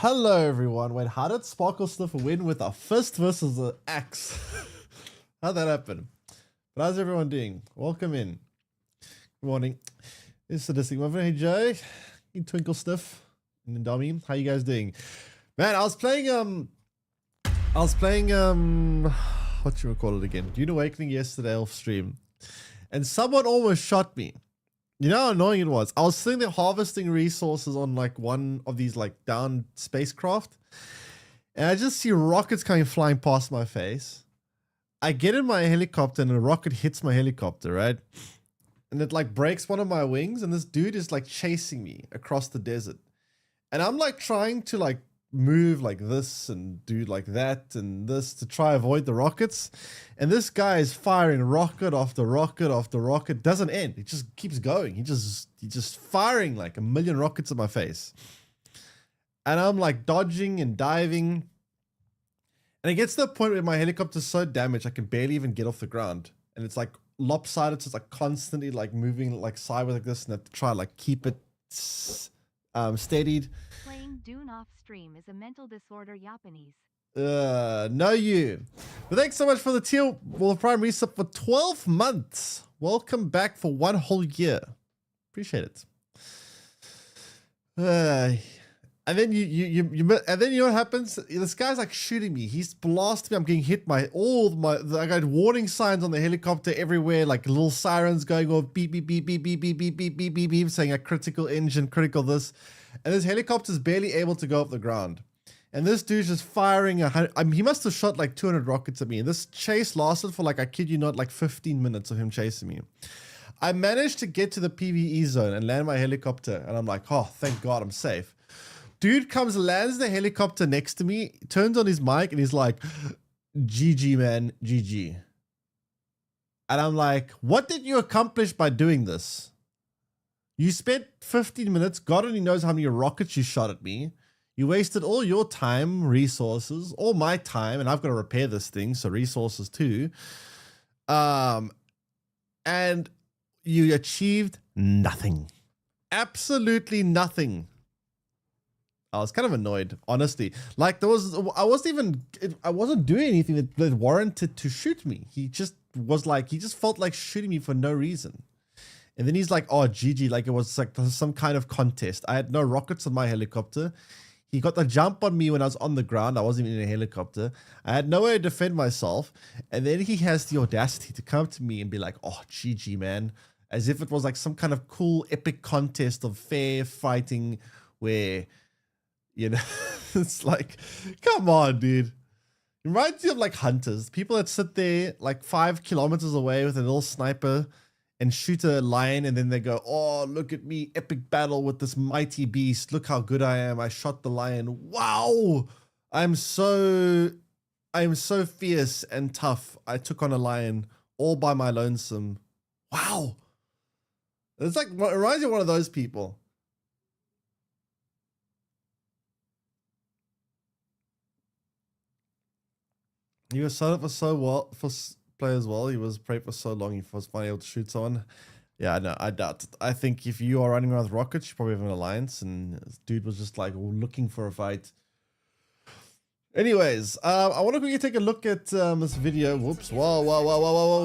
Hello everyone. Wait, how did Sparkle Sniff win with a fist versus an axe? How'd that happen? But how's everyone doing? Welcome in. Good morning. It's Sadistic Muffin. Hey Jay. Hey Twinkle Sniff. And Dummy. How you guys doing? Man, I was playing what you call it again? Dune Awakening yesterday off stream. And someone almost shot me. You know how annoying it was? I was sitting there harvesting resources on like one of these like down spacecraft. And I just see rockets coming flying past my face. I get in my helicopter and a rocket hits my helicopter, right? And it like breaks one of my wings and this dude is like chasing me across the desert. And I'm like trying to like move like this and do like that and this to try avoid the rockets. And this guy is firing rocket after rocket after rocket. Doesn't end. It just keeps going. He just firing like a million rockets at my face. And I'm like dodging and diving. And it gets to the point where my helicopter's so damaged I can barely even get off the ground. And it's like lopsided, so it's like constantly like moving like sideways like this, and I have to try like keep it steadied. Playing Dune off stream is a mental disorder, Japanese. No you. But thanks so much for the tier, well, Prime resub for 12 months. Welcome back for 1 whole year. Appreciate it. And then and then you know what happens? This guy's like shooting me. He's blasting me. I'm getting hit by I got warning signs on the helicopter everywhere, like little sirens going off, beep beep beep beep beep beep beep beep beep beep beep, saying a critical engine, critical this. And this helicopter's barely able to go off the ground. And this dude's just firing he must have shot like 200 rockets at me. And this chase lasted for like, I kid you not, like 15 minutes of him chasing me. I managed to get to the PvE zone and land my helicopter. And I'm like, oh, thank God I'm safe. Dude comes, lands the helicopter next to me, turns on his mic, and he's like, GG, man, GG. And I'm like, what did you accomplish by doing this? You spent 15 minutes. God only knows how many rockets you shot at me. You wasted all your time, resources, all my time, and I've got to repair this thing, so resources too. And you achieved nothing. Absolutely nothing. I was kind of annoyed, honestly. Like I wasn't doing anything that warranted to shoot me. He just felt like shooting me for no reason. And then he's like, oh, GG, like it was like some kind of contest. I had no rockets on my helicopter. He got the jump on me when I was on the ground. I wasn't even in a helicopter. I had no way to defend myself. And then he has the audacity to come to me and be like, oh, GG, man. As if it was like some kind of cool, epic contest of fair fighting where, you know, it's like, come on, dude. It reminds you of like hunters. People that sit there like 5 kilometers away with a little sniper and shoot a lion, and then they go, oh, look at me, epic battle with this mighty beast. Look how good I am. I shot the lion. Wow. I'm so fierce and tough. I took on a lion all by my lonesome. Wow. It's like, it reminds you of one of those people. He was set up for players well. He was prepped for so long. He was finally able to shoot someone. Yeah, no, I doubt it. I think if you are running around with rockets, you probably have an alliance. And this dude was just like looking for a fight. Anyways, I want to quickly take a look at this video. Whoops! Whoa!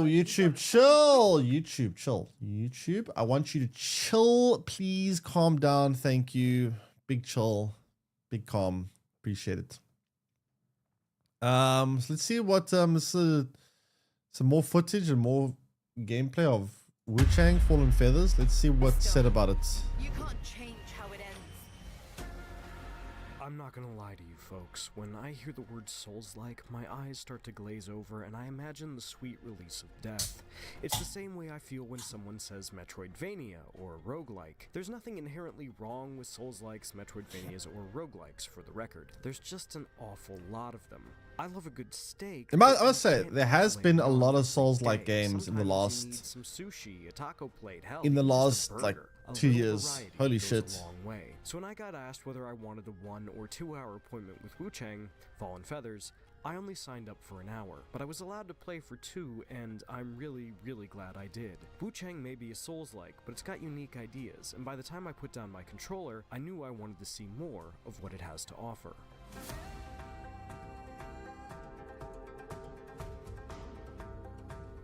YouTube, chill. YouTube, chill. YouTube, I want you to chill. Please calm down. Thank you. Big chill, big calm. Appreciate it. So let's see what some more footage and more gameplay of Wu Chang Fallen Feathers. Let's see what's said about it. You can't change how it ends. I'm not gonna lie to you folks, when I hear the word Souls-like, my eyes start to glaze over and I imagine the sweet release of death. It's the same way I feel when someone says Metroidvania or roguelike. There's nothing inherently wrong with Souls-likes, Metroidvanias, or roguelikes for the record. There's just an awful lot of them. I love a good steak. I must say, there has been a lot of Souls-like games in the last, some sushi, a taco plate, hell, in the last burger. like A 2 little years. variety Holy goes shit. a long way. So when I got asked whether I wanted a 1 or 2 hour appointment with Wu Chang, Fallen Feathers, I only signed up for an hour, but I was allowed to play for 2, and I'm really glad I did. Wu Chang may be a Souls-like, but it's got unique ideas, and by the time I put down my controller, I knew I wanted to see more of what it has to offer.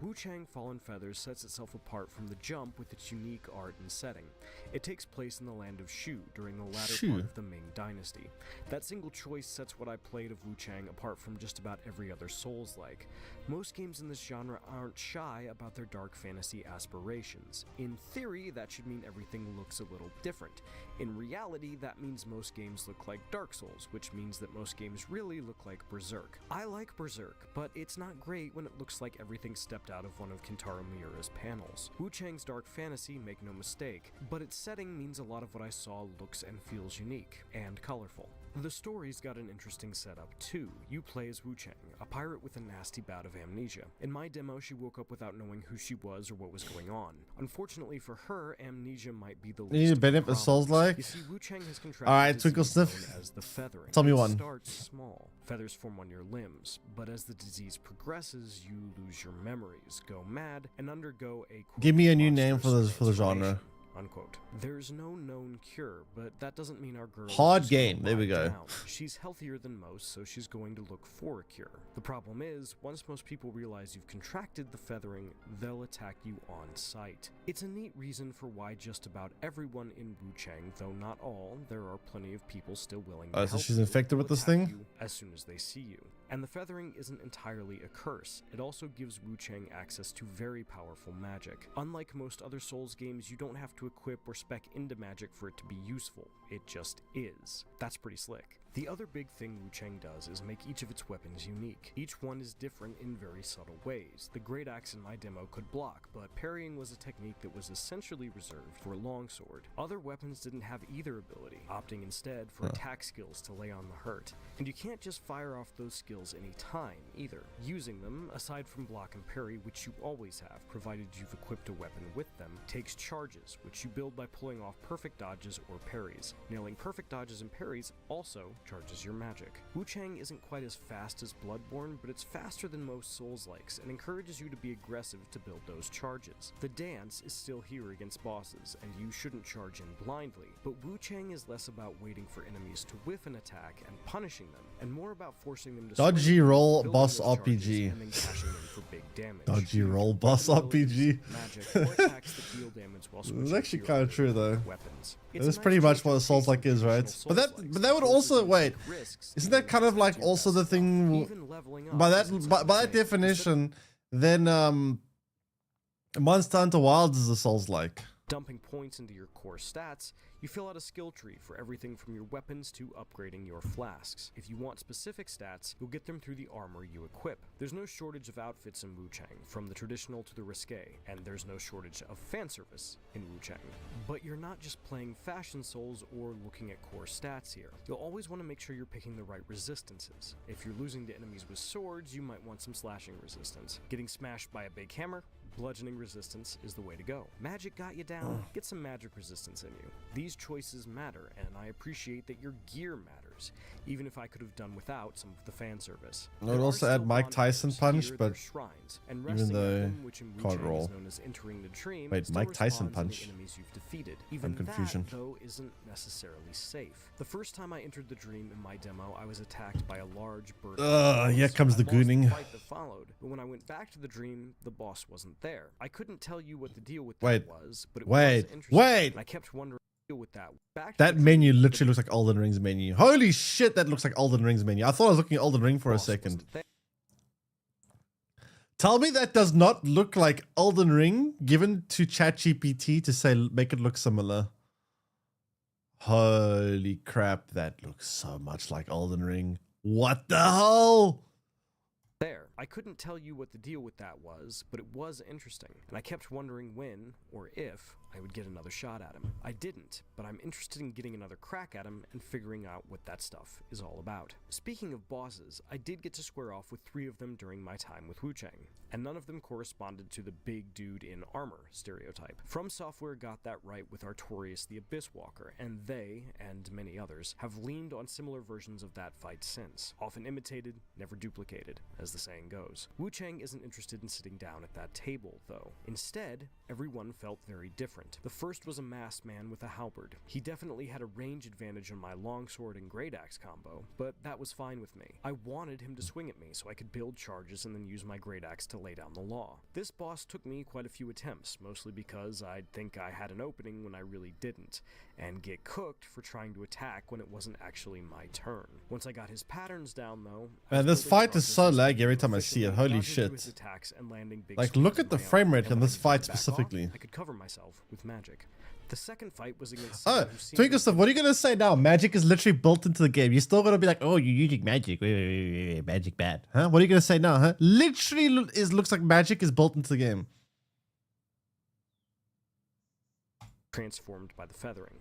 Wu Chang Fallen Feathers sets itself apart from the jump with its unique art and setting. It takes place in the land of Shu during the latter part of the Ming Dynasty. That single choice sets what I played of Wu Chang apart from just about every other Souls-like. Most games in this genre aren't shy about their dark fantasy aspirations. In theory, that should mean everything looks a little different. In reality, that means most games look like Dark Souls, which means that most games really look like Berserk. I like Berserk, but it's not great when it looks like everything stepped out of one of Kentaro Miura's panels. Wu Chang's dark fantasy, make no mistake, but its setting means a lot of what I saw looks and feels unique and colorful. The story's got an interesting setup too. You play as Wu Chang, a pirate with a nasty bout of amnesia. In my demo, she woke up without knowing who she was or what was going on. Unfortunately for her, amnesia might be the least You need a benefit of Souls-like? You see, Wu Chang has contracted Alright, a Twinkle disease Sniff. known as the feathering. Tell me It one. starts small. Feathers form on your limbs, but as the disease progresses, you lose your memories, go mad, and undergo a Give me a new name monstrous for the genre. transformation. Unquote. There's no known cure, but that doesn't mean our girl Hard is just game. gonna There we lie go. down. She's healthier than most, so she's going to look for a cure. The problem is, once most people realize you've contracted the feathering, they'll attack you on sight. It's a neat reason for why just about everyone in Wu Chang, though not all, there are plenty of people still willing to Oh, so help she's you, infected with will this attack thing? you as soon as they see you. And the feathering isn't entirely a curse, it also gives Wu Chang access to very powerful magic. Unlike most other Souls games, you don't have to equip or spec into magic for it to be useful, it just is. That's pretty slick. The other big thing Wu Chang does is make each of its weapons unique. Each one is different in very subtle ways. The great axe in my demo could block, but parrying was a technique that was essentially reserved for a longsword. Other weapons didn't have either ability, opting instead for attack skills to lay on the hurt. And you can't just fire off those skills any time either. Using them, aside from block and parry, which you always have, provided you've equipped a weapon with them, takes charges, which you build by pulling off perfect dodges or parries. Nailing perfect dodges and parries also charges your magic. Wu Chang isn't quite as fast as Bloodborne, but it's faster than most Souls-likes and encourages you to be aggressive to build those charges. The dance is still here against bosses, and you shouldn't charge in blindly, but Wu Chang is less about waiting for enemies to whiff an attack and punishing them, and more about forcing them to Dodgy swing, roll building boss those charges, RPG. and then cashing in for big damage. Dodgy roll boss RPG. Magic, or attacks that deal damage while It's switching actually to kind your of true though. weapons. That's It's a pretty nice much change what a of Souls pace like from is, right? traditional But Souls-likes. that would It also forces you to wait. take risks Isn't and that kind of like test your also the best thing Even leveling up by that isn't by such a that thing. definition? Then Monster Hunter Wilds is a Souls like. Dumping points into your core stats, you fill out a skill tree for everything from your weapons to upgrading your flasks. If you want specific stats, you'll get them through the armor you equip. There's no shortage of outfits in Wu Chang, from the traditional to the risque, and there's no shortage of fan service in Wu Chang. But you're not just playing Fashion Souls or looking at core stats here. You'll always want to make sure you're picking the right resistances. If you're losing to enemies with swords, you might want some slashing resistance. Getting smashed by a big hammer? Bludgeoning resistance is the way to go. Magic got you down, get some magic resistance in you. These choices matter, and I appreciate that your gear matters, even if I could have done without some of the fan service. I would There are also add still Mike Tyson bonfires punch, here, but they're shrines, and even resting at though them, which in Wu can't Chang roll. is known as entering the dream, Wait, still Mike Tyson respawns on the punch? enemies you've defeated. Even confusion. that, though, isn't necessarily safe. The first time I entered the dream in my demo, I was attacked by a large bird. Here comes the I lost gooning. fight that followed, but when I went back to the dream, the boss wasn't there. I couldn't tell you what the deal with Wait, that was, but it wait, was interesting. wait. And I kept wondering what the deal with that. Back to That the menu dream, literally the looks like Elden Ring's menu. Holy shit, that looks like Elden Ring's menu. I thought I was looking at Elden Ring for a boss second. wasn't there. Tell me that does not look like Elden Ring given to ChatGPT to say make it look similar. Holy crap, that looks so much like Elden Ring. What the hell? There. I couldn't tell you what the deal with that was, but it was interesting, and I kept wondering when, or if, I would get another shot at him. I didn't, but I'm interested in getting another crack at him and figuring out what that stuff is all about. Speaking of bosses, I did get to square off with 3 of them during my time with Wu Chang, and none of them corresponded to the big dude in armor stereotype. From Software got that right with Artorias the Abyss Walker, and they, and many others, have leaned on similar versions of that fight since. Often imitated, never duplicated, as the saying goes. Wu Chang isn't interested in sitting down at that table, though. Instead, everyone felt very different. The first was a masked man with a halberd. He definitely had a range advantage on my longsword and great axe combo, but that was fine with me. I wanted him to swing at me so I could build charges and then use my great axe to lay down the law. This boss took me quite a few attempts, mostly because I'd think I had an opening when I really didn't, and get cooked for trying to attack when it wasn't actually my turn. Once I got his patterns down, though, I Man, was this building fight is charges so and laggy every time I efficiently see it. Holy dodging through shit. his attacks and landing big Like, swings look of at the my own. frame rate And on when I this needed to fight back off, specifically. I could cover myself with magic. The second fight was against Oh, someone who seemed Twinkle stuff, what are you gonna say now? Magic is literally built into the game. You're still gonna be like, oh, you're using magic. Wait, magic bad. Huh? What are you gonna say now, huh? Literally looks like magic is built into the game. transformed by the feathering.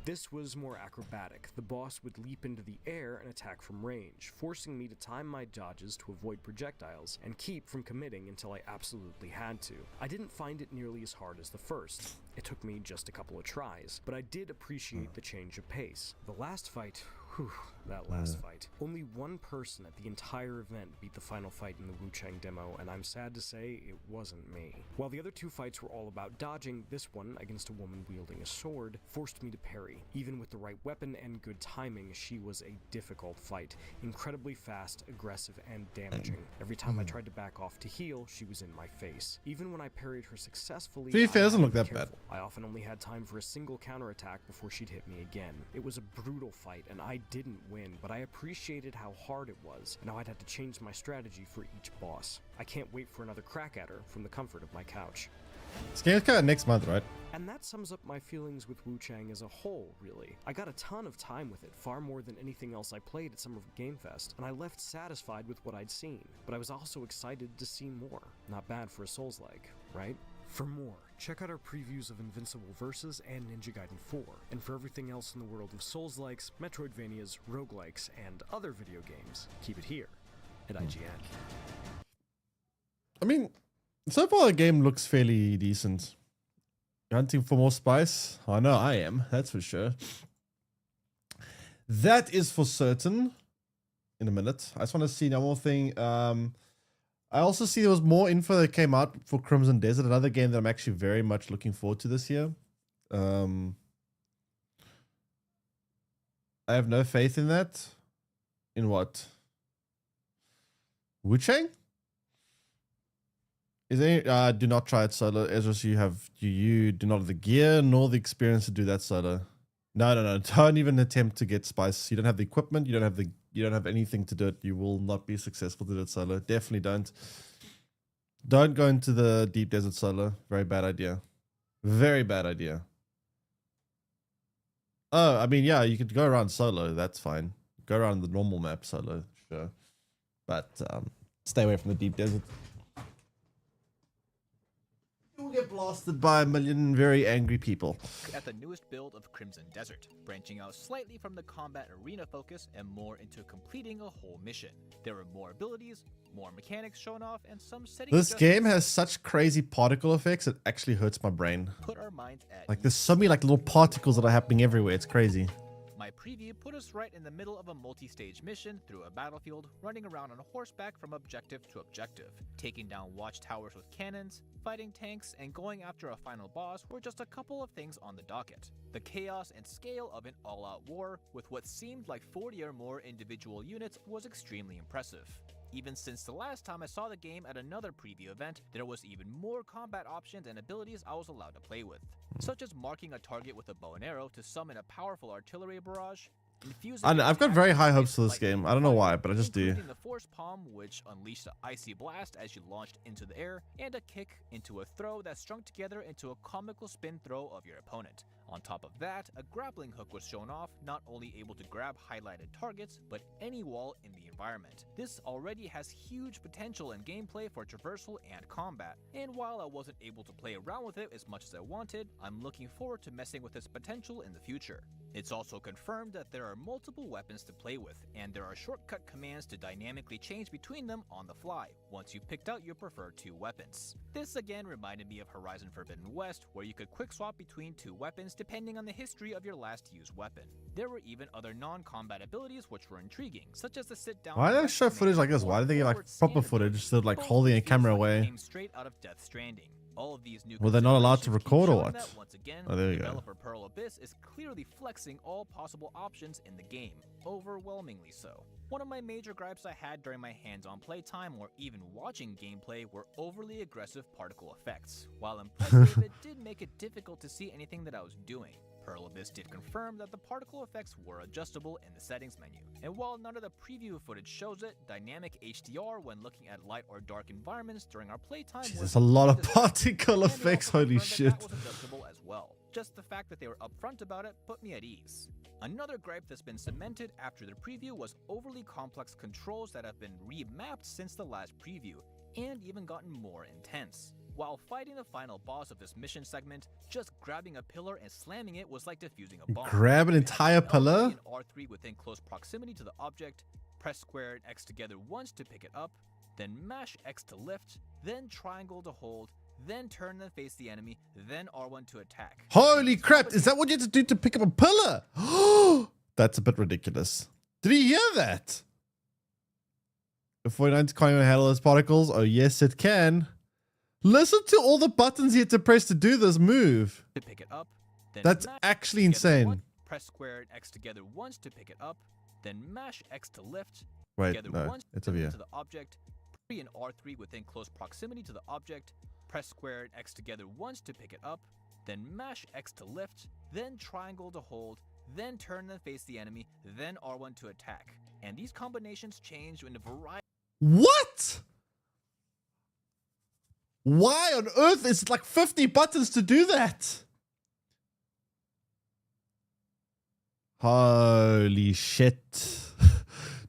This was more acrobatic. The boss would leap into the air and attack from range, forcing me to time my dodges to avoid projectiles and keep from committing until I absolutely had to. I didn't find it nearly as hard as the first. It took me just a couple of tries, but I did appreciate the change of pace. The last fight, whew, that last fight. Only one person at the entire event beat the final fight in the Wu Chang demo, and I'm sad to say it wasn't me. While the other 2 fights were all about dodging, this one, against a woman wielding a sword, forced me to parry. Even with the right weapon and good timing, she was a difficult fight. Incredibly fast, aggressive, and damaging. Every time I tried to back off to heal, she was in my face. Even when I parried her successfully, To be fair, it doesn't I look had to that be careful. I often only had time for a single counterattack before she'd hit me again. It was a brutal fight, and I didn't win, but I appreciated how hard it was, and how I'd have to change my strategy for each boss. I can't wait for another crack at her from the comfort of my couch. This game's coming out next month, right? And that sums up my feelings with Wu Chang as a whole, really. I got a ton of time with it, far more than anything else I played at Summer Game Fest, and I left satisfied with what I'd seen, but I was also excited to see more. Not bad for a Souls-like, right? For more, check out our previews of Invincible Versus and Ninja Gaiden 4, and for everything else in the world of Souls-likes, Metroidvanias, roguelikes, and other video games, keep it here at IGN. I mean, so far the game looks fairly decent. You're hunting for more spice? I know I am, that's for sure. That is for certain. In a minute. I just want to see one more thing. I also see there was more info that came out for Crimson Desert, another game that I'm actually very much looking forward to this year. I have no faith in that. In what? Wu Chang? Is there do not try it solo, Ezra. You do not have the gear nor the experience to do that solo. No. Don't even attempt to get spice. You don't have the equipment. You don't have anything to do it. You will not be successful to do it solo. Definitely don't. Don't go into the deep desert solo. Very bad idea. Very bad idea. Oh, I mean, yeah, you could go around solo. That's fine. Go around the normal map solo, sure. But stay away from the deep desert. You'll get blasted by a million very angry people. At the newest build of Crimson Desert, branching out slightly from the combat arena focus and more into completing a whole mission. There are more abilities, more mechanics shown off, and some settings. This game has such crazy particle effects, it actually hurts my brain. Put our minds at Like there's so many like little particles that are happening everywhere. It's crazy. My preview put us right in the middle of a multi-stage mission through a battlefield, running around on horseback from objective to objective. Taking down watchtowers with cannons, fighting tanks, and going after a final boss were just a couple of things on the docket. The chaos and scale of an all-out war, with what seemed like 40 or more individual units, was extremely impressive. Even since the last time I saw the game at another preview event, there was even more combat options and abilities I was allowed to play with, such as marking a target with a bow and arrow to summon a powerful artillery barrage. I've got very high hopes for this game. I don't know why, but I just do. The force palm, which unleashed an icy blast as you launched into the air, and a kick into a throw that strung together into a comical spin throw of your opponent. On top of that, a grappling hook was shown off, not only able to grab highlighted targets, but any wall in the environment. This already has huge potential in gameplay for traversal and combat, and while I wasn't able to play around with it as much as I wanted, I'm looking forward to messing with its potential in the future. It's also confirmed that there are multiple weapons to play with, and there are shortcut commands to dynamically change between them on the fly, once you've picked out your preferred two weapons. This again reminded me of Horizon Forbidden West, where you could quick swap between two weapons depending on the history of your last used weapon. There were even other non-combat abilities which were intriguing, such as the sit-down. Why do they show footage like this? Why do they get like proper footage instead of like holding a camera away? Came straight out of Death Stranding. All of these new Were they not allowed to record or what? that once again, Oh, there you go. developer Pearl Abyss is clearly flexing all possible options in the game, overwhelmingly so. One of my major gripes I had during my hands-on playtime or even watching gameplay were overly aggressive particle effects. While impressive, it did make it difficult to see anything that I was doing. Pearl Abyss did confirm that the particle effects were adjustable in the settings menu, and while none of the preview footage shows it, dynamic HDR when looking at light or dark environments during our playtime Jeez, was there's a lot of decided, particle and they effects, also holy confirmed shit. That was adjustable as well. Just the fact that they were upfront about it put me at ease. Another gripe that's been cemented after the preview was overly complex controls that have been remapped since the last preview, and even gotten more intense. While fighting the final boss of this mission segment, just grabbing a pillar and slamming it was like defusing a bomb. Grab an entire pillar? And R3 within close proximity to the object, press square and X together once to pick it up, then mash X to lift, then triangle to hold, then turn and face the enemy, then R1 to attack. Holy crap, is that what you have to do to pick up a pillar? That's a bit ridiculous. Did you hear that? The 49 can't even handle those particles? Oh yes, it can. Listen to all the buttons you had to press to do this move. To pick it up, then That's mash actually X together insane. once, press square and X together once to pick it up, then mash X to lift, Wait, together no, once it's to over here. the object, pre and R3 within close proximity to the object, press square and X together once to pick it up, then mash X to lift, then triangle to hold, then turn and face the enemy, then R1 to attack. And these combinations change in a variety. What? Why on earth is it like 50 buttons to do that? Holy shit.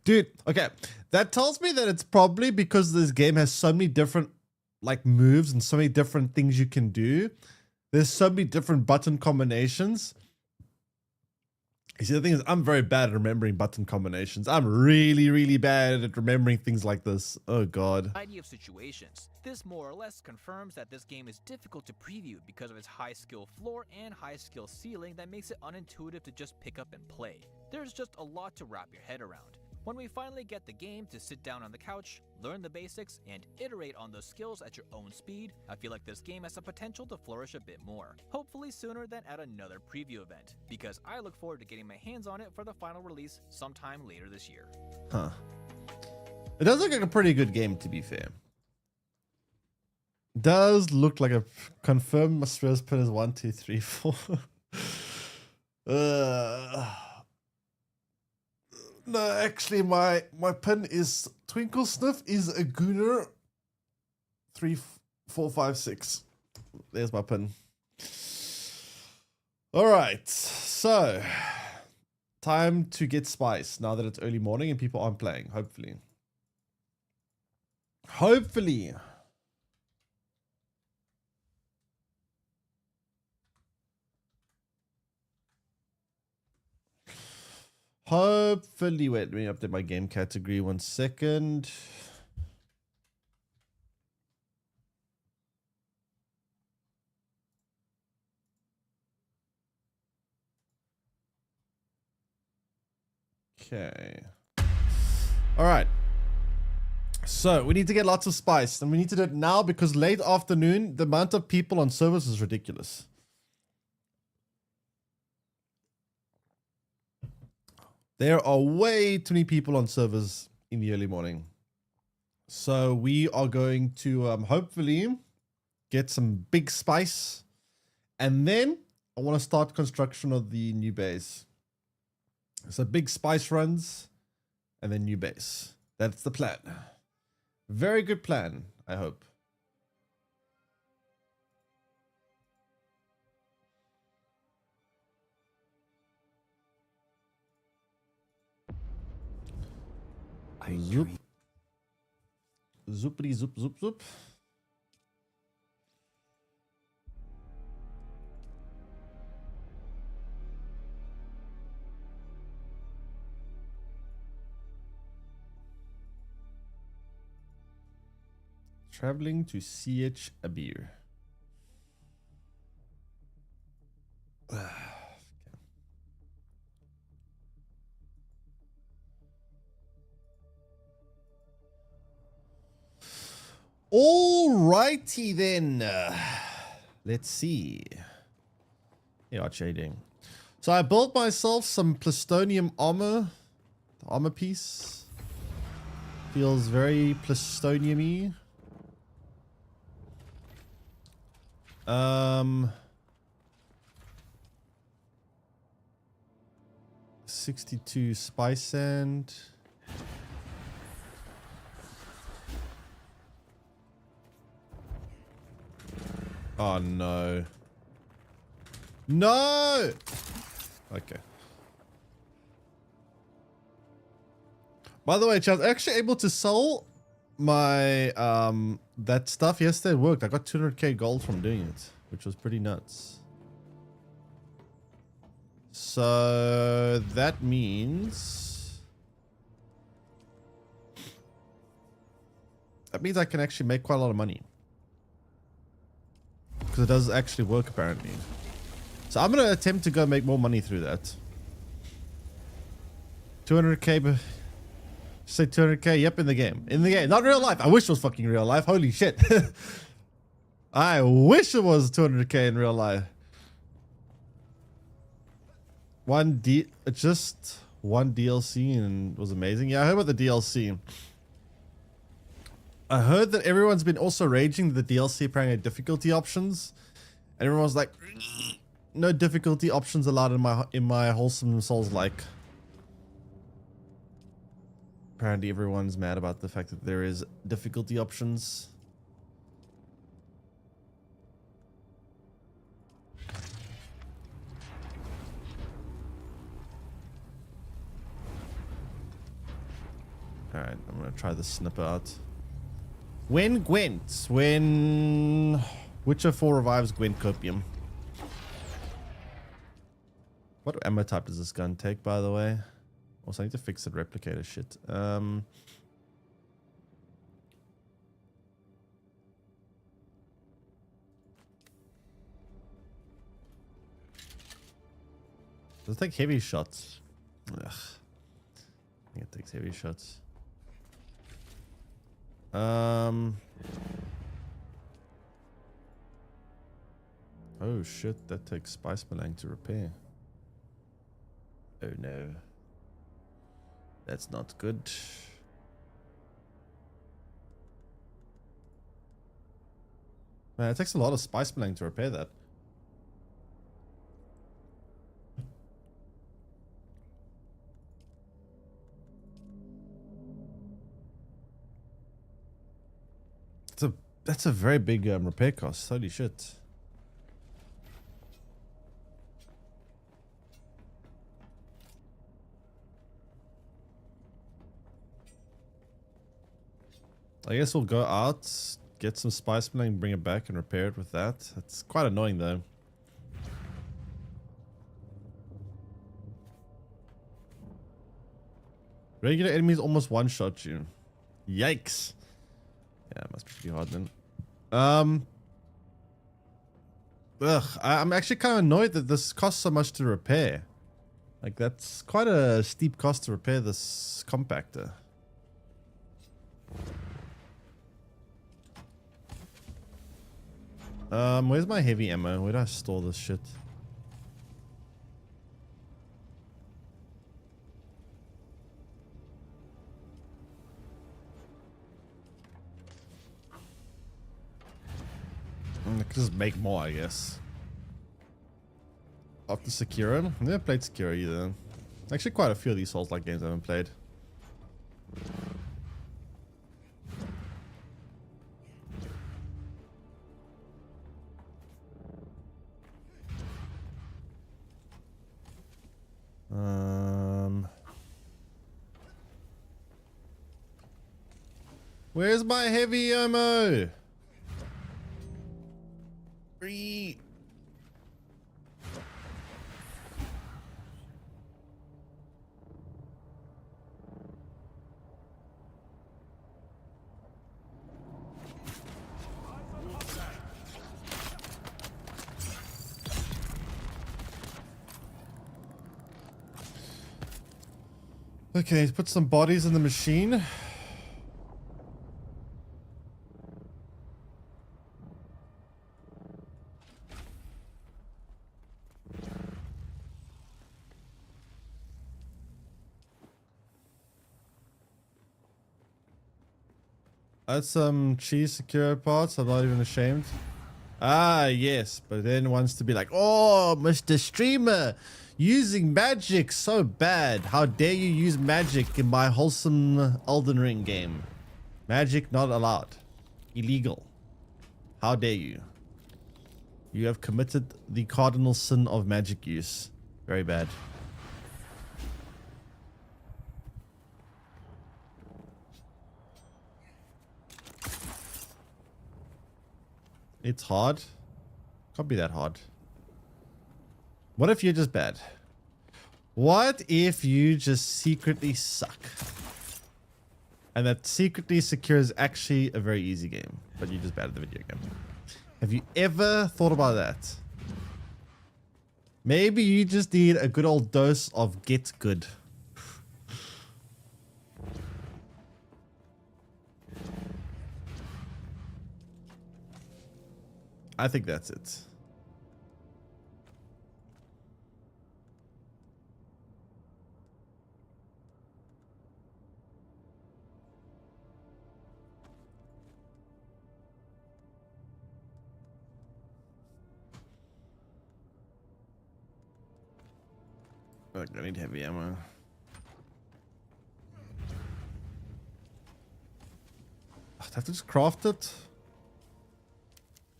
Dude, okay. That tells me that it's probably because this game has so many different like moves and so many different things you can do. There's so many different button combinations. You see, the thing is, I'm very bad at remembering button combinations. I'm really, really bad at remembering things like this. Oh, God. Variety of situations. This more or less confirms that this game is difficult to preview because of its high skill floor and high skill ceiling that makes it unintuitive to just pick up and play. There's just a lot to wrap your head around. When we finally get the game to sit down on the couch, learn the basics, and iterate on those skills at your own speed, I feel like this game has the potential to flourish a bit more. Hopefully sooner than at another preview event, because I look forward to getting my hands on it for the final release sometime later this year. Huh. It does look like a pretty good game, to be fair. Does look like a confirmed Mastra's pin is 1, 2, 3, 4. No, actually, my pin is Twinkle Sniff is a Gooner 3, 4, 5, 6. There's my pin. All right, so time to get spice now that it's early morning and people aren't playing. Hopefully. Hopefully, wait, let me update my game category 1 second. Okay. All right. So we need to get lots of spice and we need to do it now because late afternoon, the amount of people on servers is ridiculous. There are way too many people on servers in the early morning. So we are going to hopefully get some big spice. And then I want to start construction of the new base. So big spice runs and then new base. That's the plan. Very good plan, I hope. Zoop. Zoopity zoop zoop zoop. Traveling to CH Abir. Alrighty then. Let's see. Yeah, what are you doing? So I built myself some plastonium armor. The armor piece feels very plastonium-y. 62 spice sand. Oh no. No! Okay. By the way, chat, I was actually able to sell my that stuff yesterday. It worked. I got 200k gold from doing it, which was pretty nuts. So that means I can actually make quite a lot of money. Because it does actually work apparently. So I'm going to attempt to go make more money through that. 200k, but say 200k, yep, in the game. In the game, not real life. I wish it was fucking real life. Holy shit. I wish it was 200k in real life. Just one DLC and it was amazing. Yeah, I heard about the DLC. I heard that everyone's been also raging the DLC apparently had difficulty options. And everyone was like, no difficulty options allowed in my wholesome Souls like. Apparently everyone's mad about the fact that there is difficulty options. Alright, I'm gonna try the snipper out. When Gwent, when Witcher 4 revives Gwent Copium. What ammo type does this gun take, by the way? Also, I need to fix that replicator shit. Does it take heavy shots? Ugh. I think it takes heavy shots. Oh shit, that takes Spice Malang to repair. Oh no. That's not good. Man, it takes a lot of Spice Malang to repair that. That's a very big repair cost. Holy shit. I guess we'll go out, get some Spice Malang, bring it back and repair it with that. It's quite annoying though. Regular enemies almost one-shot you. Yikes. Yeah, it must be pretty hard then. I'm actually kind of annoyed that this costs so much to repair. Like, that's quite a steep cost to repair this compactor. Where's my heavy ammo? Where do I store this shit? I could just make more, I guess. After Sekiro? I've never played Sekiro either. Actually, quite a few of these Souls-like games I haven't played. Where's my heavy ammo? Free. Okay, let's put some bodies in the machine. That's some cheese secure parts. I'm not even ashamed. Ah, yes. But then wants to be like, oh, Mr. Streamer, using magic so bad. How dare you use magic in my wholesome Elden Ring game? Magic not allowed. Illegal. How dare you? You have committed the cardinal sin of magic use. Very bad. It's hard. Can't be that hard. What if you're just bad? What if you just secretly suck? And that secretly secure is actually a very easy game, but you're just bad at the video game. Have you ever thought about that? Maybe you just need a good old dose of get good. I think that's it. I need heavy ammo. I have to just craft it.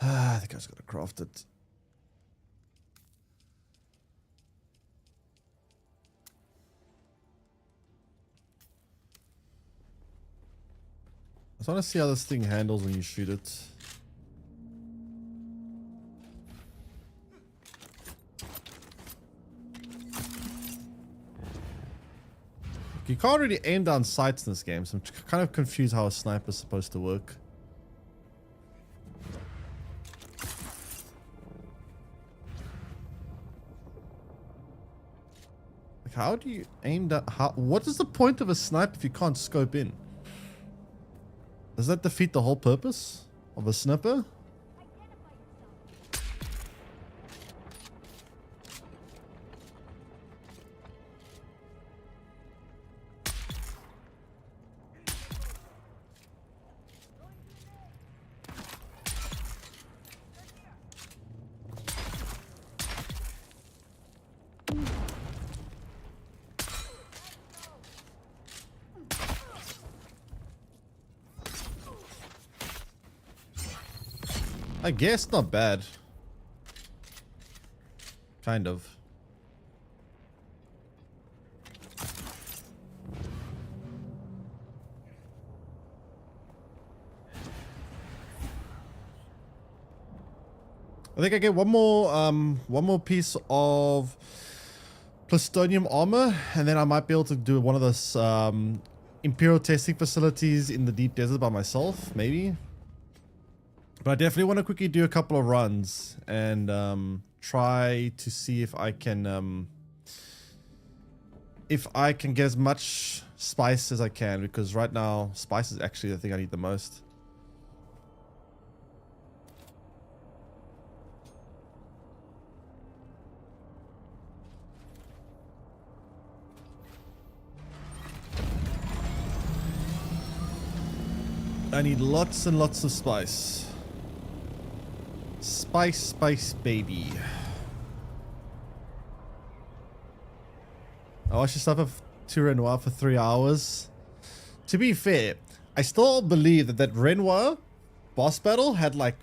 I think I just gotta craft it. I just want to see how this thing handles when you shoot it. You can't really aim down sights in this game, so I'm kind of confused how a sniper is supposed to work. Like, how do you aim down? What is the point of a sniper if you can't scope in? Does that defeat the whole purpose of a sniper? I guess not bad. Kind of. I think I get one more piece of plutonium armor, and then I might be able to do one of those Imperial testing facilities in the deep desert by myself, maybe. But I definitely want to quickly do a couple of runs and try to see if I can get as much spice as I can, because right now spice is actually the thing I need the most. I need lots and lots of spice. Spice, spice, baby. I watched this up to Renoir for 3 hours. To be fair, I still believe that Renoir boss battle had like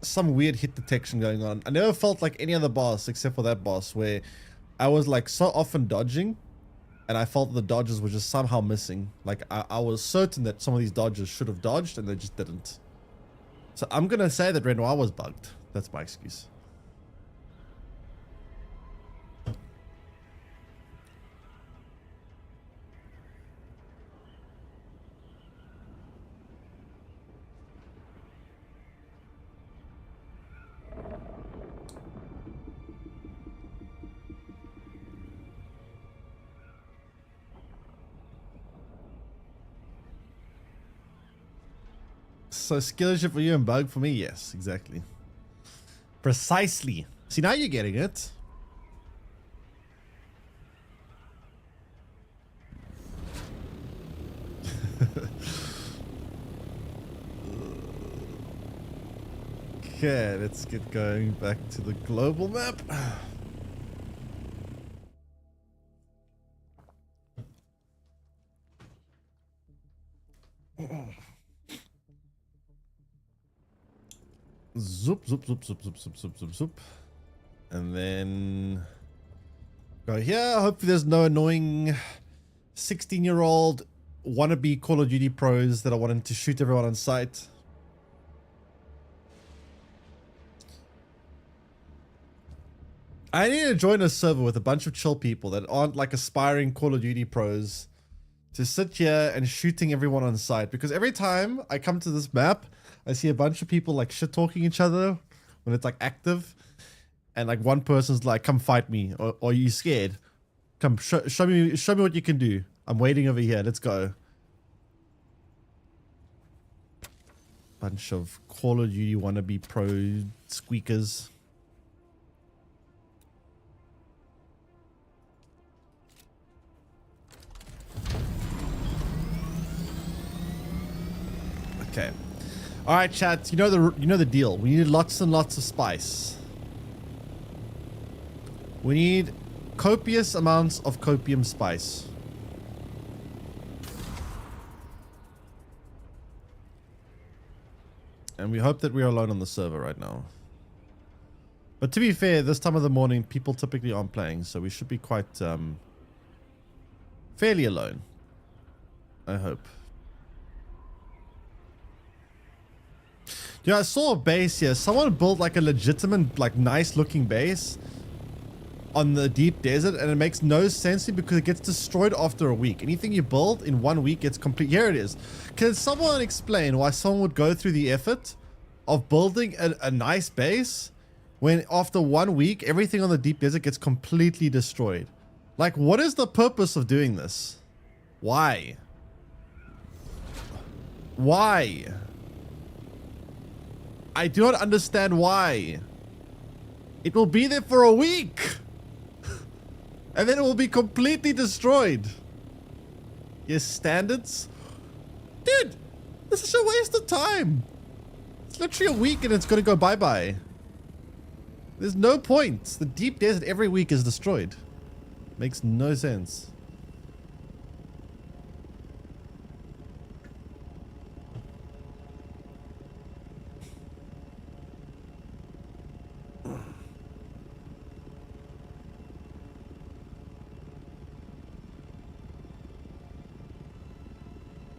some weird hit detection going on. I never felt like any other boss except for that boss where I was like so often dodging, and I felt the dodges were just somehow missing. Like I was certain that some of these dodges should have dodged and they just didn't. So I'm gonna say that Renoir was bugged. That's my excuse. So skill issue for you and bug for me? Yes, exactly. Precisely. See, now you're getting it. Okay, let's get going back to the global map. Zoop, zoop, zoop, zoop, zoop, zoop, zoop, zoop, zoop. And then go here. Hopefully there's no annoying 16-year-old wannabe Call of Duty pros that are wanting to shoot everyone on sight. I need to join a server with a bunch of chill people that aren't like aspiring Call of Duty pros to sit here and shooting everyone on sight, because every time I come to this map, I see a bunch of people like shit talking each other when it's like active, and like one person's like, "Come fight me," or "Are you scared? Come show me what you can do. I'm waiting over here. Let's go." Bunch of Call of Duty wannabe pro squeakers. Okay. All right, chat. You know the deal. We need lots and lots of spice. We need copious amounts of copium spice. And we hope that we are alone on the server right now. But to be fair, this time of the morning, people typically aren't playing, so we should be quite fairly alone. I hope. Yeah, I saw a base here. Someone built like a legitimate, like nice looking base on the deep desert, and it makes no sense to me because it gets destroyed after a week. Anything you build in 1 week gets complete. Here it is. Can someone explain why someone would go through the effort of building a nice base when after 1 week, everything on the deep desert gets completely destroyed? Like, what is the purpose of doing this? Why? Why? I do not understand why. It will be there for a week. And then it will be completely destroyed. Yes, standards? Dude, this is a waste of time. It's literally a week and it's going to go bye-bye. There's no point. The deep desert every week is destroyed. Makes no sense.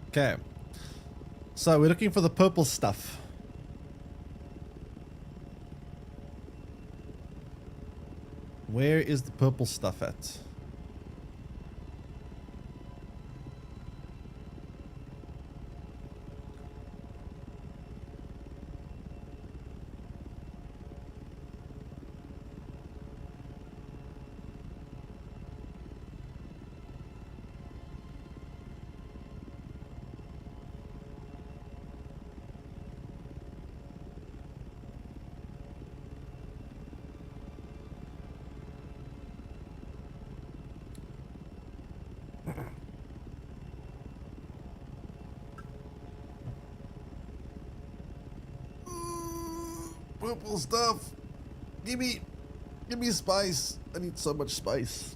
Okay. So we're looking for the purple stuff. Where is the purple stuff at? Purple stuff. Give me spice. I need so much spice.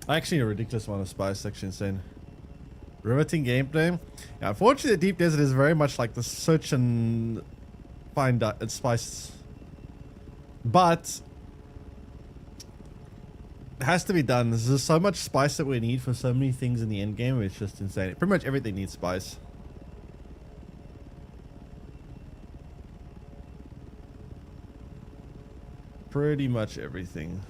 Actually, a ridiculous amount of spice. Actually insane. Riveting gameplay. Yeah, unfortunately, the Deep Desert is very much like the search and find spice, but it has to be done. There's just so much spice that we need for so many things in the end game. It's just insane. Pretty much everything needs spice. Pretty much everything.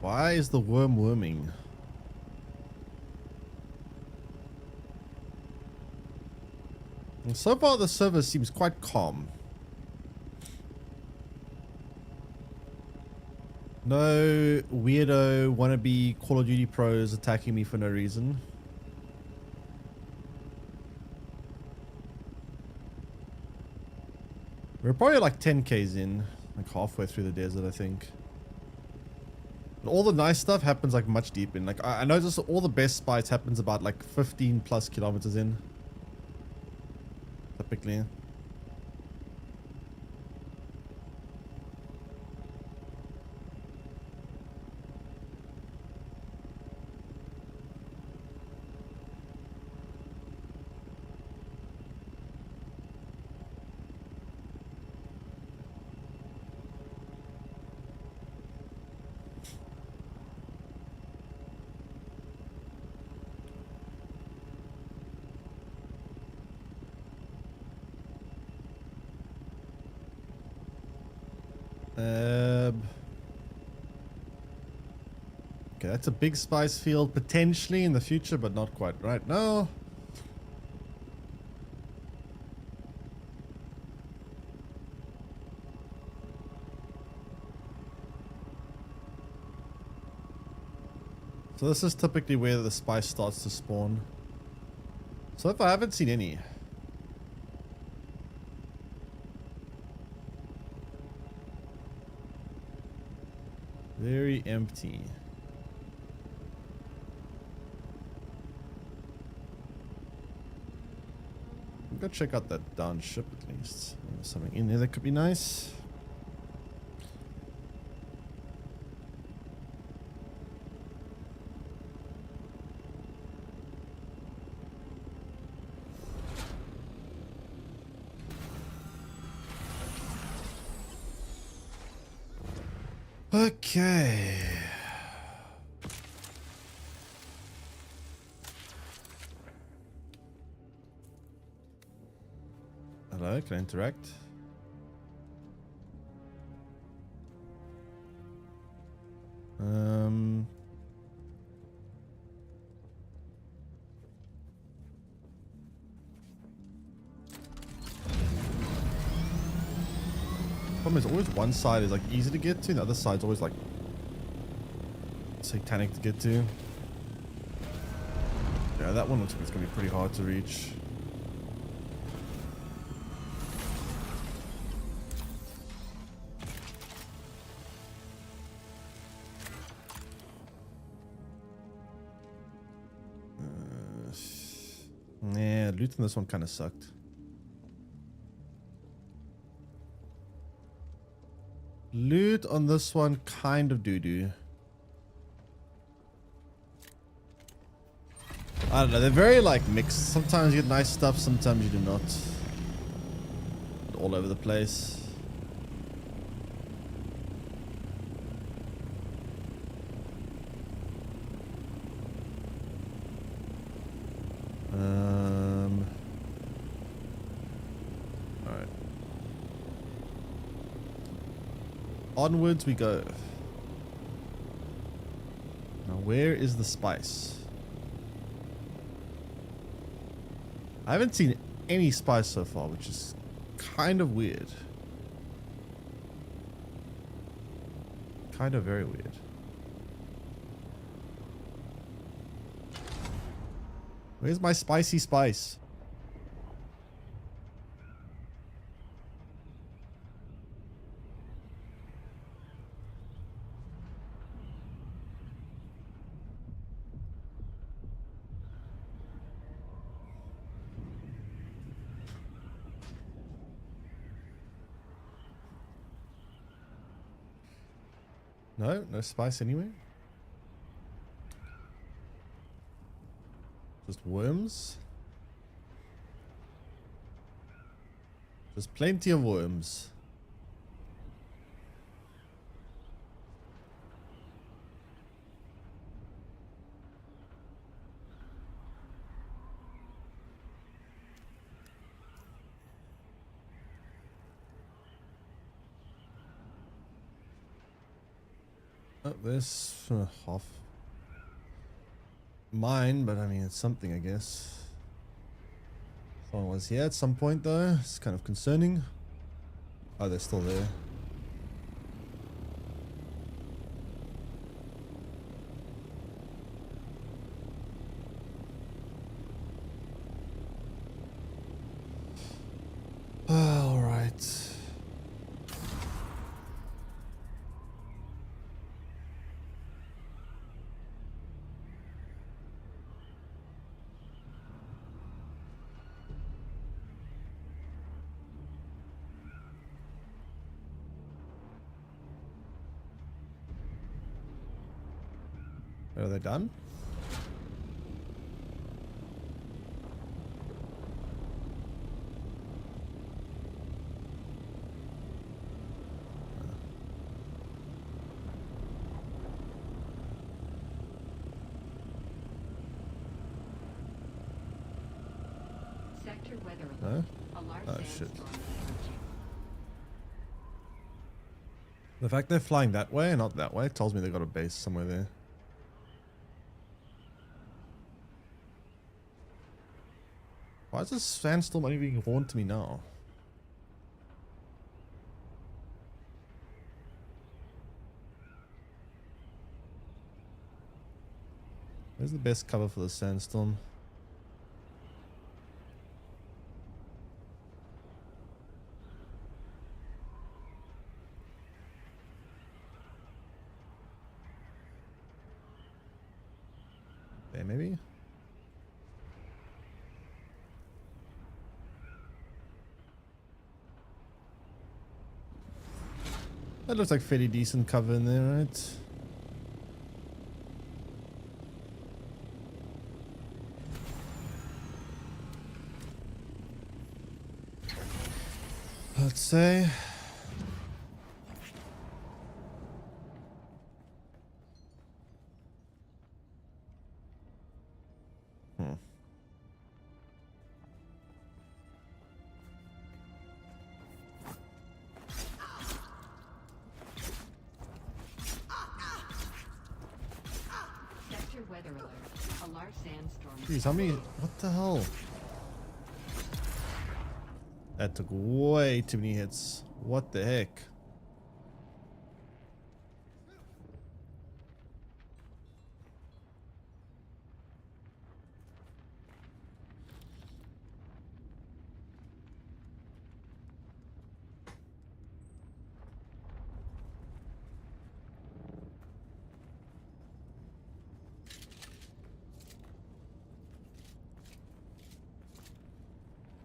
Why is the worm worming? And so far the server seems quite calm. No weirdo wannabe Call of Duty pros attacking me for no reason. We're probably like 10k's in, like halfway through the desert, I think. And all the nice stuff happens like much deep in. Like I noticed all the best spice happens about like 15 plus kilometers in. Typically. Okay, that's a big spice field potentially in the future, but not quite right now. So this is typically where the spice starts to spawn. So if I haven't seen any. Very empty. I'm gonna check out that down ship at least. There's something in there that could be nice. Okay. Hello, can I interact? Problem is always one side is like easy to get to, and the other side's always like satanic to get to. Yeah, that one looks like it's gonna be pretty hard to reach. Yeah, loot on this one kind of sucked. Loot on this one kind of doo-doo. I don't know, they're very like mixed. Sometimes you get nice stuff, sometimes you do not. All over the place. Alright. Onwards we go. Now where is the spice? I haven't seen any spice so far, which is kind of weird. Kind of very weird. Where's my spicy spice? No, no spice anywhere. Just worms. There's plenty of worms. Oh, there's half mine, but I mean, it's something, I guess. Someone was here at some point, though. It's kind of concerning. Oh, they're still there. All right. Are they done? Sector weather No? alert. A large Oh, shit. sandstorm. The fact they're flying that way and not that way tells me they got a base somewhere there. Why is this sandstorm only being horned to me now? Where's the best cover for the sandstorm? There, maybe? That looks like fairly decent cover in there, right? Let's say. Sector weather alert. A large sandstorm. Jeez, how many? What the hell? That took way too many hits. What the heck?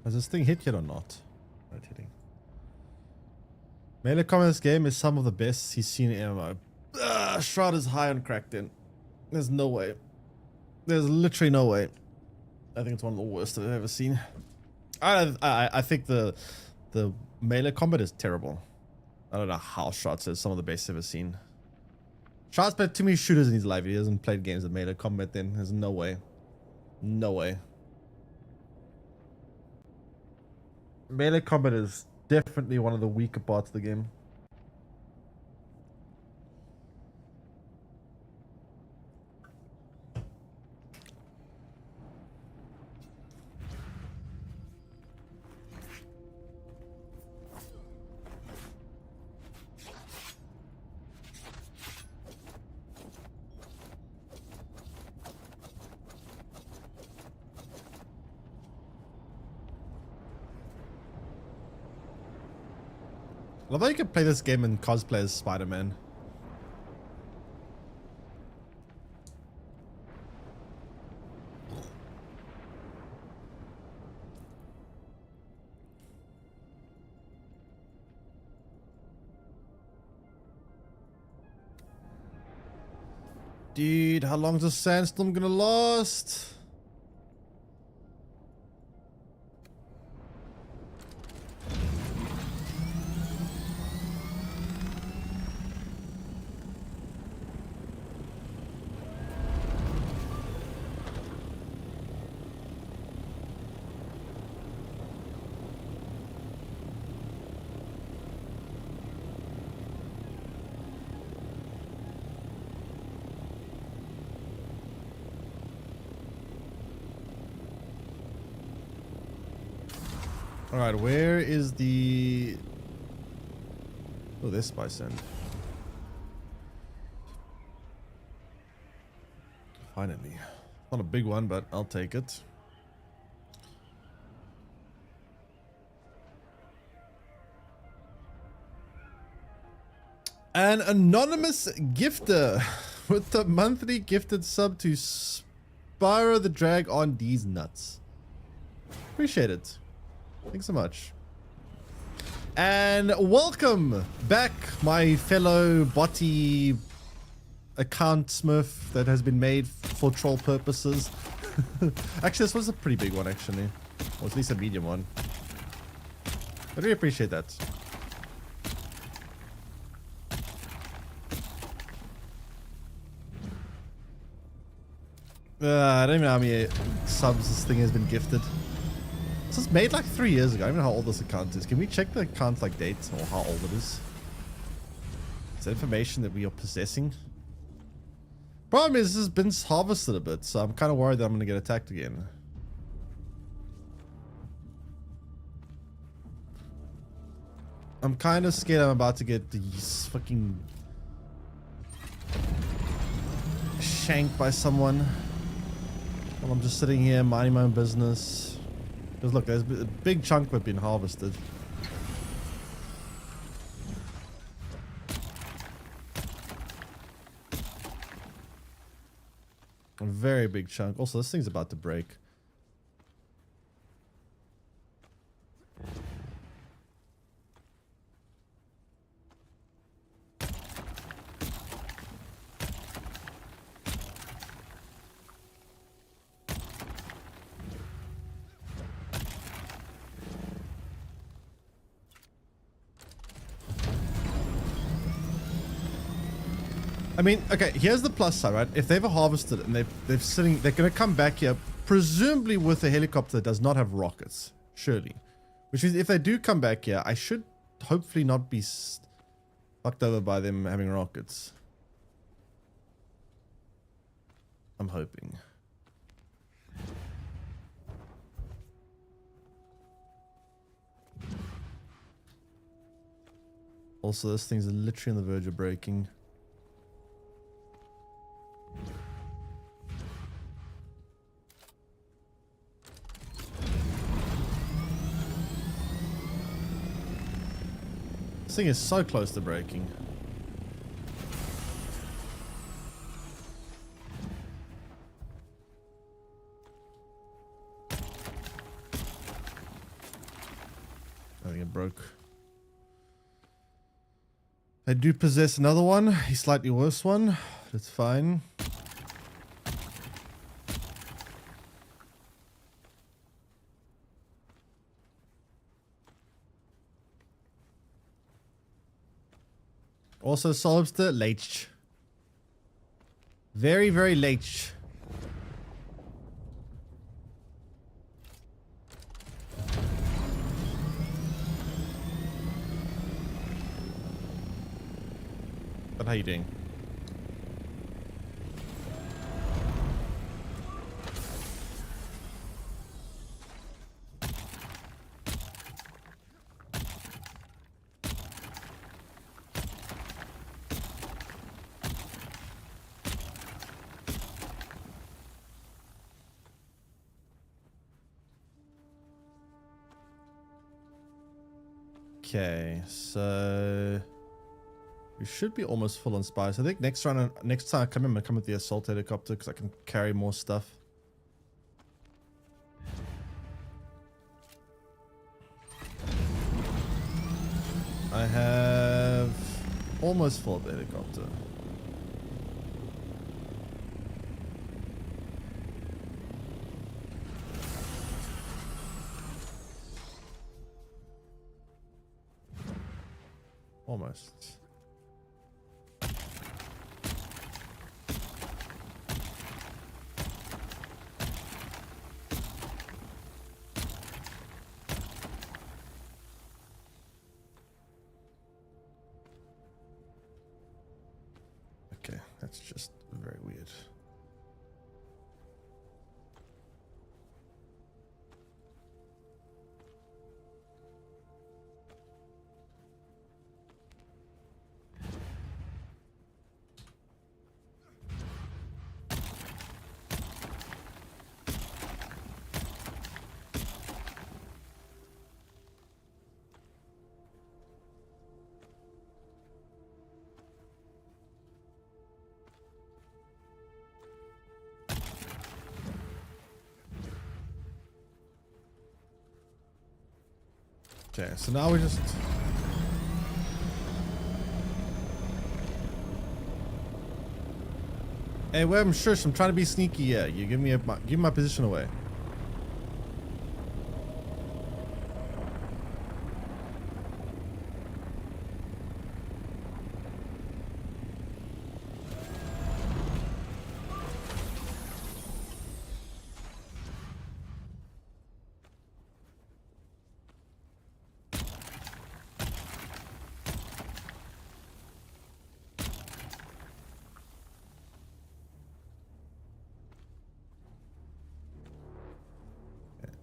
Has this thing hit yet or not? Not hitting. Melee combat in this game is some of the best he's seen in MMO. Shroud is high on cracked in. There's no way. There's literally no way. I think it's one of the worst I've ever seen. I think the melee combat is terrible. I don't know how Shroud says some of the best I've ever seen. Shroud's played too many shooters in his life. He hasn't played games with melee combat then. There's no way. No way. Melee combat is definitely one of the weaker parts of the game. I love how you can play this game and cosplay as Spider-Man. Dude, how long is this sandstorm gonna last? Alright, where is the... Oh, this spice end. Finally. Not a big one, but I'll take it. An anonymous gifter with the monthly gifted sub to Spyro the Drag on these nuts. Appreciate it. Thanks so much. And welcome back, my fellow botty account smurf that has been made for troll purposes. Actually, this was a pretty big one, actually. Or at least a medium one. I really appreciate that. I don't even know how many subs this thing has been gifted. This was made like 3 years ago. I don't even know how old this account is. Can we check the account like dates or how old it is? Is that information that we are possessing? Problem is, this has been harvested a bit, so I'm kind of worried that I'm going to get attacked again. I'm kind of scared I'm about to get these fucking shanked by someone while I'm just sitting here minding my own business. Because look, there's a big chunk of it been harvested. A very big chunk. Also, this thing's about to break. I mean, okay, here's the plus side, right? If they've harvested it and they're sitting, they're going to come back here, presumably with a helicopter that does not have rockets, surely. Which means if they do come back here, I should hopefully not be fucked over by them having rockets. I'm hoping. Also, this thing's literally on the verge of breaking. This thing is so close to breaking. I think it broke. I do possess another one, a slightly worse one. That's fine. Also solves the late. Very, very late. But how you doing? Okay, so we should be almost full on spice. I think next time I come in, I'm gonna come with the assault helicopter because I can carry more stuff. I have almost full of the helicopter. Almost. Okay, that's just very weird. Okay, so now we just... Hey, Web, shush, I'm trying to be sneaky here. You give me my position away.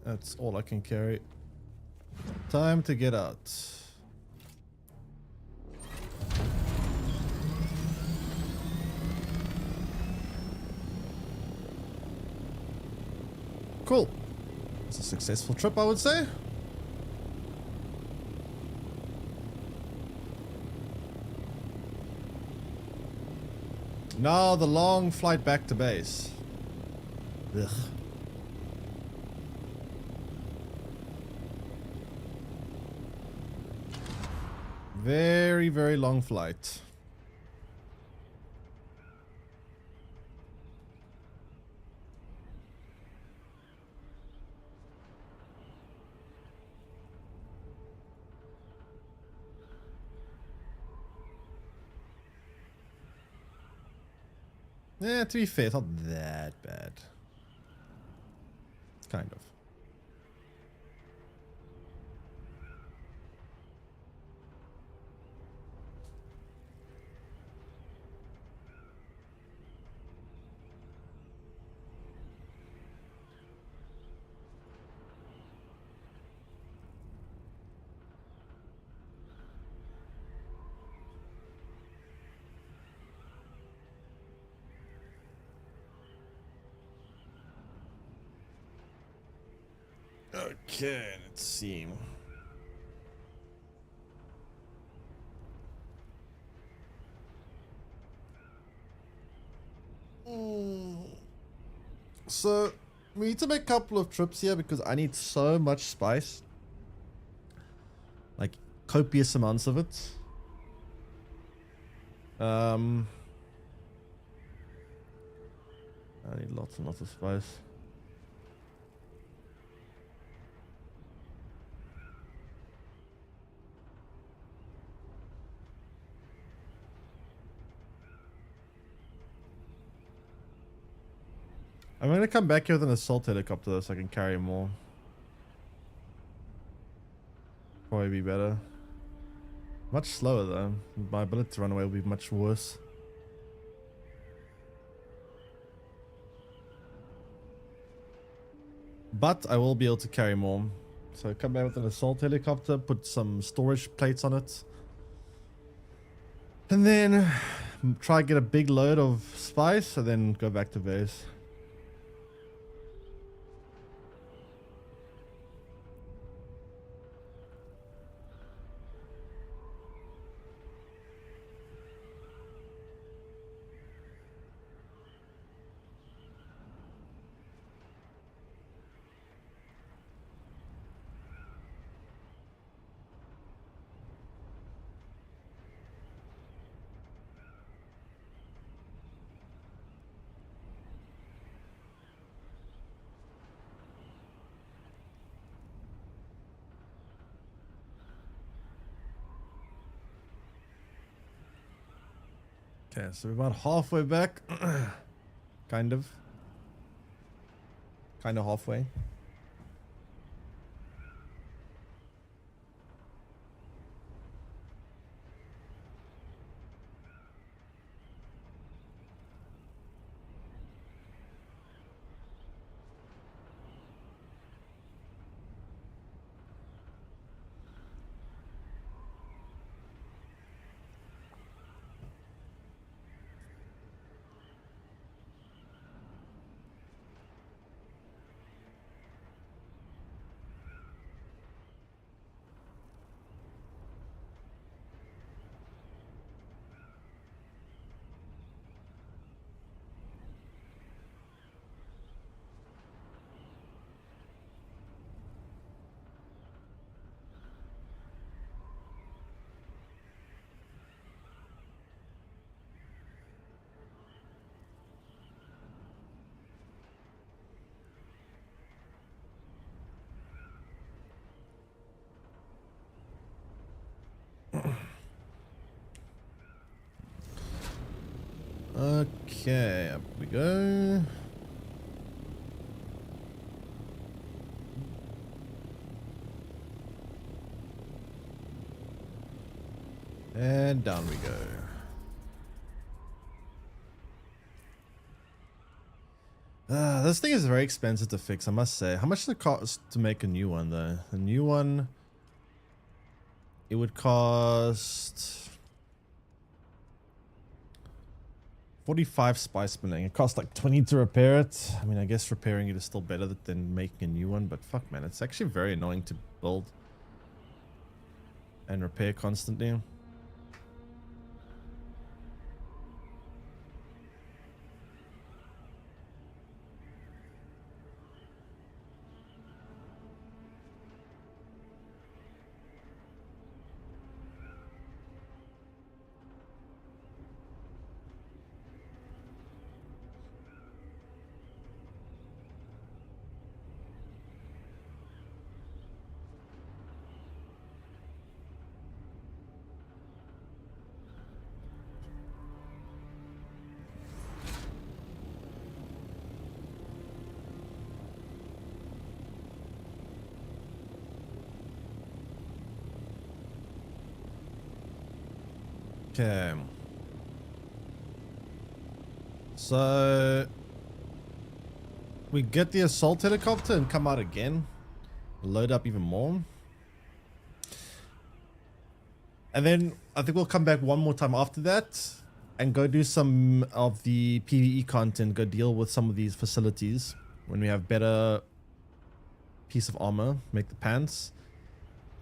That's all I can carry. Time to get out. Cool. It's a successful trip, I would say. Now the long flight back to base. Ugh. Very, very long flight. Yeah, to be fair, it's not that bad. Kind of. Okay, let's see. So, we need to make a couple of trips here because I need so much spice. Like, copious amounts of it. I need lots and lots of spice. I'm gonna come back here with an assault helicopter so I can carry more. Probably be better. Much slower though. My ability to run away will be much worse. But I will be able to carry more. So come back with an assault helicopter, put some storage plates on it. And then try to get a big load of spice and then go back to base. Okay, so we're about halfway back. Kind of. Kind of halfway. Okay, up we go. And down we go. This thing is very expensive to fix, I must say. How much does it cost to make a new one, though? A new one, it would cost 45 spice milling. It costs like 20 to repair it. I mean, I guess repairing it is still better than making a new one, but fuck, man, it's actually very annoying to build and repair constantly. Okay. So we get the assault helicopter and come out again. Load up even more. And then I think we'll come back one more time after that and go do some of the PvE content, go deal with some of these facilities when we have better piece of armor, make the pants.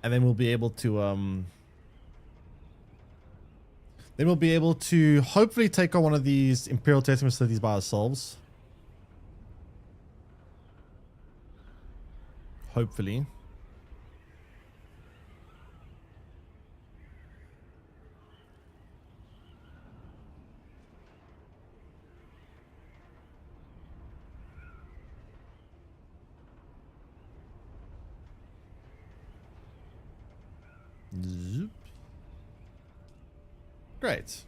And then we'll be able to hopefully take on one of these Imperial testing facilities by ourselves. Hopefully. Zoop. Great.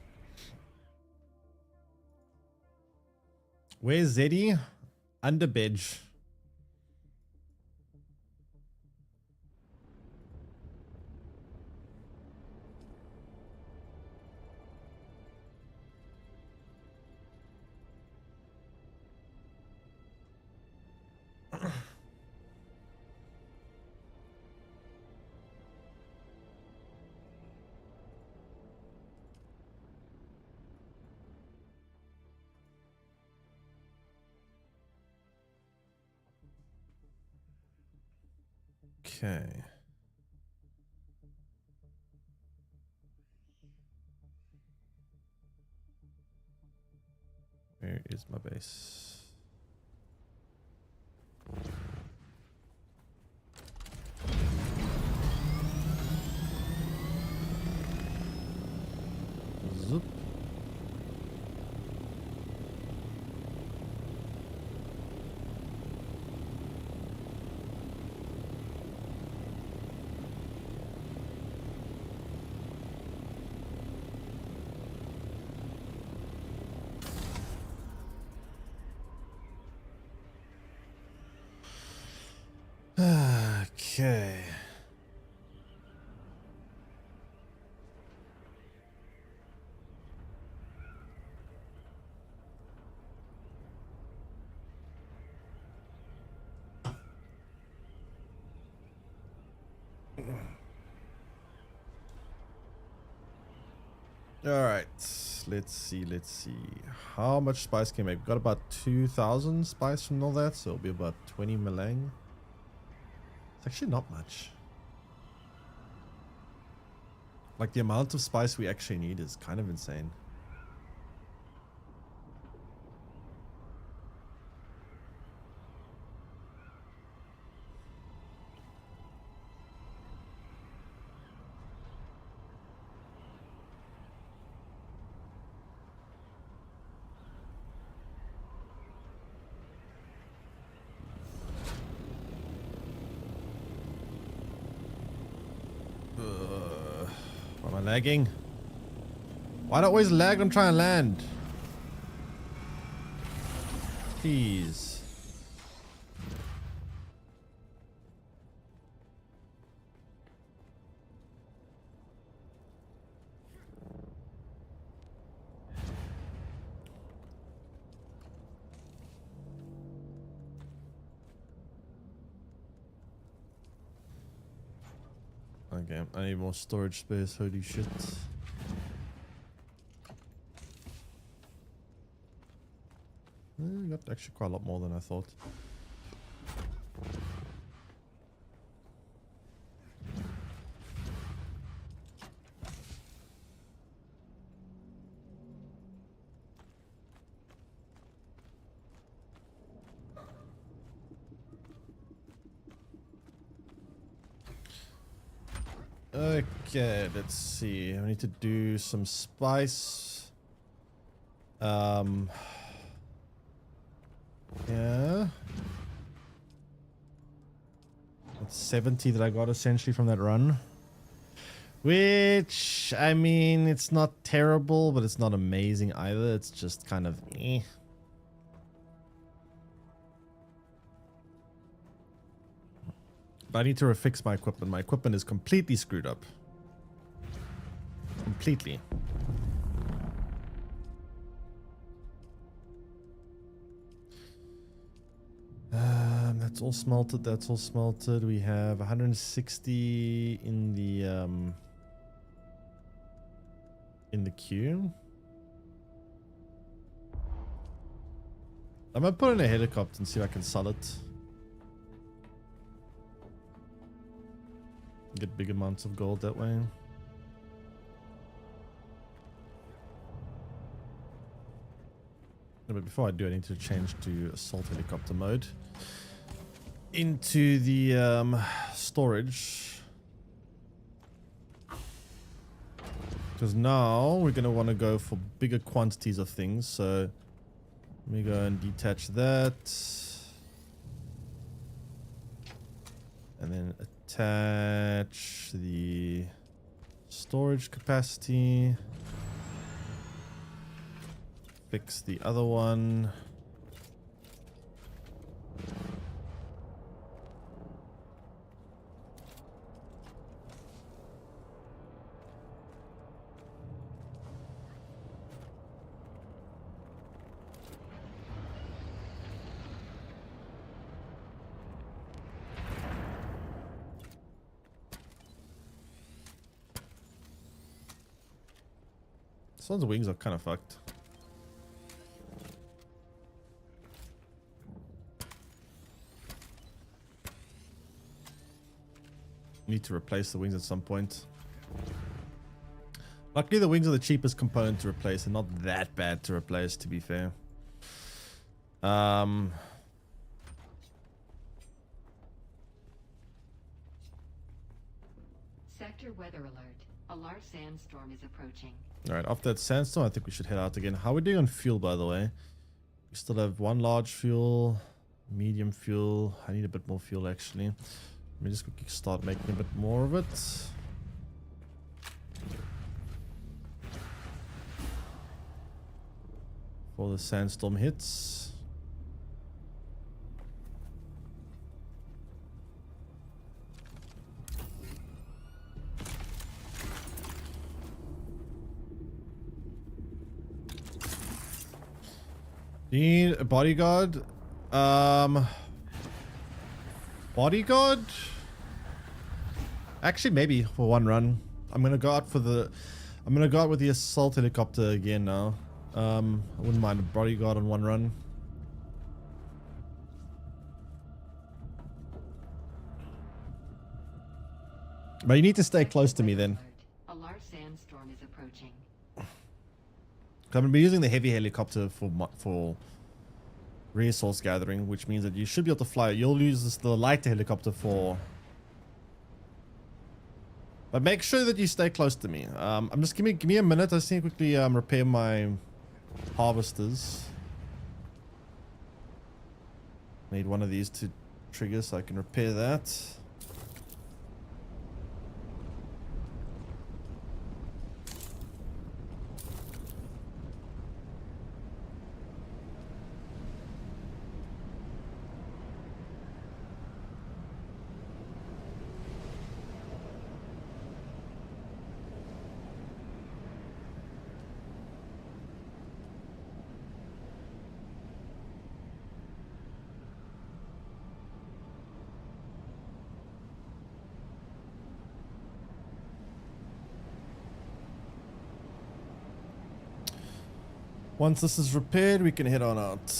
Where's Zeddy? Under bedge. Okay. Where is my base? Zoop. Okay. All right, let's see. How much spice can we make? We've got about 2,000 spice from all that, so it'll be about 20 melang. It's actually not much. Like, the amount of spice we actually need is kind of insane. Why am I lagging? Why do I always lag when trying to land? Please. Okay, I need more storage space. Holy shit. Got actually quite a lot more than I thought. Okay, let's see. I need to do some spice. Yeah. That's 70 that I got essentially from that run. Which, I mean, it's not terrible, but it's not amazing either. It's just kind of eh. But I need to refix my equipment. My equipment is completely screwed up. Completely. That's all smelted. That's all smelted. We have 160 in the queue. I'm gonna put in a helicopter and see if I can sell it. Get big amounts of gold that way. No, but before I do, I need to change to assault helicopter mode. Into the storage. Because now we're going to want to go for bigger quantities of things. So let me go and detach that. And then attach the storage capacity. Fix the other one. This one's wings are kind of fucked. Need to replace the wings at some point. Luckily, the wings are the cheapest component to replace and not that bad to replace, to be fair. Sector weather alert. A large sandstorm is approaching. Alright, after that sandstorm, I think we should head out again. How are we doing on fuel, by the way? We still have one large fuel, medium fuel. I need a bit more fuel, actually. Let me just quickly start making a bit more of it. Before the sandstorm hits. Do you need a bodyguard? Bodyguard? Actually, maybe for one run. I'm gonna go out with the assault helicopter again now. I wouldn't mind a bodyguard on one run. But you need to stay close to me then. A large sandstorm is approaching. I'm gonna be using the heavy helicopter for resource gathering, which means that you should be able to fly. You'll use the lighter helicopter for. But make sure that you stay close to me. I'm just give me a minute. I just need to quickly repair my harvesters. Need one of these to trigger so I can repair that. Once this is repaired, we can head on out.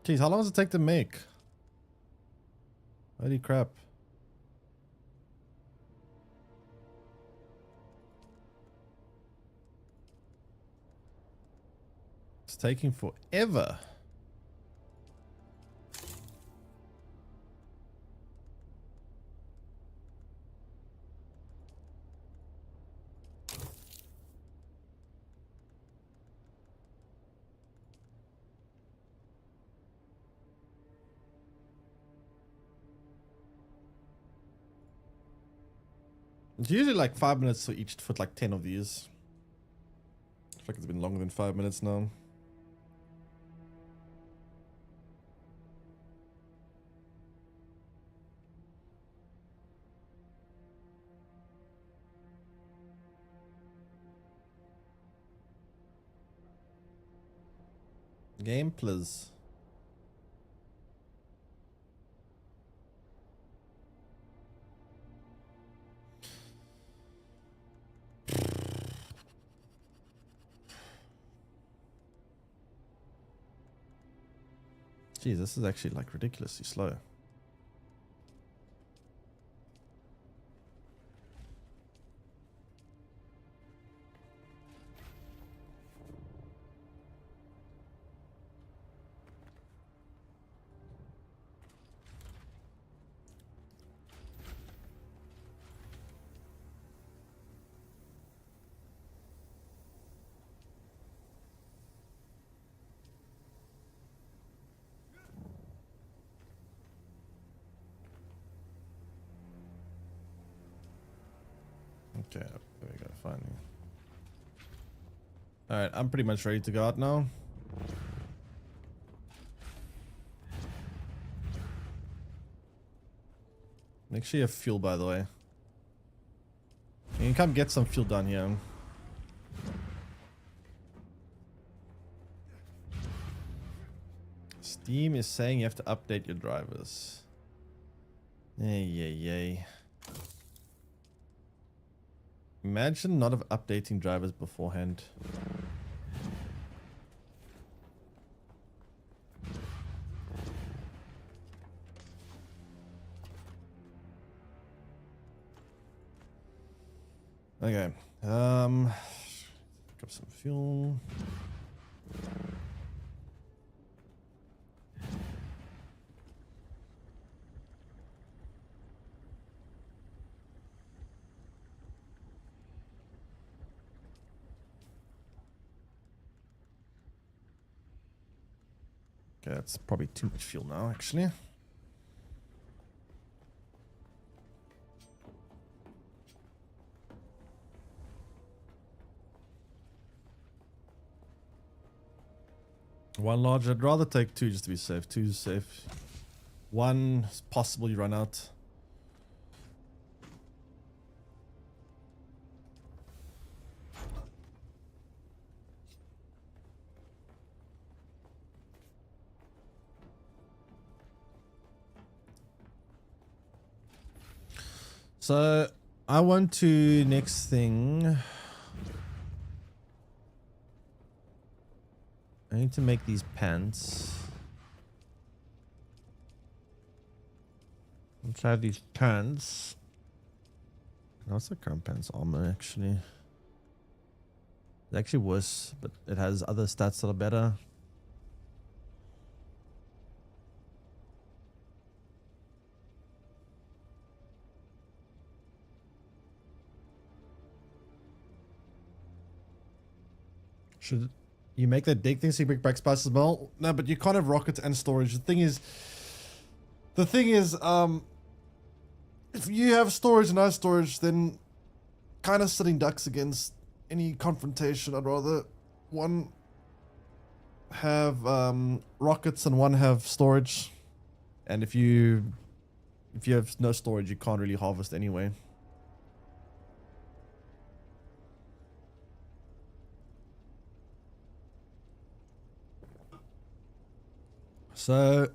Jeez, how long does it take to make? Holy crap. It's taking forever. It's usually like 5 minutes for each, for like 10 of these. I feel like it's been longer than 5 minutes now. Game, please. Jeez, this is actually like ridiculously slow. Okay, there we go, finally. Alright, I'm pretty much ready to go out now. Make sure you have fuel, by the way. You can come get some fuel down here. Steam is saying you have to update your drivers. Yay. Imagine not of updating drivers beforehand. Okay. Pick up some fuel. Okay, that's probably too much fuel now, actually. One large. I'd rather take two just to be safe. Two is safe. One is possible you run out. So I want to next thing. I need to make these pants. Let's have these pants. What's the current pants armor actually? It's actually worse, but it has other stats that are better. You make that big thing so you bring back spice as well. No, but you can't have rockets and storage. The thing is, if you have storage and I have storage, then kind of sitting ducks against any confrontation. I'd rather one have rockets and one have storage. And if you have no storage, you can't really harvest anyway. So,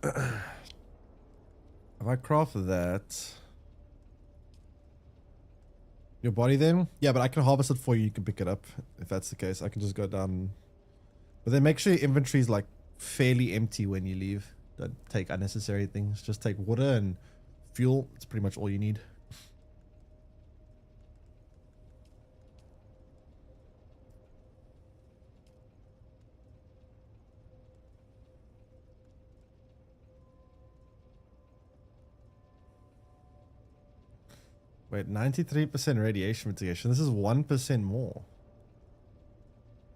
if I craft that, your body then? Yeah, but I can harvest it for you. You can pick it up if that's the case. I can just go down. But then make sure your inventory is like fairly empty when you leave. Don't take unnecessary things. Just take water and fuel. It's pretty much all you need. Wait, 93% radiation mitigation. This is 1% more.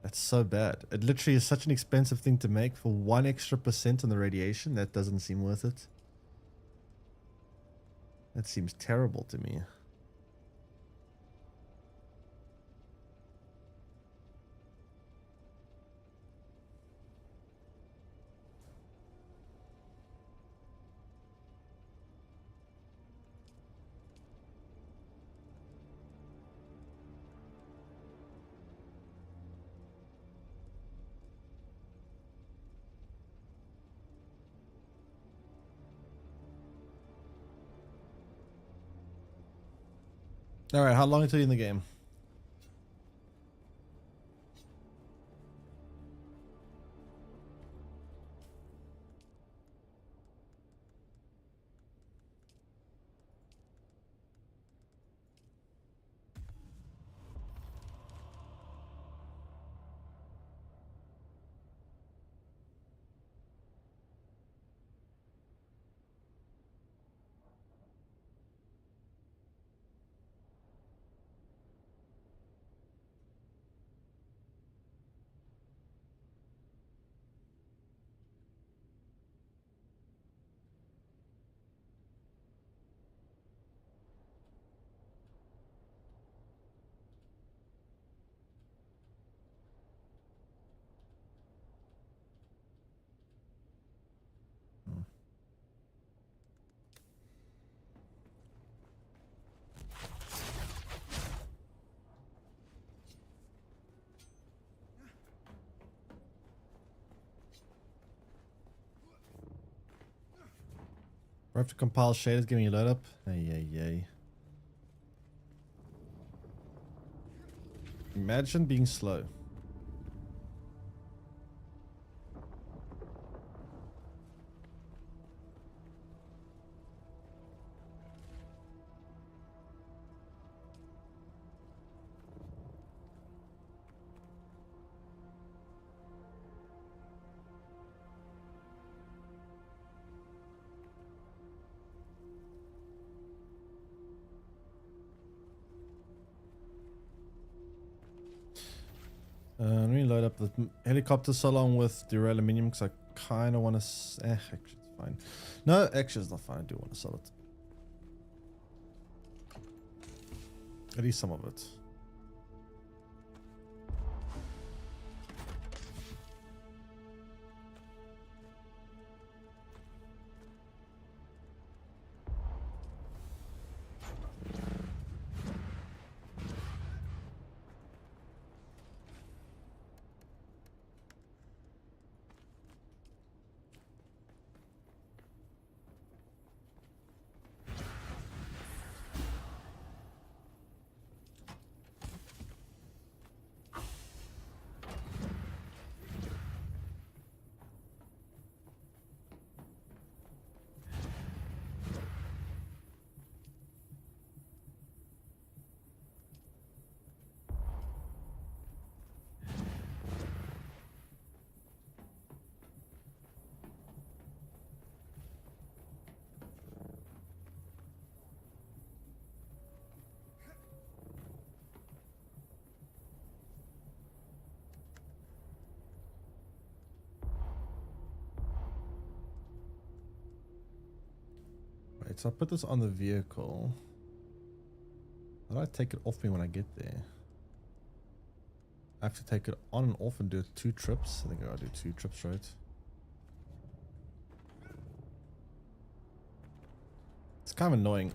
That's so bad. It literally is such an expensive thing to make for 1 extra percent on the radiation. That doesn't seem worth it. That seems terrible to me. All right, how long until you're in the game? I have to compile shaders, giving you load up. Ay. Imagine being slow. Let me load up the helicopter so long with duraluminum because I kind of want to. Actually, it's fine. No, actually, it's not fine. I do want to sell it. At least some of it. so I put this on the vehicle. How do I take it off me when I get there? I have to take it on and off and do 2 trips. I think I gotta do 2 trips, right? It's kind of annoying.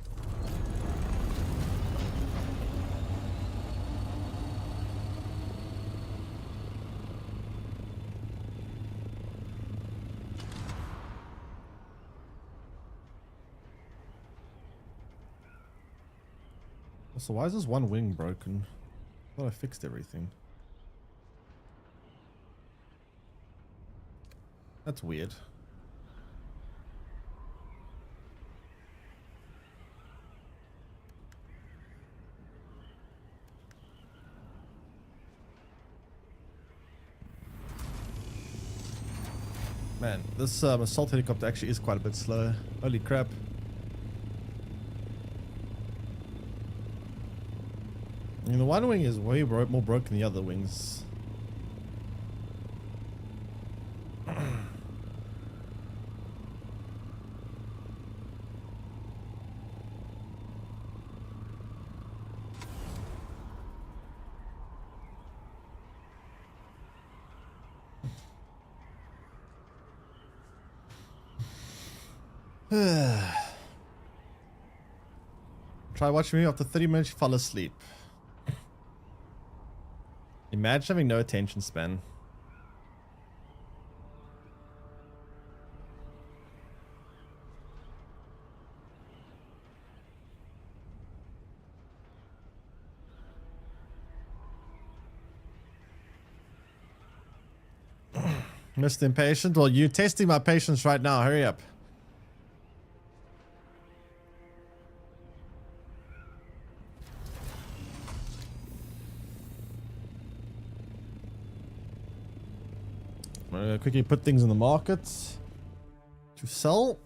So why is this one wing broken? I thought I fixed everything. That's weird. Man, this assault helicopter actually is quite a bit slow. Holy crap. I mean, the one wing is way more broken than the other wings. Try watching me after 30 minutes, you fall asleep. Imagine having no attention span. Mr. Impatient? Well, you're testing my patience right now. Hurry up. I'm gonna quickly put things in the market to sell.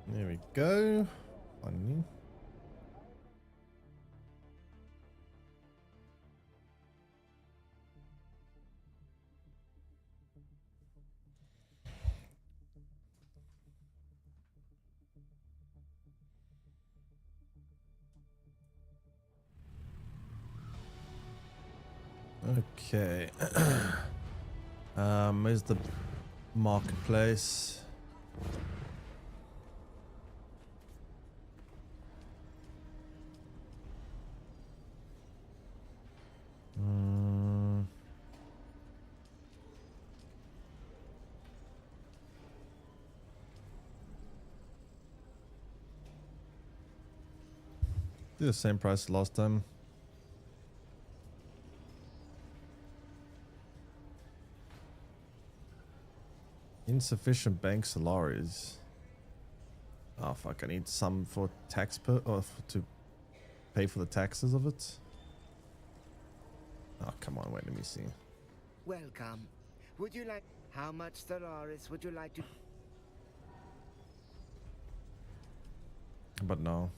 There we go. Funny. Okay. Where's the marketplace? Do the same price as last time. Insufficient bank salaries. Oh fuck! I need some for tax to pay for the taxes of it. Oh come on! Wait, let me see. Welcome. Would you like... How much Stellaris would you like to... But no.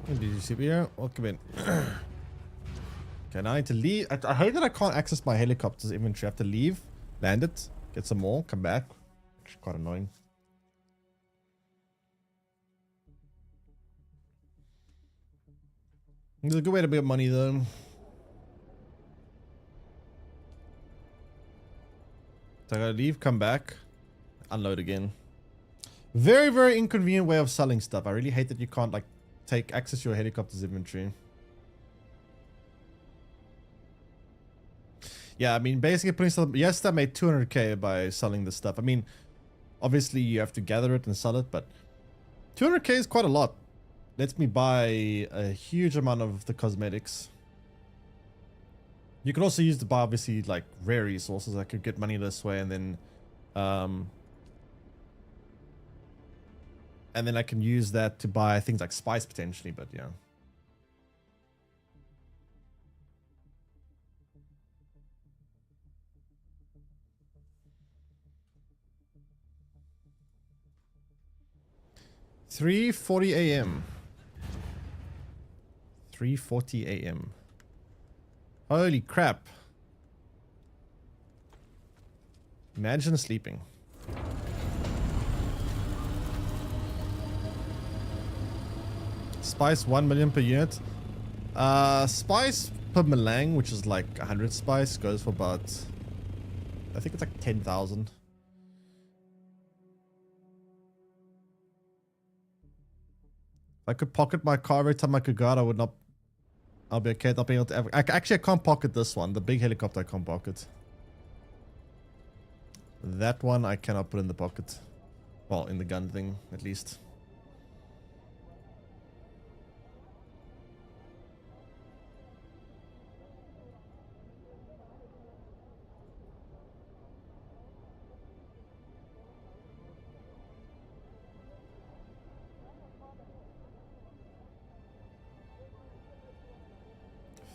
Did you see me here? Welcome in. Okay, now I need to leave. I hate that I can't access my helicopter's inventory. I have to leave, land it, get some more, come back. Actually quite annoying. It's a good way to make money though. So I gotta leave, come back, unload again. Very, very inconvenient way of selling stuff. I really hate that you can't like take access to your helicopter's inventory. Yeah, I mean, basically putting stuff. Yes, I made 200k by selling this stuff. I mean, obviously you have to gather it and sell it, but 200k is quite a lot. Lets me buy a huge amount of the cosmetics. You can also use to buy obviously like rare resources. I could get money this way, and then I can use that to buy things like spice potentially. But yeah. $3:40 a.m. 3:40 a.m. Holy crap. Imagine sleeping. Spice 1 million per unit. Spice per Malang, which is like 100 spice, goes for about, I think it's like 10,000. If I could pocket my car every time I could go out, I would not. I'll be okay. I'll be able to. Actually, I can't pocket this one. The big helicopter I can't pocket. That one I cannot put in the pocket. Well, in the gun thing, at least.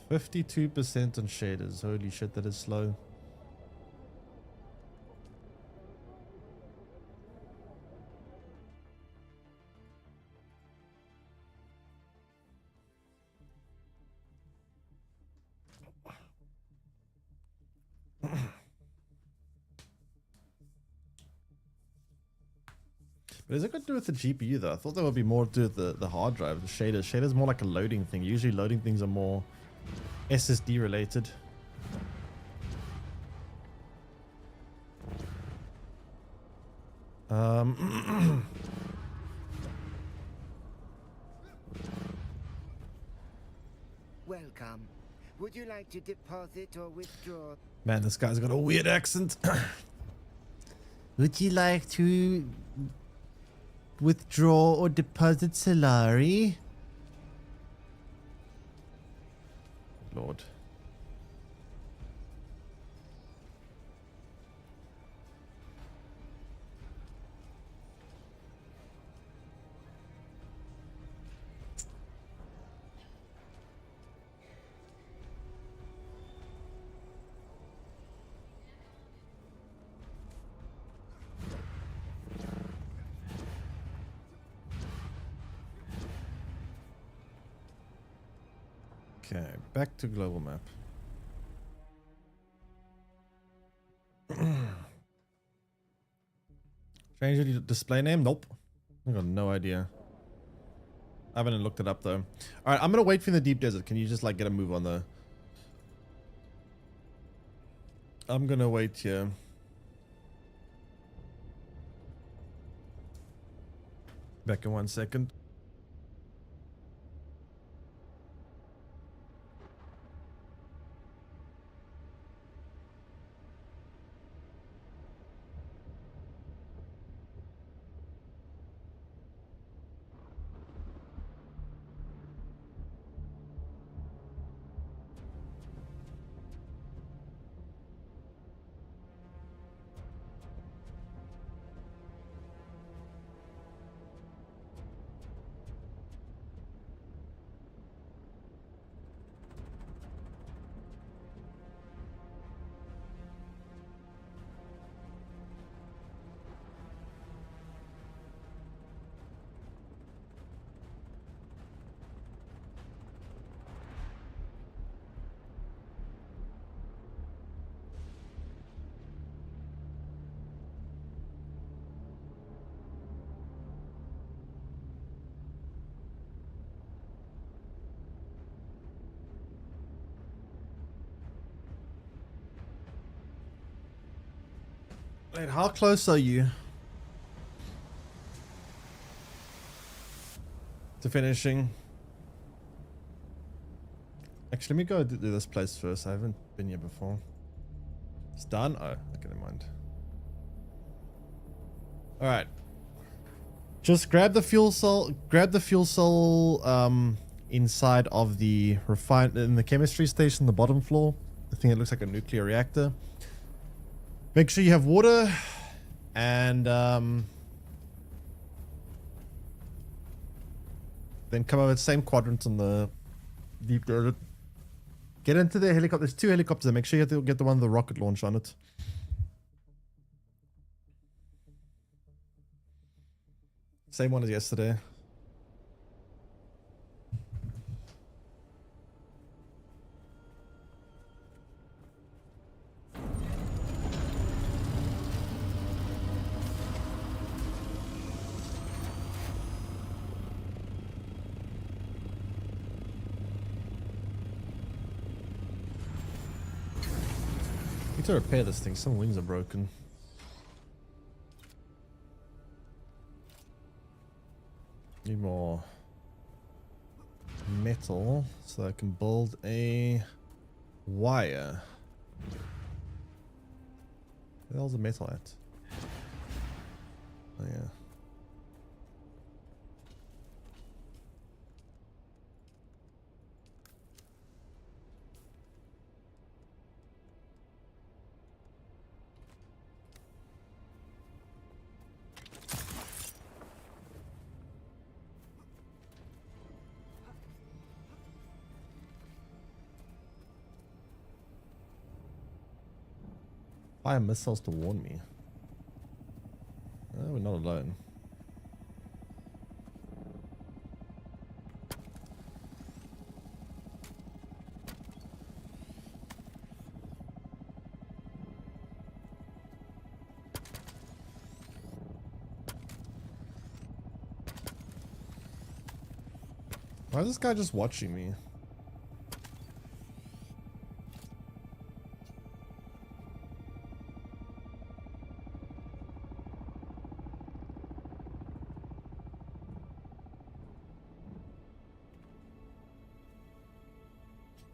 %52 on shaders. Holy shit, that is slow. But is it got to do with the GPU though? I thought there would be more to do with the hard drive, the shaders. Shaders more like a loading thing. Usually loading things are more SSD related. Welcome. Would you like to deposit or withdraw? Man, this guy's got a weird accent. Would you like to withdraw or deposit salary? Lord. Okay, back to global map. Change the display name? Nope. I got no idea. I haven't looked it up though. Alright, I'm gonna wait for the deep desert. Can you just like get a move on the... I'm gonna wait here. Back in 1 second. Wait, how close are you to finishing? Actually, let me go do this place first. I haven't been here before. It's done? Oh, okay, never mind. Alright. Just grab the fuel cell. Grab the fuel cell inside of the in the chemistry station, the bottom floor. I think it looks like a nuclear reactor. Make sure you have water and then come over the same quadrant on the deep dirt. Get into the helicopter. There's 2 helicopters. Make sure you have to get the one with the rocket launch on it. Same one as yesterday. Need to repair this thing. Some wings are broken. Need more metal so I can build a wire. Where the hell's the metal at? Oh yeah. Fire missiles to warn me. Oh, we're not alone. Why is this guy just watching me?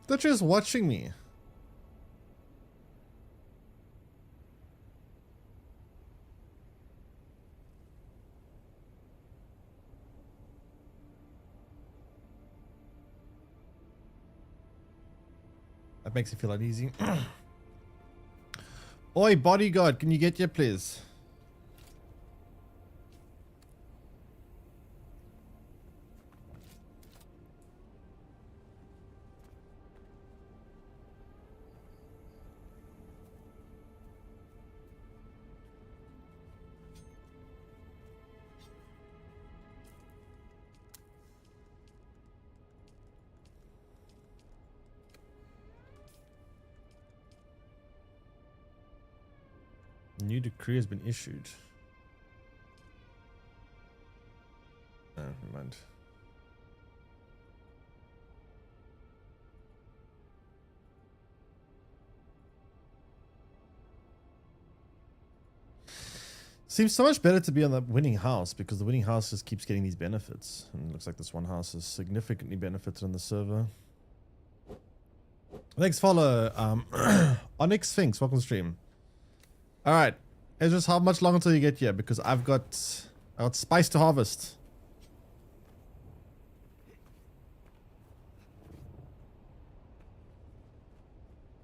They're just watching me. That makes it feel uneasy. Oi, bodyguard, can you get here, please? New decree has been issued. Oh, never mind. Seems so much better to be on the winning house because the winning house just keeps getting these benefits. And it looks like this one house is significantly benefited on the server. Thanks, follow. Onyx Sphinx, welcome to stream. Alright. It's just how much longer until you get here because I got spice to harvest.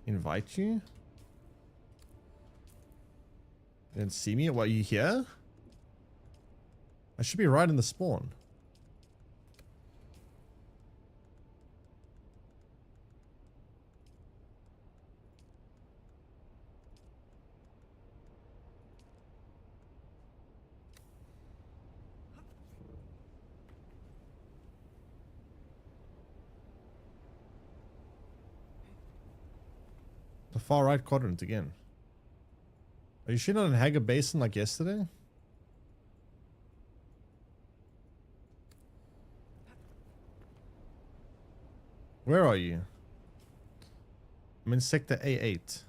Invite you? You didn't see me? What, are you here? I should be right in the spawn. The far right quadrant again. Are you shooting on Hager Basin like yesterday? Where are you? I'm in sector A8.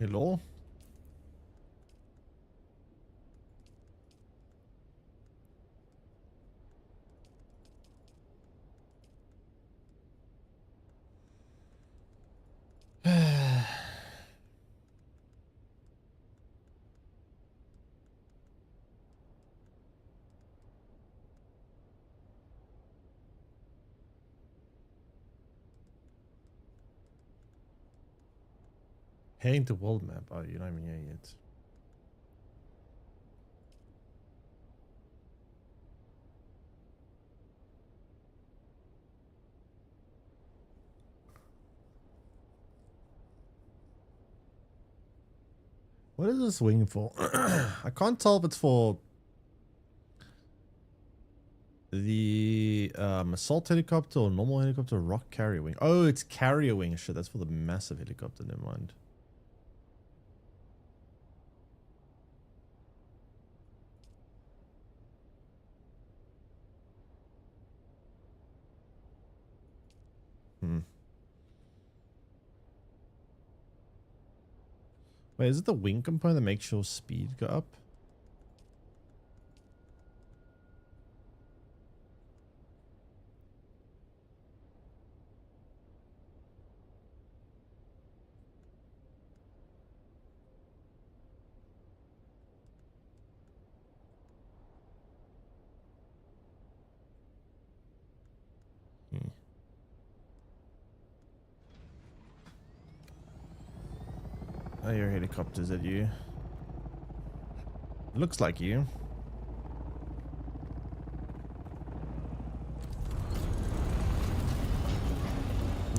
Hello? Heading to world map. Oh, you're not even here yet. What is this wing for? I can't tell if it's for the assault helicopter or normal helicopter or rock carrier wing. Oh, it's carrier wing. Shit, that's for the massive helicopter. Never mind. Wait, is it the wing component that makes your speed go up? Oh, your helicopters at you. Looks like you.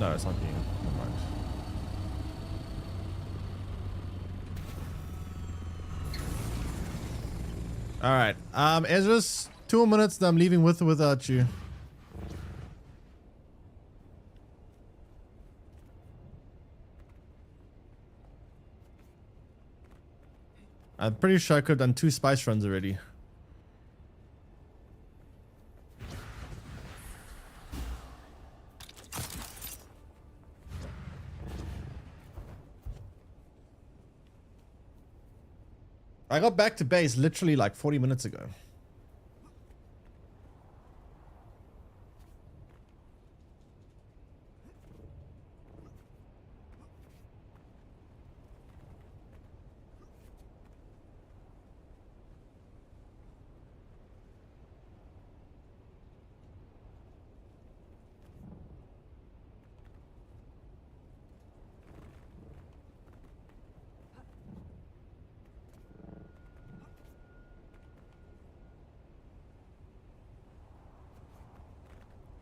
No, it's not you. Never mind. All right. Ezra's 2 minutes. Then I'm leaving with or without you. I'm pretty sure I could have done 2 spice runs already. I got back to base literally like 40 minutes ago.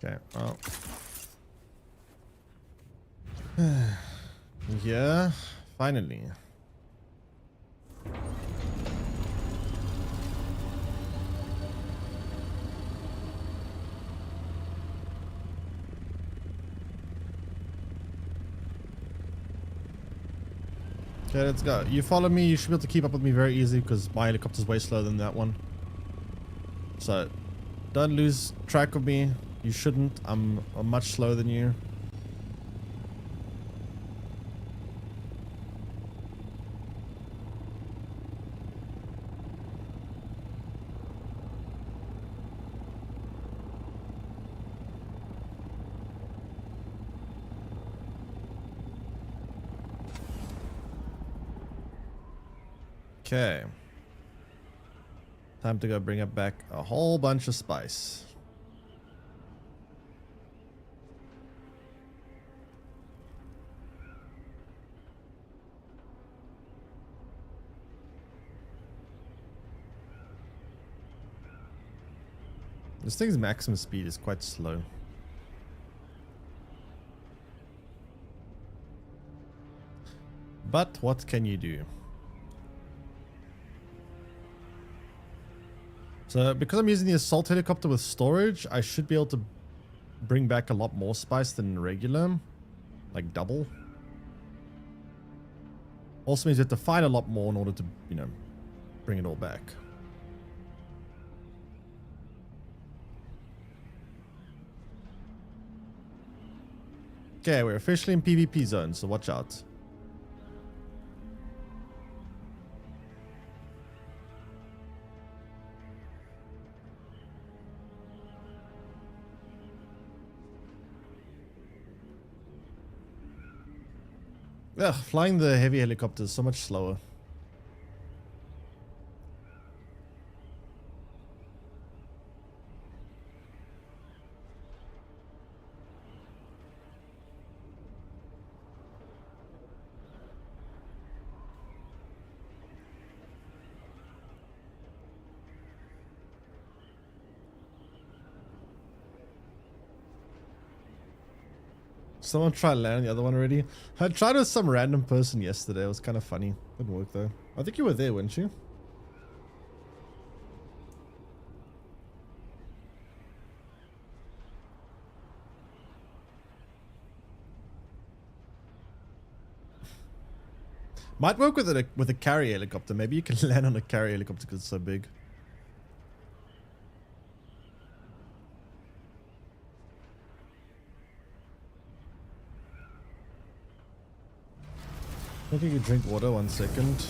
Okay, well. Yeah, finally. Okay, let's go. You follow me, you should be able to keep up with me very easily because my helicopter's way slower than that one. So, don't lose track of me. You shouldn't. I'm much slower than you. Okay. Time to go bring up back a whole bunch of spice. This thing's maximum speed is quite slow. But what can you do? So because I'm using the assault helicopter with storage, I should be able to bring back a lot more spice than regular. Like double. Also means you have to fight a lot more in order to, you know, bring it all back. Okay, we're officially in PvP zone, so watch out. Ugh, flying the heavy helicopter is so much slower. Someone tried landing the other one already. I tried with some random person yesterday. It was kind of funny. Didn't work though. I think you were there, weren't you? Might work with a carrier helicopter. Maybe you can land on a carrier helicopter because it's so big. I think you can drink water 1 second.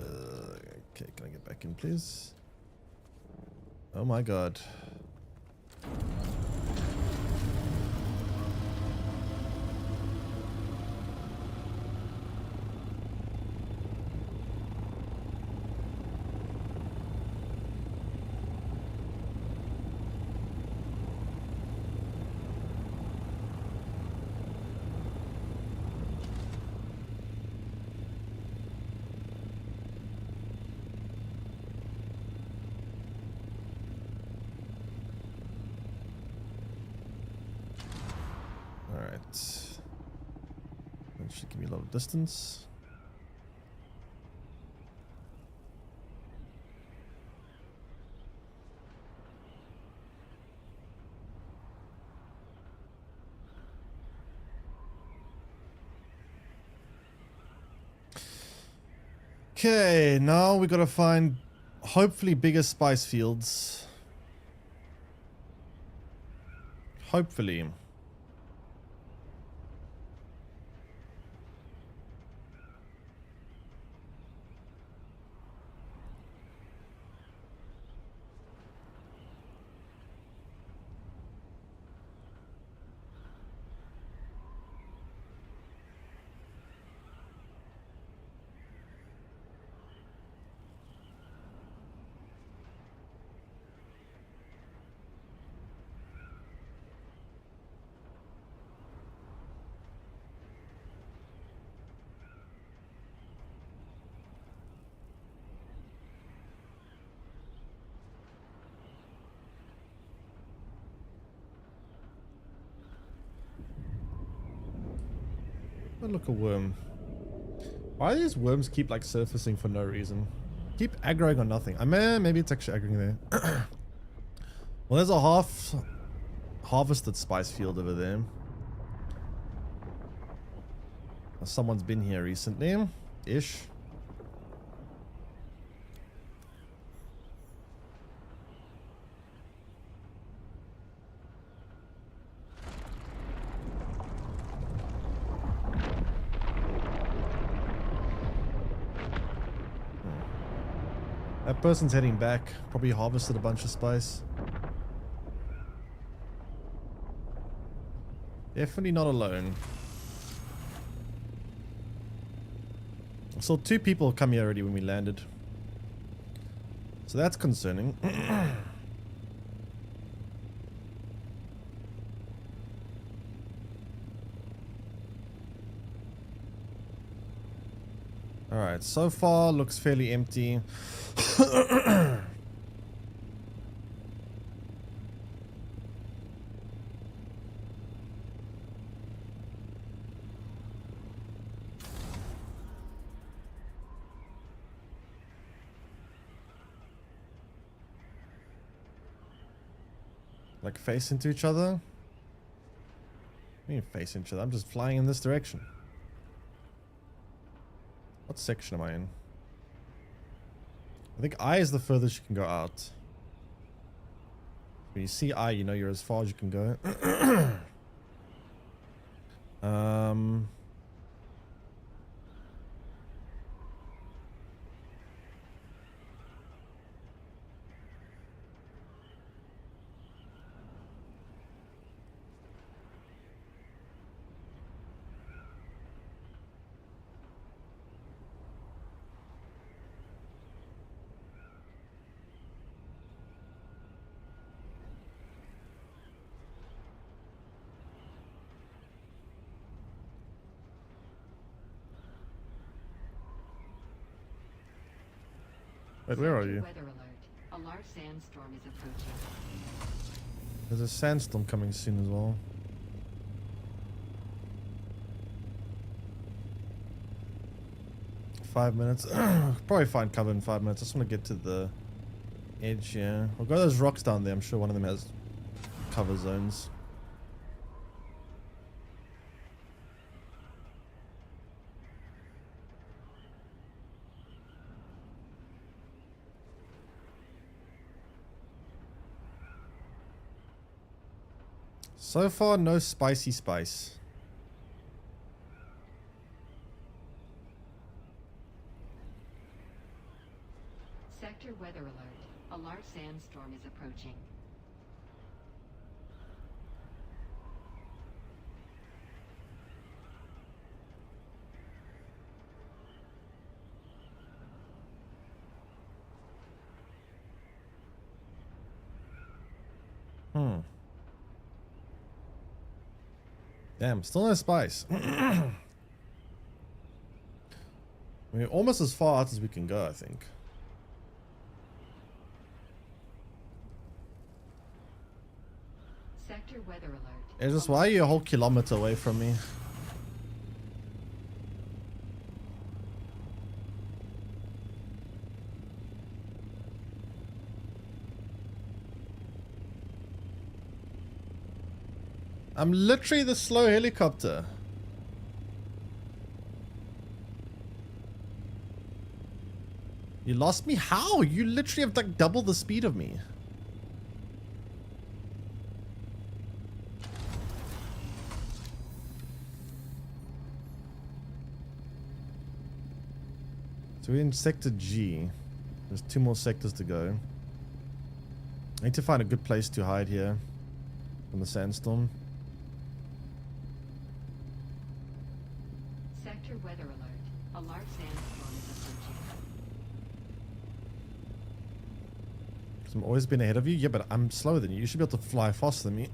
Okay, can I get back in, please? Oh my god. Alright. That should give me a lot of distance. Okay, now we gotta find hopefully bigger spice fields. Hopefully. Oh, look, a worm. Why do these worms keep like surfacing for no reason? Keep aggroing on nothing. I mean, maybe it's actually aggroing there. Well, there's a harvested spice field over there. Someone's been here recently, ish. That person's heading back. Probably harvested a bunch of spice. Definitely not alone. I saw 2 people come here already when we landed. So that's concerning. Alright, so far looks fairly empty. Like face into each other? What do you mean face into each other? I'm just flying in this direction. What section am I in? I think I is the furthest you can go out. When you see I, you know you're as far as you can go. Wait, where are Sector you? Weather alert. A large sandstorm is approaching. There's a sandstorm coming soon as well. Five minutes. Probably find cover in 5 minutes. I just want to get to the edge here. We'll go to those rocks down there. I'm sure one of them has cover zones. So far, no spicy spice. Sector weather alert. A large sandstorm is approaching. Damn, still no spice. We're almost as far out as we can go, I think. Sector weather alert. It's just, why are you a whole kilometer away from me? I'm literally the slow helicopter. You lost me? How? You literally have like double the speed of me. So we're in sector G. There's 2 more sectors to go. I need to find a good place to hide here from the sandstorm. Sector weather alert. A large sandstorm is approaching. I've always been ahead of you. Yeah, but I'm slower than you. You should be able to fly faster than me.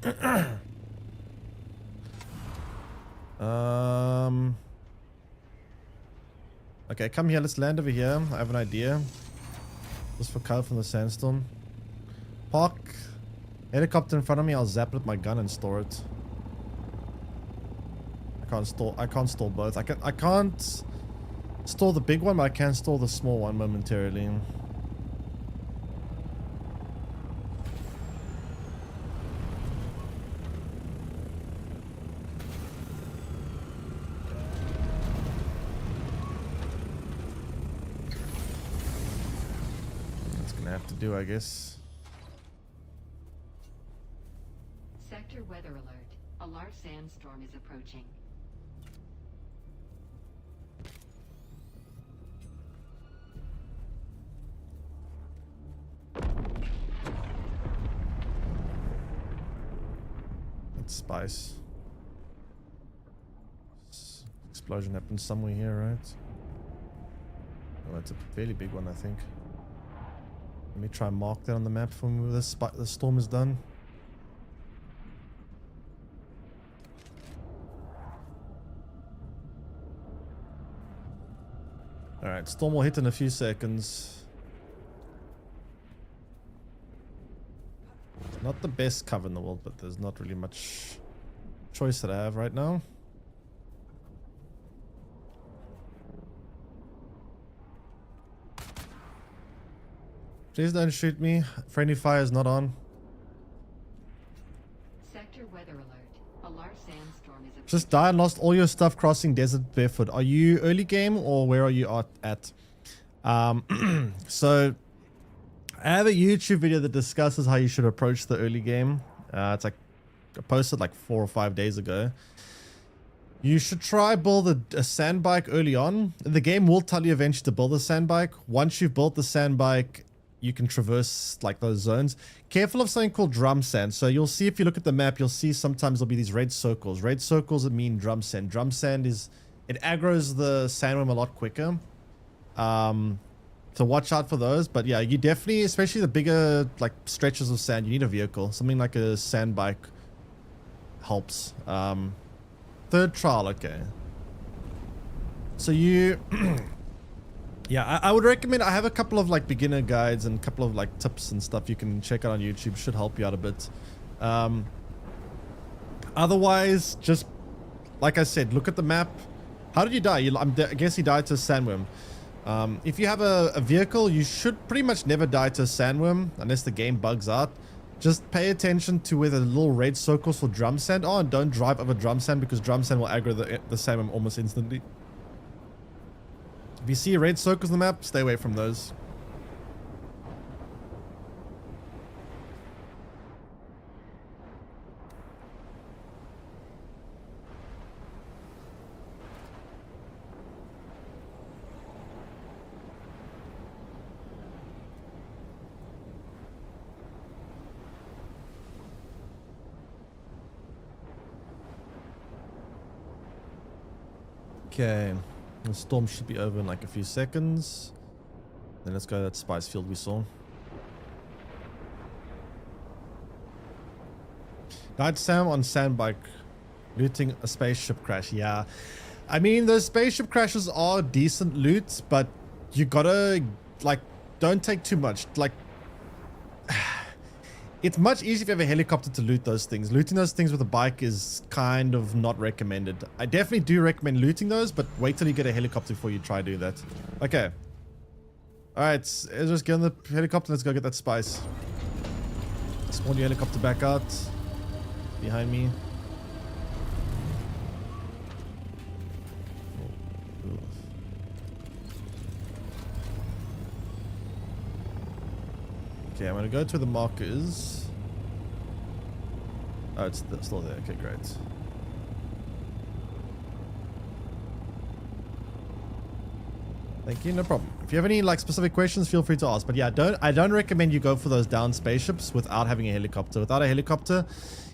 Okay, come here. Let's land over here. I have an idea. Just for cover from the sandstorm. Park helicopter in front of me. I'll zap it with my gun and store it. I can't store both. I can't store the big one, but I can store the small one momentarily. That's gonna have to do, I guess. Sector weather alert. A large sandstorm is approaching. That's spice. Explosion happened somewhere here, right? Oh, it's a fairly big one, I think. Let me try and mark that on the map for me when the storm is done. Alright, storm will hit in a few seconds. Not the best cover in the world, but there's not really much choice that I have right now. Please don't shoot me. Friendly fire is not on. Sector weather alert. A large sandstorm is approaching. Just died and lost all your stuff crossing desert barefoot. Are you early game or where are you at? So I have a YouTube video that discusses how you should approach the early game. It's like I posted like 4 or 5 days ago. You should try build a sand bike early on. The game will tell you eventually to build a sand bike. Once you've built the sand bike, you can traverse like those zones. Careful of something called drum sand. So you'll see if you look at the map, you'll see sometimes there'll be these red circles. Red circles that mean drum sand. Drum sand is, it aggroes the sandworm a lot quicker. So watch out for those. But yeah, you definitely, especially the bigger like stretches of sand, you need a vehicle. Something like a sand bike helps. Third trial, okay. So you Yeah, I would recommend. I have a couple of like beginner guides and a couple of like tips and stuff you can check out on YouTube. Should help you out a bit. Otherwise, just like I said, look at the map. How did you die? I guess he died to a sandworm. If you have a vehicle, you should pretty much never die to a sandworm unless the game bugs out. Just pay attention to where the little red circles for drum sand are, and don't drive over drum sand because drum sand will aggro the sandworm almost instantly. If you see red circles on the map, stay away from those. Okay, the storm should be over in like a few seconds. Then let's go to that spice field we saw. Died Sam on sandbike, looting a spaceship crash. Yeah, I mean those spaceship crashes are decent loot, but you gotta like don't take too much. Like it's much easier if you have a helicopter to loot those things. Looting those things with a bike is kind of not recommended. I definitely do recommend looting those, but wait till you get a helicopter before you try to do that. Okay. Alright, let's just get on the helicopter. Let's go get that spice. Spawn your helicopter back out. Behind me. Okay, I'm going to go to the markers. Oh, it's still there. Okay, great. Thank you, no problem. If you have any like specific questions, feel free to ask. But yeah, I don't recommend you go for those down spaceships without having a helicopter. Without a helicopter,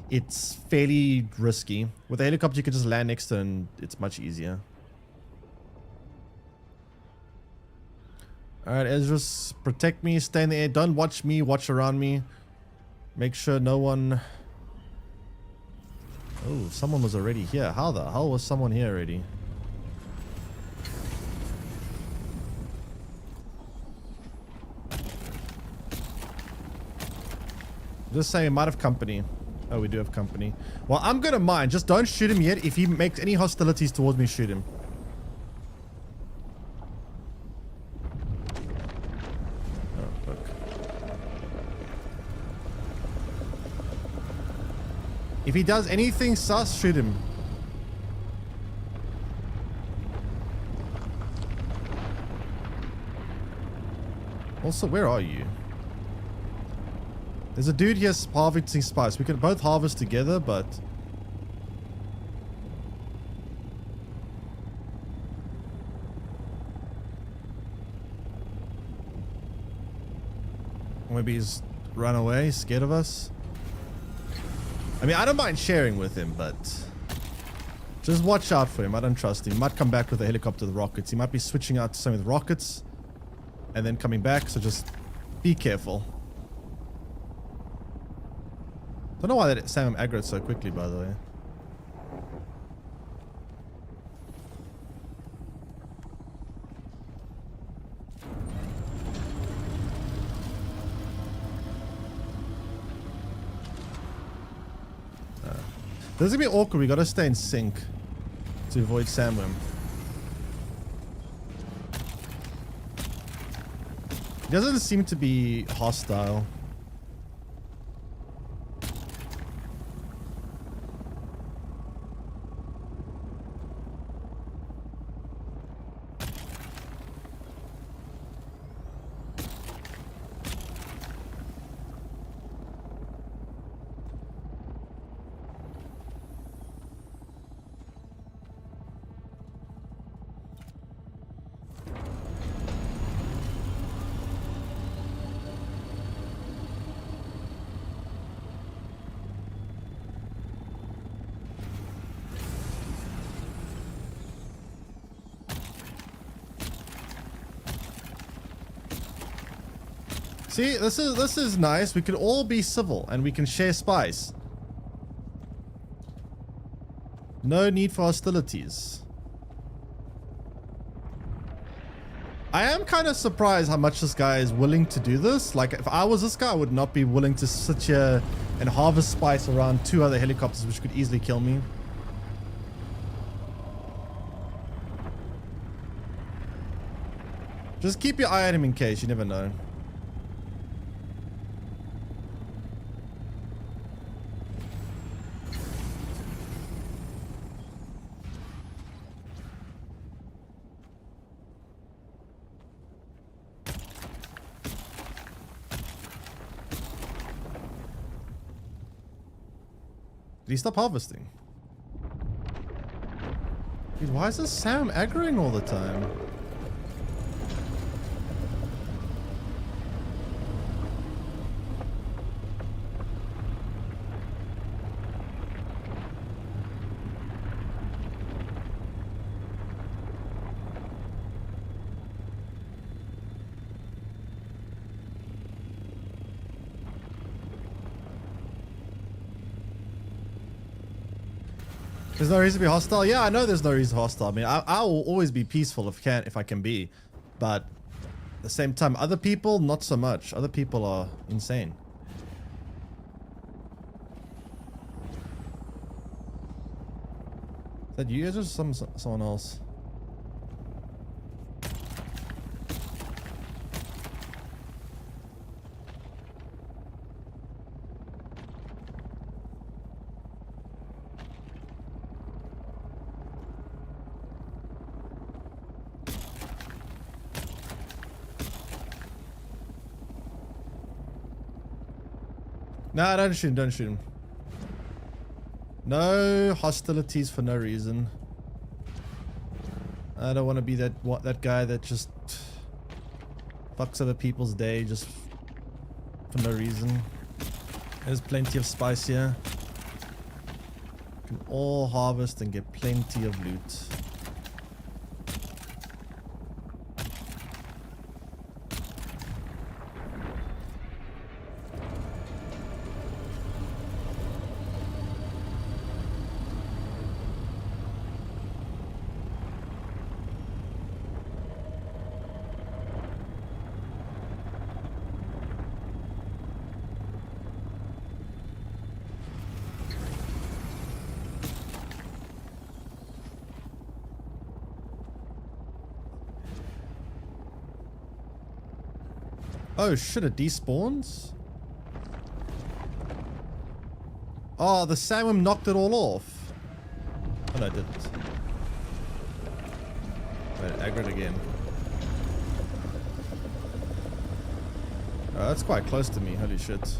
it's fairly risky. With a helicopter, you can just land next to it and it's much easier. Alright, Ezra's, protect me, stay in the air. Don't watch me, watch around me. Make sure no one... Oh, someone was already here. How the hell was someone here already? Just saying, we might have company. Oh, we do have company. Well, I'm gonna mine. Just don't shoot him yet. If he makes any hostilities towards me, shoot him. Oh, look. If he does anything sus, shoot him. Also, where are you? There's a dude here harvesting spice. We can both harvest together, but... Maybe he's run away, scared of us. I mean, I don't mind sharing with him, but... Just watch out for him. I don't trust him. He might come back with a helicopter with rockets. He might be switching out to some with rockets. And then coming back, so just be careful. Don't know why that Sam aggroed so quickly, by the way. This is gonna be awkward. We gotta stay in sync to avoid sandworm. He doesn't seem to be hostile. See, this is nice. We could all be civil and we can share spice. No need for hostilities. I am kind of surprised how much this guy is willing to do this. Like, if I was this guy, I would not be willing to sit here and harvest spice around 2 other helicopters, which could easily kill me. Just keep your eye on him in case, you never know. Did he stop harvesting? Dude, why is this Sam aggroing all the time? There's no reason to be hostile. Yeah, I know there's no reason to be hostile. I mean, I will always be peaceful if I can be, but at the same time, other people not so much. Other people are insane. Is that you guys or someone else? Nah, don't shoot him, don't shoot him. No hostilities for no reason. I don't want to be that guy that just fucks other people's day just for no reason. There's plenty of spice here. We can all harvest and get plenty of loot. Oh shit, it despawns? Oh, the sandworm knocked it all off. Oh no, it didn't. Wait, aggro it again. Oh, that's quite close to me, holy shit.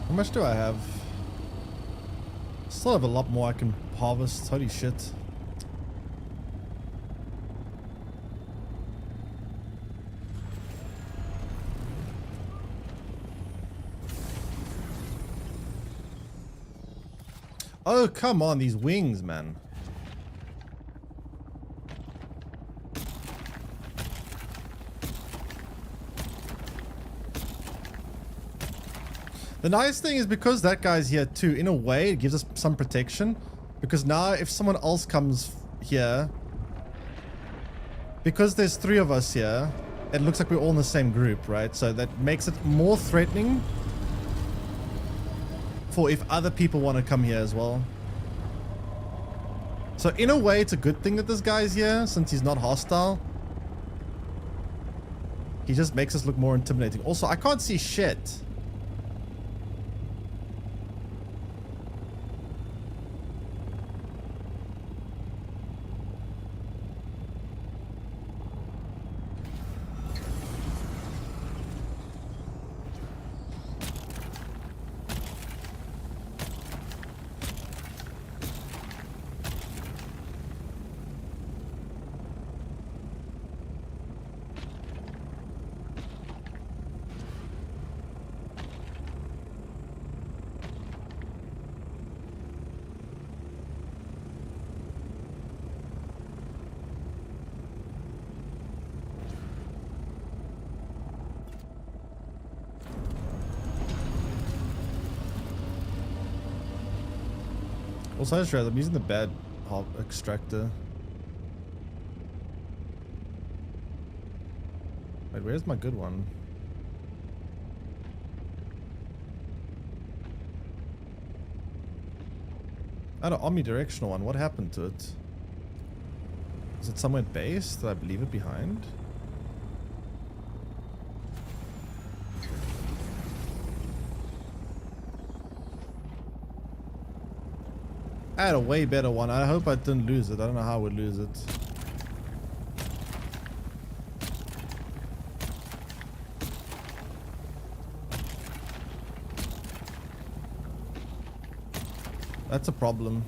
How much do I have? Still have a lot more I can harvest. Holy shit. Oh, come on, these wings, man. The nice thing is because that guy's here too, in a way, it gives us some protection. Because now if someone else comes here, because there's 3 of us here, it looks like we're all in the same group, right? So that makes it more threatening for if other people want to come here as well. So in a way, it's a good thing that this guy's here since he's not hostile. He just makes us look more intimidating. Also, I can't see shit. Also, I just realized I'm using the bad extractor. Wait, where's my good one? I had an omnidirectional one. What happened to it? Is it somewhere base? Did I leave it behind? I had a way better one. I hope I didn't lose it. I don't know how I would lose it. That's a problem.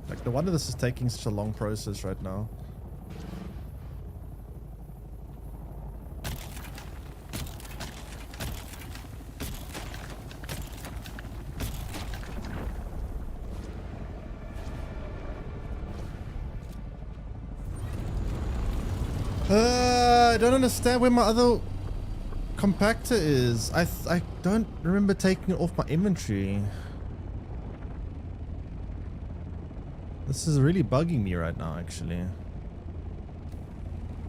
Like, no wonder this is taking such a long process right now. I don't understand where my other compactor is. I don't remember taking it off my inventory. This is really bugging me right now, actually.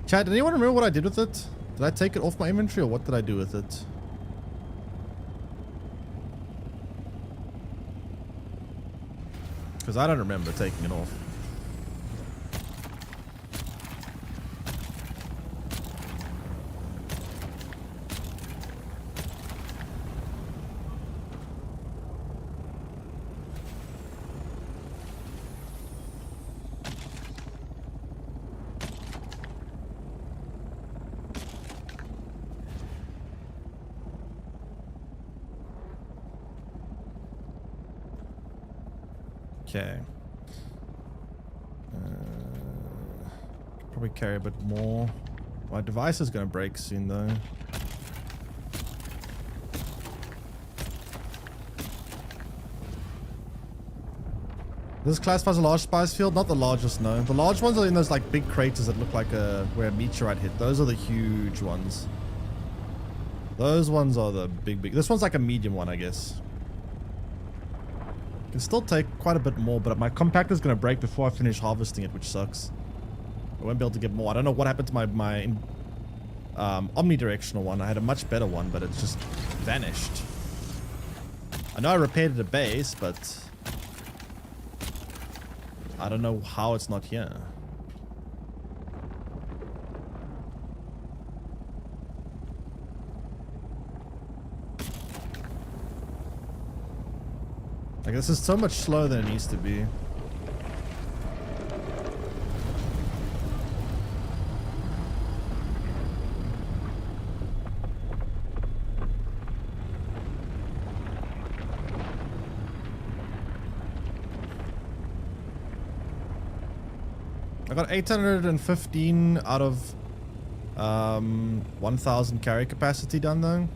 Chat, did anyone remember what I did with it? Did I take it off my inventory or what did I do with it? Because I don't remember taking it off. Okay. Probably carry a bit more. My device is going to break soon though. This classifies a large spice field, not the largest, no. The large ones are in those like big craters that look like where a meteorite hit. Those are the huge ones. Those ones are the big. This one's like a medium one, I guess. Can still take quite a bit more, but my compactor is going to break before I finish harvesting it, which sucks. I won't be able to get more. I don't know what happened to my omnidirectional one. I had a much better one, but it's just vanished. I know I repaired it at base, but I don't know how it's not here. Like, this is so much slower than it needs to be. I got 815 out of 1000 carry capacity done though.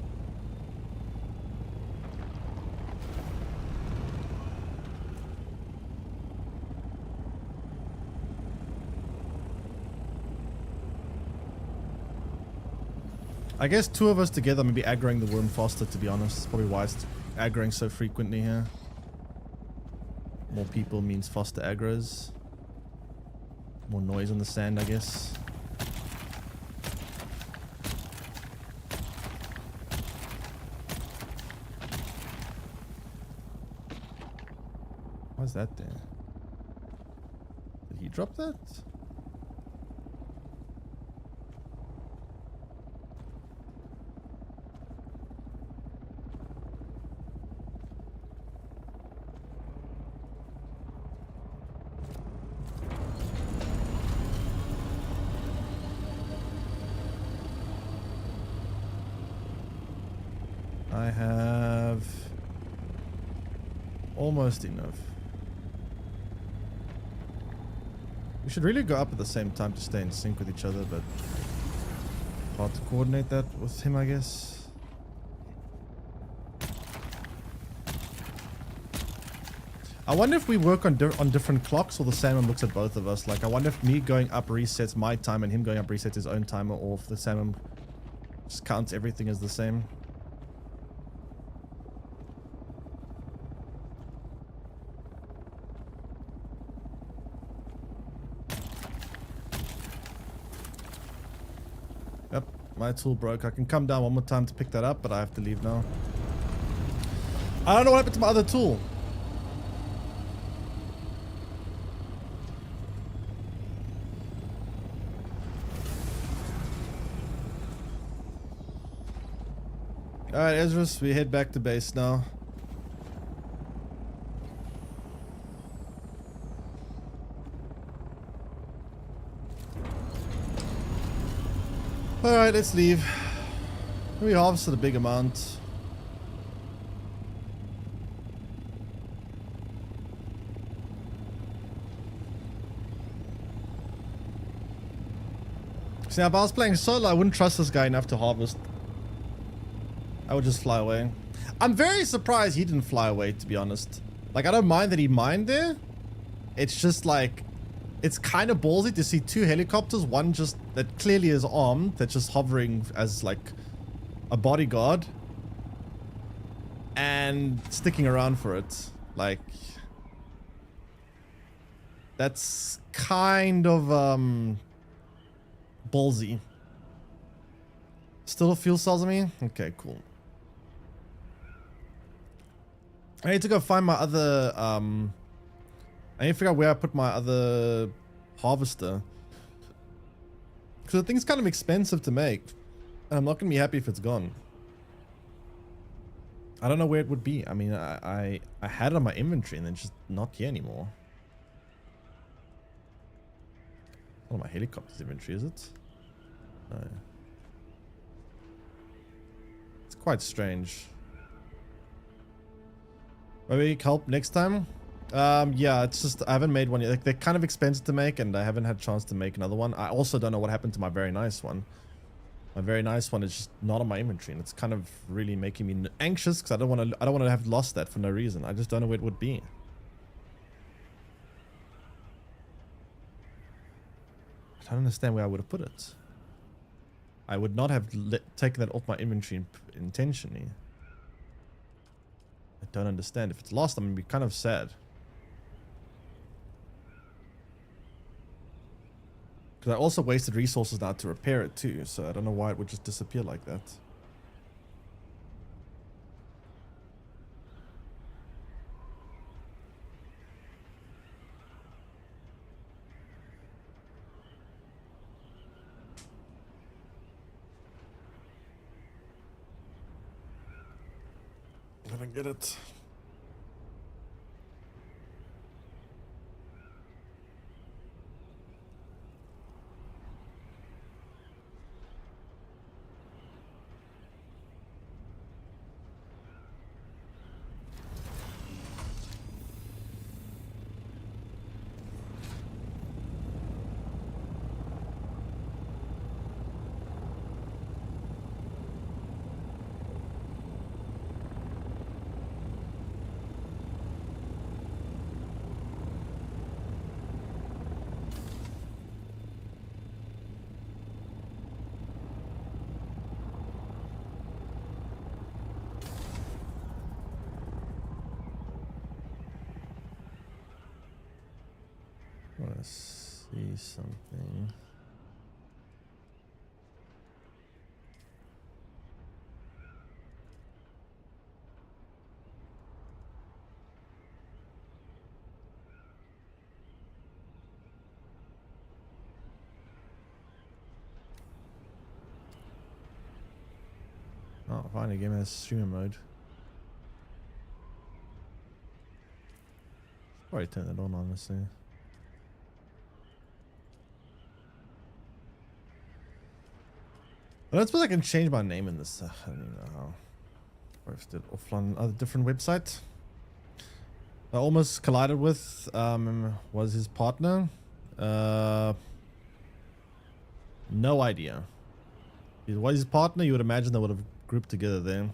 I guess two of us together may be aggroing the worm faster, to be honest. It's probably why it's aggroing so frequently here. More people means faster agros. More noise on the sand, I guess. Why's that there? Did he drop that? I have almost enough. We should really go up at the same time to stay in sync with each other, but hard to coordinate that with him, I guess. I wonder if we work on different clocks, or the salmon looks at both of us. Like, I wonder if me going up resets my time and him going up resets his own timer, or if the salmon just counts everything as the same. Yep, my tool broke. I can come down one more time to pick that up, but I have to leave now. I don't know what happened to my other tool. Alright, Ezra's, we head back to base now. Alright, let's leave. We harvested a big amount. See, if I was playing solo, I wouldn't trust this guy enough to harvest. I would just fly away. I'm very surprised he didn't fly away, to be honest. Like, I don't mind that he mined there. It's just like, it's kind of ballsy to see two helicopters, one just that clearly is armed, that's just hovering as like a bodyguard, and sticking around for it. Like, that's kind of ballsy. Still fuel cells on me? Okay, cool. I need to go find my other I need to figure out where I put my other harvester, because the thing's kind of expensive to make, and I'm not gonna be happy if it's gone. I don't know where it would be. I mean, I had it on my inventory and then just not here anymore. Not on my helicopter's inventory, is it? No. It's quite strange. Maybe help next time. Yeah, it's just I haven't made one yet. Like, they're kind of expensive to make, and I haven't had a chance to make another one. I also don't know what happened to my very nice one. My very nice one is just not on my inventory, and it's kind of really making me anxious, because I don't want to have lost that for no reason. I just don't know where it would be. I don't understand where I would have put it. I would not have taken that off my inventory intentionally. I don't understand. If it's lost, I'm gonna be kind of sad. Because I also wasted resources now to repair it too, so I don't know why it would just disappear like that. I don't get it. I want to see something. Oh, finally, game has streamer mode. Probably turn that on, honestly. I don't suppose I can change my name in this. I don't even know how. Or if it's offline on a different website. I almost collided with was his partner. No idea. If it was his partner, you would imagine they would have grouped together there.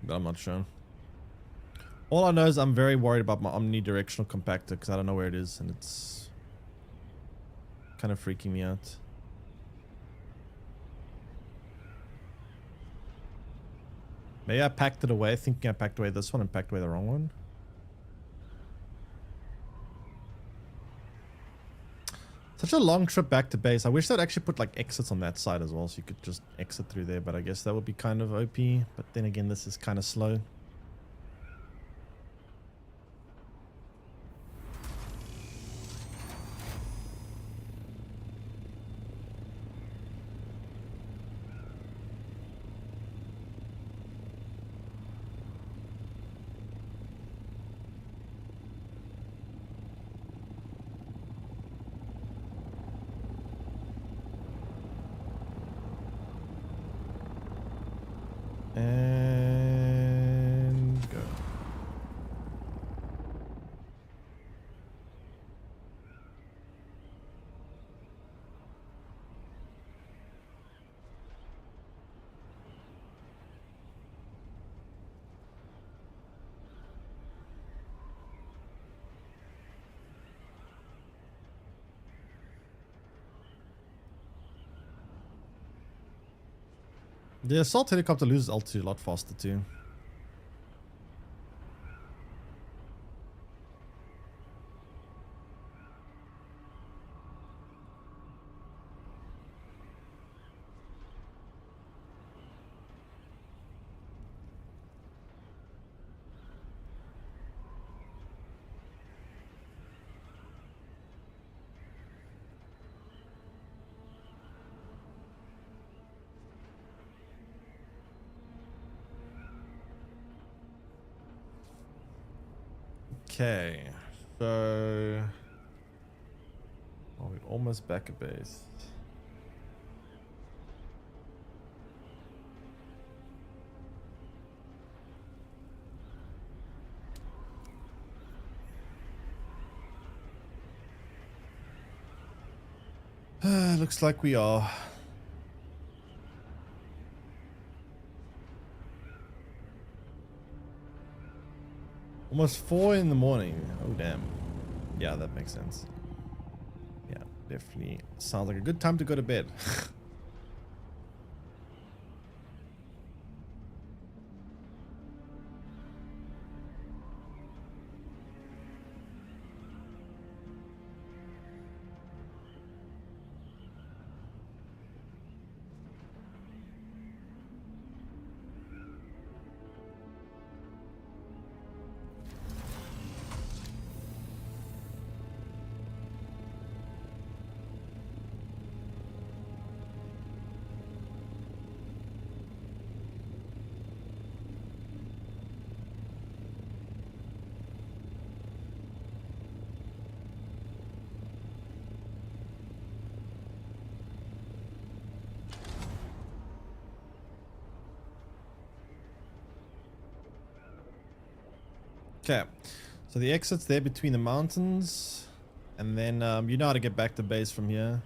But I'm not sure. All I know is I'm very worried about my omnidirectional compactor because I don't know where it is and it's kind of freaking me out. Maybe I packed it away, thinking I packed away this one and packed away the wrong one. Such a long trip back to base. I wish they'd actually put like exits on that side as well so you could just exit through there, but I guess that would be kind of OP. But then again, this is kind of slow. And go. The assault helicopter loses altitude a lot faster too. Okay, so we're almost back at base. Looks like we are. Almost 4 in the morning. Oh, damn. Yeah, that makes sense. Yeah, definitely sounds like a good time to go to bed. Okay, so the exit's there between the mountains, and then you know how to get back to base from here.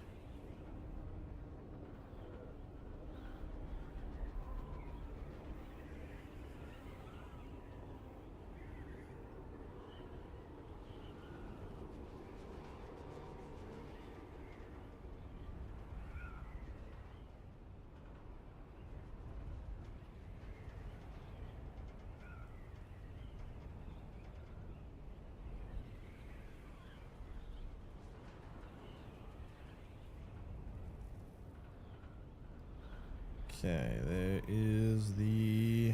Okay, there is the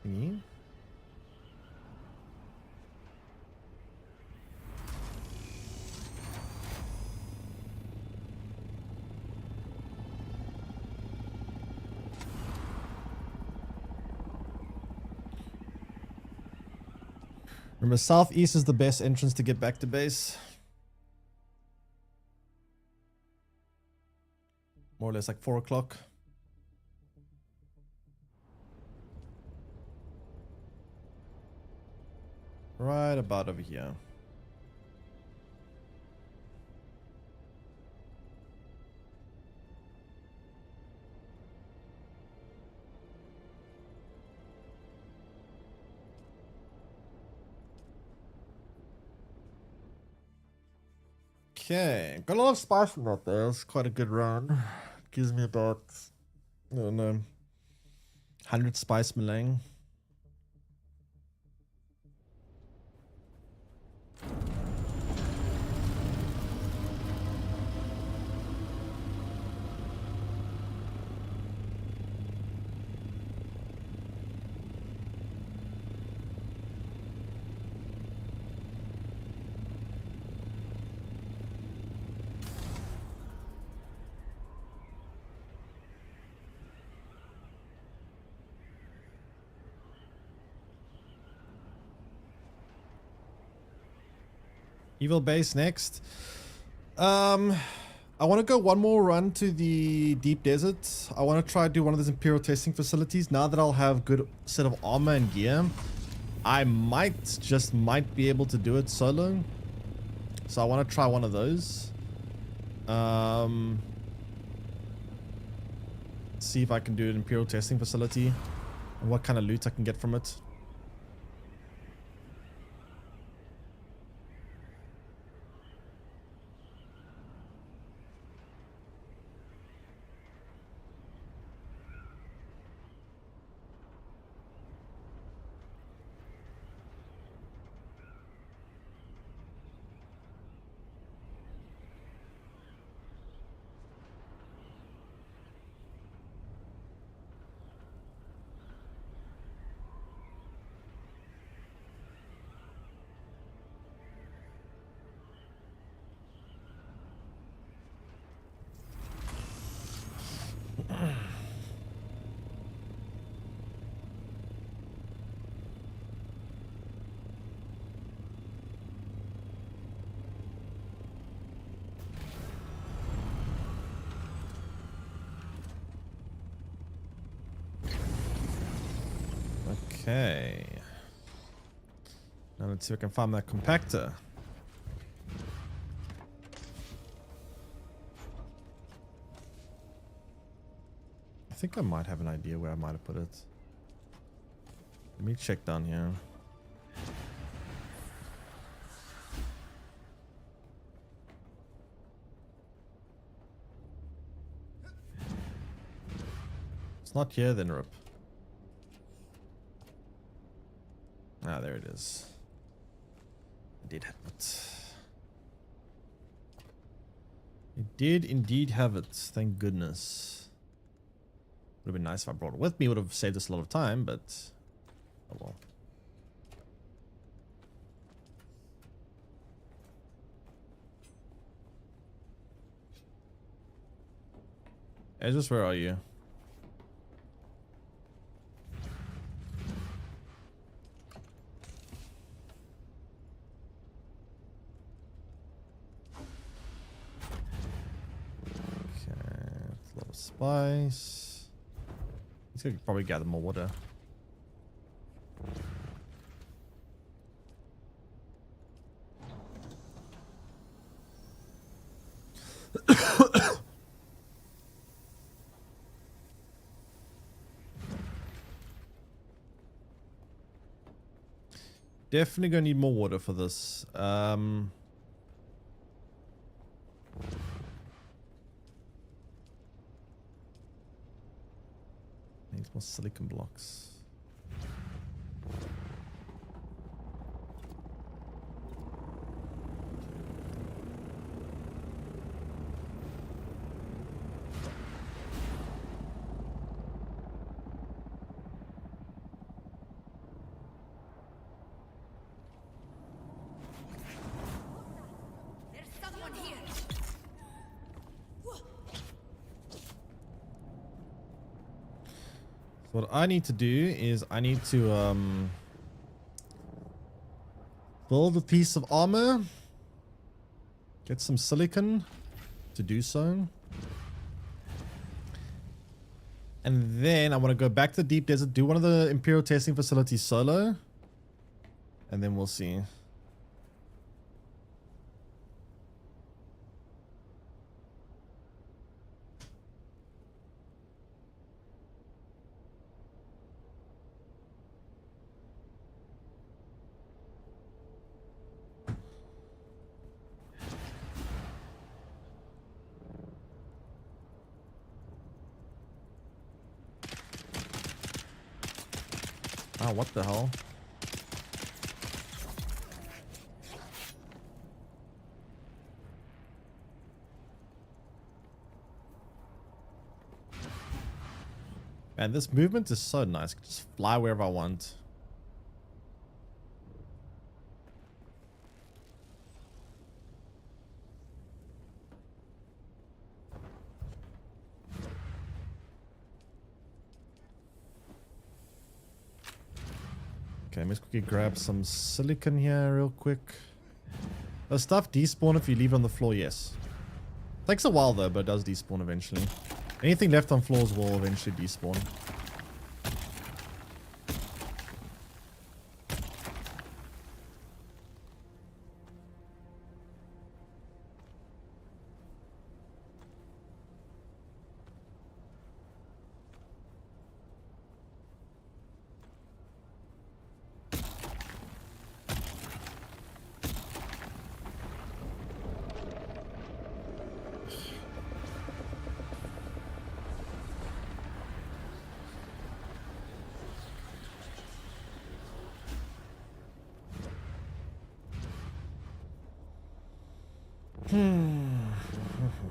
thingy. Remember, southeast is the best entrance to get back to base. More or less like 4 o'clock. Right about over here. Okay, got a lot of spice from that there. It's quite a good run. Gives me about, I don't know, 100 spice melang. Evil base next. I want to go one more run to the deep desert. I want to try to do one of those Imperial testing facilities. Now that I'll have good set of armor and gear, I might be able to do it solo. So I want to try one of those. See if I can do an Imperial testing facility and what kind of loot I can get from it. Okay. Now let's see if I can find that compactor. I think I might have an idea where I might have put it. Let me check down here. It's not here then, Rip. Ah, there it is. I did have it. It did indeed have it. Thank goodness. Would have been nice if I brought it with me. Would have saved us a lot of time, but oh well. Ezra, where are you? Spice. He's gonna probably gather more water. Definitely gonna need more water for this. Needs more silicon blocks. Someone here. So what I need to do is I need to build a piece of armor. Get some silicon to do so. And then I want to go back to the deep desert, do one of the Imperial testing facilities solo. And then we'll see. Oh, what the hell? Man, this movement is so nice. I can just fly wherever I want. Okay, let's quickly grab some silicon here real quick. Does stuff despawn if you leave it on the floor? Yes. Takes a while though, but it does despawn eventually. Anything left on floors will eventually despawn.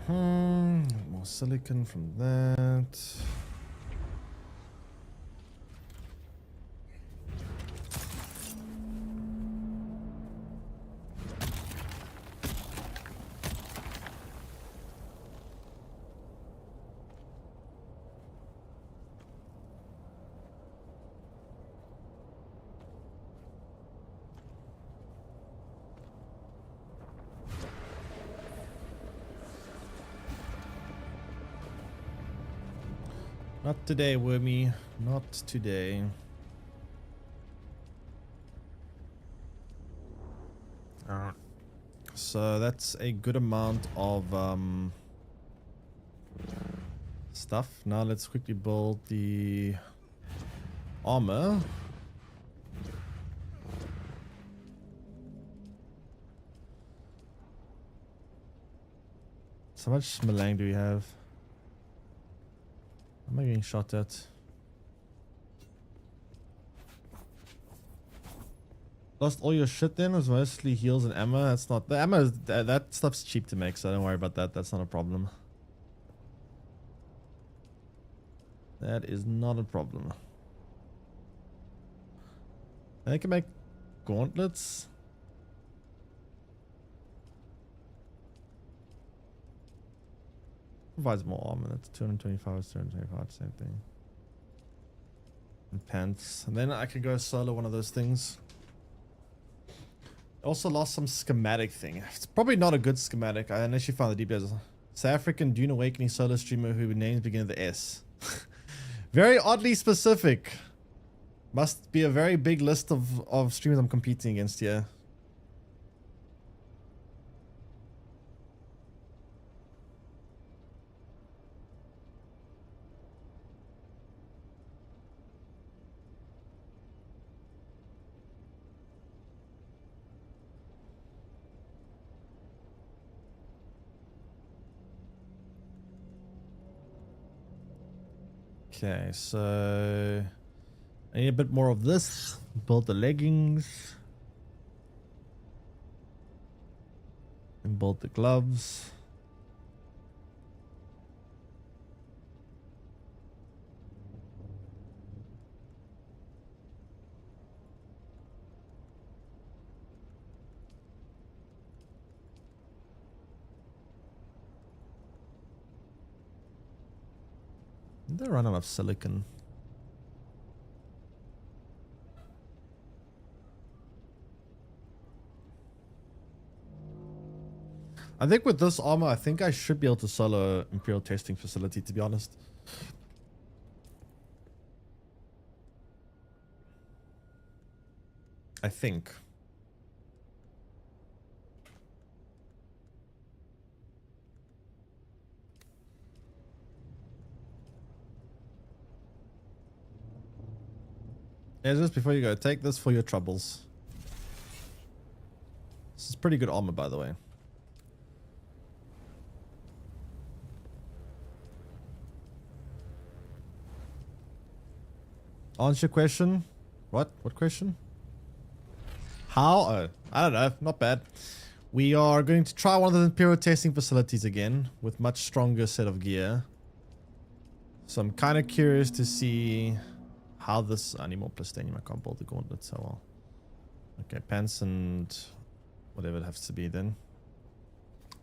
More silicon from that. Not today, Wormy. Not today. Alright. So that's a good amount of stuff. Now let's quickly build the armor. So much Malang do we have? Am I getting shot at? Lost all your shit then? It was mostly heals and ammo. That's not... The ammo, that stuff's cheap to make, so don't worry about that. That's not a problem. That is not a problem. I can make gauntlets. Provides more armor. That's 225, 225, same thing. And pants. And then I can go solo one of those things. Also lost some schematic thing. It's probably not a good schematic. I initially found the deep desert. South African Dune Awakening solo streamer who names begin with the S. Very oddly specific. Must be a very big list of streamers I'm competing against here. Okay, so I need a bit more of this. Build the leggings. And build the gloves. They run out of silicon. I think with this armor, I think I should be able to solo Imperial testing facility, to be honest. I think. Yeah, just before you go, take this for your troubles. This is pretty good armor, by the way. Answer your question. What? What question? How? I don't know. Not bad. We are going to try one of the Imperial testing facilities again with much stronger set of gear. So I'm kind of curious to see how this... I need more plastinium. I can't build the gauntlet so well. Okay, pants and whatever it has to be then.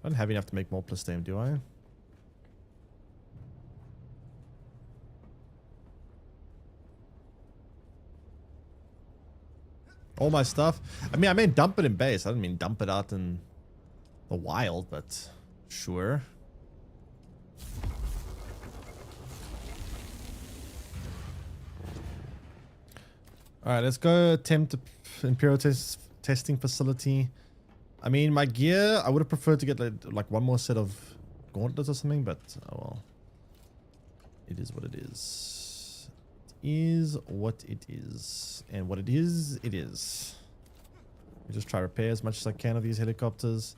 I don't have enough to make more plastinium, do I? All my stuff. I mean, I meant dump it in base. I didn't mean dump it out in the wild, but sure. All right, let's go attempt Imperial testing facility. I mean, my gear, I would have preferred to get like one more set of gauntlets or something, but oh well. It is what it is. Is what it is, and what it is, it is. We just try to repair as much as I can of these helicopters.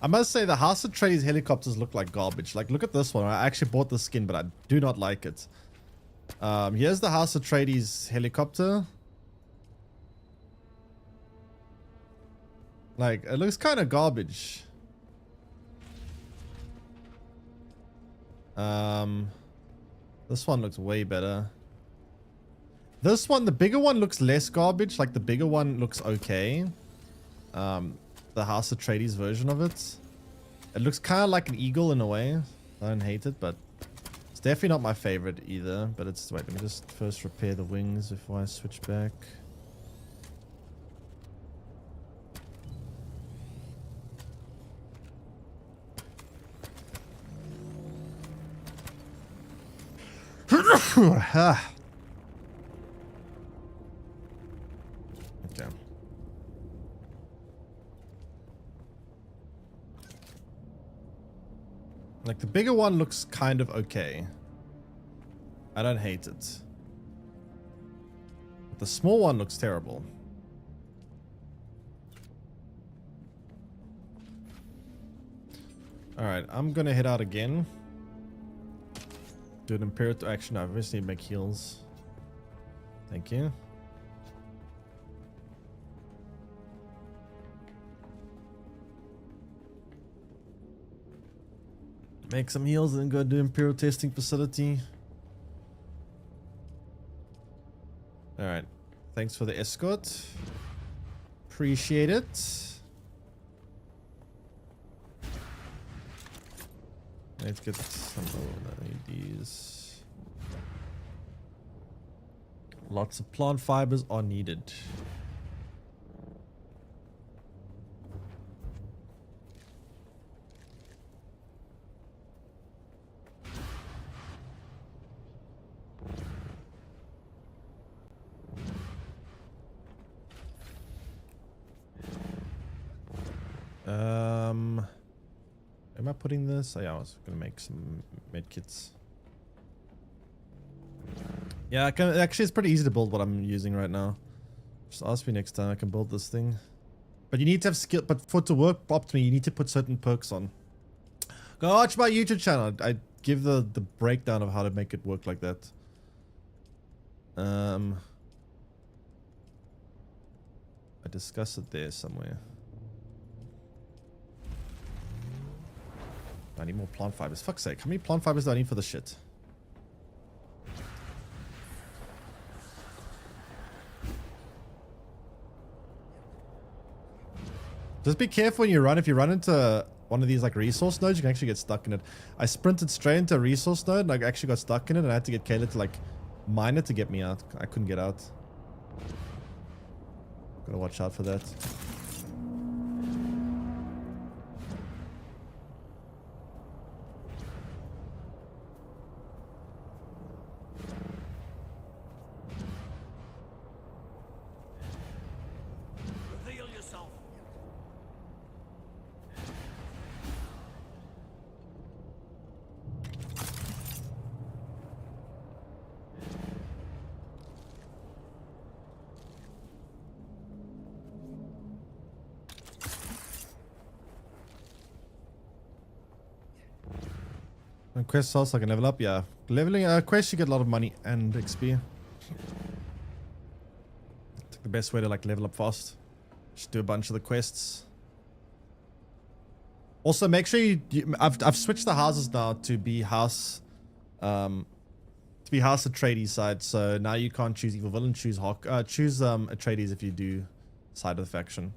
I must say the House of Atreides helicopters look like garbage. Like, look at this one. I actually bought the skin, but I do not like it. Here's the House of Atreides helicopter. Like, it looks kind of garbage. This one looks way better. This one, the bigger one looks less garbage. Like, the bigger one looks okay. The House of Atreides version of it. It looks kind of like an eagle in a way. I don't hate it, but it's definitely not my favorite either. But it's... Wait, let me just first repair the wings before I switch back. Okay. Like, the bigger one looks kind of okay. I don't hate it. But the small one looks terrible. Alright, I'm gonna head out again. Do an Imperial to action. I obviously need to make heals. Thank you. Make some heals and then go do Imperial testing facility. Alright. Thanks for the escort. Appreciate it. Let's get some of these. Lots of plant fibers are needed. Am I putting this? Oh, yeah, I was gonna make some med kits. Yeah, actually, it's pretty easy to build what I'm using right now. Just ask me next time. I can build this thing. But you need to have skill. But for it to work optimally, you need to put certain perks on. Go watch my YouTube channel. I give the breakdown of how to make it work like that. I discussed it there somewhere. I need more plant fibers. Fuck's sake. How many plant fibers do I need for this shit? Just be careful when you run. If you run into one of these like resource nodes, you can actually get stuck in it. I sprinted straight into a resource node and I actually got stuck in it and I had to get Kayla to like mine it to get me out. I couldn't get out. Gotta watch out for that. Reveal yourself. And quests also I can level up, yeah. Leveling quests you get a lot of money and XP. The best way to like level up fast. Just do a bunch of the quests. Also make sure I've switched the houses now to be house Atreides side, so now you can't choose evil villain, choose Atreides if you do side of the faction.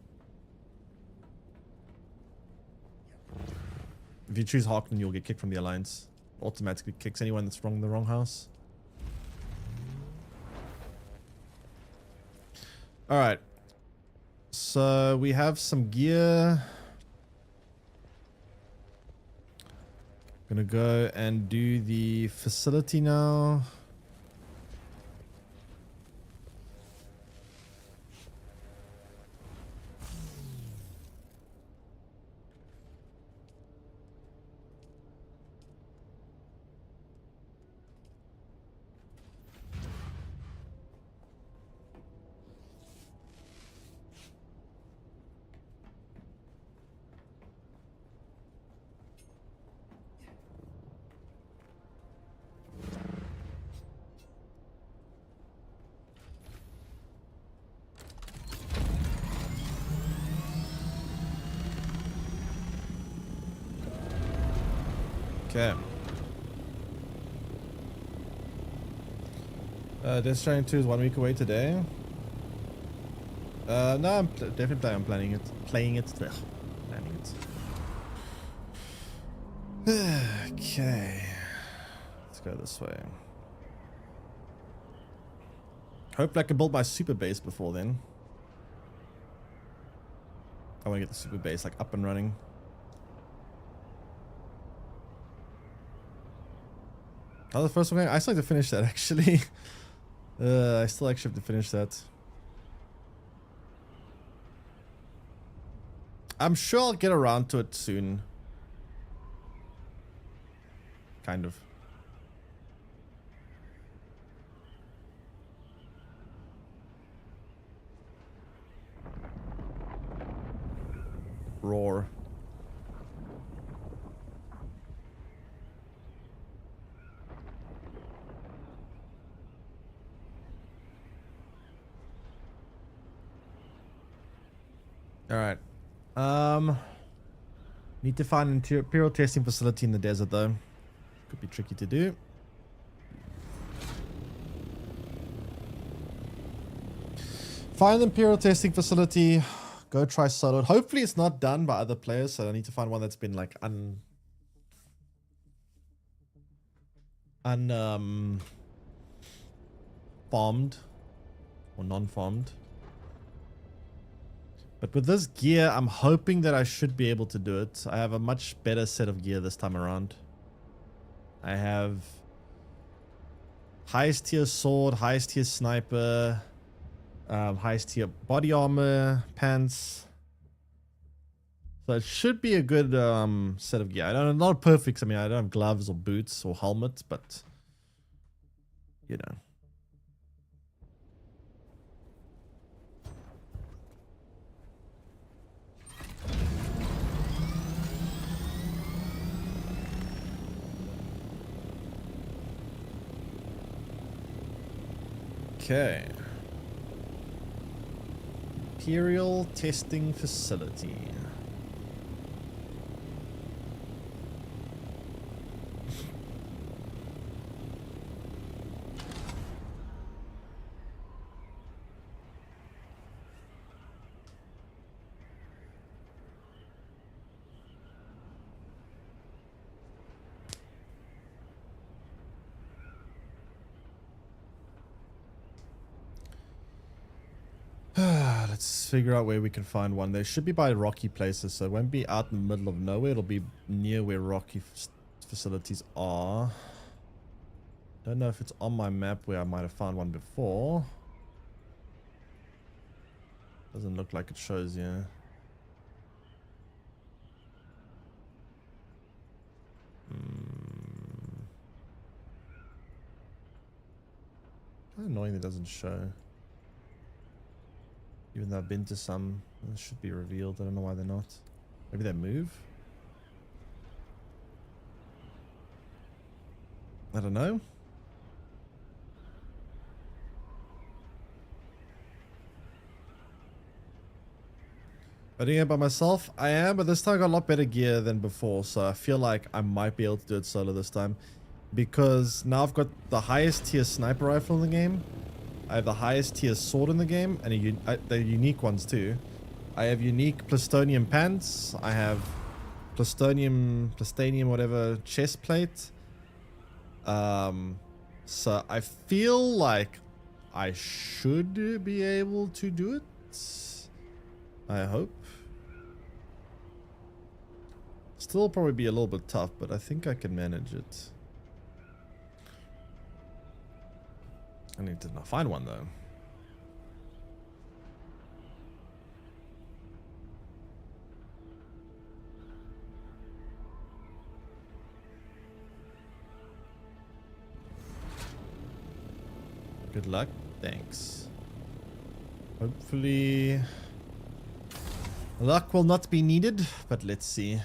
If you choose Hawk, then you'll get kicked from the alliance. Automatically kicks anyone that's wrong in the wrong house. Alright. So we have some gear. Gonna go and do the facility now. Okay. Death Stranding 2 is 1 week away today. No, I'm definitely planning it. Planning it. Okay. Let's go this way. Hopefully I can build my super base before then. I want to get the super base like up and running. How's the first one going? I still have to finish that actually. I still actually have to finish that. I'm sure I'll get around to it soon. Kind of. Roar. All right. Need to find an imperial testing facility in the desert though. Could be tricky to do. Find the imperial testing facility. Go try solo. Hopefully it's not done by other players, so I need to find one that's been like farmed or non-farmed. But with this gear, I'm hoping that I should be able to do it. I have a much better set of gear this time around. I have highest tier sword, highest tier sniper, highest tier body armor, pants. So it should be a good set of gear. I don't know, not perfect. I mean, I don't have gloves or boots or helmet, but you know. Okay. Imperial testing facility. Let's figure out where we can find one. They should be by rocky places, so it won't be out in the middle of nowhere. It'll be near where rocky facilities are. Don't know if it's on my map where I might have found one before. Doesn't look like it shows you. Annoying it doesn't show. Even though I've been to some, it should be revealed. I don't know why they're not. Maybe they move? I don't know. Are doing it by myself? I am, but this time I got a lot better gear than before, so I feel like I might be able to do it solo this time. Because now I've got the highest tier sniper rifle in the game. I have the highest tier sword in the game, and they're unique ones too. I have unique plastonium pants. I have plastonium whatever chest plate. So I feel like I should be able to do it. I hope. Still probably be a little bit tough, but I think I can manage it. I need to find one though. Good luck. Thanks. Hopefully luck will not be needed, but let's see.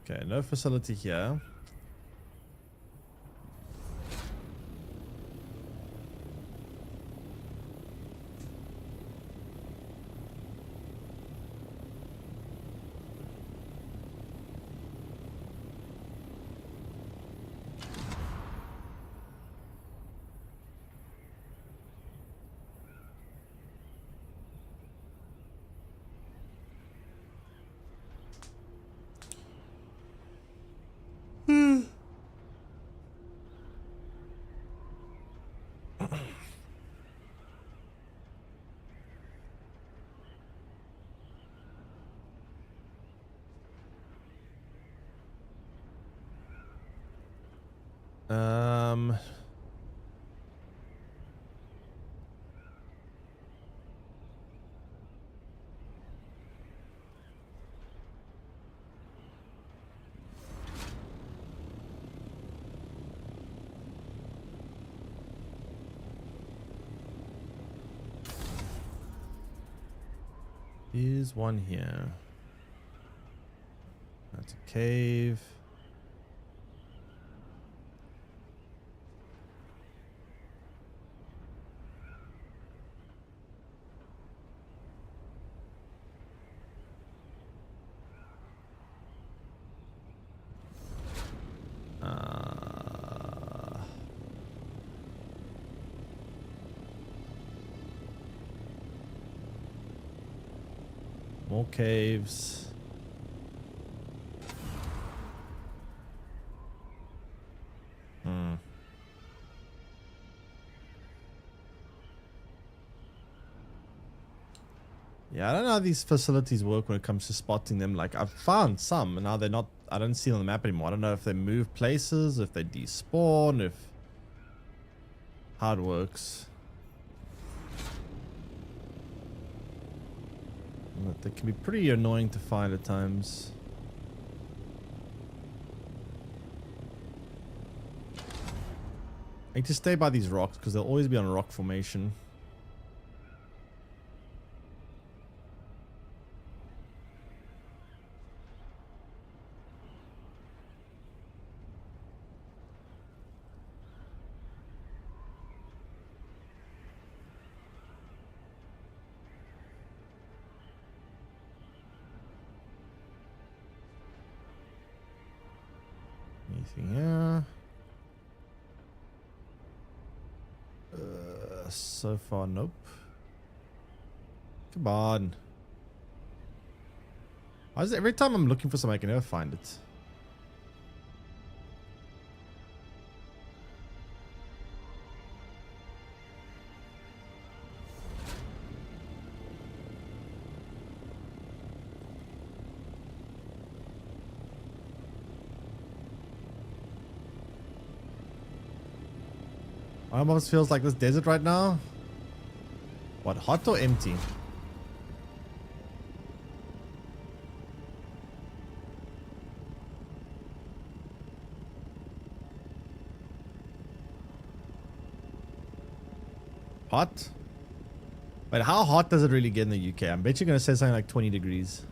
Okay, no facility here. Is one here. That's a cave. More caves. Yeah, I don't know how these facilities work when it comes to spotting them. Like, I've found some, and now they're not... I don't see them on the map anymore. I don't know if they move places, if they despawn, if... how it works. But they can be pretty annoying to find at times. I need to stay by these rocks because they'll always be on rock formation. Anything here? So far, nope. Come on. Why is it every time I'm looking for something I can never find it? Almost feels like this desert right now. What, hot or empty? Hot? But how hot does it really get in the UK? I bet you're going to say something like 20 degrees.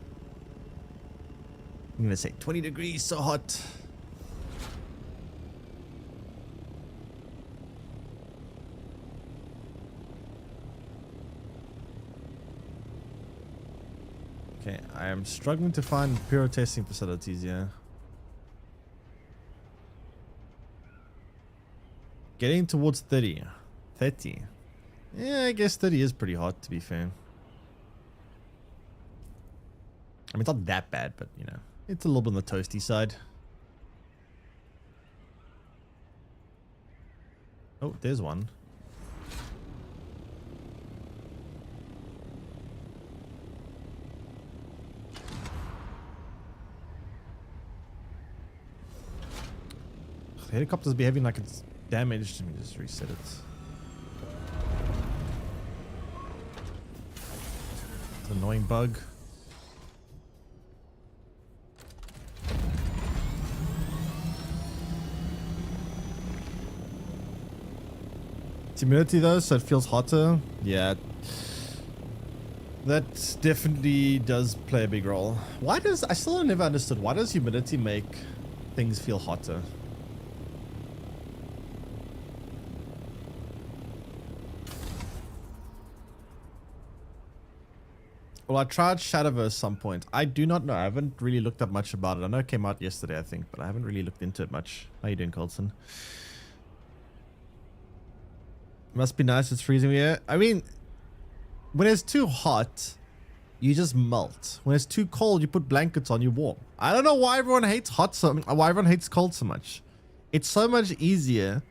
I'm going to say 20 degrees, so hot. Okay, I am struggling to find pure testing facilities here. Getting towards 30. 30. Yeah, I guess 30 is pretty hot, to be fair. I mean, it's not that bad, but, you know, it's a little bit on the toasty side. Oh, there's one. The helicopter's behaving like it's damaged. Let me just reset it. It's an annoying bug. It's humidity though, so it feels hotter. Yeah. That definitely does play a big role. Why does, I still never understood, why does humidity make things feel hotter? Well, I tried Shadowverse some point. I do not know. I haven't really looked up much about it. I know it came out yesterday, I think, but I haven't really looked into it much. How you doing, Colson? Must be nice. It's freezing here. I mean, when it's too hot, you just melt. When it's too cold, you put blankets on, you warm. I don't know why everyone hates why everyone hates cold so much. It's so much easier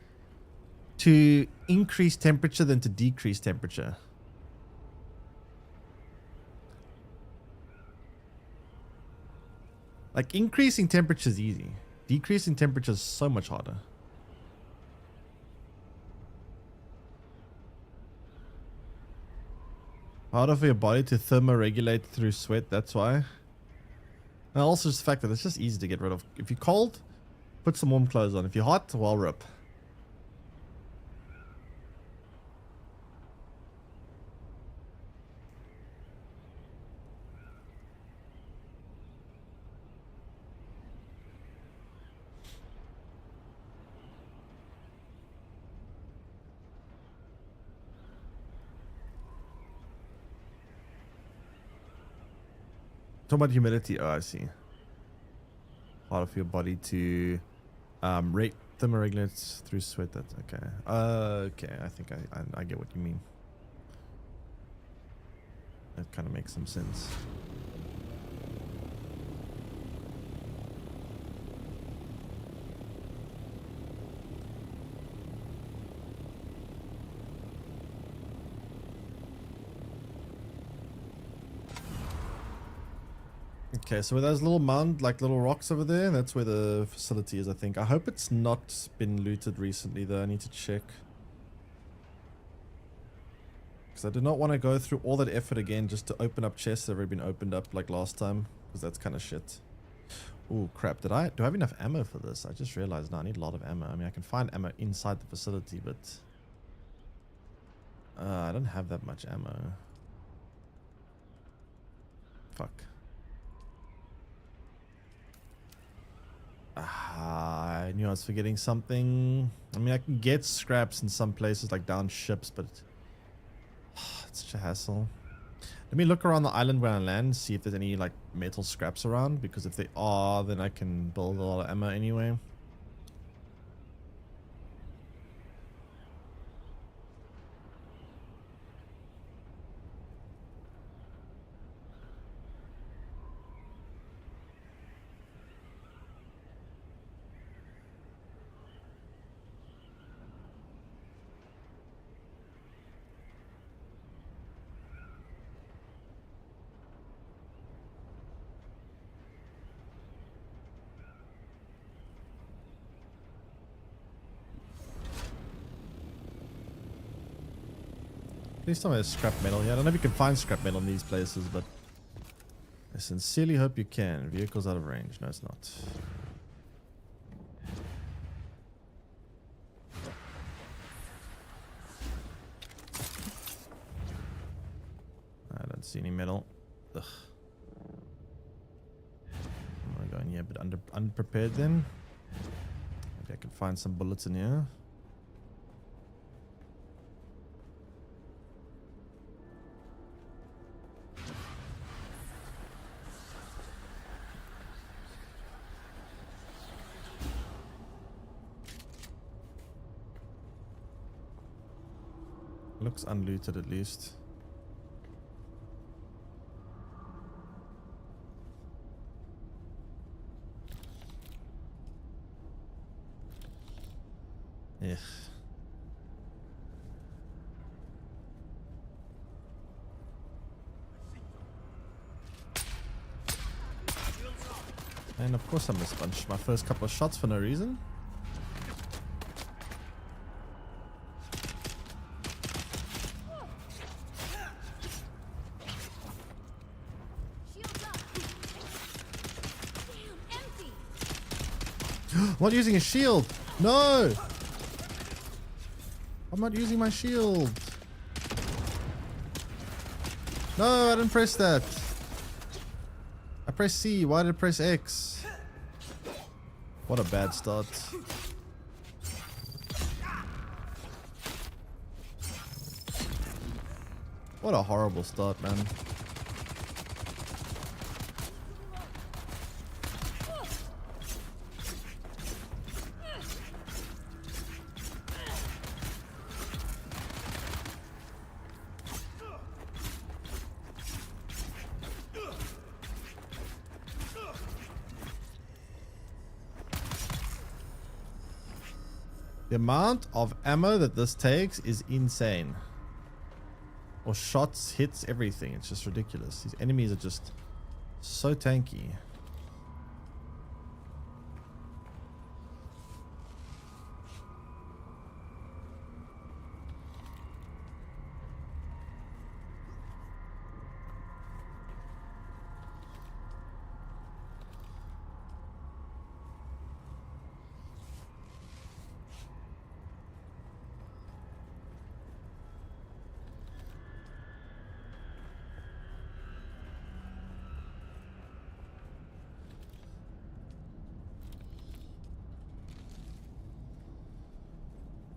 to increase temperature than to decrease temperature. Like, increasing temperature is easy. Decreasing temperature is so much harder. Harder for your body to thermoregulate through sweat, that's why. And also just the fact that it's just easy to get rid of. If you're cold, put some warm clothes on. If you're hot, well, rip. Talk about humidity. Oh, I see. Harder for your body to thermoregulate through sweat. That's okay. Okay, I think I get what you mean. That kind of makes some sense. Okay, so with those little little rocks over there, that's where the facility is, I think. I hope it's not been looted recently, though. I need to check. Because I do not want to go through all that effort again just to open up chests that have already been opened up like last time. Because that's kind of shit. Oh, crap. Do I have enough ammo for this? I just realized now I need a lot of ammo. I mean, I can find ammo inside the facility, but... I don't have that much ammo. Fuck. I knew I was forgetting something. I mean, I can get scraps in some places, like down ships, but it's such a hassle. Let me look around the island where I land, see if there's any like metal scraps around, because if they are, then I can build a lot of ammo anyway. Please tell me there's scrap metal here. I don't know if you can find scrap metal in these places, but I sincerely hope you can. Vehicle's out of range. No, it's not. I don't see any metal. Ugh. I'm gonna go in here, but unprepared then. Maybe I can find some bullets in here. Looks unlooted at least. Yeah. And of course I missed bunch my first couple of shots for no reason. I'm not using a shield. No. I'm not using my shield. No, I didn't press that. I pressed C. Why did I press X? What a bad start. What a horrible start, man. The amount of ammo that this takes is insane. Or shots, hits, everything. It's just ridiculous. These enemies are just so tanky.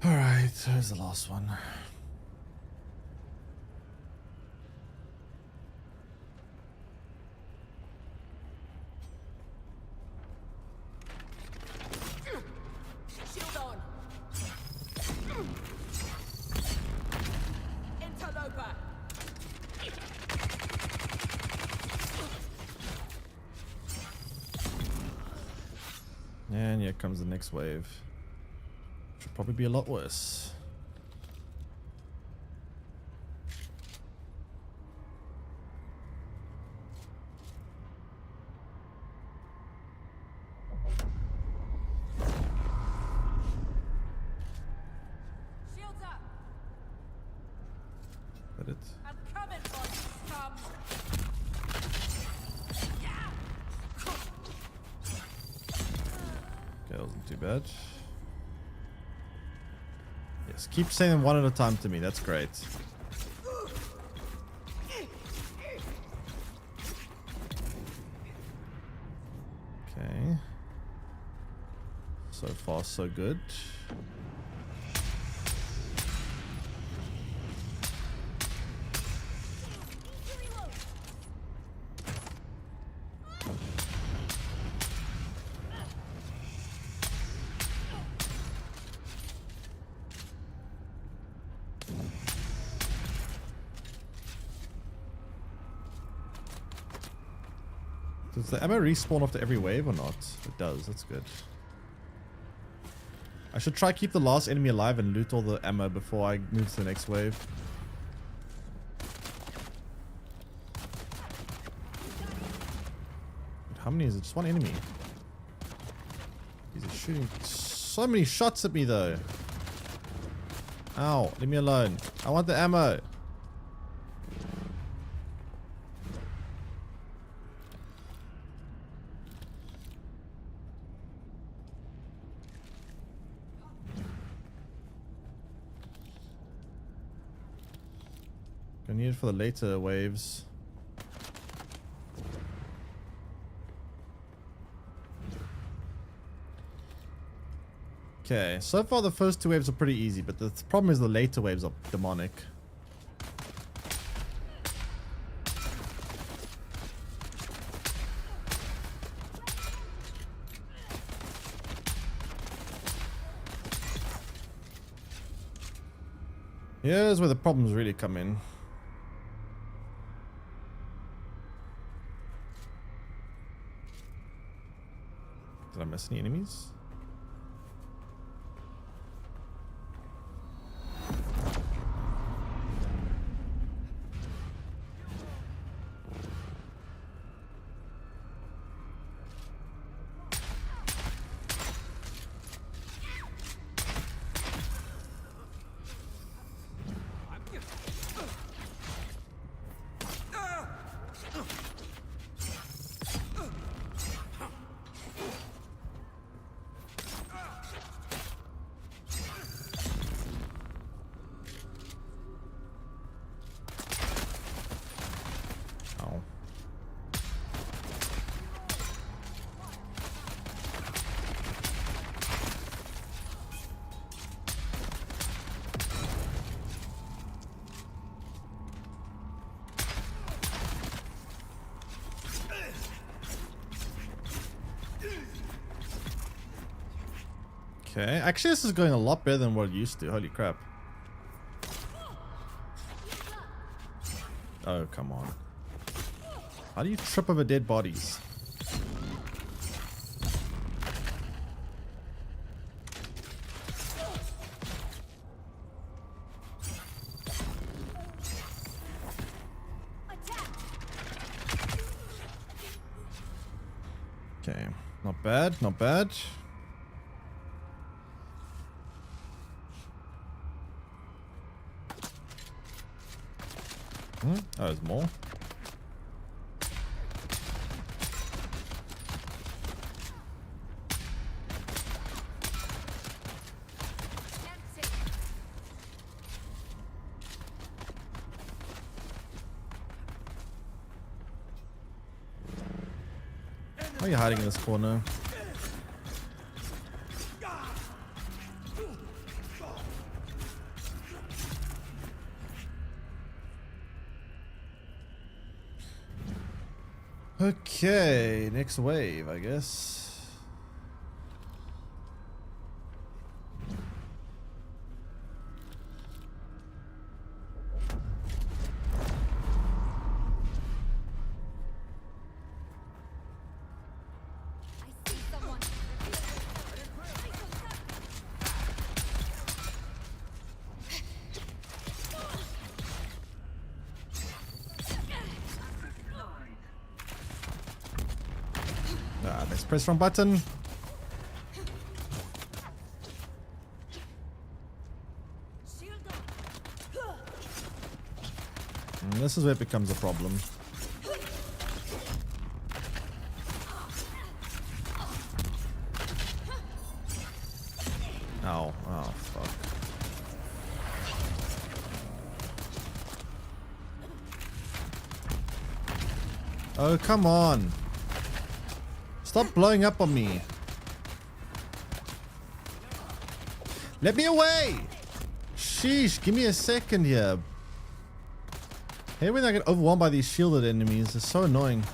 Alright, here's the last one. Shield on. Interloper. And here comes the next wave. Should probably be a lot worse. Shields up. That it? I'm coming for you, scum. Okay, that wasn't too bad. Yes, keep saying them one at a time to me. That's great. Okay. So far, so good. Does the ammo respawn after every wave or not? It does. That's good. I should try keep the last enemy alive and loot all the ammo before I move to the next wave. How many is it? Just one enemy. He's shooting so many shots at me though. Ow, leave me alone. I want the ammo. need it for the later waves. Okay, so far the first two waves are pretty easy, but the problem is the later waves are demonic. Here's where the problems really come in. Did I miss any enemies? Okay, actually this is going a lot better than what it used to. Holy crap. Oh, come on. How do you trip over dead bodies? Okay, not bad, not bad. Oh, there's more. Why are you hiding in this corner? Okay, next wave, I guess. I see someone. Ah, let's press wrong button. And this is where it becomes a problem. Ow, oh fuck. Oh, come on. Stop blowing up on me. Let me away. Sheesh, give me a second here. Hey, when I get overwhelmed by these shielded enemies, it's so annoying.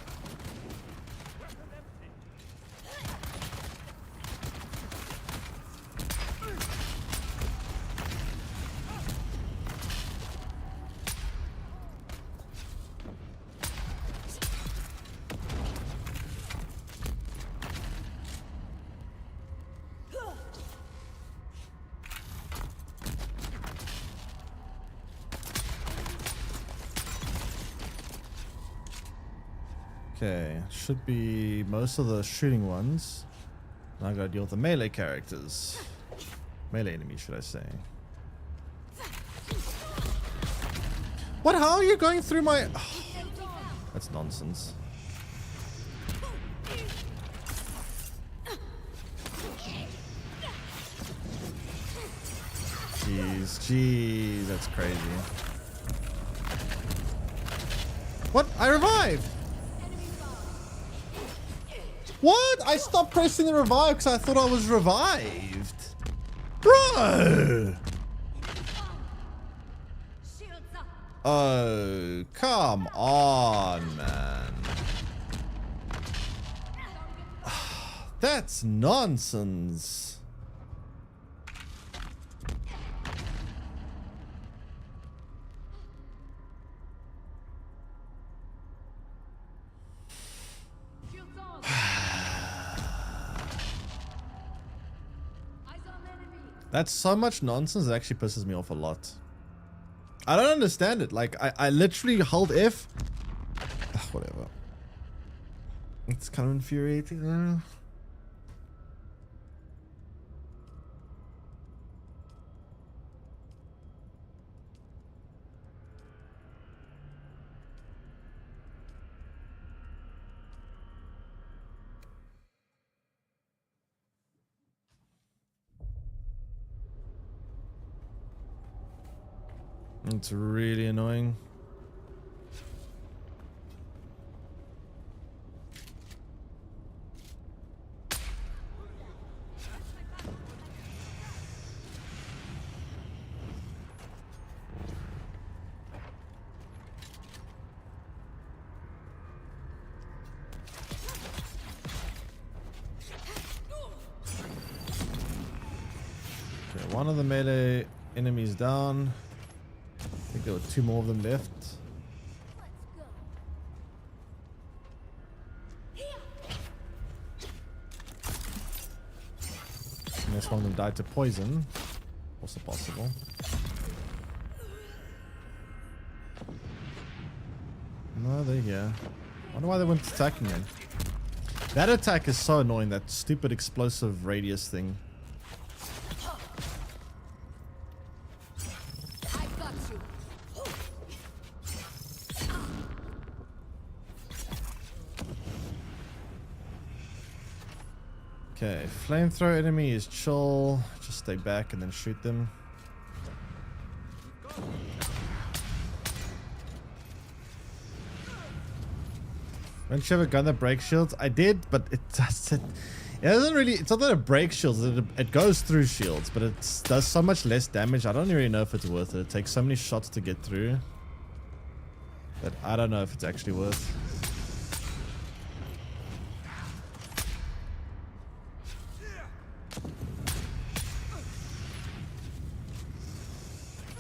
Okay, should be most of the shooting ones. Now I gotta deal with the melee characters. Melee enemies, should I say. What? How are you going through my... Oh, that's nonsense. Jeez, that's crazy. What? I revived. What? I stopped pressing the revive because I thought I was revived. Bro! Shields up. Oh, come on, man. That's nonsense. Shields on. Eyes on enemy. That's so much nonsense. It actually pisses me off a lot. I don't understand it. Like, I literally held F. Ugh, whatever. It's kind of infuriating. It's really annoying. Okay, one of the melee enemies down. I think there were 2 more of them left. Unless one of them died to poison. Also possible. No, they're here. Wonder why they weren't attacking them. That attack is so annoying, that stupid explosive radius thing. I got you. Okay, flamethrower enemy is chill. Just stay back and then shoot them. Don't you have a gun that breaks shields? I did, but it doesn't really. It's not that it breaks shields. It goes through shields, but it does so much less damage. I don't really know if it's worth it. It takes so many shots to get through that I don't know if it's actually worth.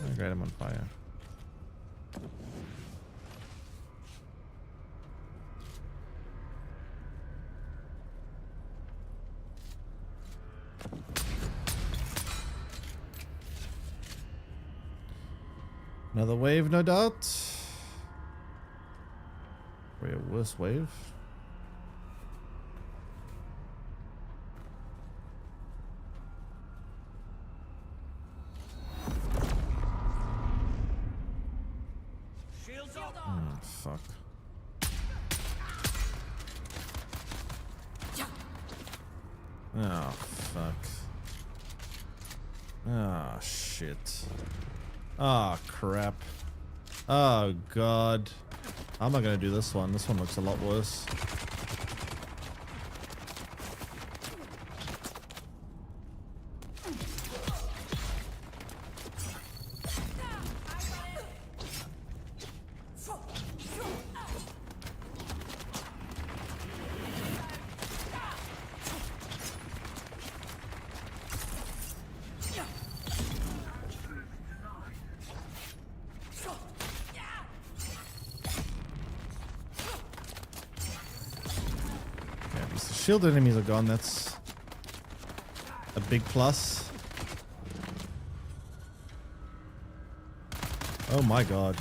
Oh, great, I'm on fire. Another wave, no doubt. Probably a worse wave. Shields up. Oh, fuck. Oh, fuck. Oh, shit. Oh, crap. Oh, God. How am I going to do this one? This one looks a lot worse. Shield enemies are gone. That's a big plus. Oh my god.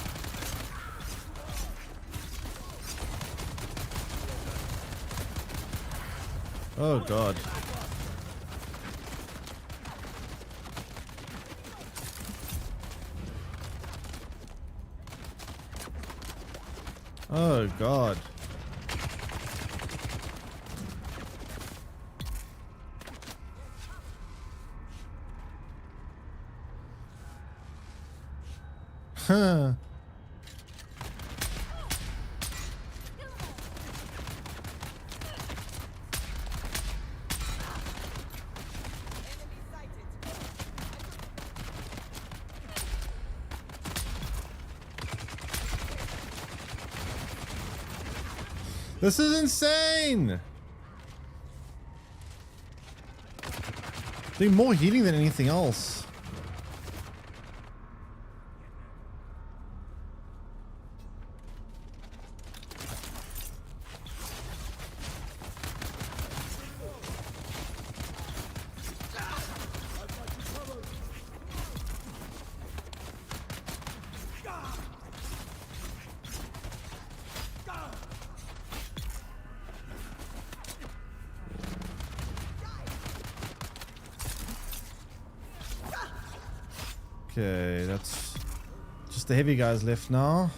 Oh god. Oh god. Huh. This is insane. Doing more healing than anything else. Okay, that's just the heavy guys left now.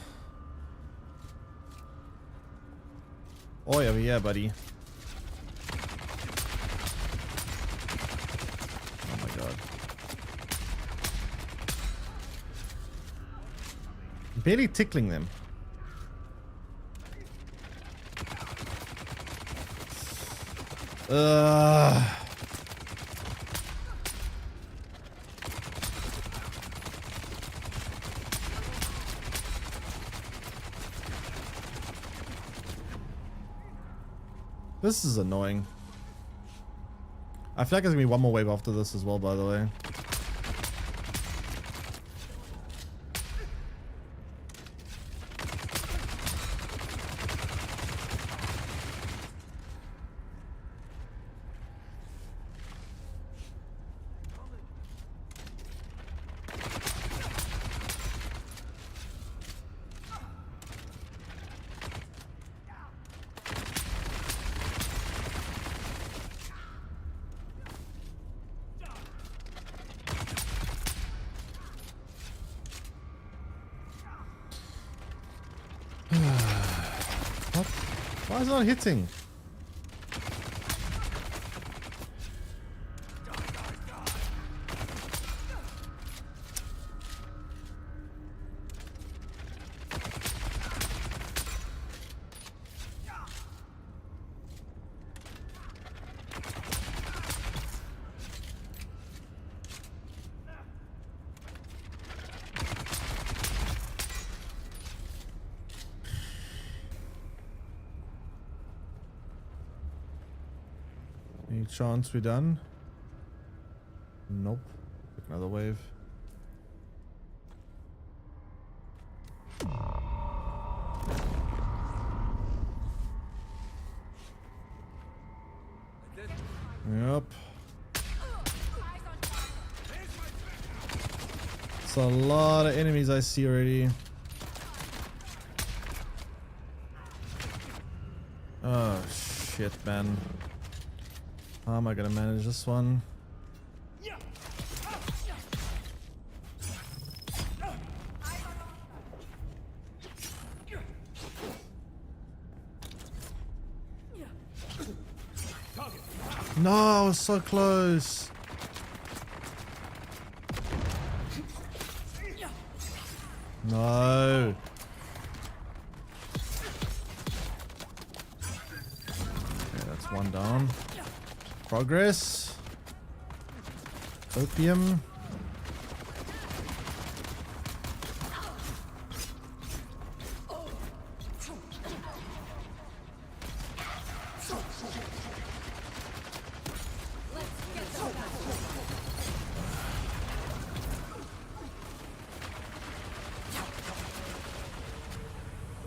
Oh yeah, yeah, buddy. Oh my god. Barely tickling them. This is annoying. I feel like there's gonna be one more wave after this as well, by the way. What? Why is it not hitting? Any chance we're done? Nope. Another wave. Yep. It's a lot of enemies I see already. Oh shit, man. How am I gonna manage this one? No, I was so close. No. Okay, that's one down. Progress. Opium.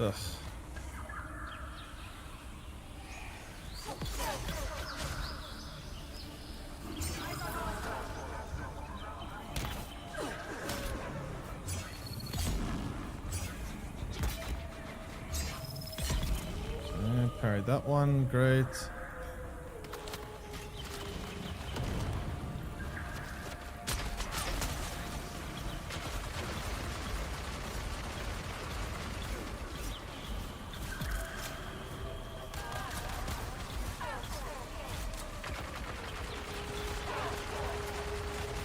Ugh. Parried that one, great.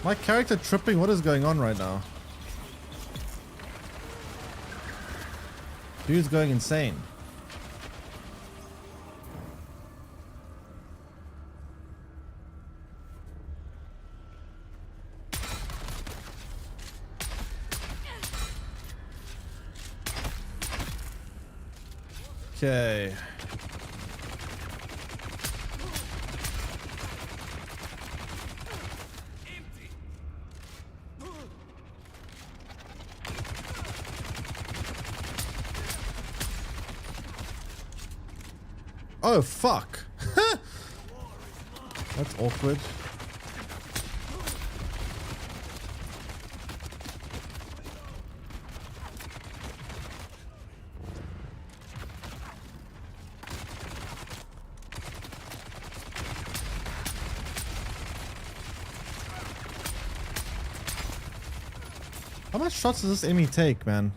My character tripping, what is going on right now? Dude's going insane. Okay. Oh, fuck. That's awkward. How much shots does this enemy take, man?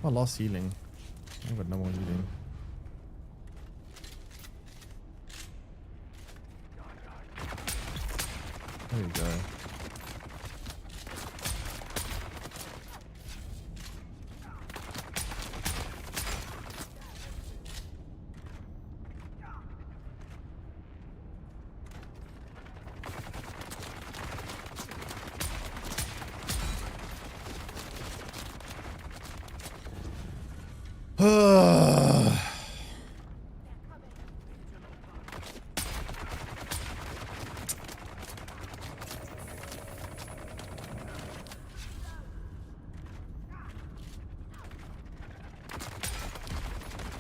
I lost healing. I've got no more healing. There you go.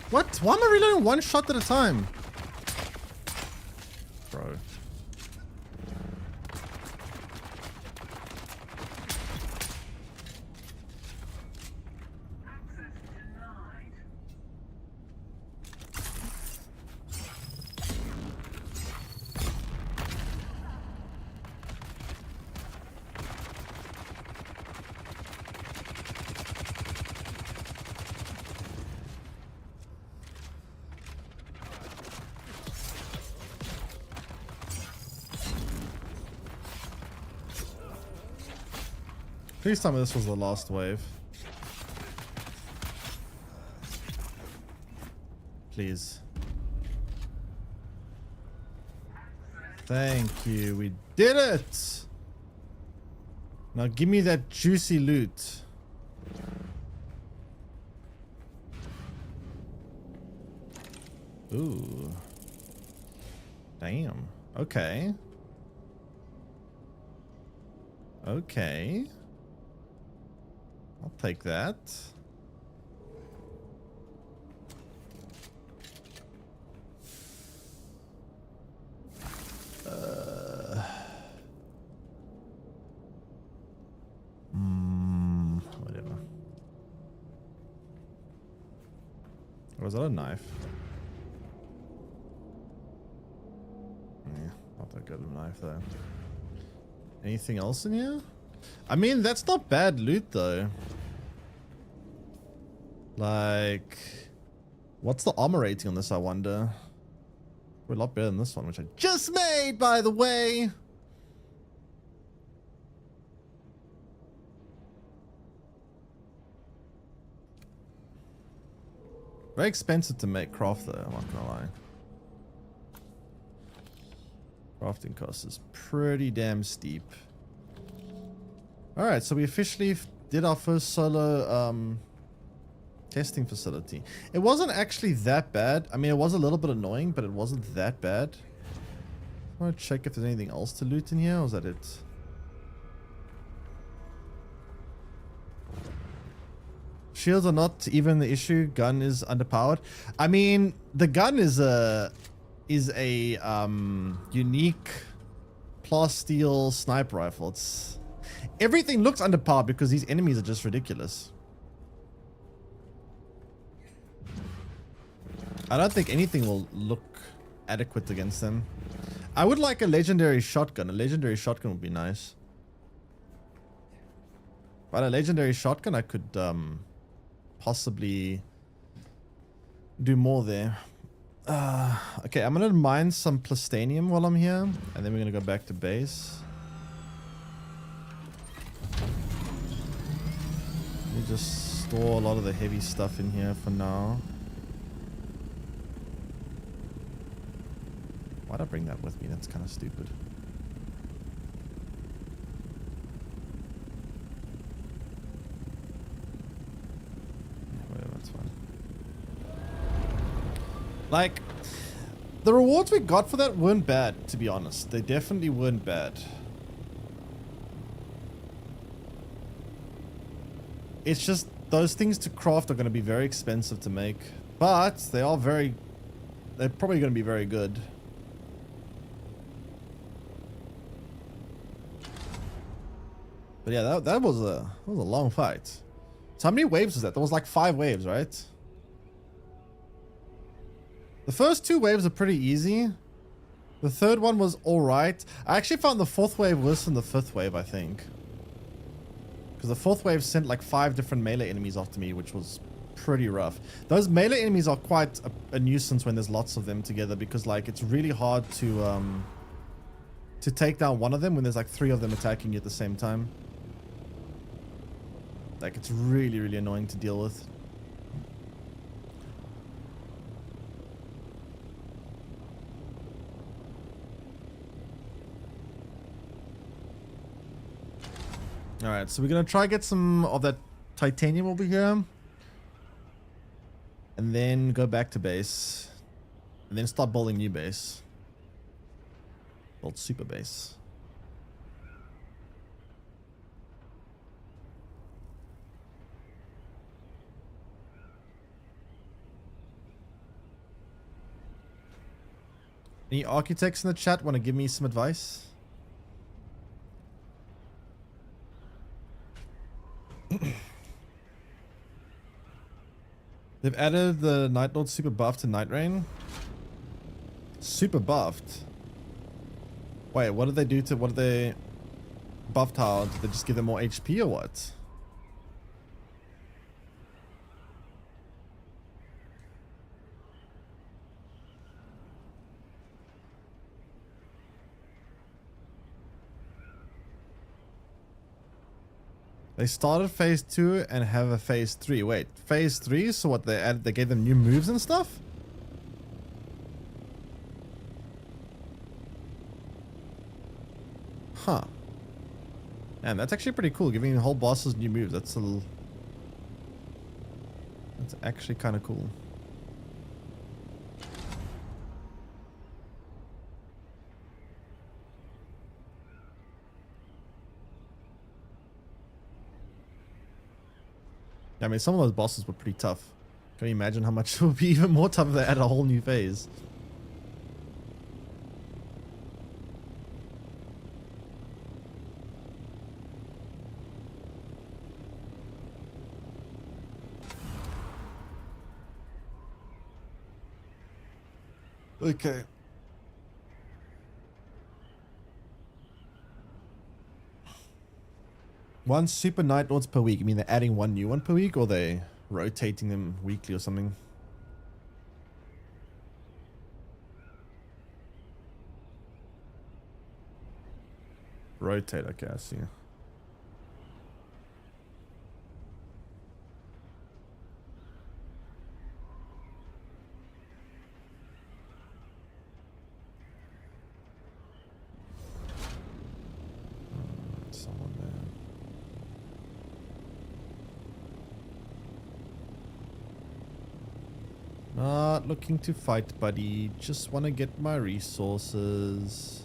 What? Why am I reloading one shot at a time? Bro. Please tell me this was the last wave. Please. Thank you. We did it! Now give me that juicy loot. Ooh. Damn. Okay. Okay. I'll take that. Whatever. Or was that a knife? Yeah, not that good of a knife though. Anything else in here? I mean, that's not bad loot though. Like, what's the armor rating on this, I wonder? We're a lot better than this one, which I just made, by the way. Very expensive to make craft though, I'm not gonna lie. Crafting cost is pretty damn steep. Alright, so we officially did our first solo testing facility. It wasn't actually that bad. I mean, it was a little bit annoying, but it wasn't that bad. I want to check if there's anything else to loot in here, or is that it? Shields are not even the issue. Gun is underpowered. I mean, the gun is a unique plasteel sniper rifle. It's everything looks underpowered because these enemies are just ridiculous. I don't think anything will look adequate against them. I would like a legendary shotgun. A legendary shotgun would be nice. But a legendary shotgun, I could possibly do more there. Okay, I'm gonna mine some plastanium while I'm here, and then we're gonna go back to base. Let me just store a lot of the heavy stuff in here for now. Why'd I bring that with me? That's kind of stupid. Whatever, that's fine. Like, the rewards we got for that weren't bad, to be honest. They definitely weren't bad. It's just those things to craft are going to be very expensive to make, but they are very they're probably going to be very good. But yeah, that was a long fight. So how many waves was that? There was like 5 waves, right? The first 2 waves are pretty easy. The third one was alright. I actually found the 4th wave worse than the 5th wave, I think. Because the 4th wave sent like 5 different melee enemies after me, which was pretty rough. Those melee enemies are quite a nuisance when there's lots of them together, because like it's really hard to take down one of them when there's like 3 of them attacking you at the same time. Like it's really, really annoying to deal with. Alright, so we're gonna try get some of that titanium over here. And then go back to base. And then start building new base. Build super base. Any architects in the chat want to give me some advice? They've added the Night Lord super buff to Night Rain. Super buffed? Wait, what did they do to... What did they... Buffed how? Did they just give them more HP or what? They started phase 2 and have a phase 3. Wait, phase 3? So what, they added, they gave them new moves and stuff? Huh. Man, that's actually pretty cool, giving the whole bosses new moves. That's actually kind of cool. I mean, some of those bosses were pretty tough. Can you imagine how much it would be even more tough if they add a whole new phase? Okay. One super Night Lords per week. I mean, they're adding one new one per week, or they rotating them weekly or something? Rotate, okay, I see. Someone there. Not looking to fight, buddy. Just want to get my resources.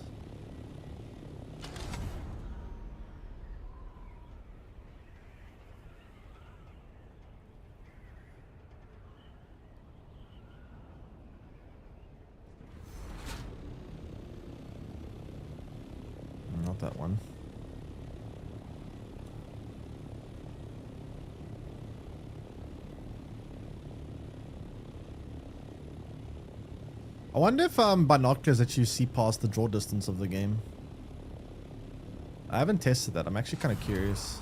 Not that one. I wonder if binoculars that you see past the draw distance of the game. I haven't tested that. I'm actually kind of curious.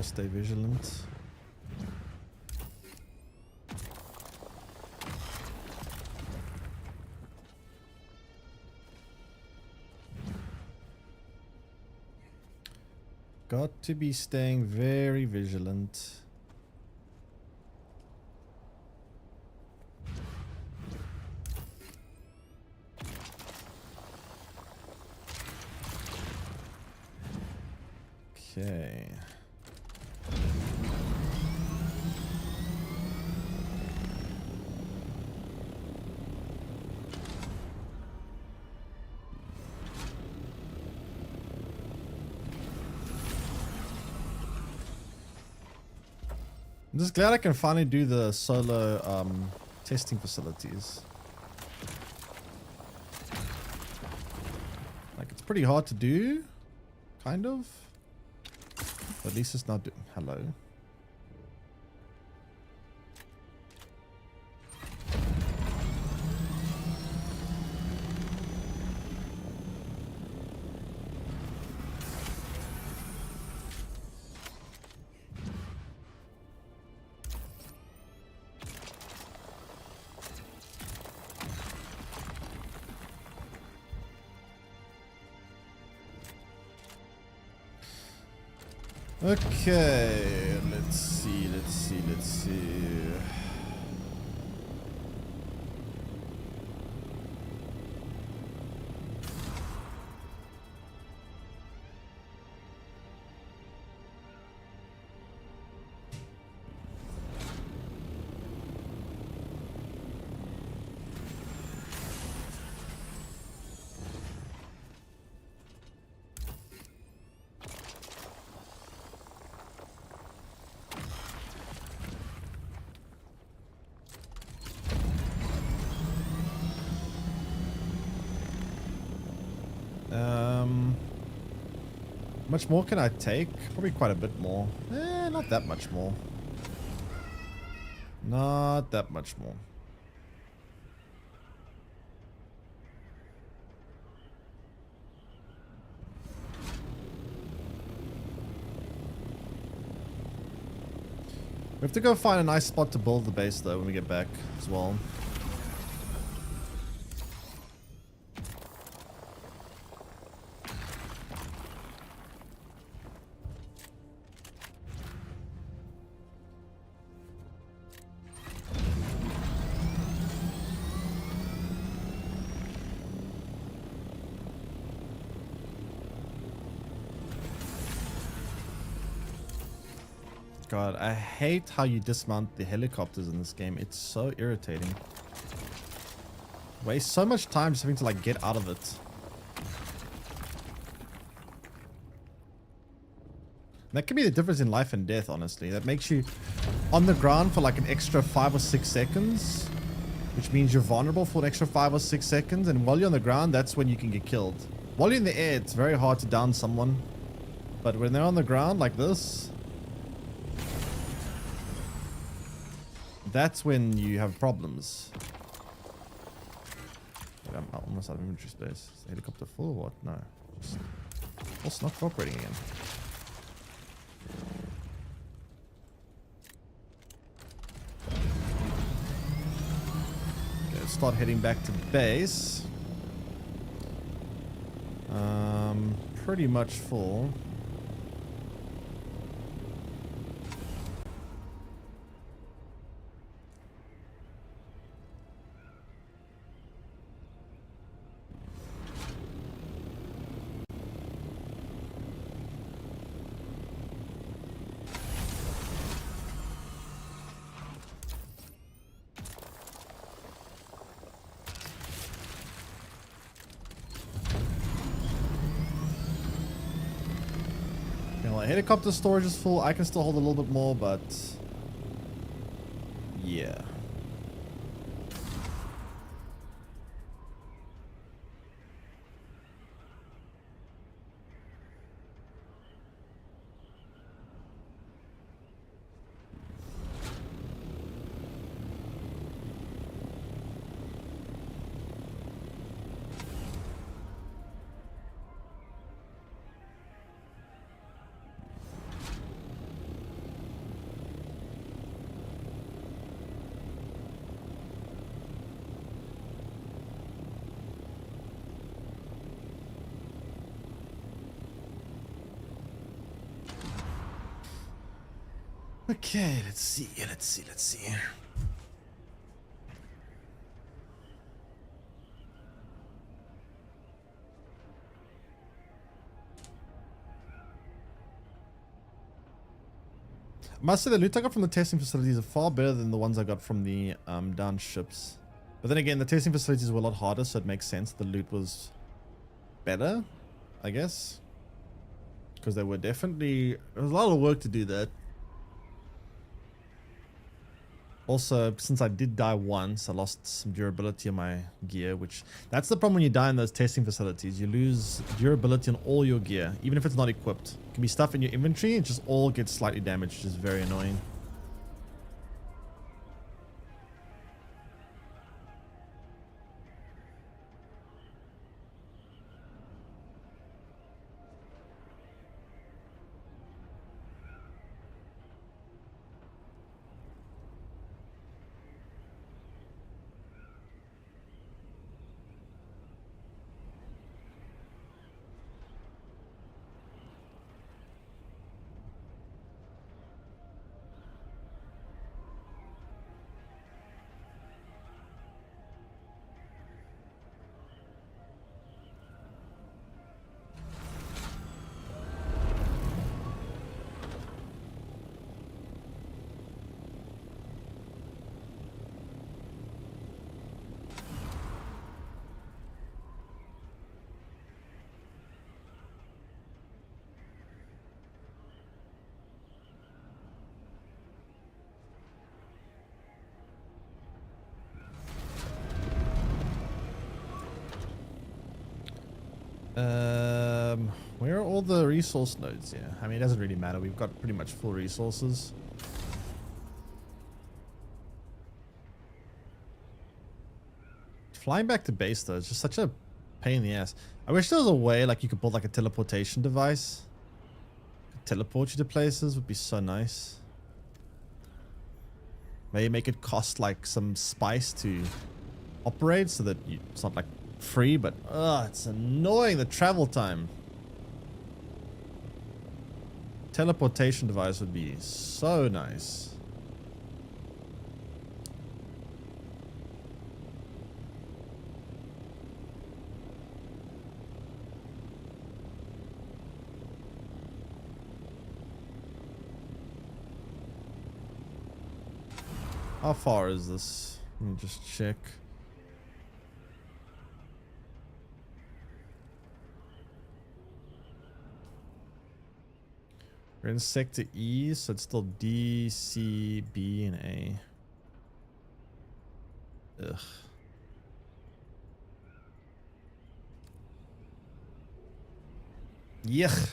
Gotta stay vigilant. Got to be staying very vigilant. Okay. I'm just glad I can finally do the solo testing facilities. Like, it's pretty hard to do, kind of. But at least it's not doing. Hello. Okay, let's see. Much more can I take? Probably quite a bit more. Not that much more. Not that much more. We have to go find a nice spot to build the base though when we get back as well. God, I hate how you dismount the helicopters in this game. It's so irritating. Waste so much time just having to like get out of it. That could be the difference in life and death, honestly. That makes you on the ground for like an extra 5 or 6 seconds, which means you're vulnerable for an extra 5 or 6 seconds. And while you're on the ground, that's when you can get killed. While you're in the air, it's very hard to down someone. But when they're on the ground like this, that's when you have problems. Wait, I'm almost out of inventory space. Is the helicopter full or what? No. It's not cooperating again. Okay, let's start heading back to base. Pretty much full. Helicopter storage is full. I can still hold a little bit more, but yeah. Okay, let's see. I must say the loot I got from the testing facilities are far better than the ones I got from the down ships. But then again, the testing facilities were a lot harder, so it makes sense the loot was better, I guess. Because there was a lot of work to do that. Also, since I did die once, I lost some durability on my gear, which that's the problem when you die in those testing facilities. You lose durability on all your gear, even if it's not equipped. It can be stuff in your inventory, it just all gets slightly damaged, which is very annoying. Where are all the resource nodes here? I mean, it doesn't really matter. We've got pretty much full resources. Flying back to base though, is just such a pain in the ass. I wish there was a way like you could build like a teleportation device. Teleport you to places would be so nice. Maybe make it cost like some spice to operate so that it's not like free, but it's annoying, the travel time. Teleportation device would be so nice. How far is this? Let me just check. We're in sector E, so it's still D, C, B, and A. Ugh. Yuck.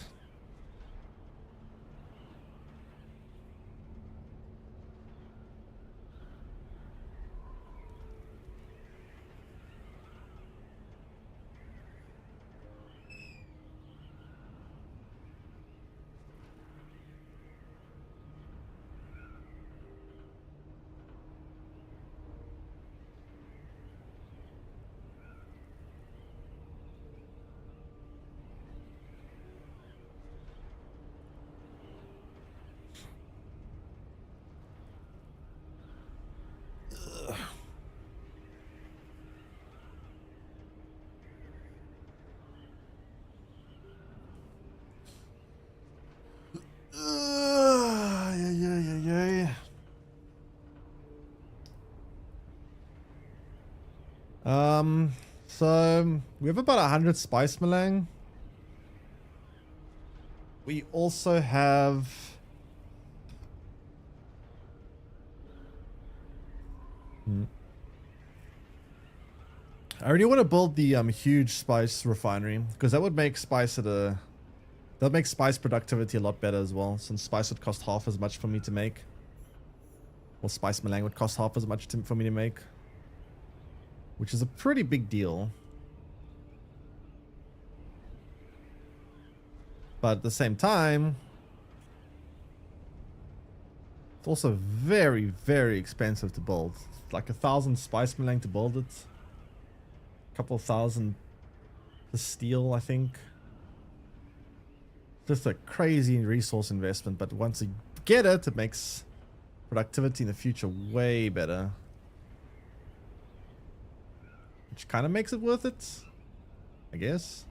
So we have about 100 spice melang. We also have I really want to build the huge spice refinery because that would make spice that makes spice productivity a lot better as well, since spice would cost half as much for me to make. Well, spice melang would cost half as much for me to make, which is a pretty big deal. But at the same time, it's also very, very expensive to build. It's like 1,000 spice melang to build it. A couple thousand to steal, I think. Just a crazy resource investment, but once you get it, it makes productivity in the future way better. Which kind of makes it worth it, I guess.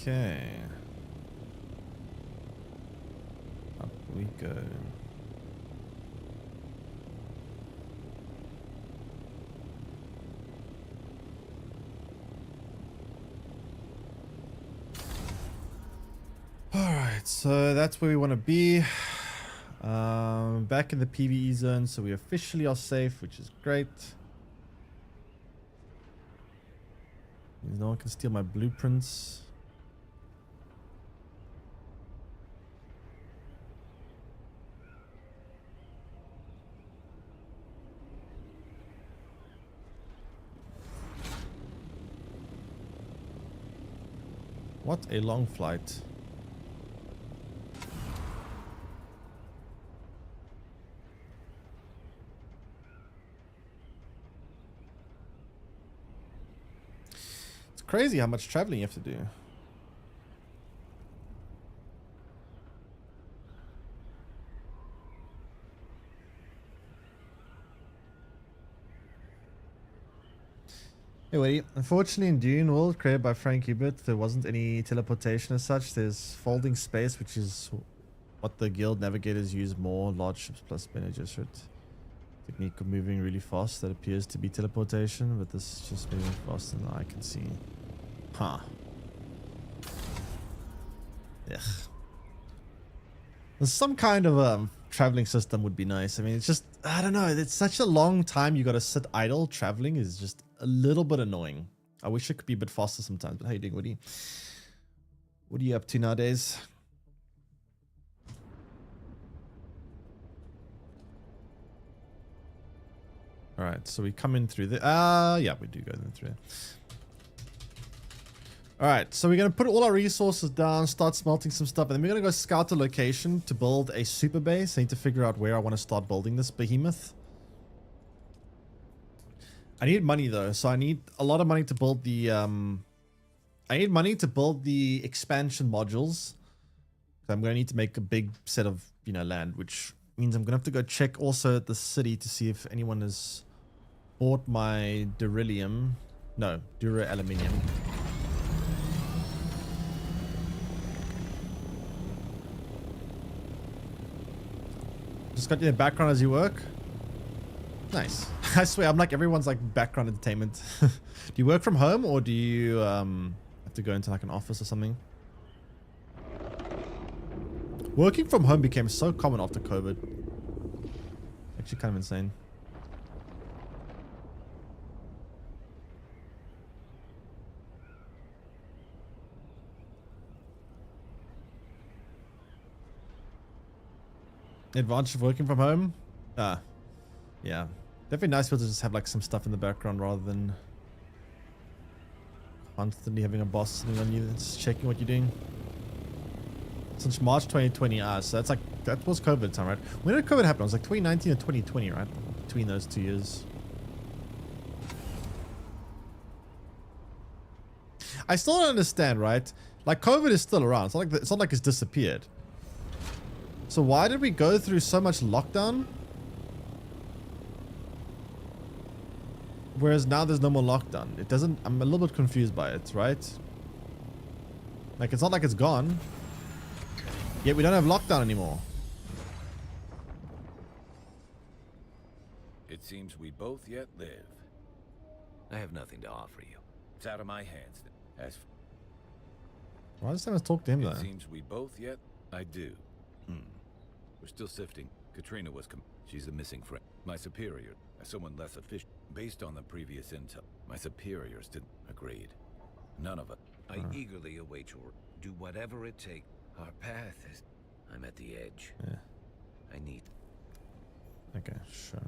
Okay. Up we go. Alright, so that's where we want to be. Back in the PvE zone, so we officially are safe, which is great. No one can steal my blueprints. What a long flight. It's crazy how much traveling you have to do. Anyway, unfortunately in Dune world created by Frank Hubert, there wasn't any teleportation as such. There's folding space, which is what the guild navigators use more. Large ships plus Bene Gesserit. Technique of moving really fast that appears to be teleportation, but this is just moving faster than I can see. Huh. Ugh. There's some kind of traveling system would be nice. I mean, it's just, I don't know. It's such a long time you got to sit idle. Traveling is just a little bit annoying. I wish it could be a bit faster sometimes. But how you doing, Woody? What are you up to nowadays? All right, so we come in through the... yeah, we do go in through there. All right, so we're going to put all our resources down, start smelting some stuff, and then we're going to go scout a location to build a super base. I need to figure out where I want to start building this behemoth. I need money, though, so I need a lot of money to build the... I need money to build the expansion modules. I'm going to need to make a big set of, you know, land, which means I'm going to have to go check also at the city to see if anyone has bought my Duralium. No, Dura Aluminium. Just got you in the background as you work. Nice. I swear, I'm like everyone's like background entertainment. Do you work from home or do you have to go into like an office or something? Working from home became so common after COVID. Actually kind of insane. The advantage of working from home? Yeah. Definitely nice to just have like some stuff in the background rather than constantly having a boss sitting on you that's checking what you're doing. Since March 2020, so that's like, that was COVID time, right? When did COVID happen? It was like 2019 or 2020, right? Between those 2 years. I still don't understand, right? Like COVID is still around. It's not like it's disappeared. So why did we go through so much lockdown? Whereas now there's no more lockdown. It doesn't, I'm a little bit confused by it, right? Like it's not like it's gone. Yet we don't have lockdown anymore. It seems we both yet live. I have nothing to offer you. It's out of my hands. Why does someone talk to him though? It seems we both yet? I do. We're still sifting. Katrina was she's the missing friend. My superior, someone less official. Based on the previous intel, my superiors didn't agreed. None of it. I eagerly await your... Do whatever it takes. Our path is... I'm at the edge. Yeah. I need... Okay, sure.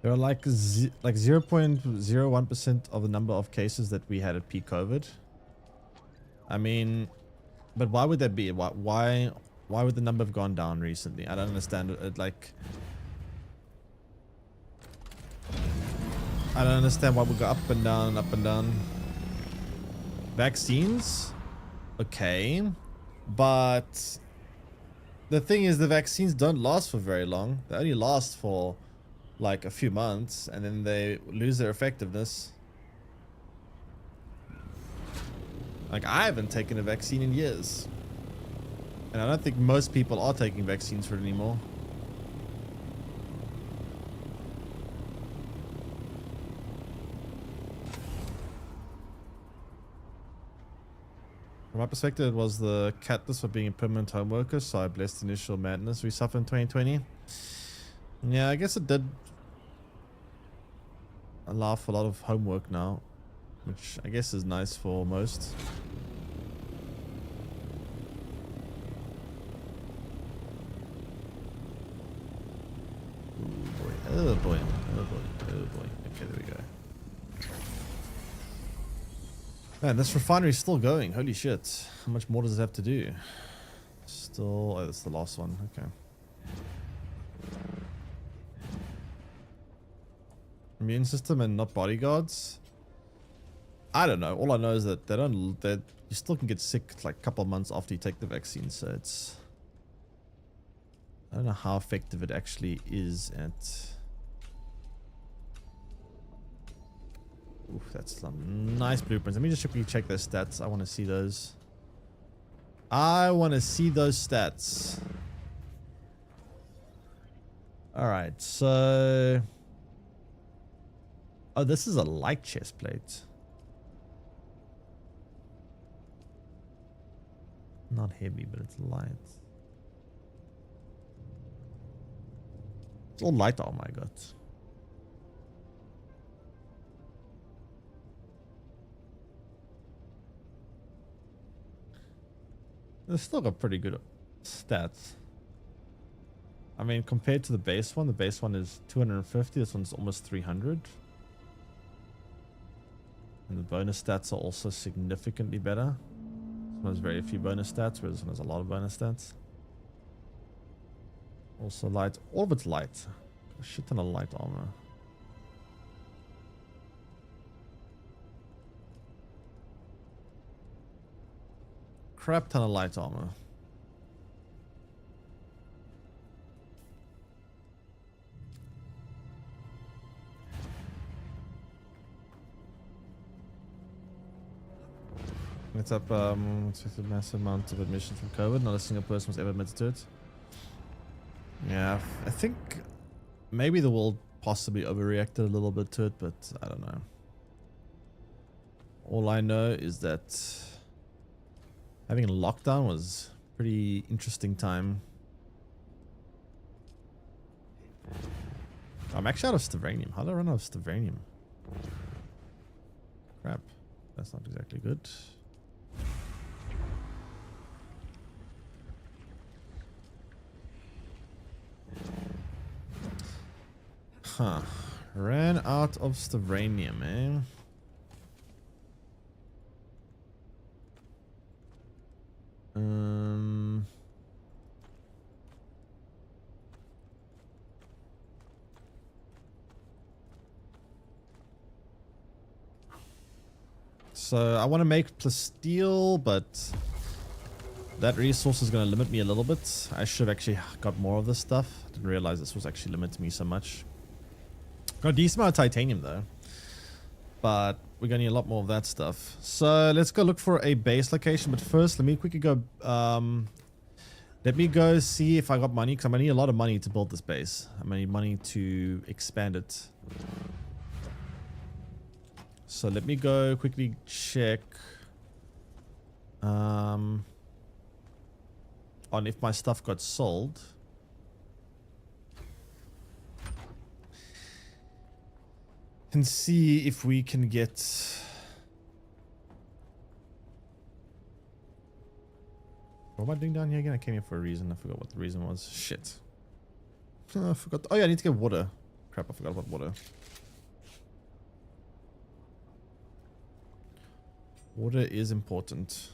There are like 0.01% of the number of cases that we had at peak COVID. I mean, but why would that be? Why would the number have gone down recently? I don't understand it. Like, I don't understand why we go up and down and up and down. Vaccines, okay, but the thing is, the vaccines don't last for very long. They only last for like a few months, and then they lose their effectiveness. Like, I haven't taken a vaccine in years, and I don't think most people are taking vaccines for it anymore. From my perspective, it was the catalyst for being a permanent home worker, so I blessed the initial madness we suffered in 2020. Yeah, I guess it did allow for a lot of homework now, which I guess is nice for most. Oh boy, oh boy, oh boy. Okay, there we go. Man, this refinery is still going. Holy shit. How much more does it have to do? Still, oh, that's the last one. Okay. Immune system and not bodyguards? I don't know. All I know is that you still can get sick like a couple of months after you take the vaccine, so it's... I don't know how effective it actually is at... Oof, that's some nice blueprints. Let me just quickly check their stats. I want to see those. I want to see those stats. Alright, so... Oh, this is a light chest plate. Not heavy, but it's light. It's all light armor I got. They've still got pretty good stats. I mean, compared to the base one is 250. This one's almost 300. And the bonus stats are also significantly better. This one has very few bonus stats, whereas this one has a lot of bonus stats. Also light. All of it's light. A shit ton of light armor. Crap ton of light armor. It's up with a massive amount of admissions from COVID. Not a single person was ever admitted to it. Yeah, I think maybe the world possibly overreacted a little bit to it, but I don't know. All I know is that having a lockdown was a pretty interesting time. I'm actually out of Stavanium. How do I run out of Stavanium? Crap. That's not exactly good. Huh. Ran out of Stavanium, eh? So I want to make plasteel, but that resource is going to limit me a little bit. I should have actually got more of this stuff. Didn't realize this was actually limiting me so much. Got a decent amount of titanium though, but we're going to need a lot more of that stuff. So let's go look for a base location. But first, let me quickly go. Let me go see if I got money, because I'm going to need a lot of money to build this base. I'm going to need money to expand it. So let me go quickly check on if my stuff got sold. And see if we can get... What am I doing down here again? I came here for a reason. I forgot what the reason was. Shit. I forgot. Oh yeah, I need to get water. Crap, I forgot about water. Water is important.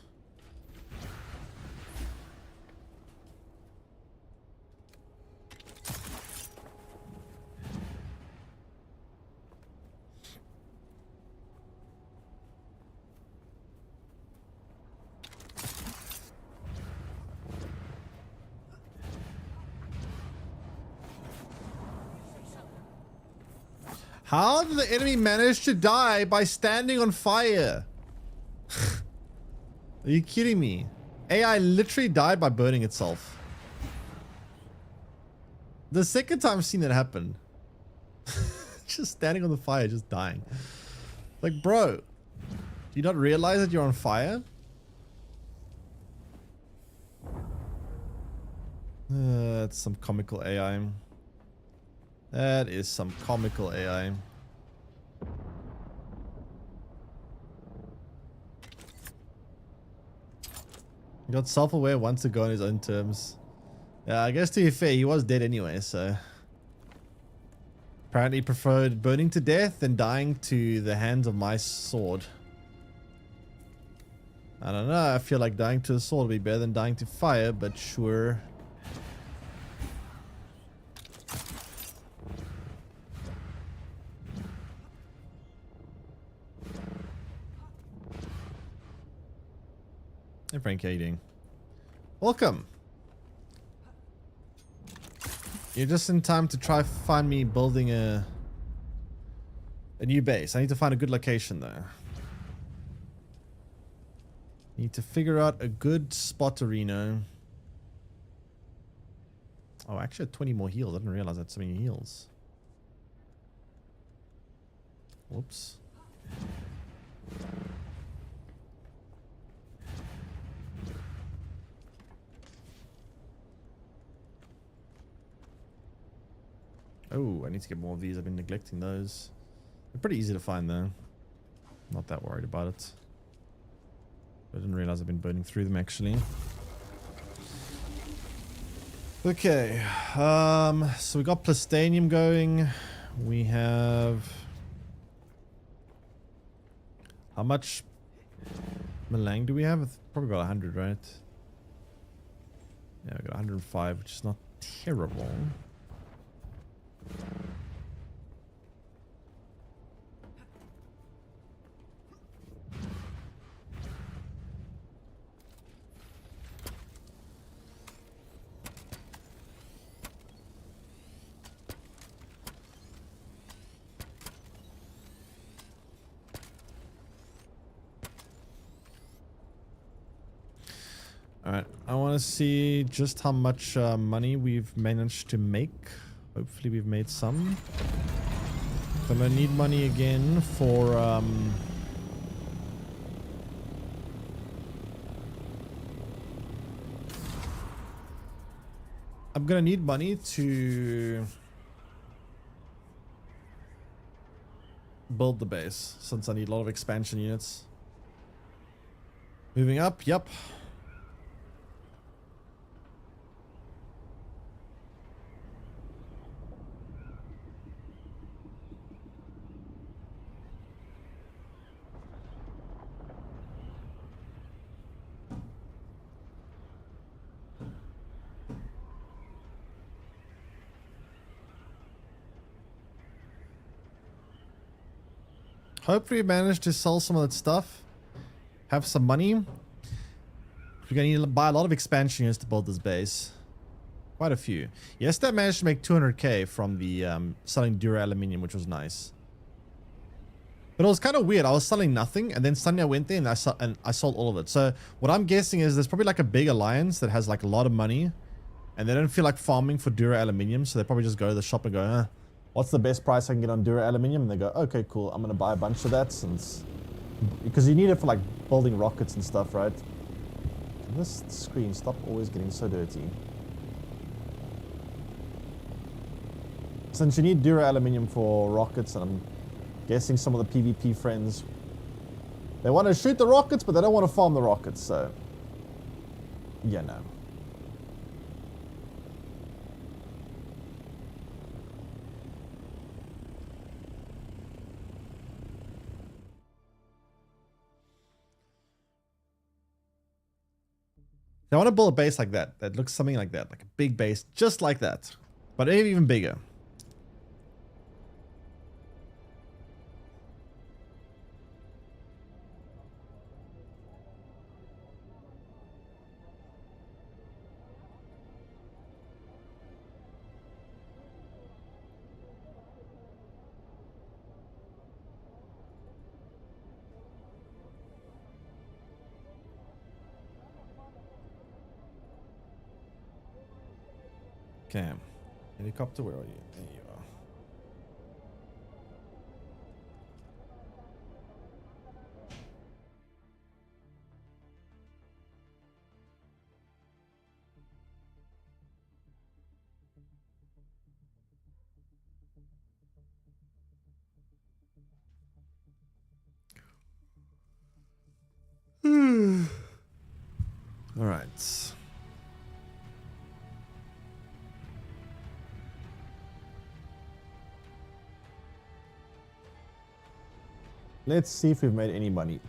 How did the enemy manage to die by standing on fire? Are you kidding me? AI literally died by burning itself. The second time I've seen that happen. Just standing on the fire, just dying. Like, bro, do you not realize that you're on fire? That's some comical AI. That is some comical AI. He got self-aware once ago on his own terms. Yeah, I guess to be fair, he was dead anyway, so... Apparently preferred burning to death than dying to the hands of my sword. I don't know, I feel like dying to a sword would be better than dying to fire, but sure. Hey Frank, how you doing? Welcome. You're just in time to try find me building a new base. I need to find a good location though. Need to figure out a good spot to reno. Oh, I actually had 20 more heals. I didn't realize I had so many heals. Whoops. Oh, I need to get more of these. I've been neglecting those. They're pretty easy to find though. Not that worried about it. I didn't realize I've been burning through them actually. Okay. So we got Plastanium going. We have... How much Malang do we have? It's probably about 100, right? Yeah, we got 105, which is not terrible. Alright, I want to see just how much money we've managed to make. Hopefully we've made some. I'm gonna need money again for I'm gonna need money to build the base since I need a lot of expansion units. Moving up, yep. Hopefully we managed to sell some of that stuff. Have some money. We're gonna need to buy a lot of expansion units to build this base. Quite a few. Yesterday I managed to make 200k from the selling Dura aluminium, which was nice. But it was kind of weird. I was selling nothing, and then suddenly I went there and I sold all of it. So what I'm guessing is there's probably like a big alliance that has like a lot of money, and they don't feel like farming for Dura aluminium, so they probably just go to the shop and go, what's the best price I can get on Dura Aluminium? And they go, okay, cool. I'm going to buy a bunch of that since, because you need it for like building rockets and stuff, right? Can this screen stop always getting so dirty? Since you need Dura Aluminium for rockets, and I'm guessing some of the PvP friends, they want to shoot the rockets, but they don't want to farm the rockets, so yeah, no. I want to build a base like that. That looks something like that. Like a big base, just like that. But maybe even bigger. Okay. Helicopter, where are you? There you are. All right. Let's see if we've made any money.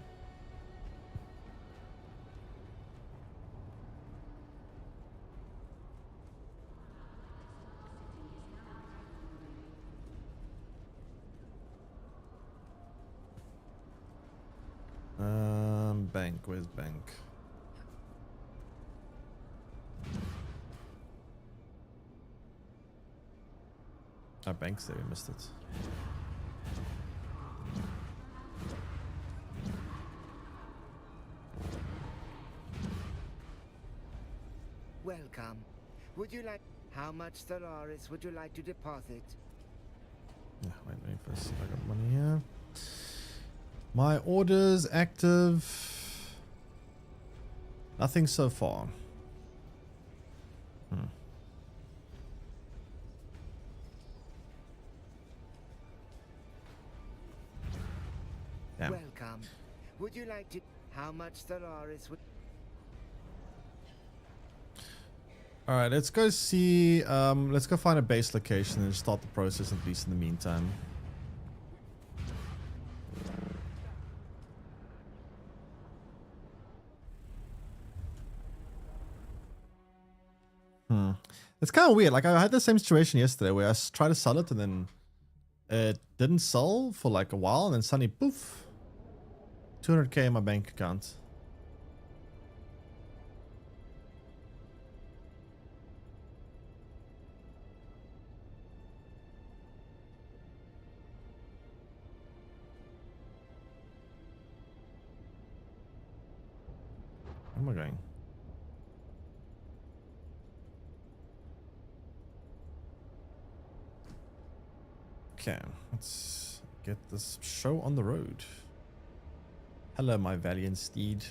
Bank, where's bank? Our bank's there, we missed it. Welcome. Would you like... How much Stellaris would you like to deposit? Yeah, wait first. I got money here. My orders active. Nothing so far. Yeah. Welcome. Would you like to... How much Stellaris would... Alright, let's go see, let's go find a base location and start the process at least in the meantime. It's kind of weird. Like, I had the same situation yesterday where I tried to sell it and then it didn't sell for like a while and then suddenly, poof, 200k in my bank account. Where am I going? Okay, let's get this show on the road. Hello, my valiant steed.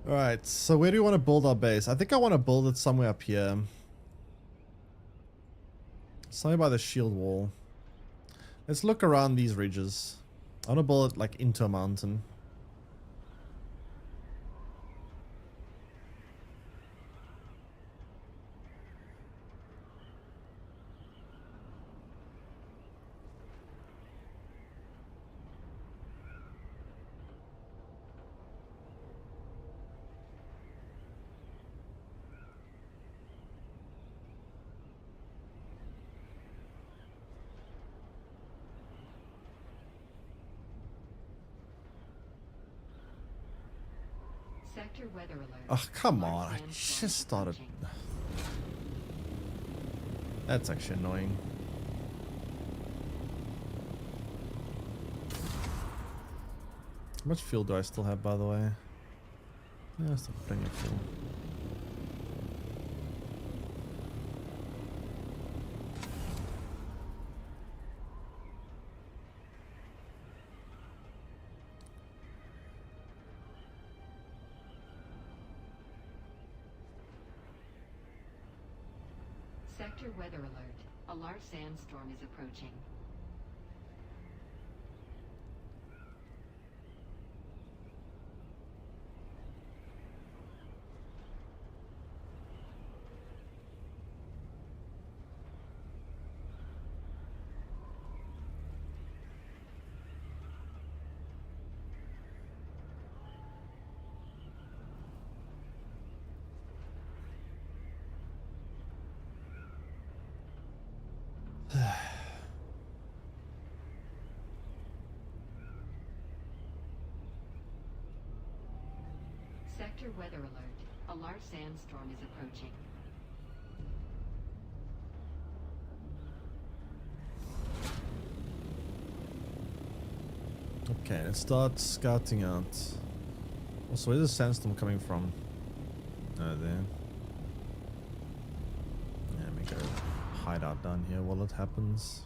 Alright, so where do we want to build our base? I think I want to build it somewhere up here. Somewhere by the shield wall. Let's look around these ridges. I want to build it like into a mountain. Sector weather alert. Oh, come Large on. I sandstorm just is started. approaching. That's actually annoying. How much fuel do I still have, by the way? Yeah, I still have plenty of fuel. Sector weather alert. A large sandstorm is approaching. Sector weather alert. A large sandstorm is approaching. Okay, let's start scouting out. Also, where's the sandstorm coming from? Oh, there. Yeah, make a hideout down here while it happens.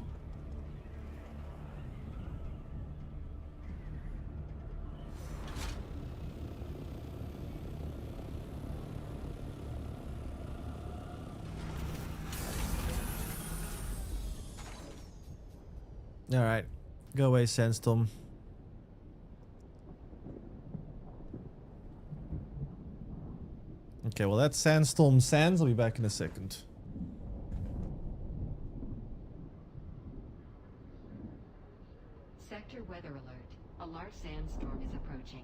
Alright, go away, sandstorm. Okay, well that's sandstorm sands. I'll be back in a second. Sector weather alert. A large sandstorm is approaching.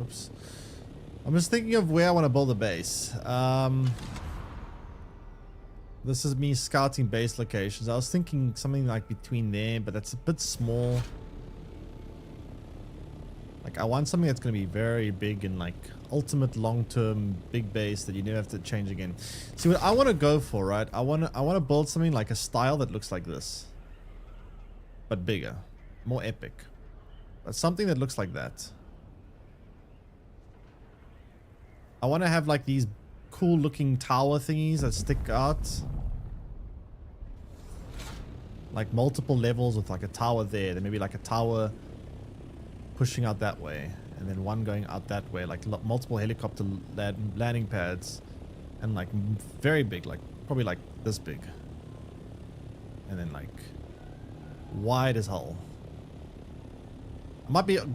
Oops. I'm just thinking of where I want to build a base. This is me scouting base locations. I was thinking something like between there, but that's a bit small. Like I want something that's going to be very big and like ultimate long-term big base that you never have to change again. See what I want to go for, right? I want to build something like a style that looks like this, but bigger, more epic. But something that looks like that. I want to have like these cool looking tower thingies that stick out. Like multiple levels with like a tower there. Then maybe like a tower pushing out that way. And then one going out that way. Like multiple helicopter landing pads. And like very big. Like probably like this big. And then like wide as hell. I might be a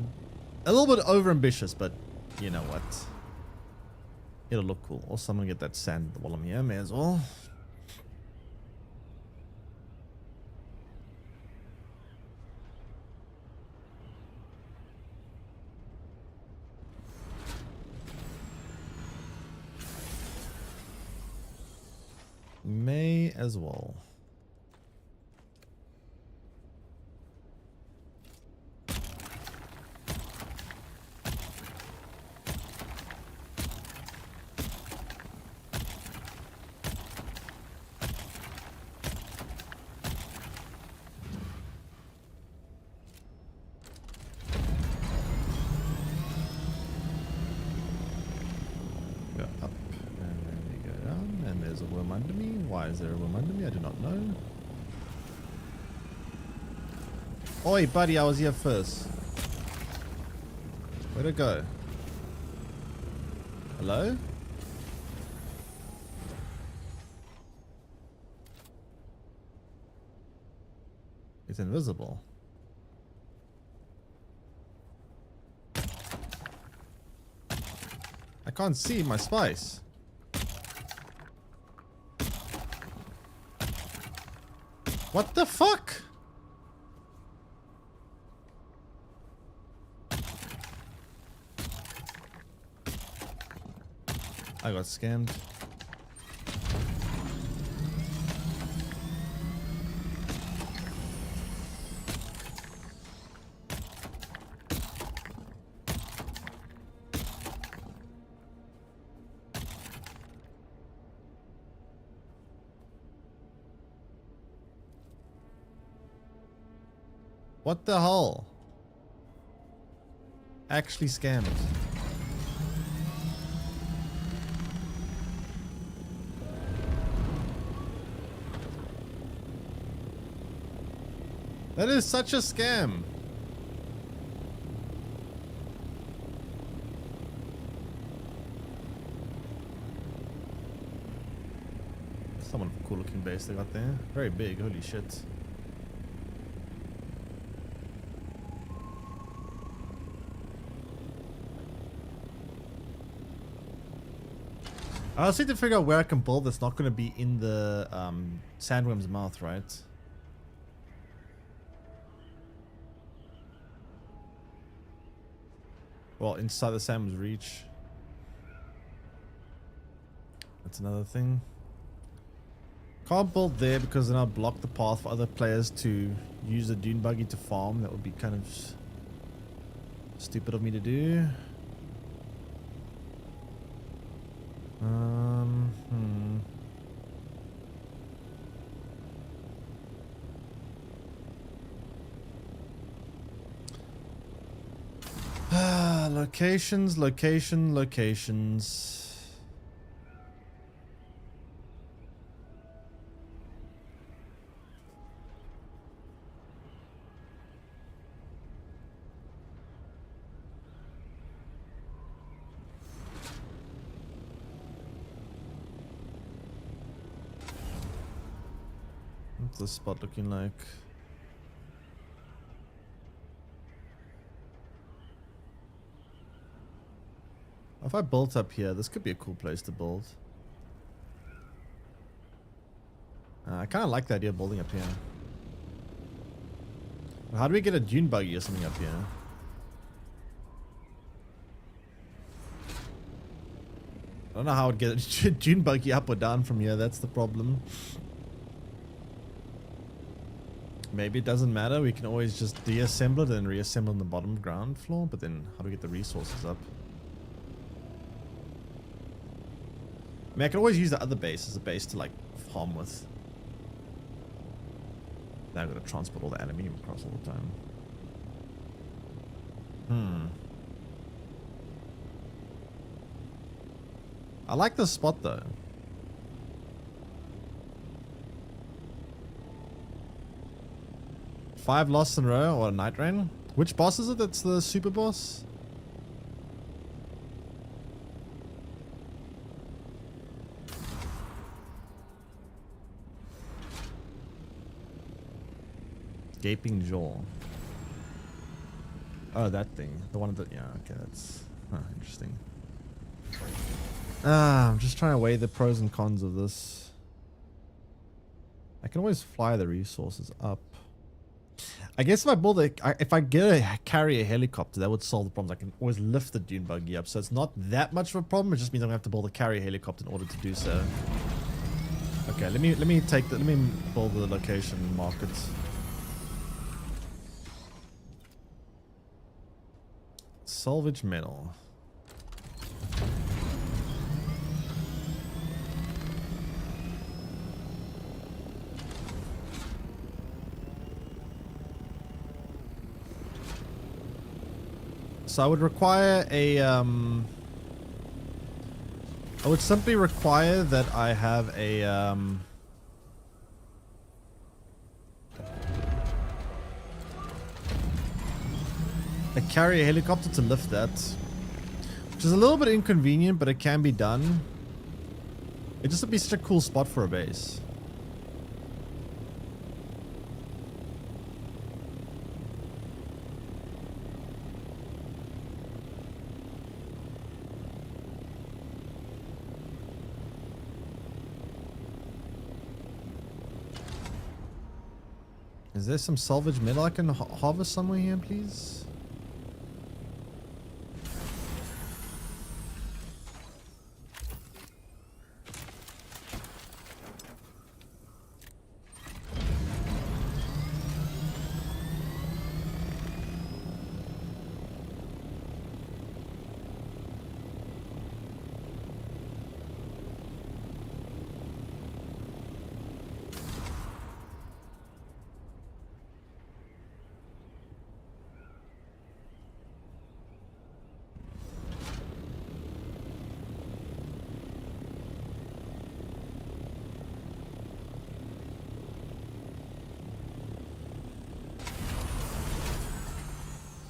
little bit over ambitious, but you know what? It'll look cool. Also, I'm gonna get that sand while I'm here. May as well. May as well. Go up and then we go down, and there's a worm under me. Why is there a worm under me? I do not know. Oi, buddy, I was here first. Where'd it go? Hello? It's invisible. I can't see my spice. What the fuck? I got scammed. What the hell? Actually scammed. That is such a scam. Someone cool looking base they got there. Very big, holy shit. I also need to figure out where I can build that's not going to be in the sandworm's mouth, right? Well, inside the sandworm's reach. That's another thing. Can't build there because then I'll block the path for other players to use the dune buggy to farm. That would be kind of stupid of me to do. Locations. What's this spot looking like? If I built up here, this could be a cool place to build. I kind of like the idea of building up here. How do we get a dune buggy or something up here? I don't know how I'd get a dune buggy up or down from here. That's the problem. Maybe it doesn't matter. We can always just deassemble it and reassemble on the bottom ground floor. But then how do we get the resources up? I mean, I can always use the other base as a base to like farm with. Now I've got to transport all the aluminium across all the time. I like this spot though. Five lost in a row or night rain. Which boss is it that's the super boss? Gaping jaw. Oh, that thing. The one that, yeah, okay, that's interesting. I'm just trying to weigh the pros and cons of this. I can always fly the resources up. I guess if I build if I carry a helicopter, that would solve the problems. I can always lift the dune buggy up, so it's not that much of a problem. It just means I'm gonna have to build a carrier helicopter in order to do so. Okay, let me build the location market. Salvage metal. So I would require a I would simply require that I have a carrier helicopter to lift that, which is a little bit inconvenient, but it can be done. It just would be such a cool spot for a base. Is there some salvage metal I can harvest somewhere here, please?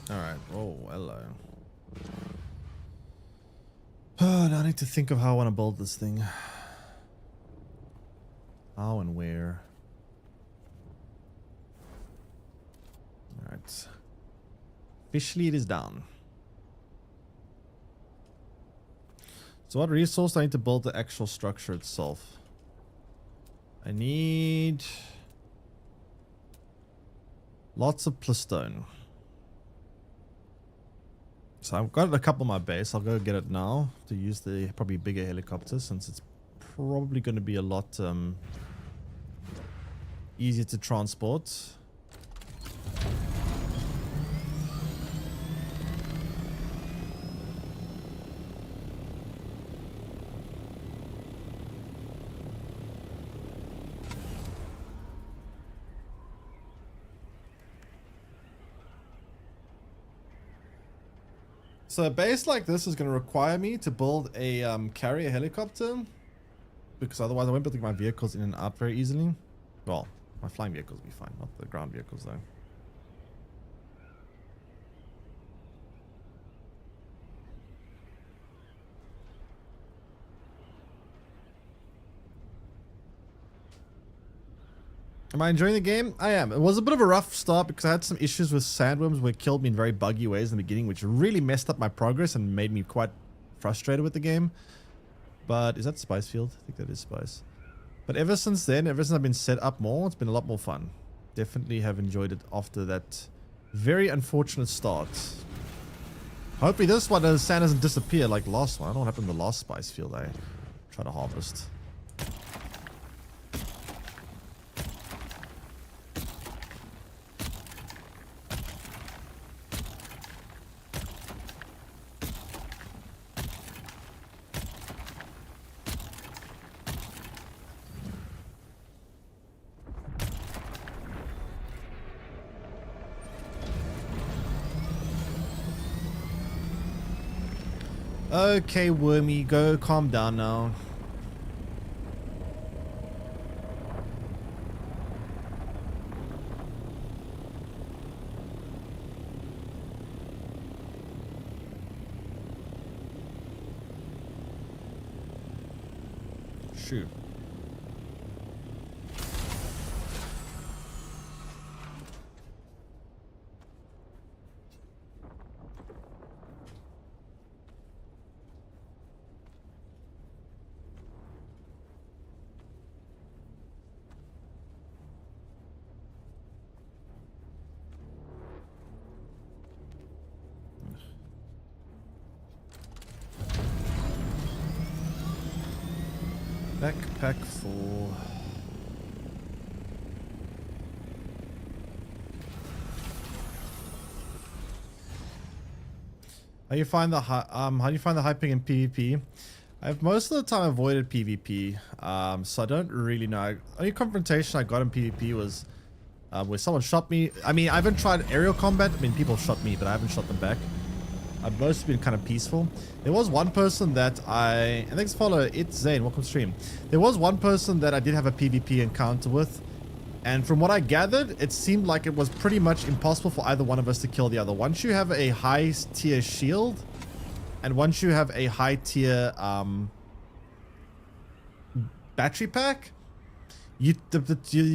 Alright, oh, hello. Now I need to think of how I want to build this thing. How and where. Alright. Officially it is down. So what resource do I need to build the actual structure itself? I need lots of plastone. So I've got a couple on my base. I'll go get it now to use the probably bigger helicopter, since it's probably going to be a lot easier to transport. So a base like this is going to require me to build a carrier helicopter, because otherwise I won't be able to get my vehicles in and out very easily. Well, my flying vehicles will be fine, not the ground vehicles though. Am I enjoying the game? I am. It was a bit of a rough start because I had some issues with sandworms where it killed me in very buggy ways in the beginning, which really messed up my progress and made me quite frustrated with the game. But is that Spice Field? I think that is Spice. But ever since then, ever since I've been set up more, it's been a lot more fun. Definitely have enjoyed it after that very unfortunate start. Hopefully this one, the sand doesn't disappear like the last one. I don't know what happened to the last Spice Field I tried to harvest. Okay, Wormy, go calm down now. Shoot. Backpack full. How do you find the hyping in PvP? I've most of the time avoided PvP, so I don't really know. Only confrontation I got in PvP was where someone shot me. I mean, I haven't tried aerial combat. I mean, people shot me, but I haven't shot them back. I've mostly been kind of peaceful. There was one person that and thanks for follow, it's Zane, welcome stream. There was one person that I did have a PvP encounter with, and from what I gathered, it seemed like it was pretty much impossible for either one of us to kill the other. Once you have a high tier shield, and once you have a high tier battery pack, you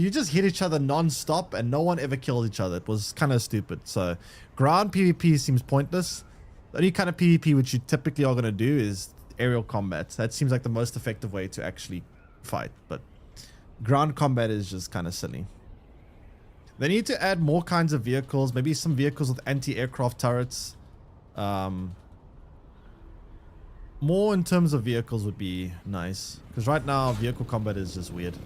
just hit each other non-stop and no one ever killed each other. It was kind of stupid. So ground PvP seems pointless. The only kind of PvP which you typically are going to do is aerial combat. That seems like the most effective way to actually fight, but ground combat is just kind of silly. They need to add more kinds of vehicles, maybe some vehicles with anti-aircraft turrets. More in terms of vehicles would be nice, because right now vehicle combat is just weird.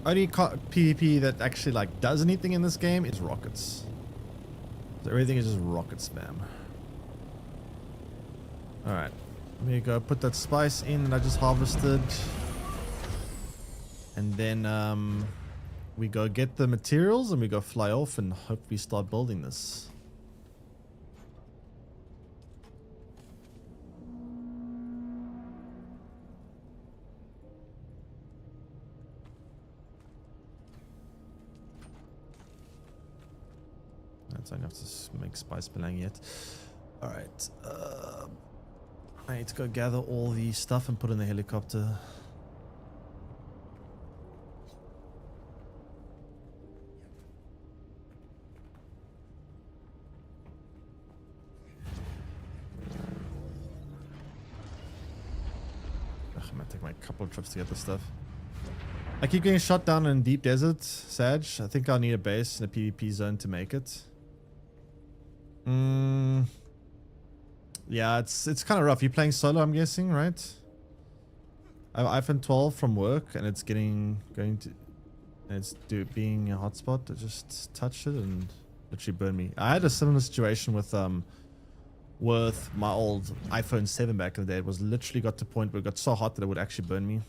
Only PvP that actually like does anything in this game is rockets. So everything is just rocket spam. Alright. Let me go put that spice in that I just harvested. And then we go get the materials and we go fly off and hopefully start building this. I don't have to make spice belang yet. Alright. I need to go gather all the stuff and put in the helicopter. I'm gonna take my couple of trips to get this stuff. I keep getting shot down in deep desert, Sag. I think I'll need a base in a PvP zone to make it. Yeah, it's kind of rough. You're playing solo, I'm guessing, right? I have iPhone 12 from work, and it's being a hotspot. I just touched it and literally burned me. I had a similar situation with my old iPhone 7 back in the day. It was literally got to a point where it got so hot that it would actually burn me.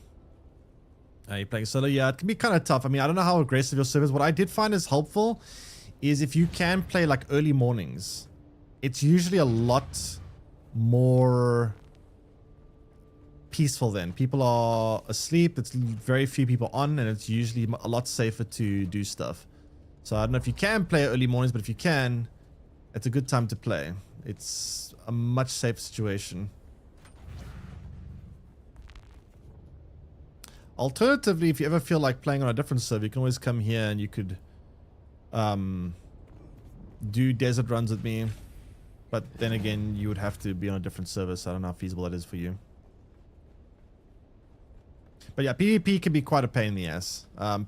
You're playing solo? Yeah, it can be kind of tough. I mean, I don't know how aggressive your server is. What I did find is helpful is if you can play like early mornings. It's usually a lot more peaceful then. People are asleep. It's very few people on, and it's usually a lot safer to do stuff. So I don't know if you can play early mornings, but if you can, it's a good time to play. It's a much safer situation. Alternatively, if you ever feel like playing on a different server, you can always come here and you could do desert runs with me. But then again, you would have to be on a different server, so I don't know how feasible that is for you. But yeah, PvP can be quite a pain in the ass.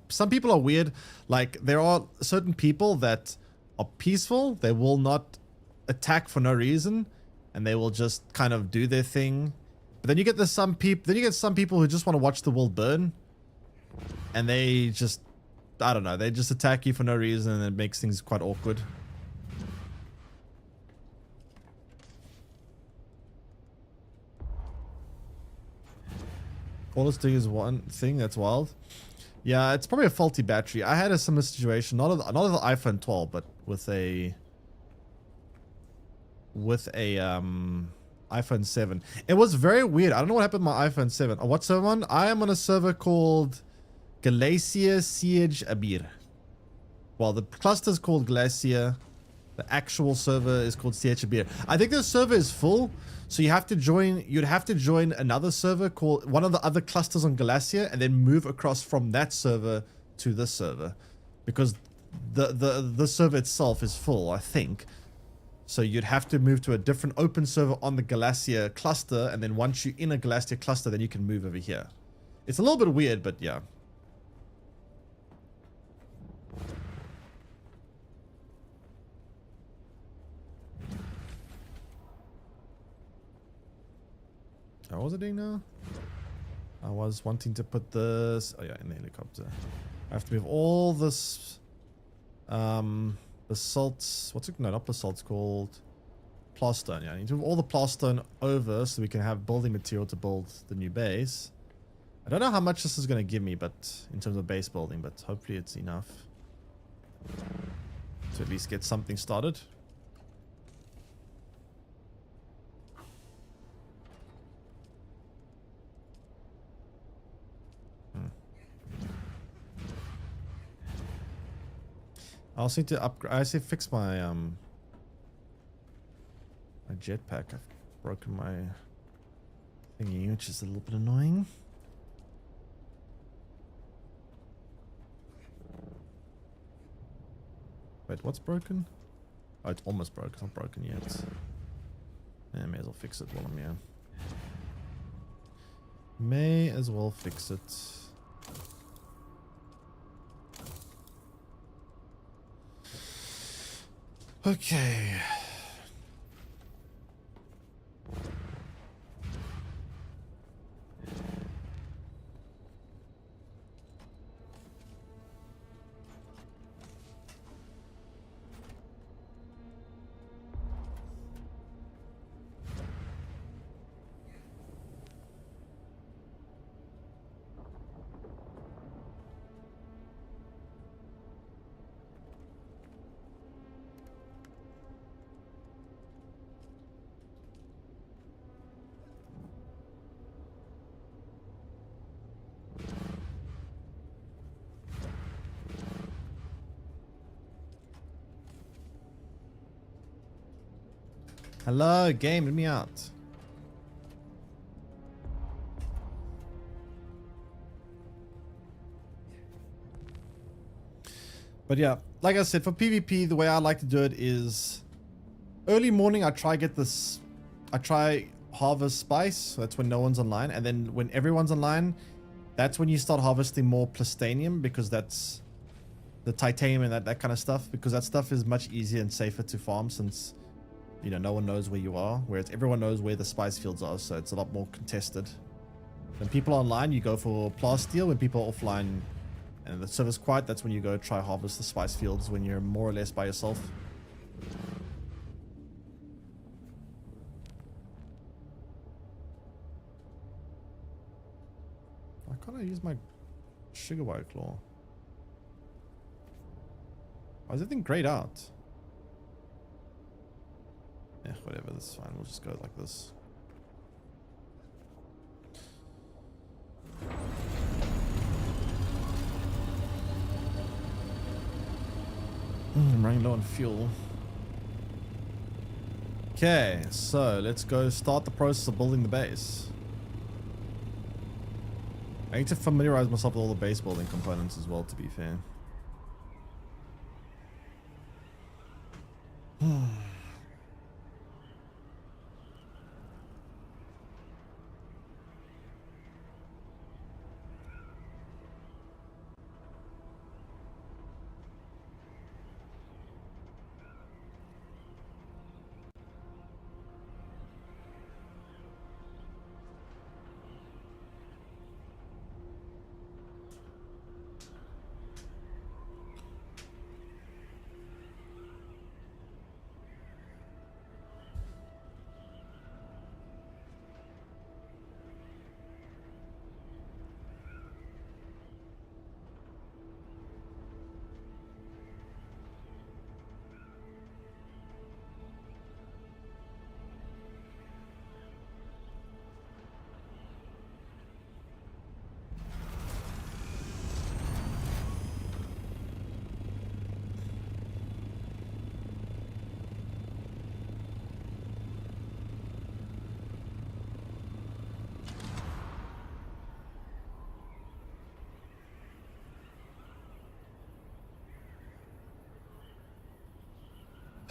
Some people are weird. Like, there are certain people that are peaceful. They will not attack for no reason, and they will just kind of do their thing. But then you get some people who just want to watch the world burn, and they just, I don't know, they just attack you for no reason, and it makes things quite awkward. All it's doing is one thing. That's wild. Yeah, it's probably a faulty battery. I had a similar situation, not of the iPhone 12, but with a iPhone 7. It was very weird. I don't know what happened with my iPhone 7. What server on? I am on a server called Glacier Siege Abir. Well, the cluster is called Glacier. The actual server is called Siege Abir. I think the server is full, so you have to join. You'd have to join another server called one of the other clusters on Glacier, and then move across from that server to this server, because the server itself is full, I think. So you'd have to move to a different open server on the Glacier cluster, and then once you're in a Glacier cluster, then you can move over here. It's a little bit weird, but yeah. What was I doing now? I was wanting to put this... Oh yeah, in the helicopter. I have to move all this... basalt... What's it? No, not basalt. It's called... Plastone. Yeah, I need to move all the plastone over so we can have building material to build the new base. I don't know how much this is going to give me, but in terms of base building, but hopefully it's enough to at least get something started. I also need to upgrade. I say fix my my jetpack. I've broken my thingy, which is a little bit annoying. Wait, what's broken? Oh, it's almost broken. It's not broken yet. Yeah, may as well fix it while I'm here. May as well fix it. Okay. Hello, game, let me out. But yeah, like I said, for PvP, the way I like to do it is early morning. I try harvest spice. That's when no one's online, and then when everyone's online, that's when you start harvesting more plastanium, because that's the titanium and that kind of stuff. Because that stuff is much easier and safer to farm, since you know, no one knows where you are, whereas everyone knows where the spice fields are, so it's a lot more contested. When people are online, you go for plasteel. When people are offline and the server's quiet, that's when you go try harvest the spice fields when you're more or less by yourself. Why can't I use my sugar wire claw? Why is everything grayed out? Yeah, whatever, that's fine. We'll just go like this. I'm running low on fuel. Okay, so let's go start the process of building the base. I need to familiarize myself with all the base building components as well, to be fair.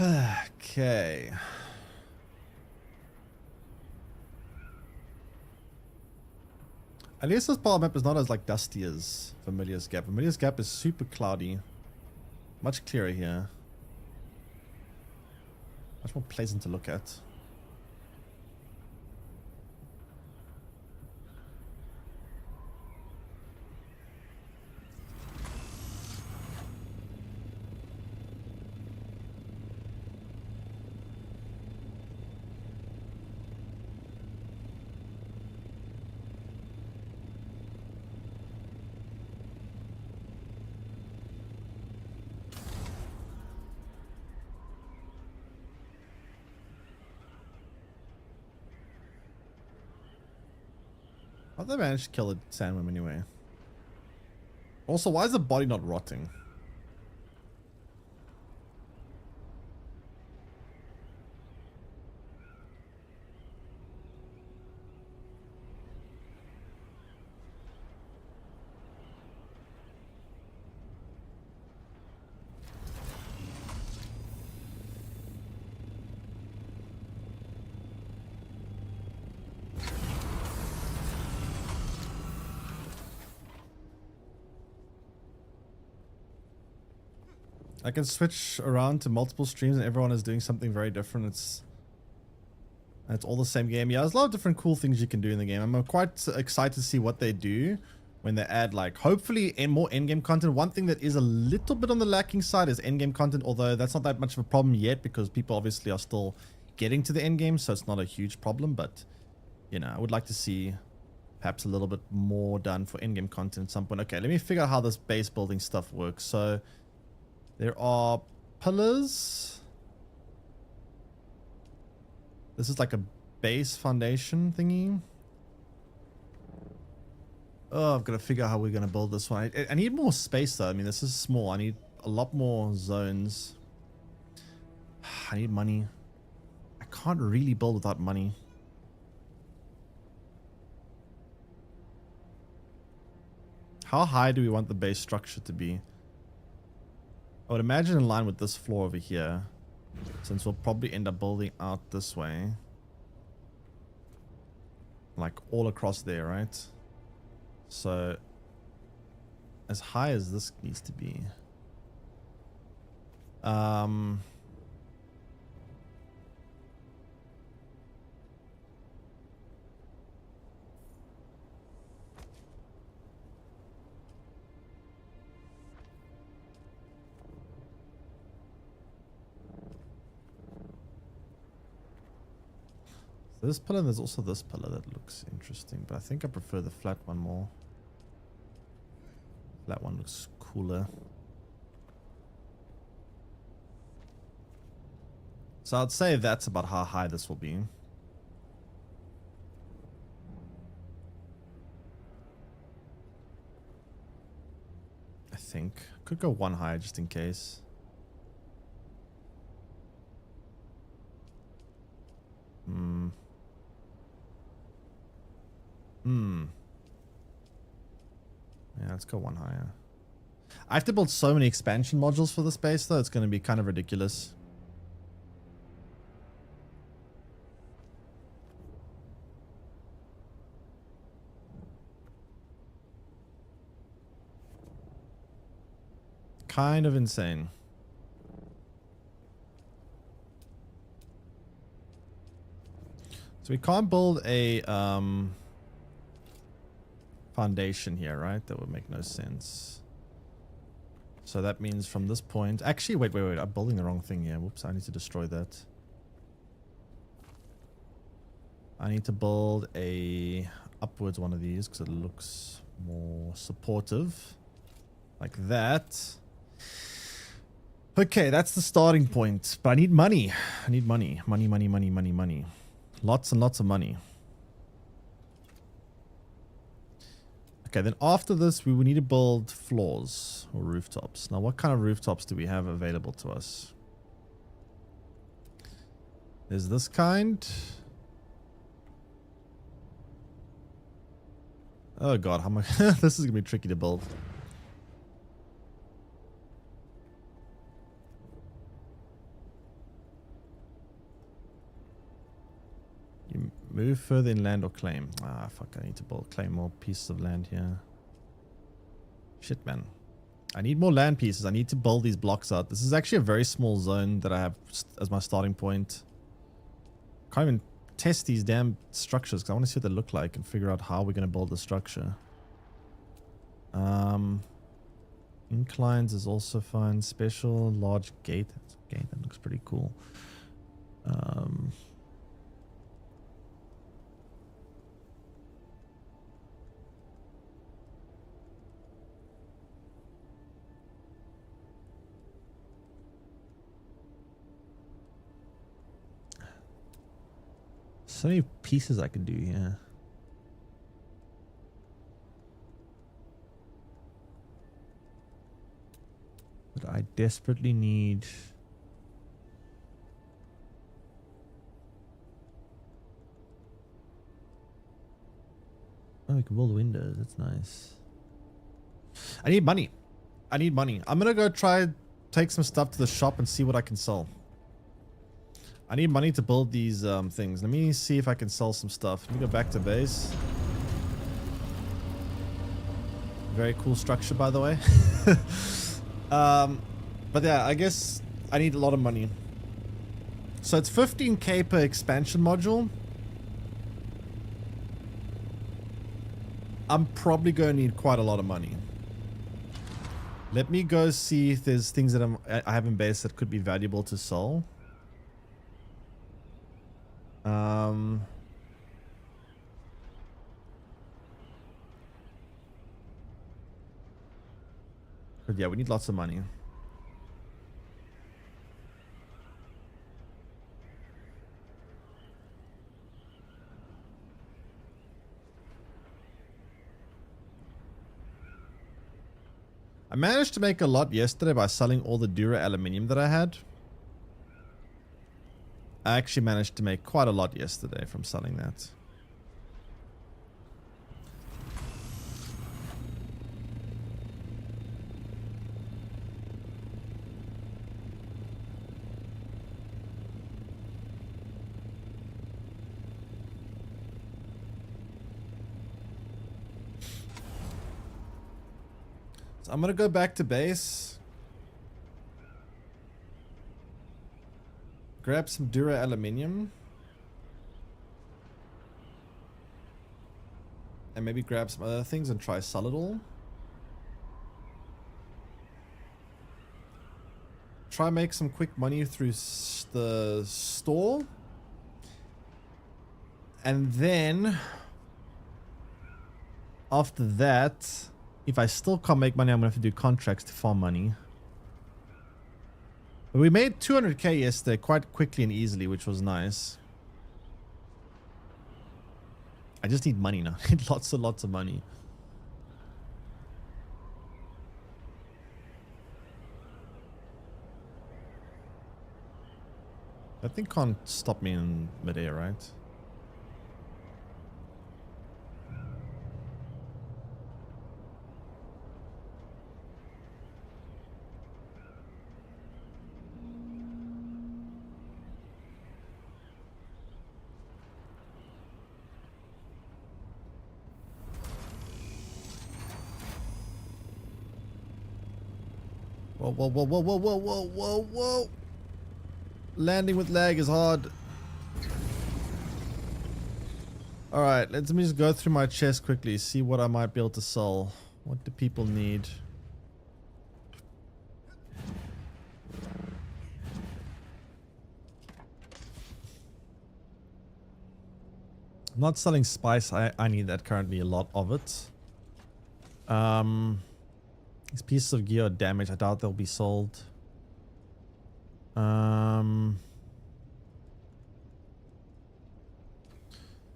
Okay. At least this part of the map is not as like dusty as Familiar's Gap. Familiar's Gap is super cloudy. Much clearer here. Much more pleasant to look at. How'd they manage to kill the sandworm anyway? Also, why is the body not rotting? I can switch around to multiple streams and everyone is doing something very different. It's all the same game. Yeah, there's a lot of different cool things you can do in the game. I'm quite excited to see what they do when they add, like, hopefully more endgame content. One thing that is a little bit on the lacking side is endgame content, although that's not that much of a problem yet because people obviously are still getting to the endgame, so it's not a huge problem. But, you know, I would like to see perhaps a little bit more done for endgame content at some point. Okay, let me figure out how this base building stuff works. So there are pillars. This is like a base foundation thingy. Oh, I've got to figure out how we're going to build this one. I need more space though. I mean, this is small. I need a lot more zones. I need money. I can't really build without money. How high do we want the base structure to be? I would imagine in line with this floor over here, since we'll probably end up building out this way. Like all across there, right? So as high as this needs to be. This pillar, there's also this pillar that looks interesting, but I think I prefer the flat one more. That one looks cooler. So I'd say that's about how high this will be. I think. Could go one higher just in case. Yeah, let's go one higher. I have to build so many expansion modules for this base though, it's going to be kind of ridiculous. Kind of insane. So we can't build a foundation here, right? That would make no sense. So that means from this point... Actually, wait. I'm building the wrong thing here. Whoops, I need to destroy that. I need to build a upwards one of these because it looks more supportive. Like that. Okay, that's the starting point. But I need money. I need money. Money. Lots and lots of money. Okay, then after this, we will need to build floors or rooftops. Now, what kind of rooftops do we have available to us? There's this kind. Oh god, how much? This is gonna be tricky to build. Move further inland or claim. Ah, fuck. I need to claim more pieces of land here. Shit, man. I need more land pieces. I need to build these blocks out. This is actually a very small zone that I have as my starting point. Can't even test these damn structures because I want to see what they look like and figure out how we're going to build the structure. Inclines is also fine. Special large gate. Okay, that looks pretty cool. So many pieces I could do here. But I desperately need... Oh, we can build windows. That's nice. I need money. I need money. I'm gonna go try take some stuff to the shop and see what I can sell. I need money to build these things. Let me see if I can sell some stuff. Let me go back to base. Very cool structure, by the way. But yeah, I guess I need a lot of money. So it's 15k per expansion module. I'm probably going to need quite a lot of money. Let me go see if there's things that I have in base that could be valuable to sell. But yeah, we need lots of money. I managed to make a lot yesterday by selling all the Dura aluminium that I had. I actually managed to make quite a lot yesterday from selling that. So I'm gonna go back to base. Grab some Dura aluminium. And maybe grab some other things and try sell it all. Try make some quick money through the store. And then after that, if I still can't make money, I'm gonna have to do contracts to farm money. But we made 200k yesterday quite quickly and easily, which was nice. I just need money now. I need lots and lots of money. That thing can't stop me in midair, right? Whoa, whoa, whoa, whoa, whoa, whoa, whoa, whoa, whoa. Landing with lag is hard. Alright, let me just go through my chest quickly, see what I might be able to sell. What do people need? I'm not selling spice, I need that currently, a lot of it. These pieces of gear are damaged. I doubt they'll be sold. Trying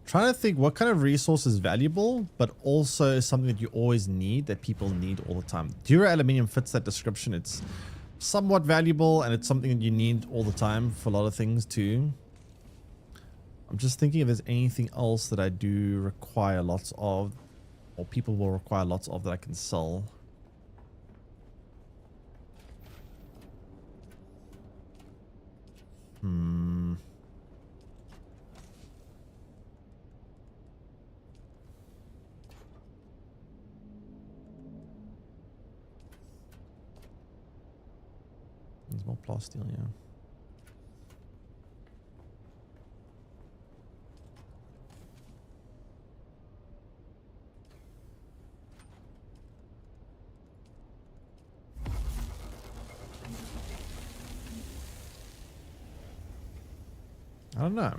to think what kind of resource is valuable, but also something that you always need, that people need all the time. Dura aluminium fits that description. It's somewhat valuable and it's something that you need all the time for a lot of things too. I'm just thinking if there's anything else that I do require lots of, or people will require lots of, that I can sell. There's more plasteel, yeah. I don't know.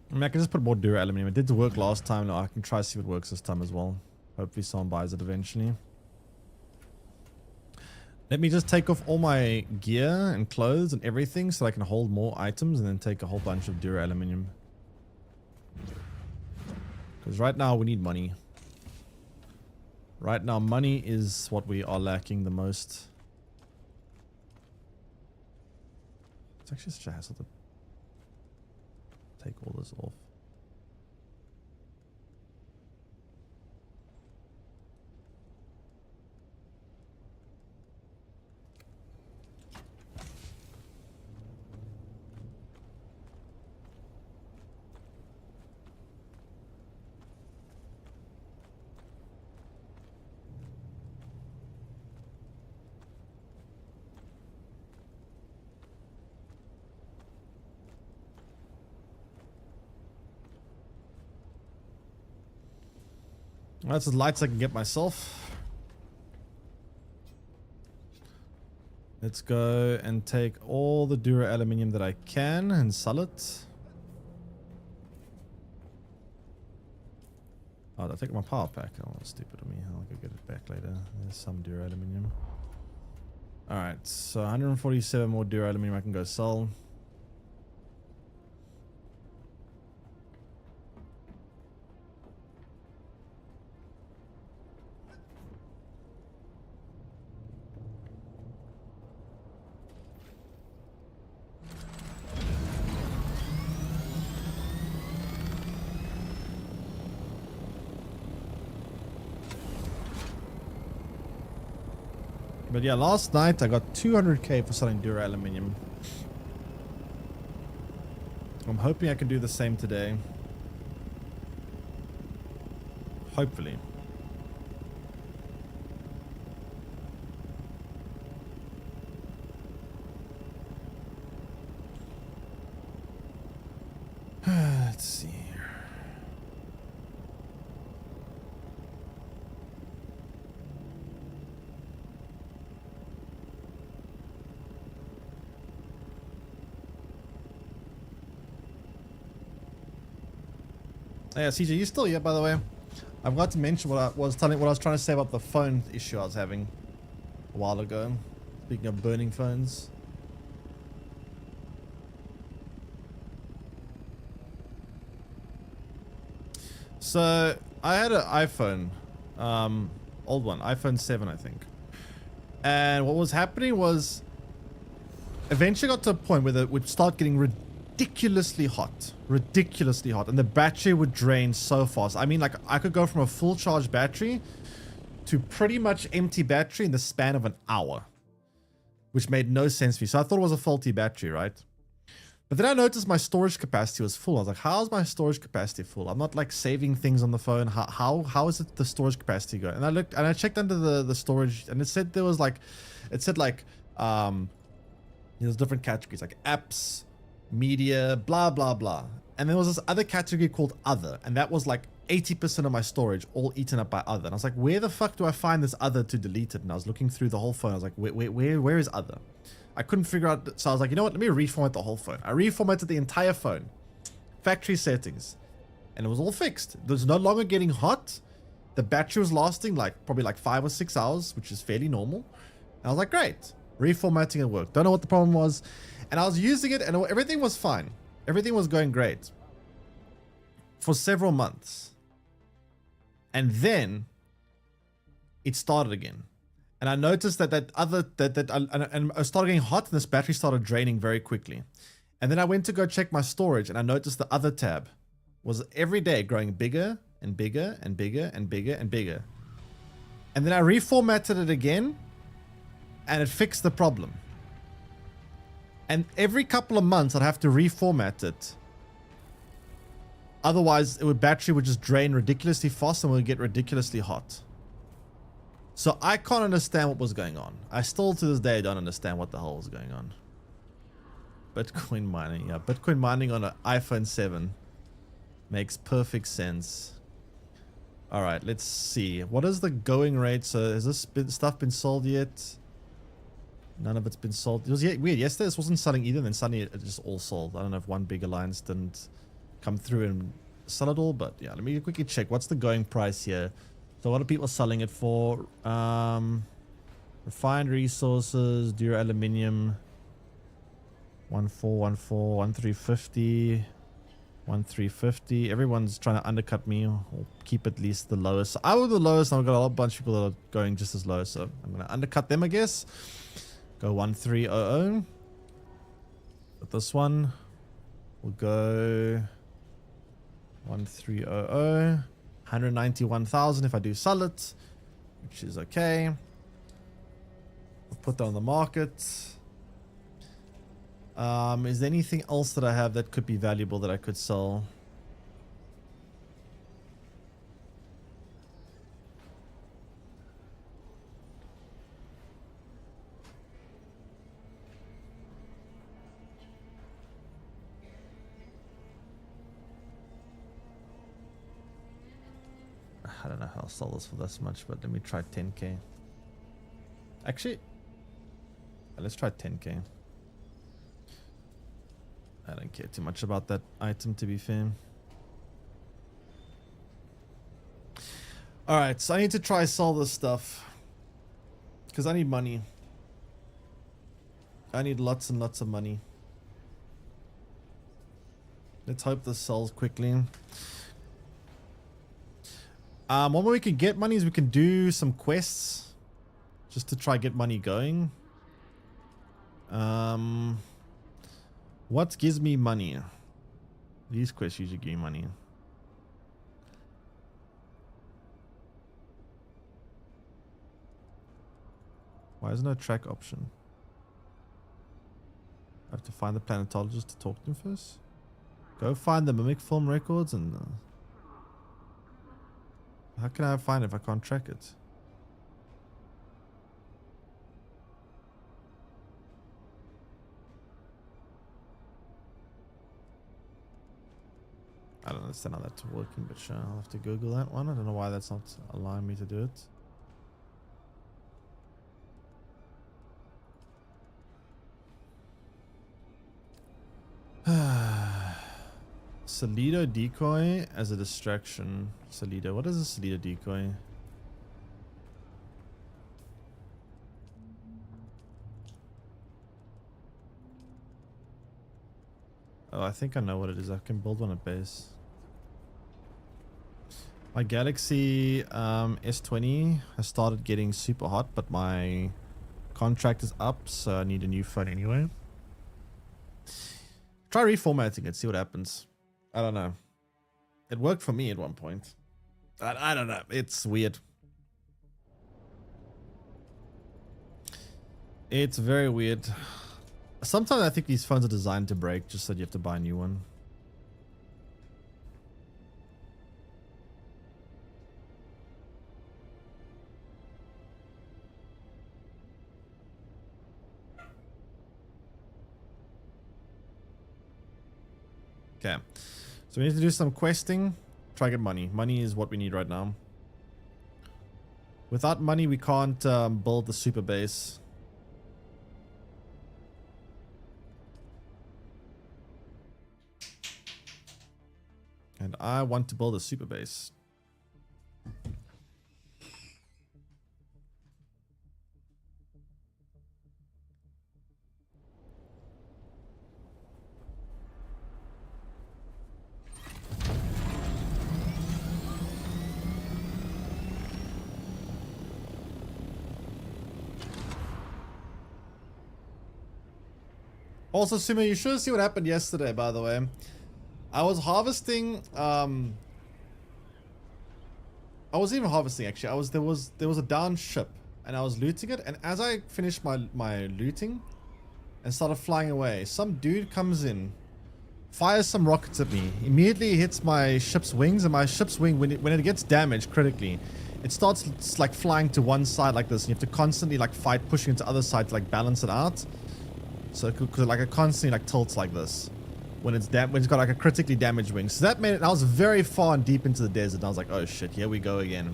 I mean, I can just put more Dura Aluminium. It did work last time. I can try to see if it works this time as well. Hopefully someone buys it eventually. Let me just take off all my gear and clothes and everything so I can hold more items and then take a whole bunch of Dura Aluminium. Because right now we need money. Right now money is what we are lacking the most. It's actually such a hassle to take all this off. That's as light as I can get myself. Let's go and take all the Dura Aluminium that I can and sell it. Oh, I take my power pack. Oh, that's stupid of me. I'll go get it back later. There's some Dura Aluminium. Alright, so 147 more Dura Aluminium I can go sell. But yeah, last night I got 200k for selling Dura Aluminium. I'm hoping I can do the same today. Hopefully. Let's see. Yeah, CJ, you still here, by the way? I forgot to mention what I was trying to say about the phone issue I was having a while ago. Speaking of burning phones. So I had an iPhone, old one, iPhone 7, I think. And what was happening was, eventually got to a point where it would start getting ridiculously hot, and the battery would drain so fast. I mean, like, I could go from a full charge battery to pretty much empty battery in the span of an hour, which made no sense to me. So I thought it was a faulty battery, right? But then I noticed my storage capacity was full. I was like, how's my storage capacity full? I'm not like saving things on the phone. How is it the storage capacity going? And I looked and I checked under the storage, and it said there was like, there's different categories like apps, media, blah, blah, blah. And there was this other category called other, and that was like 80% of my storage all eaten up by other. And I was like, where the fuck do I find this other to delete it? And I was looking through the whole phone. I was like, where is other? I couldn't figure out. So I was like, you know what? Let me reformat the whole phone. I reformatted the entire phone, factory settings, and it was all fixed. It was no longer getting hot. The battery was lasting probably 5 or 6 hours, which is fairly normal. And I was like, great. Reformatting it worked. Don't know what the problem was. And I was using it and everything was fine. Everything was going great for several months. And then it started again. And I noticed that I started getting hot and this battery started draining very quickly. And then I went to go check my storage and I noticed the other tab was every day growing bigger and bigger and bigger and bigger and bigger. And then I reformatted it again and it fixed the problem. And every couple of months I'd have to reformat it Otherwise, battery would just drain ridiculously fast and would get ridiculously hot. So I can't understand what was going on. I still to this day don't understand what the hell was going on. Bitcoin mining, yeah. Bitcoin mining on an iPhone 7 makes perfect sense. All right, let's see. What is the going rate? So has this stuff been sold yet? None of it's been sold. It was weird. Yesterday this wasn't selling either, and then suddenly it just all sold. I don't know if one big alliance didn't come through and sell it all, but yeah, let me quickly check. What's the going price here? So what are people selling it for? Refined resources, Dura aluminium, 1414, 1350, 1350. Everyone's trying to undercut me or keep at least the lowest. So I was the lowest, and I've got a bunch of people that are going just as low, so I'm gonna undercut them, I guess. Go 1300. But this one will go 1300. 191,000 if I do sell it, which is okay. I'll put that on the market. Is there anything else that I have that could be valuable that I could sell? I don't know how I'll sell this for this much, but let me try 10k. Actually, let's try 10k. I don't care too much about that item, to be fair. Alright, so I need to try sell this stuff. Because I need money. I need lots and lots of money. Let's hope this sells quickly. One way we can get money is we can do some quests just to try get money going. What gives me money? These quests usually give me money. Why is there no track option? I have to find the planetologist to talk to him first. Go find the mimic film records and... how can I find it if I can't track it? I don't understand how that's working, but sure, I'll have to Google that one. I don't know why that's not allowing me to do it. Salido decoy as a distraction. Salido. What is a Salido decoy? Oh, I think I know what it is. I can build one at base. My Galaxy S20 has started getting super hot, but my contract is up, so I need a new phone anyway. Try reformatting it, see what happens. I don't know. It worked for me at one point. I don't know. It's weird. It's very weird. Sometimes I think these phones are designed to break just so you have to buy a new one. Okay. So we need to do some questing. Try get money. Money is what we need right now. Without money, we can't build the super base. And I want to build a super base. Also, Sumo, you should see what happened yesterday, by the way. I was harvesting, I wasn't even harvesting actually. There was a down ship and I was looting it, and as I finished my looting and started flying away, some dude comes in fires some rockets at me. Immediately hits my ship's wings, and my ship's wing, when it gets damaged critically, it starts like flying to one side like this. And you have to constantly like fight, pushing into other sides to like balance it out. So like it constantly like tilts like this when it's got like a critically damaged wing. So that made it. I was very far and deep into the desert. And I was like, oh shit, here we go again.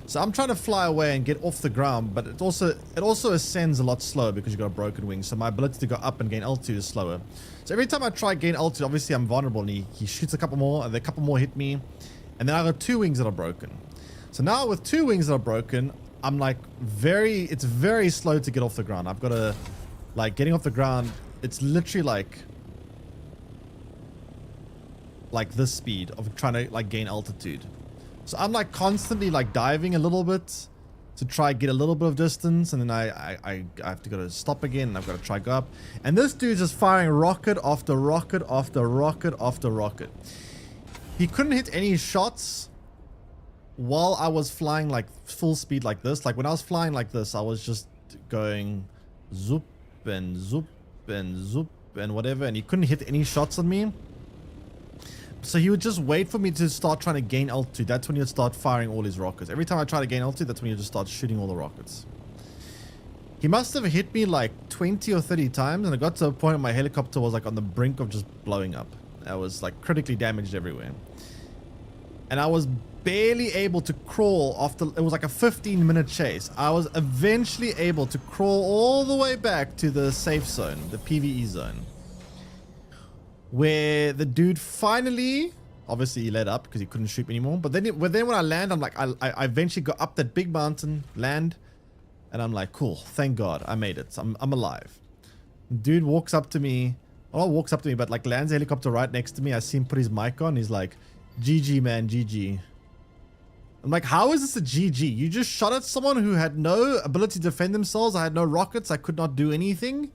So I'm trying to fly away and get off the ground, but it also ascends a lot slower because you've got a broken wing. So my ability to go up and gain altitude is slower. So every time I try gain altitude, obviously I'm vulnerable, and he shoots a couple more, and then a couple more hit me, and then I got 2 wings that are broken. So now with 2 wings that are broken, I'm like it's very slow to get off the ground. I've got to, like, getting off the ground, it's literally like this speed of trying to like gain altitude. So I'm like constantly like diving a little bit to try get a little bit of distance, and then I have to go to stop again, and I've got to try go up. And this dude's just firing rocket after rocket after rocket after rocket. He couldn't hit any shots while I was flying like full speed like this. Like when I was flying like this, I was just going zoop and zoop and zoop and whatever, and he couldn't hit any shots on me. So he would just wait for me to start trying to gain altitude. That's when he would start firing all his rockets. Every time I try to gain altitude, that's when he would just start shooting all the rockets. He must have hit me like 20 or 30 times, and it got to a point where my helicopter was like on the brink of just blowing up. I was like critically damaged everywhere. And I was barely able to crawl after, it was like a 15-minute chase. I was eventually able to crawl all the way back to the safe zone, the PvE zone, where the dude finally, obviously he let up because he couldn't shoot me anymore. But then when I land, I'm like, I eventually got up that big mountain, land, and I'm like, cool, thank God, I made it. I'm alive. Dude walks up to me, well, walks up to me, but like lands a helicopter right next to me. I see him put his mic on. He's like, GG, man, GG. I'm like, how is this a GG? You just shot at someone who had no ability to defend themselves. I had no rockets. I could not do anything.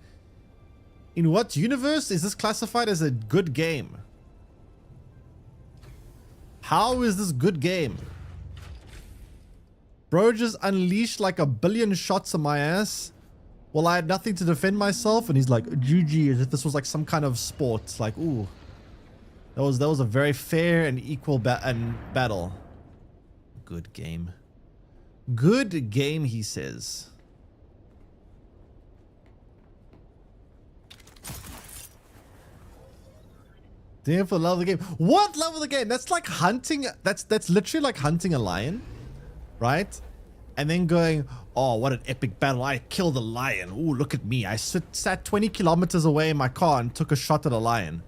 In what universe is this classified as a good game? How is this good game? Bro just unleashed like a billion shots on my ass. Well, I had nothing to defend myself, and he's like, GG, as if this was like some kind of sport. Like, ooh. That was a very fair and equal battle. Good game. Good game, he says. Damn, for love of the game. What love of the game? That's like hunting. That's literally like hunting a lion, right? And then going, oh, what an epic battle. I killed a lion. Ooh, look at me. I sat 20 kilometers away in my car and took a shot at a lion.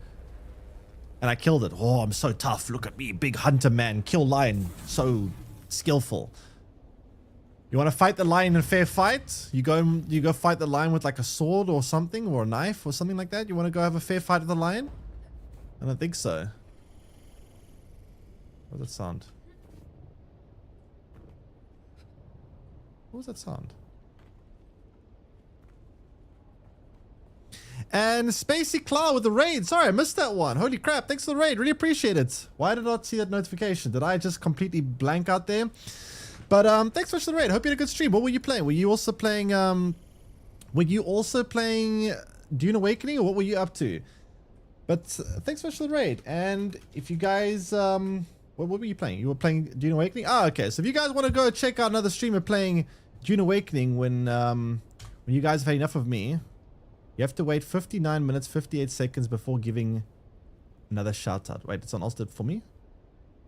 And I killed it. Oh, I'm so tough. Look at me, big hunter man. Kill lion. So skillful. You want to fight the lion in a fair fight? You go fight the lion with like a sword or something, or a knife or something like that? You want to go have a fair fight with the lion? I don't think so. What was that sound? What was that sound? And Spacey Cloud with the raid. Sorry, I missed that one. Holy crap. Thanks for the raid. Really appreciate it. Why did I not see that notification? Did I just completely blank out there? But thanks so much for the raid. Hope you had a good stream. What were you playing? Were you also playing Dune Awakening, or what were you up to? But thanks so much for the raid. And if you guys what were you playing? You were playing Dune Awakening? Ah, okay. So if you guys want to go check out another streamer playing Dune Awakening when you guys have had enough of me, you have to wait 59 minutes, 58 seconds before giving another shout out. Wait, it's on Ulster for me?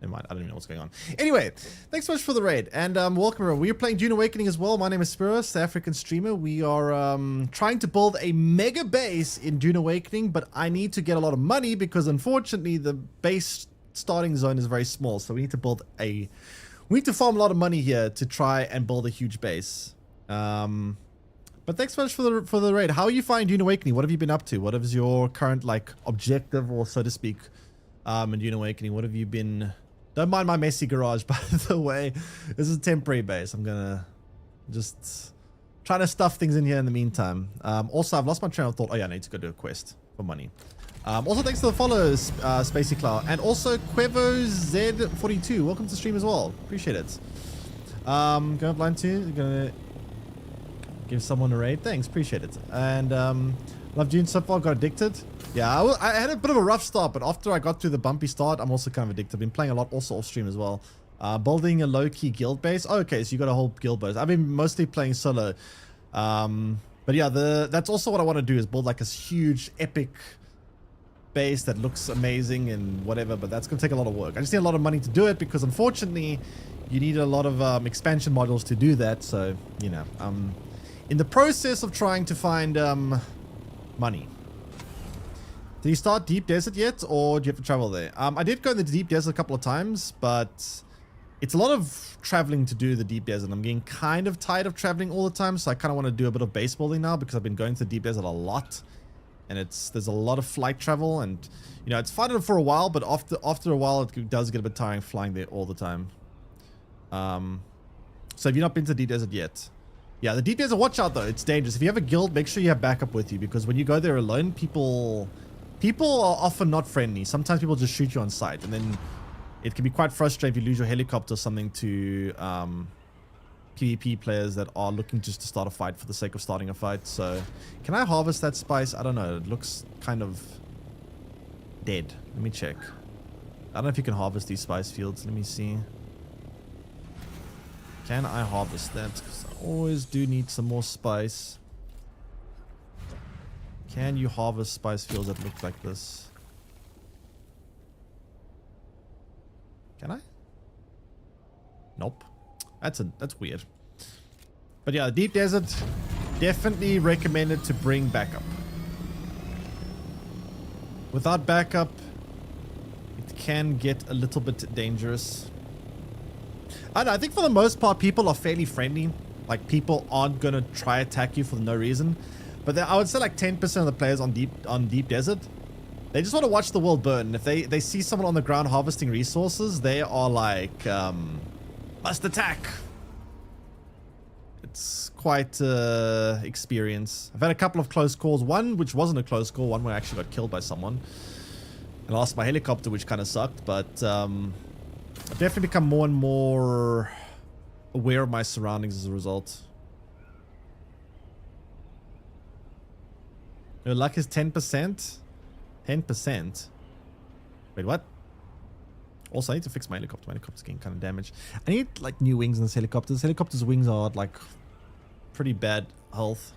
Never mind, I don't even know what's going on. Anyway, thanks so much for the raid. And welcome everyone. We're playing Dune Awakening as well. My name is Spiro, South African streamer. We are trying to build a mega base in Dune Awakening, but I need to get a lot of money because unfortunately the base starting zone is very small. So we need to farm a lot of money here to try and build a huge base. But thanks so much for the raid. How are you finding Dune Awakening? What have you been up to? What is your current like objective, or so to speak, in Dune Awakening? What have you been? Don't mind my messy garage, by the way. This is a temporary base. I'm gonna just trying to stuff things in here in the meantime. Also, I've lost my train of thought. Oh yeah, I need to go do a quest for money. Also, thanks to the follows, Spacey Cloud, and also Quevo Z42. Welcome to the stream as well. Appreciate it. Going blind too. Gonna give someone a raid. Thanks, appreciate it. And Love Dune so far, got addicted. Yeah, I had a bit of a rough start, but after I got through the bumpy start, I'm also kind of addicted. I've been playing a lot also off stream as well. Building a low-key guild base. Oh, okay, so you got a whole guild base. I've been mostly playing solo. But yeah, that's also what I want to do, is build like this huge epic base that looks amazing and whatever, but that's going to take a lot of work. I just need a lot of money to do it because unfortunately you need a lot of expansion modules to do that. So, you know, in the process of trying to find money. Did you start Deep Desert yet, or do you have to travel there? I did go in the Deep Desert a couple of times, but it's a lot of traveling to do the Deep Desert. I'm getting kind of tired of traveling all the time, so I kind of want to do a bit of base building now because I've been going to the Deep Desert a lot, and there's a lot of flight travel, and you know, it's fun for a while, but after a while it does get a bit tiring flying there all the time. So have you not been to the Deep Desert yet? Yeah, the Deep Desert, watch out though, it's dangerous. If you have a guild, make sure you have backup with you, because when you go there alone, people are often not friendly. Sometimes people just shoot you on sight, and then it can be quite frustrating if you lose your helicopter or something to PvP players that are looking just to start a fight for the sake of starting a fight. So, can I harvest that spice? I don't know. It looks kind of dead. Let me check. I don't know if you can harvest these spice fields. Let me see. Can I harvest that? Because I always do need some more spice. Can you harvest spice fields that look like this? Can I? Nope. That's weird. But yeah, Deep Desert, definitely recommended to bring backup. Without backup, it can get a little bit dangerous. I don't know, I think for the most part, people are fairly friendly. Like, people aren't gonna try attack you for no reason. But I would say like 10% of the players on Deep Desert, they just want to watch the world burn. And if they see someone on the ground harvesting resources, they are like, must attack. It's quite experience. I've had a couple of close calls. One which wasn't a close call. One where I actually got killed by someone. And lost my helicopter, which kind of sucked. But I've definitely become more and more aware of my surroundings as a result. Your luck is 10%? 10%? Wait, what? Also, I need to fix my helicopter. My helicopter's getting kind of damaged. I need, like, new wings in this helicopter. This helicopter's wings are, like, pretty bad health.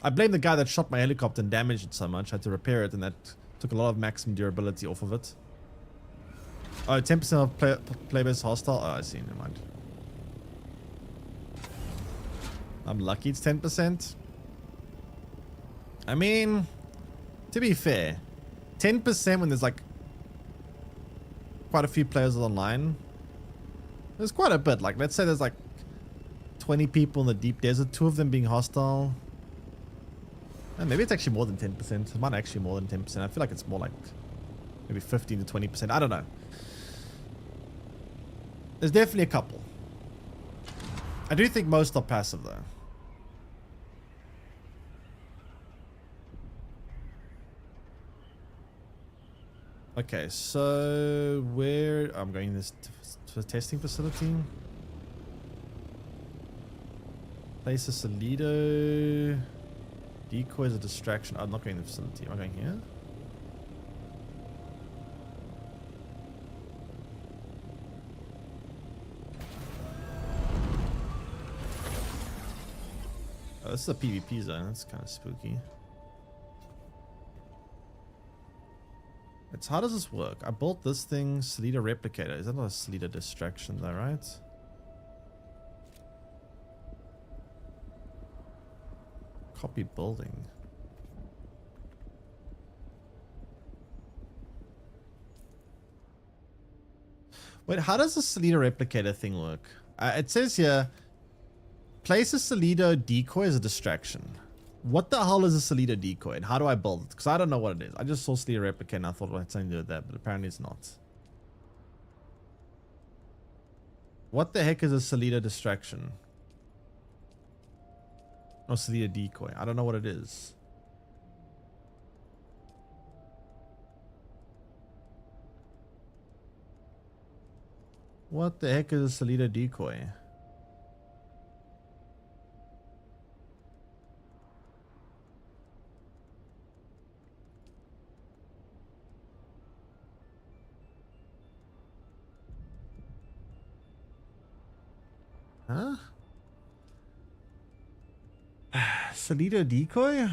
I blame the guy that shot my helicopter and damaged it so much. I had to repair it, and that took a lot of maximum durability off of it. Oh, 10% of playbase hostile? Oh, I see. Never mind. I'm lucky it's 10%. I mean, to be fair, 10% when there's like quite a few players online, there's quite a bit. Like, let's say there's like 20 people in the Deep Desert, 2 of them being hostile. And maybe it's actually more than 10%. It might actually more than 10%. I feel like it's more like maybe 15 to 20%. I don't know. There's definitely a couple. I do think most are passive though. Okay, so where I'm going this to a testing facility. Place a Solido. Decoy is a distraction. I'm not going to the facility. Am I going here? Oh, this is a PvP zone. That's kind of spooky. It's, how does this work? I built this thing, Solido replicator. Is that not a Solido distraction though, right? Copy building. Wait, how does the Solido replicator thing work? It says here, place a Solido decoy as a distraction. What the hell is a Solido decoy and how do I build it? Because I don't know what it is. I just saw Solido replicator and I thought it had something to do with that, but apparently it's not. What the heck is a Solido distraction? Or Solido decoy? I don't know what it is. What the heck is a Solido decoy? Huh? Salido decoy?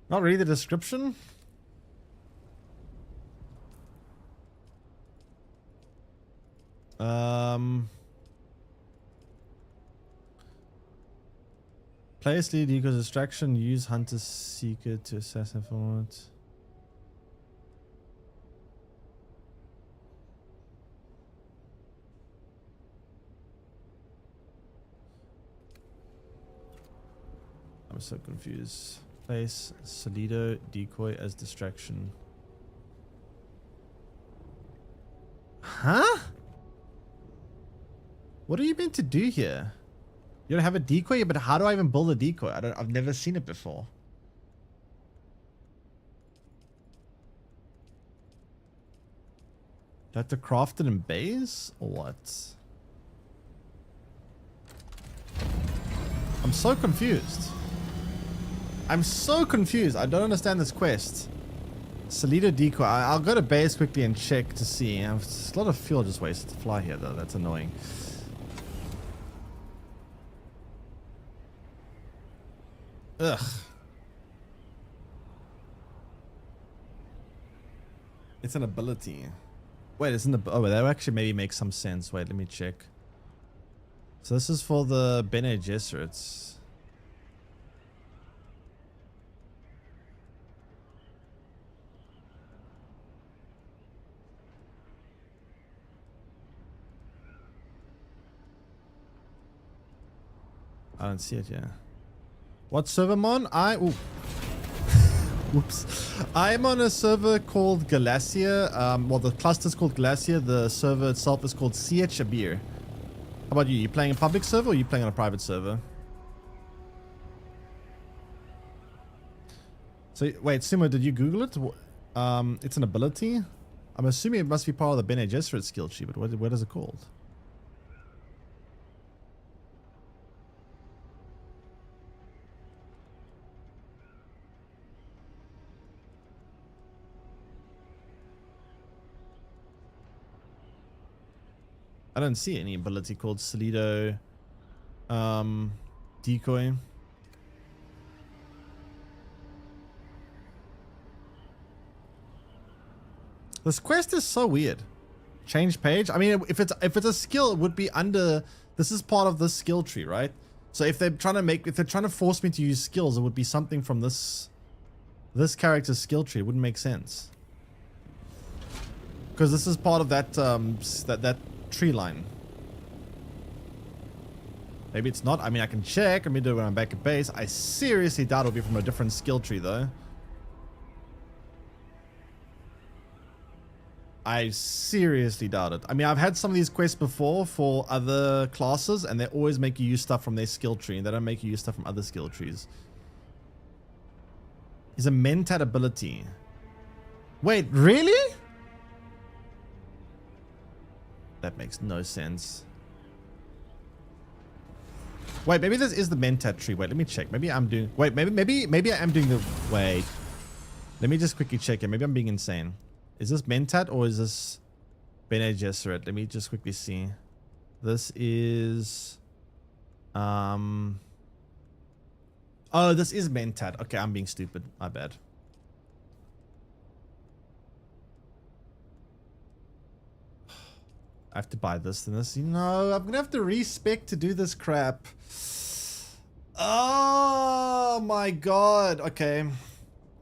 Not read the description? Place lead equals distraction. Use hunter seeker to assassin forward. I'm so confused. Place Salido decoy as distraction. Huh? What are you meant to do here? You don't have a decoy, but how do I even build a decoy? I've never seen it before. Do I have to craft it in base or what? I'm so confused. I'm so confused. I don't understand this quest. Salido decoy. I'll go to base quickly and check to see. There's a lot of fuel just wasted to fly here though. That's annoying. Ugh. It's an ability. Wait, it's an oh, that actually maybe makes some sense. Wait, let me check. So this is for the Bene Gesserits. I don't see it yet. What server I'm on? Whoops. I'm on a server called Galacia. Well, the cluster's called Galacia. The server itself is called CH Abir. How about you? You playing a public server or are you playing on a private server? So, wait, Sumo, did you Google it? It's an ability? I'm assuming it must be part of the Bene Gesserit skill tree, but what is it called? I don't see any ability called Salido decoy. This quest is so weird. Change page. I mean, if it's a skill, it would be under. This is part of this skill tree, right? So if they're trying to force me to use skills, it would be something from this character's skill tree. It wouldn't make sense because this is part of that that tree line. Maybe it's not. I mean, I can check. Let me do it when I'm back at base. I seriously doubt it'll be from a different skill tree though. I seriously doubt it. I mean, I've had some of these quests before for other classes and they always make you use stuff from their skill tree and they don't make you use stuff from other skill trees. Is a Mentat ability. Wait, really? That makes no sense. Wait, maybe this is the Mentat tree. Wait, let me check. Maybe I'm doing... Wait, maybe I am doing the... Wait. Let me just quickly check it. Maybe I'm being insane. Is this Mentat or is this Bene Gesserit? Let me just quickly see. This is... Oh, this is Mentat. Okay, I'm being stupid. My bad. I have to buy this and this. You know, I'm gonna have to respec to do this crap. Oh my god. Okay. I'm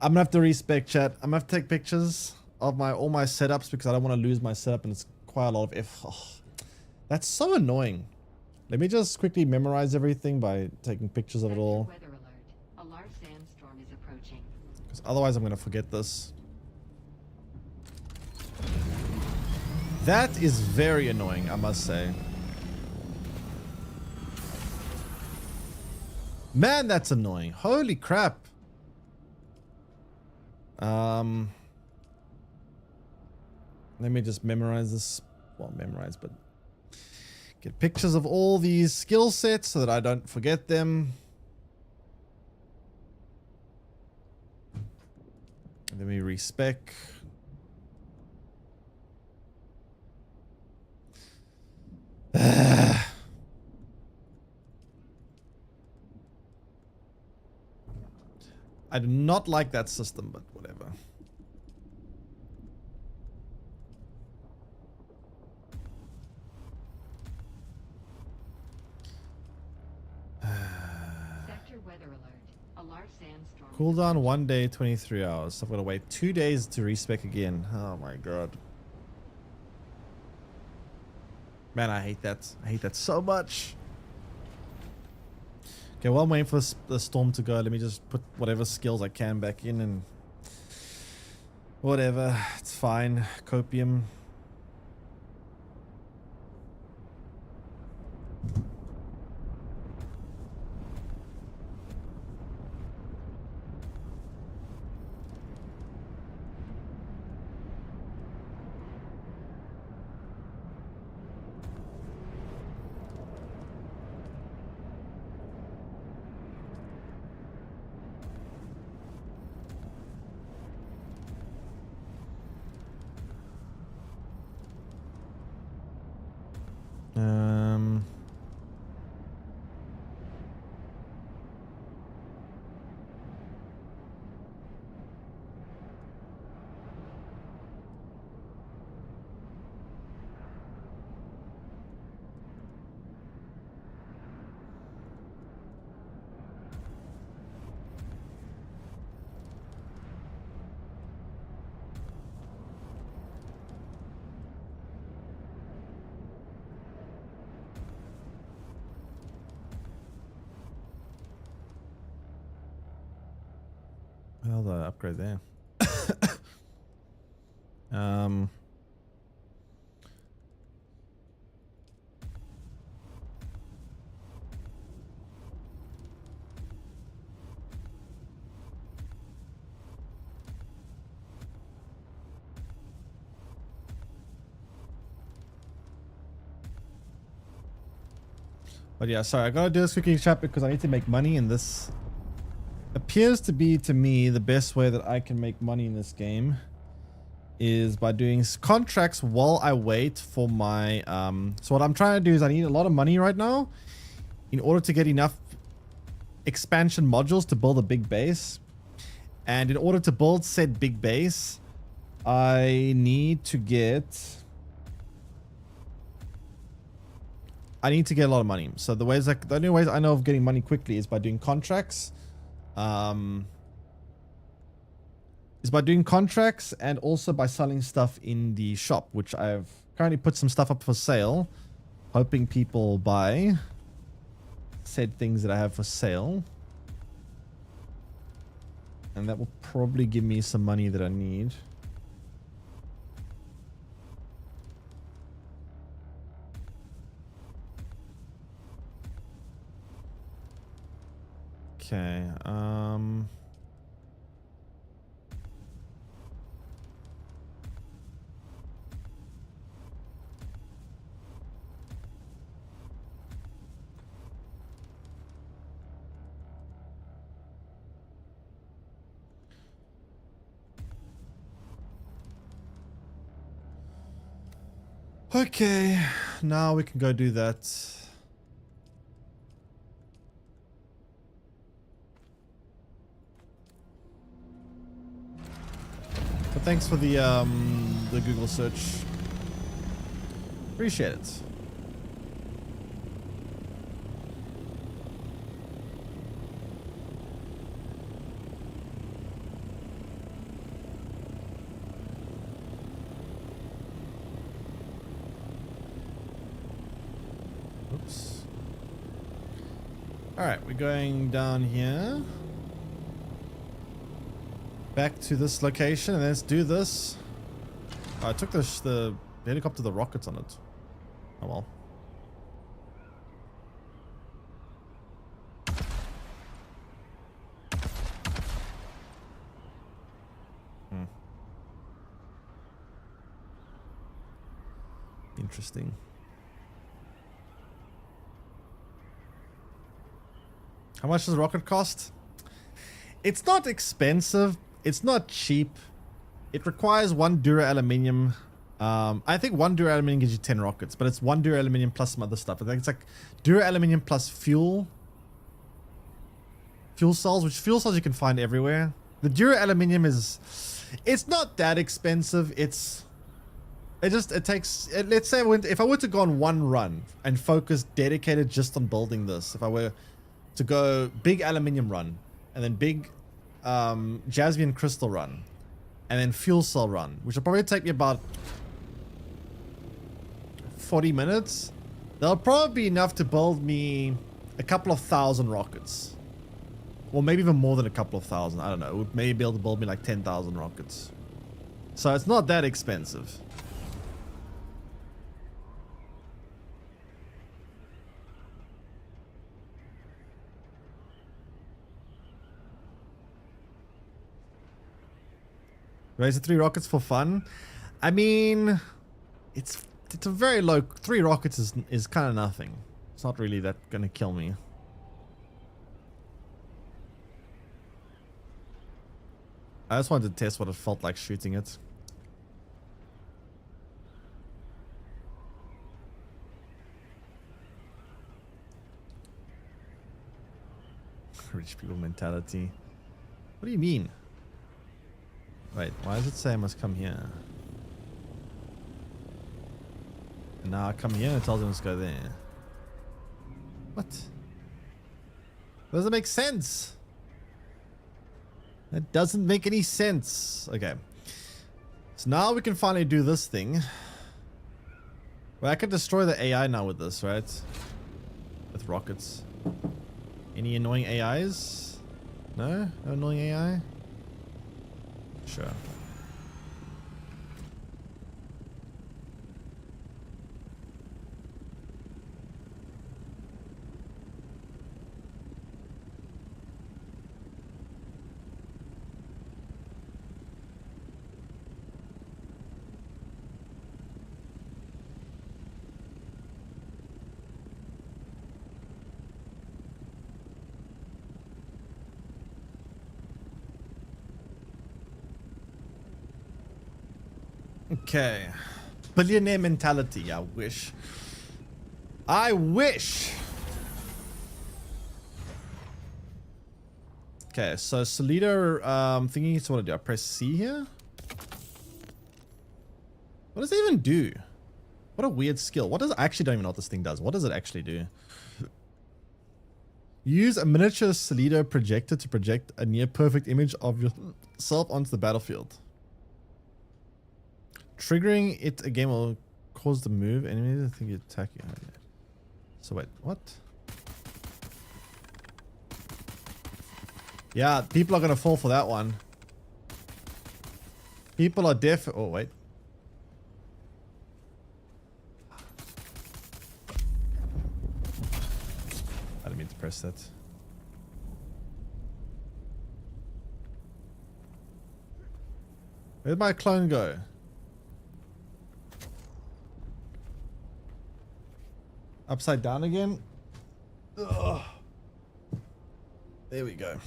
gonna have to respec, chat. I'm gonna have to take pictures of all my setups because I don't want to lose my setup and it's quite a lot of that's so annoying. Let me just quickly memorize everything by taking pictures of it all. Weather alert. A large sandstorm is approaching. Because otherwise I'm gonna forget this. That is very annoying, I must say. Man, that's annoying. Holy crap. Let me just memorize this. Well, memorize, but get pictures of all these skill sets so that I don't forget them. And then we respec. I do not like that system, but whatever. Sector weather alert. A large sandstorm. Cooldown 1 day, 23 hours. So I've got to wait 2 days to respec again. Oh my god. Man, I hate that. I hate that so much. Okay, while I'm waiting for the storm to go, let me just put whatever skills I can back in and whatever. It's fine. Copium. Well, the upgrade there. But yeah, sorry, I gotta do this quickly, chat, because I need to make money, and this appears to be, to me, the best way that I can make money in this game is by doing contracts while I wait for my so what I'm trying to do is I need a lot of money right now in order to get enough expansion modules to build a big base. And in order to build said big base, I need to get a lot of money. So the only ways I know of getting money quickly is by doing contracts. And also by selling stuff in the shop, which I've currently put some stuff up for sale, hoping people buy said things that I have for sale. And that will probably give me some money that I need. Okay, okay, now we can go do that. But thanks for the Google search. Appreciate it. Oops. All right, we're going down here. Back to this location, and let's do this. Oh, I took the helicopter, the rockets on it. Oh well. Interesting. How much does rocket cost? It's not expensive. It's not cheap. It requires 1 dura aluminium. I think 1 dura aluminium gives you 10 rockets, but it's 1 dura aluminium plus some other stuff. I think it's like dura aluminium plus fuel cells, which fuel cells you can find everywhere. The dura aluminium it's not that expensive. It takes, let's say if I were to go on one run and focus dedicated just on building this, if I were to go big aluminium run and then big jasmine crystal run and then fuel cell run, which will probably take me about 40 minutes, that'll probably be enough to build me a couple of thousand rockets. Or maybe even more than a couple of thousand. I don't know. It would maybe be able to build me like 10,000 rockets. So it's not that expensive. Raise the 3 rockets for fun. I mean, it's a very low. 3 rockets is kind of nothing. It's not really that gonna kill me. I just wanted to test what it felt like shooting it. Rich people mentality. What do you mean? Wait, why does it say I must come here? And now I come here and it tells me I must go there. What? Doesn't make sense. That doesn't make any sense. Okay. So now we can finally do this thing. Well, I can destroy the AI now with this, right? With rockets. Any annoying AIs? No? No annoying AI? Sure. Okay. Billionaire mentality. I wish. I wish. Okay, so Solido thingy, so what do I do? I press C here? What does it even do? What a weird skill. What does I actually don't even know what this thing does. What does it actually do? Use a miniature Solido projector to project a near perfect image of yourself onto the battlefield. Triggering it again will cause the move enemies to think you attack you. So wait, what? Yeah, people are gonna fall for that one. People are deaf. Oh wait. I didn't mean to press that. Where'd my clone go? Upside down again. Ugh. There we go.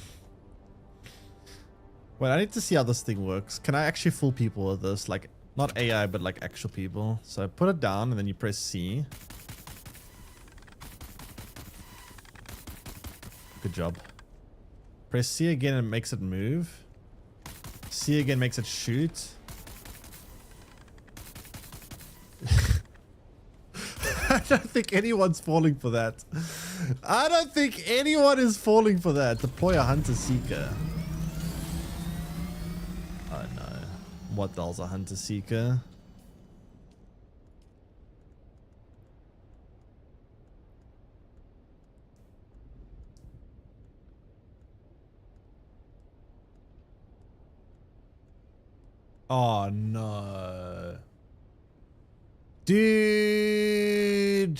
Wait, I need to see how this thing works. Can I actually fool people with this? Like, not AI, but like actual people. So put it down and then you press C. Good job. Press C again and it makes it move. C again makes it shoot. I don't think anyone's falling for that. I don't think anyone is falling for that. Deploy a hunter seeker. Oh no. What the hell's a hunter seeker? Oh no. Dude.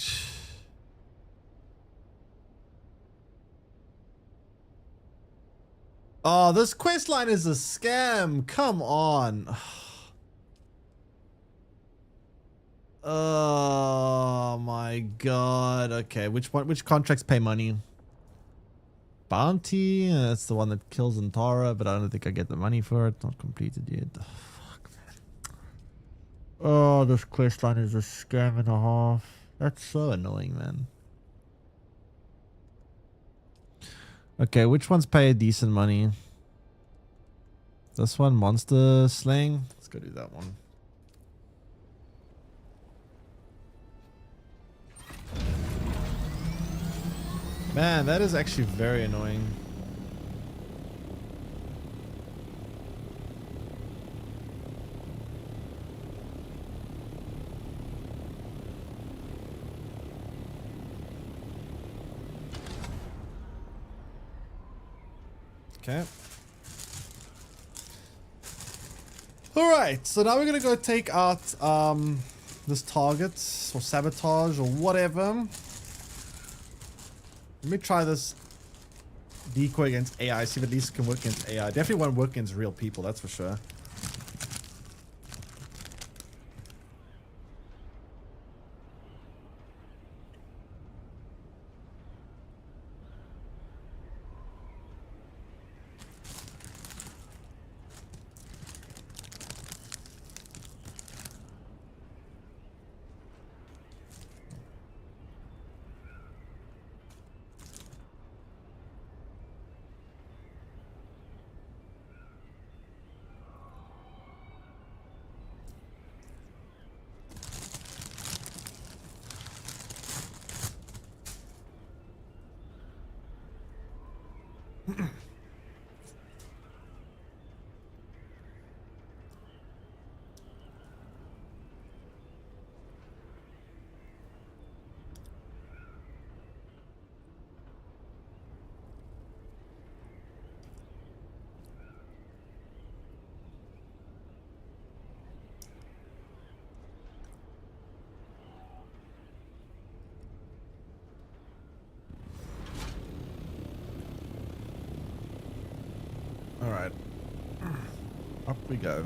Oh, this quest line is a scam. Come on. Oh my god. Okay, which one? Which contracts pay money? Bounty. That's the one that kills Antara, but I don't think I get the money for it. Not completed yet. Oh, fuck, man. Oh, this quest line is a scam and a half. That's so annoying, man. Okay, which ones pay decent money? This one, monster slaying. Let's go do that one. Man, that is actually very annoying. Okay. All right, so now we're gonna go take out this target or sabotage or whatever. Let me try this decoy against AI, see if at least it can work against AI. Definitely won't work against real people, that's for sure. All right, up we go.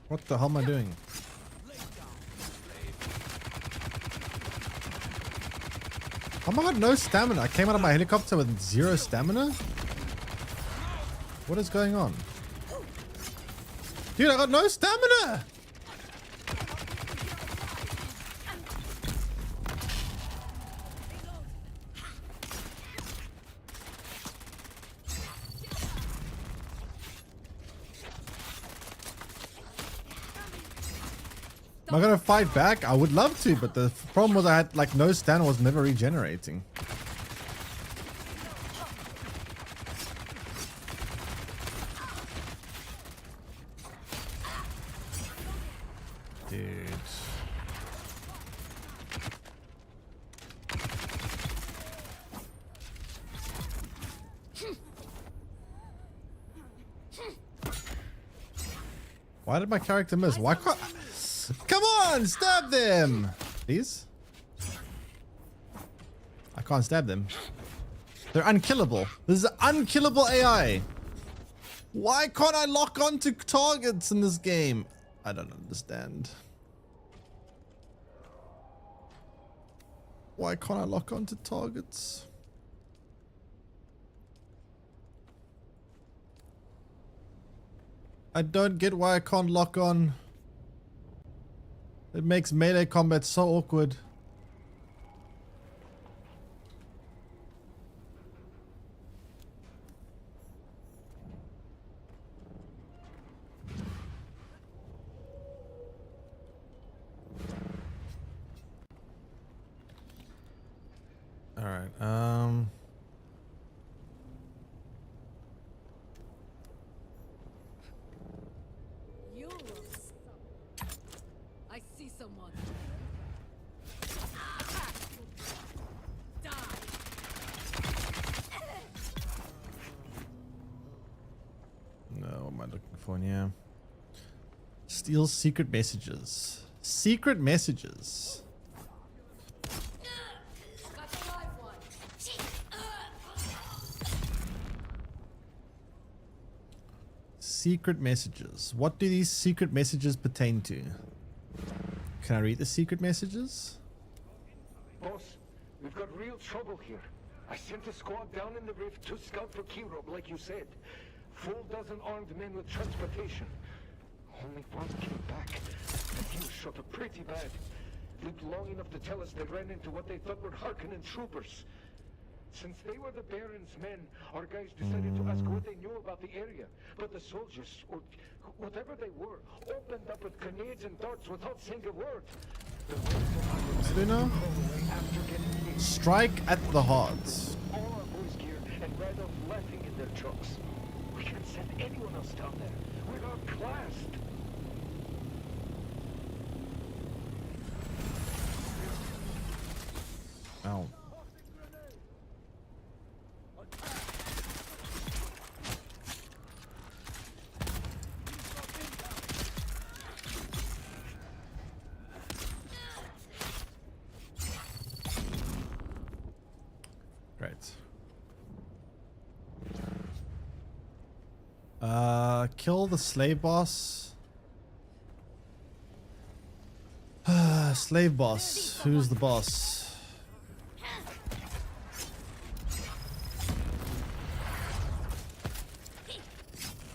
What the hell am I doing? Oh my god, no stamina. I came out of my helicopter with 0 stamina? What is going on? Dude, I got no stamina! Am I gonna fight back? I would love to, but the problem was I had like no stamina, was never regenerating. Dude. Why did my character miss? Why can't... Come on, stab them! Please? I can't stab them. They're unkillable. This is unkillable AI. Why can't I lock onto targets in this game? I don't understand. Why can't I lock onto targets? I don't get why I can't lock on. It makes melee combat so awkward. All right. I looking for in here? Steal secret messages. Secret messages. Got the live one. Secret messages. What do these secret messages pertain to? Can I read the secret messages? Boss, we've got real trouble here. I sent a squad down in the rift to scout for Kirov, like you said. Full dozen armed men with transportation. Only one came back, and he was shot up pretty bad. Lived long enough to tell us they ran into what they thought were Harkonnen troopers. Since they were the Baron's men, our guys decided to ask what they knew about the area. But the soldiers, or whatever they were, opened up with grenades and darts without saying a word. Spinner? Strike at the heart. All our boys' gear and ran off laughing in their trucks. We can't send anyone else down there. We're outclassed. Ow. Great. Kill the slave boss. Slave boss. Who's the boss?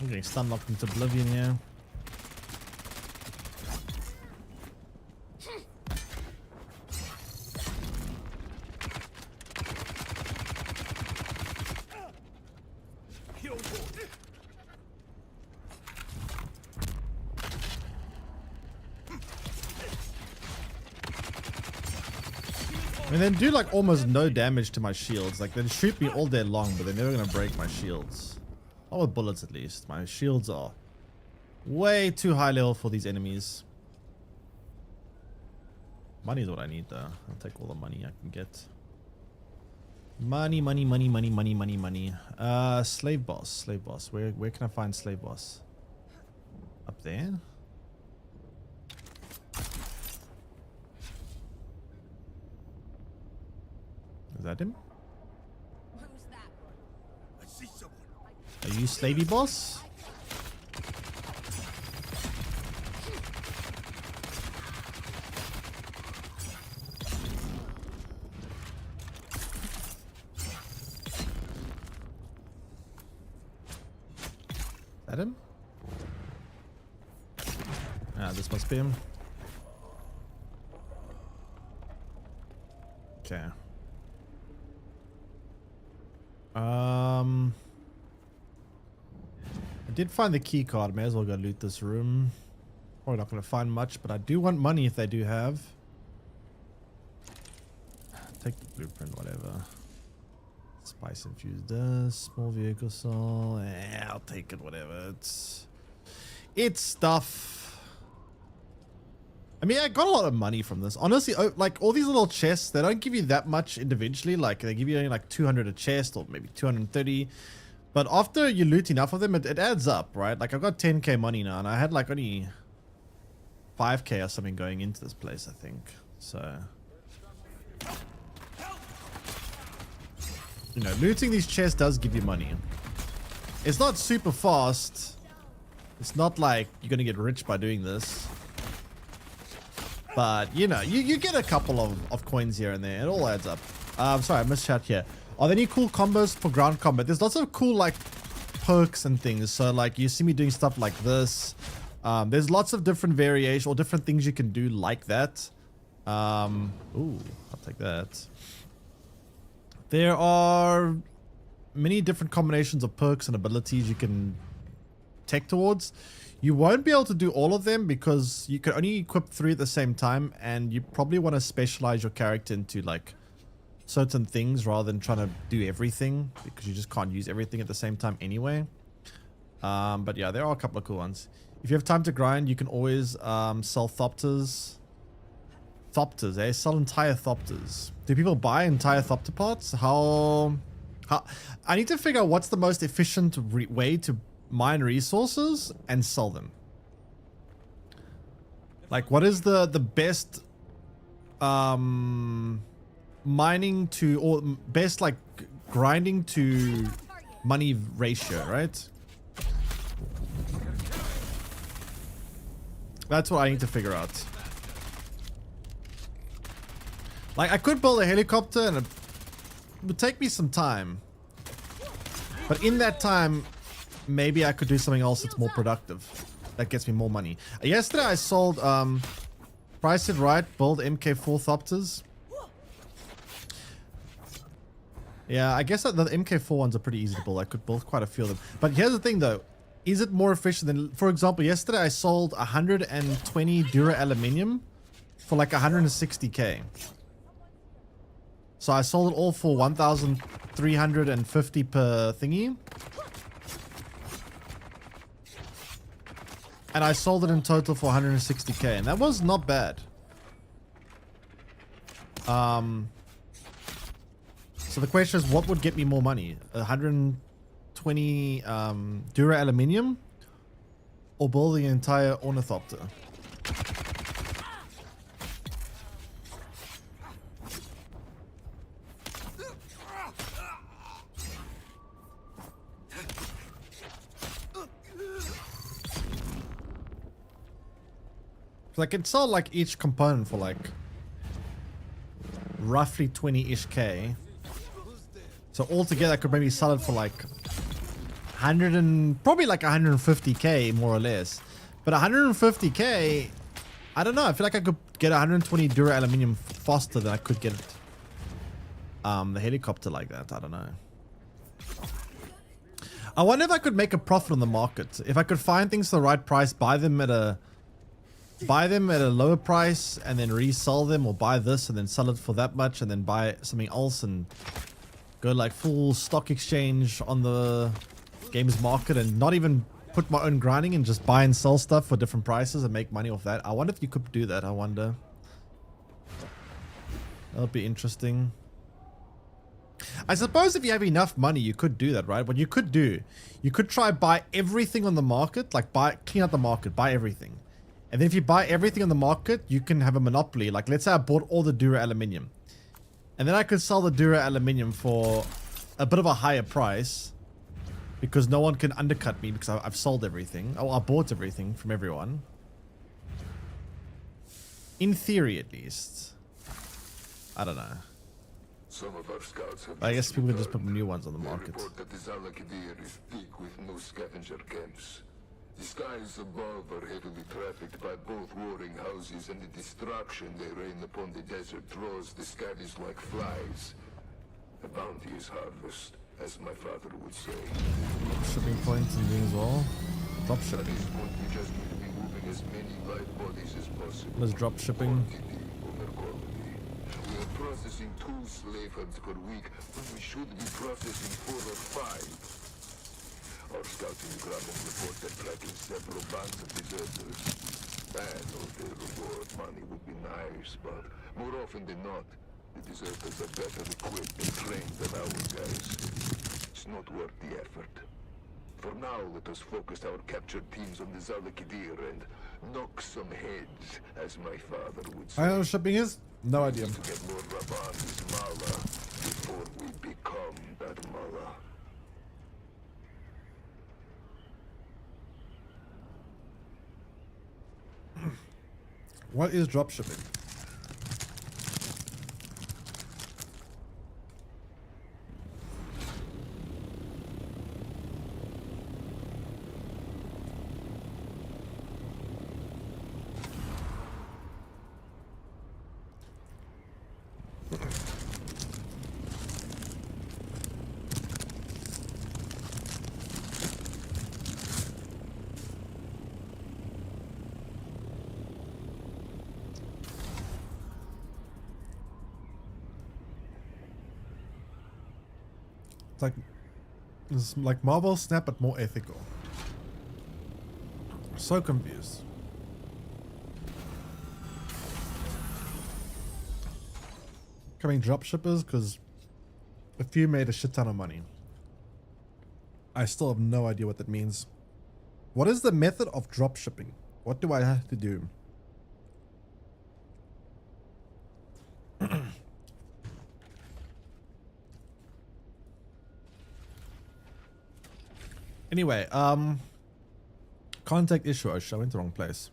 I'm getting stun locked into oblivion here. And then do like almost no damage to my shields. Like they shoot me all day long, but they're never gonna break my shields. Not with bullets at least. My shields are way too high level for these enemies. Money is what I need though. I'll take all the money I can get. Money, money, money, money, money, money, money. Slave boss, slave boss. Where can I find slave boss? Up there? Is that him? Who's that one? I see someone. Are you slavey boss? Is that him? Ah, this must be him. Okay. I did find the key card. May as well go loot this room. Probably not going to find much, but I do want money if they do have. Take the blueprint, whatever. Spice infused this. Small vehicle soul. I'll take it, whatever. It's stuff. I mean, I got a lot of money from this. Honestly, like all these little chests, they don't give you that much individually. Like they give you only like 200 a chest or maybe 230. But after you loot enough of them, it adds up, right? Like I've got 10k money now and I had like only 5k or something going into this place, I think. So, you know, looting these chests does give you money. It's not super fast. It's not like you're going to get rich by doing this. But, you know, you get a couple of coins here and there. It all adds up. Sorry, I missed chat here. Are there any cool combos for ground combat? There's lots of cool, like, perks and things. So, like, you see me doing stuff like this. There's lots of different variations or different things you can do like that. Ooh, I'll take that. There are many different combinations of perks and abilities you can take towards. You won't be able to do all of them because you can only equip 3 at the same time, and you probably want to specialize your character into like certain things rather than trying to do everything because you just can't use everything at the same time anyway. But yeah, there are a couple of cool ones. If you have time to grind, you can always sell thopters. Thopters, eh? Sell entire thopters. Do people buy entire thopter parts? How I need to figure out what's the most efficient way to mine resources and sell them. Like, what is the best mining to, or best like grinding to money ratio, right? That's what I need to figure out. Like, I could build a helicopter and it would take me some time. But in that time, maybe I could do something else that's more productive. That gets me more money. Yesterday I sold, price it right, build MK4 Thopters. Yeah, I guess the MK4 ones are pretty easy to build. I could build quite a few of them. But here's the thing though. Is it more efficient than, for example, yesterday I sold 120 Dura Aluminium for like 160k. So I sold it all for 1,350 per thingy. And I sold it in total for 160k, and that was not bad. So the question is, what would get me more money? 120 Dura Aluminium or building an entire Ornithopter? So I can sell like each component for like roughly 20-ish K. So altogether I could maybe sell it for like 100 and probably like 150k more or less. But 150k, I don't know. I feel like I could get 120 Dura Aluminium faster than I could get the helicopter like that. I don't know. I wonder if I could make a profit on the market. If I could find things for the right price, buy them at a lower price and then resell them, or buy this and then sell it for that much and then buy something else and go like full stock exchange on the games market and not even put my own grinding and just buy and sell stuff for different prices and make money off that. I wonder if you could do that. I wonder. That would be interesting. I suppose if you have enough money, you could do that, right? What you could do, you could try buy everything on the market, like clean out the market, buy everything. And then if you buy everything on the market, you can have a monopoly. Like, let's say I bought all the Dura Aluminium. And then I could sell the Dura Aluminium for a bit of a higher price. Because no one can undercut me because I've sold everything. Oh, I bought everything from everyone. In theory, at least. I don't know. Some of our scouts have I guess people can just put new ones on the market. Report that the Zalakidir is thick with new scavenger camps. The skies above are heavily trafficked by both warring houses, and the destruction they rain upon the desert draws the scabbies like flies. The bounty is harvest, as my father would say. Shipping points and things as well. Drop At shipping. this point, we just need to be moving as many live bodies as possible. Let's drop shipping. Quantity over quality. We are processing 2 slave hunts per week, when we should be processing 4 or 5. Our scouting ground report that tracking several bands of deserters. I know the reward money would be nice, but more often than not, the deserters are better equipped and trained than our guys. It's not worth the effort. For now, let us focus our captured teams on the Zalakidir and knock some heads, as my father would say. I know what shipping is? No idea. To get more Rabban's Mala before we become that Mala. What is drop shipping? It's like Marvel Snap, but more ethical. So confused. Coming drop shippers because a few made a shit ton of money. I still have no idea what that means. What is the method of drop shipping? What do I have to do? Anyway, contact issue. Oh, I went the wrong place.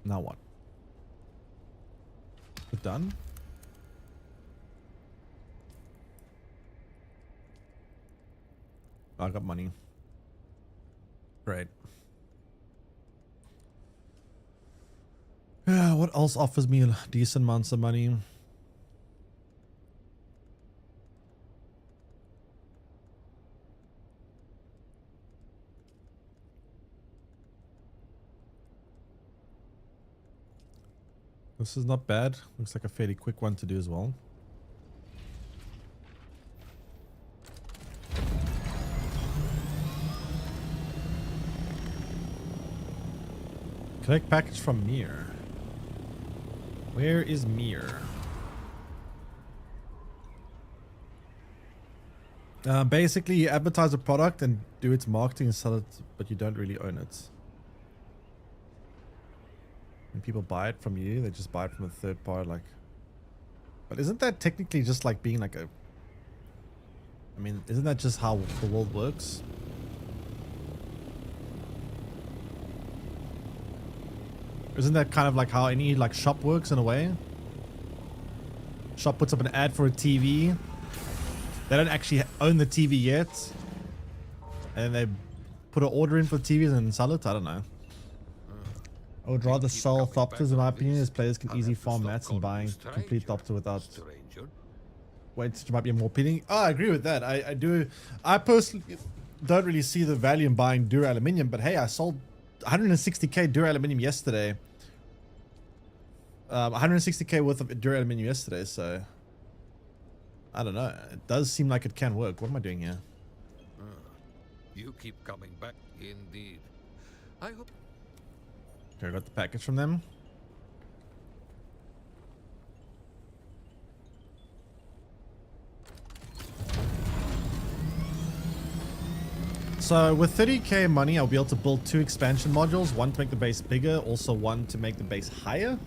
Now what? We're done. I got money. Great. Yeah, what else offers me decent amounts of money? This is not bad. Looks like a fairly quick one to do as well. Collect package from Mir. Where is Mir? Basically, you advertise a product and do its marketing and sell it, but you don't really own it. When people buy it from you, they just buy it from a third party, like. But isn't that technically just like being like a... I mean, isn't that just how the world works? Isn't that kind of like how any like shop works in a way? Shop puts up an ad for a TV. They don't actually own the TV yet. And they put an order in for TVs and sell it. I don't know. I would rather sell Thopters in my opinion, as players can easily farm mats and buying complete Thopter without weights, which might be more appealing. Oh, I agree with that. I do. I personally don't really see the value in buying Dura Aluminium, but hey, I sold 160k Dura Aluminium yesterday. 160k worth of Dura Aluminium yesterday, so I don't know. It does seem like it can work. What am I doing here? You keep coming back, indeed. I hope. Okay, I got the package from them. So with 30k money, I'll be able to build 2 expansion modules, one to make the base bigger, also one to make the base higher.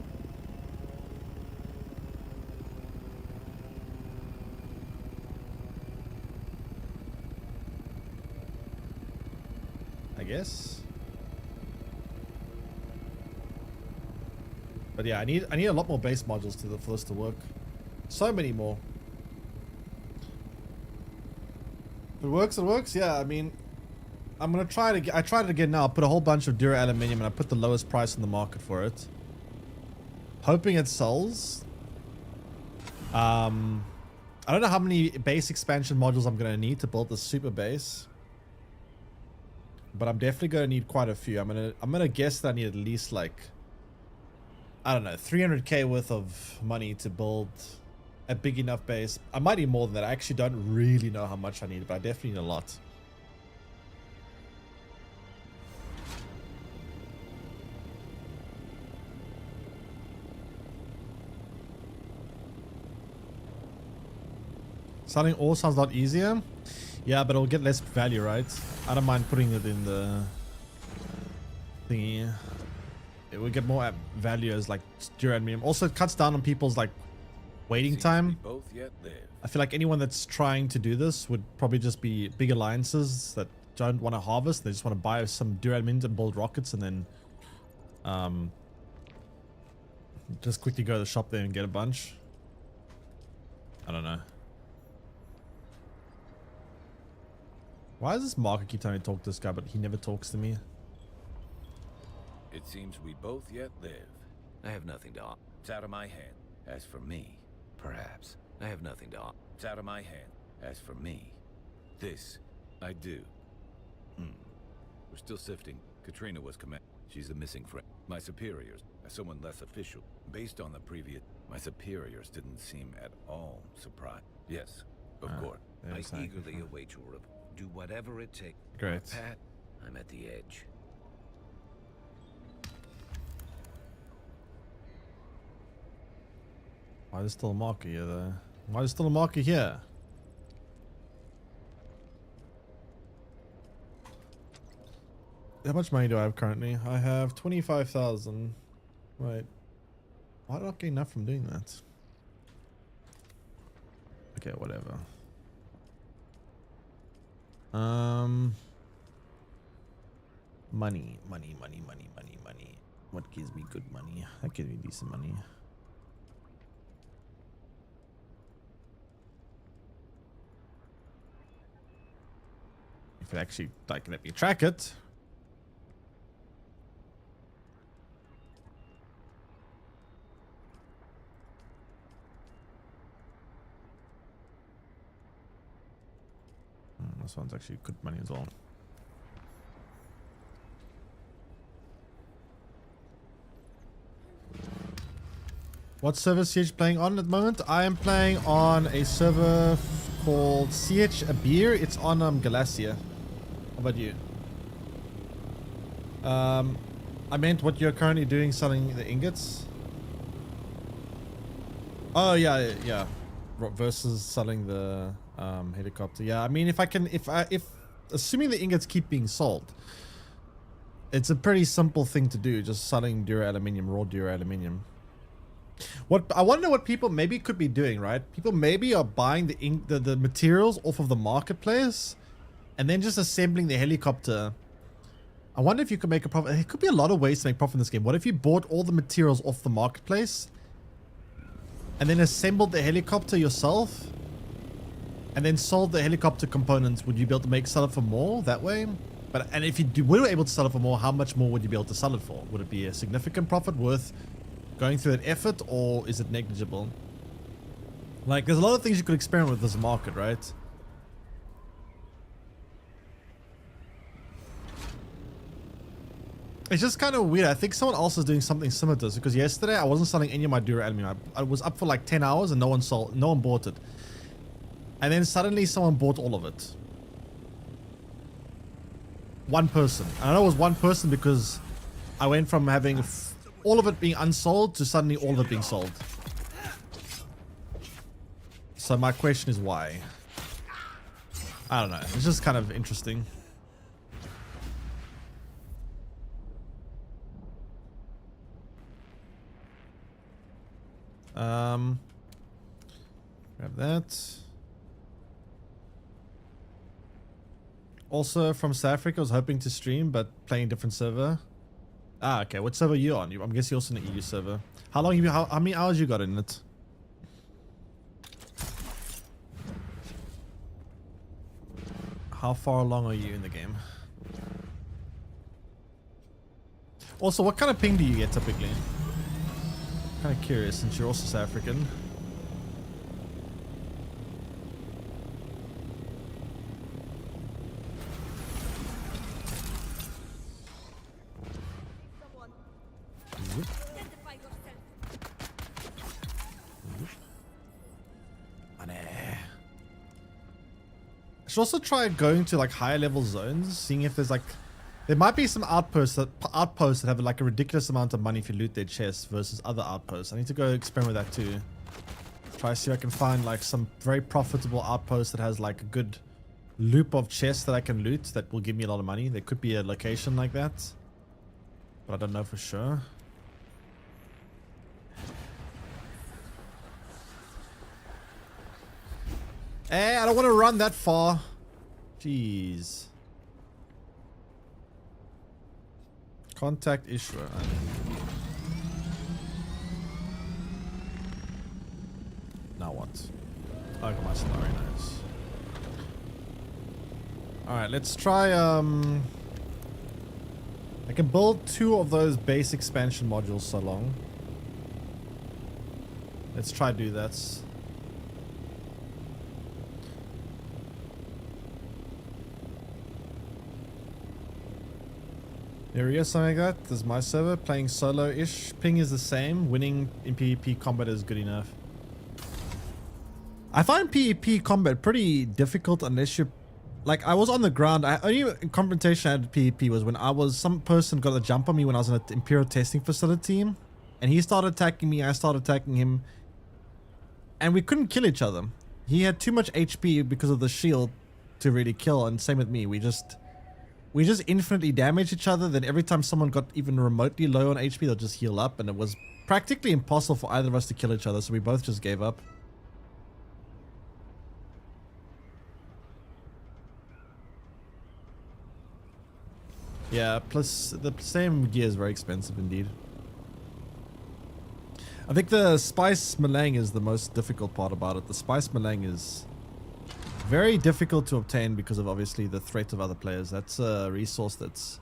I guess. But yeah, I need a lot more base modules for this to work. So many more. If it works, it works. Yeah, I mean, I'm gonna try it again. I tried it again now. I put a whole bunch of Dura Aluminium and I put the lowest price in the market for it, hoping it sells. I don't know how many base expansion modules I'm gonna need to build the super base, but I'm definitely gonna need quite a few. I'm gonna guess that I need at least like, I don't know, 300k worth of money to build a big enough base. I might need more than that. I actually don't really know how much I need, but I definitely need a lot. Selling ore sounds a lot easier. Yeah, but it'll get less value, right? I don't mind putting it in the thingy. It will get more value as like Dura Aluminium. Also, it cuts down on people's like waiting time. I feel like anyone that's trying to do this would probably just be big alliances that don't want to harvest. They just want to buy some Dura Aluminium and build rockets and then just quickly go to the shop there and get a bunch. I don't know. Why does this market keep telling me to talk to this guy, but he never talks to me? It seems we both yet live. I have nothing to offer. It's out of my hand. As for me, Perhaps. I have nothing to offer. it's out of my hand. As for me, this I do. We're still sifting. Katrina was command. She's the missing friend. My superiors, as someone less official, based on the previous, my superiors didn't seem at all surprised. Yes, of course. I eagerly await your report. Do whatever it takes. Great. Pat, I'm at the edge. Why is there still a marker here though? Why is there still a marker here? How much money do I have currently? I have 25,000. Wait. Why did I get enough from doing that? Okay, whatever. Money. What gives me good money? That gives me decent money. If it actually like let me track it. This one's actually good money as well. What server CH playing on at the moment? I am playing on a server called CH Abir. It's on Galacia. How about you? I meant what you're currently doing, selling the ingots. Oh yeah. Versus selling the helicopter. Yeah, I mean, if assuming the ingots keep being sold, it's a pretty simple thing to do. Just selling dura-aluminium, raw dura-aluminium. What I wonder what people maybe could be doing, right? People maybe are buying the materials off of the marketplace and then just assembling the helicopter. I wonder if you could make a profit. There could be a lot of ways to make profit in this game. What if you bought all the materials off the marketplace and then assembled the helicopter yourself and then sold the helicopter components? Would you be able to sell it for more that way? And if you were able to sell it for more, how much more would you be able to sell it for? Would it be a significant profit worth going through that effort, or is it negligible? Like, there's a lot of things you could experiment with this market, right? It's just kind of weird. I think someone else is doing something similar to this, because yesterday I wasn't selling any of my dura-aluminium. I was up for like 10 hours and no one bought it. And then suddenly someone bought all of it. One person. And I know it was one person because I went from having all of it being unsold to suddenly all of it being sold. So my question is why? I don't know. It's just kind of interesting. Grab that. Also from South Africa, I was hoping to stream, but playing a different server. Ah, okay. What server are you on? I'm guessing you're also on the EU server. How long have you? How many hours you got in it? How far along are you in the game? Also, what kind of ping do you get typically? Kind of curious since you're also South African. I should also try going to like higher level zones, seeing if there's like, there might be some outposts that have like a ridiculous amount of money if you loot their chests versus other outposts. I need to go experiment with that too. Try to see if I can find like some very profitable outpost that has like a good loop of chests that I can loot that will give me a lot of money. There could be a location like that, but I don't know for sure. Hey, I don't want to run that far. Jeez. Contact issuer. Now what? Oh, I got my scenario. Nice. Alright, let's try, I can build 2 of those base expansion modules so long. Let's try do that. There we go, something like that. This is my server, playing solo-ish. Ping is the same. Winning in PvP combat is good enough. I find PvP combat pretty difficult unless you're Like I was on the ground. I only confrontation I had at PvP was when some person got a jump on me when I was in an Imperial testing facility, and he started attacking me. I started attacking him, and we couldn't kill each other. He had too much HP because of the shield to really kill, and same with me. We just infinitely damaged each other. Then every time someone got even remotely low on HP, they'll just heal up, and it was practically impossible for either of us to kill each other. So we both just gave up. Yeah, plus the same gear is very expensive indeed. I think the spice melang is the most difficult part about it. The spice melang is very difficult to obtain because of obviously the threat of other players. That's a resource that's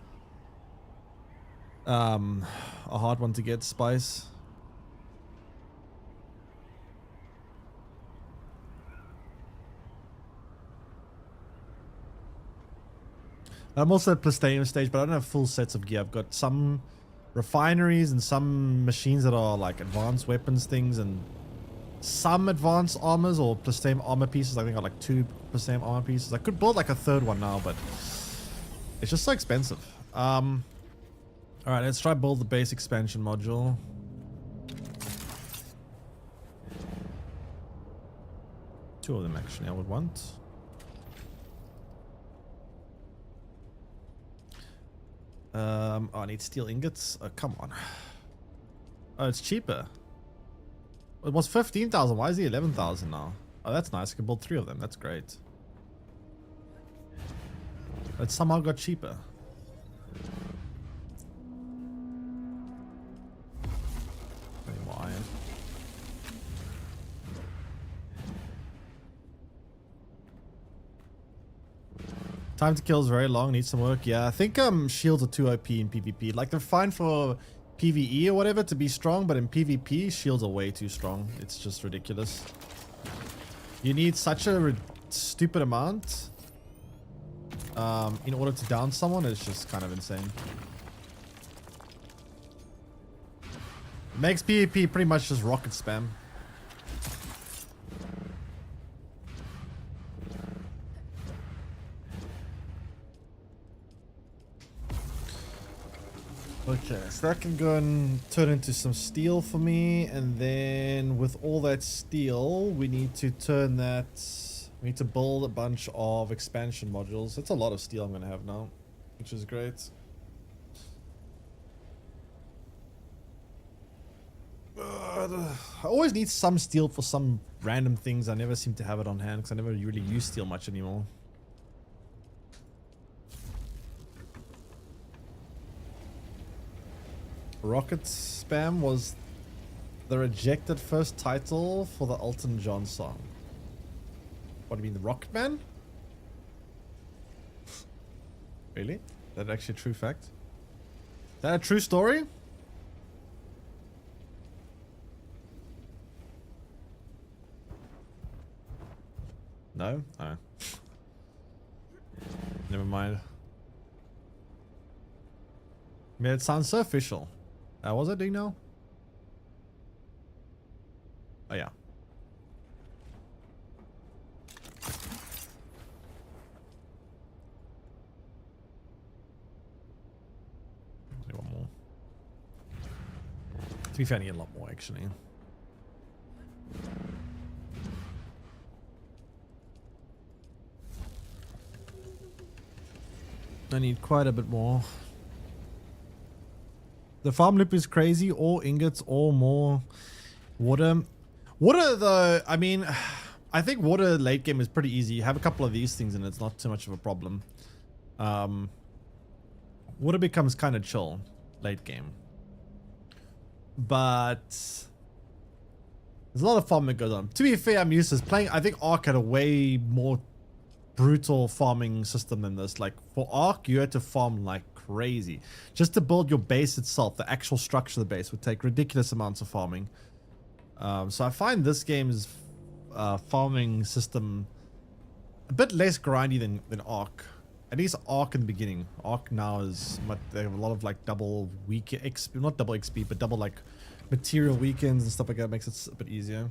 a hard one to get, spice. I'm also at Plastanium stage, but I don't have full sets of gear. I've got some refineries and some machines that are like advanced weapons things and some advanced armors or Plastanium armor pieces. I think I got like 2 Plastanium armor pieces. I could build like a 3rd one now, but it's just so expensive. Alright, let's try build the base expansion module. Two of them actually I would want. Oh, I need steel ingots. Oh, come on. Oh, it's cheaper. It was 15,000. Why is it 11,000 now? Oh, that's nice. I can build 3 of them. That's great. It somehow got cheaper. Any more iron? Time to kill is very long, needs some work. Yeah, I think shields are too OP in PvP. Like they're fine for PvE or whatever to be strong, but in PvP shields are way too strong. It's just ridiculous. You need such a stupid amount in order to down someone. It's just kind of insane. It makes PvP pretty much just rocket spam. Okay, so that can go and turn into some steel for me, and then with all that steel, we need to turn that... We need to build a bunch of expansion modules. That's a lot of steel I'm going to have now, which is great. I always need some steel for some random things. I never seem to have it on hand because I never really use steel much anymore. Rocket Spam was the rejected first title for the Elton John song. What do you mean, the Rocket Man? Really? That actually a true fact? Is that a true story? No? Oh. Never mind. I mean, it sounds so official. Was it? Do you know? Oh, yeah. One more. To be fair, I need a lot more, actually. I need quite a bit more. The farm loop is crazy. All ingots, all more water. Water, though, I mean, I think water late game is pretty easy. You have a couple of these things and it's not too much of a problem. Water becomes kind of chill late game. But there's a lot of farming that goes on. To be fair, I'm used to playing. I think Ark had a way more brutal farming system than this. Like for Ark, you had to farm like crazy. Just to build your base itself, the actual structure of the base would take ridiculous amounts of farming. So I find this game's farming system a bit less grindy than Ark. At least Ark in the beginning. Ark now is they have a lot of like double week XP, not double XP, but double like material weekends and stuff like that. Makes it a bit easier.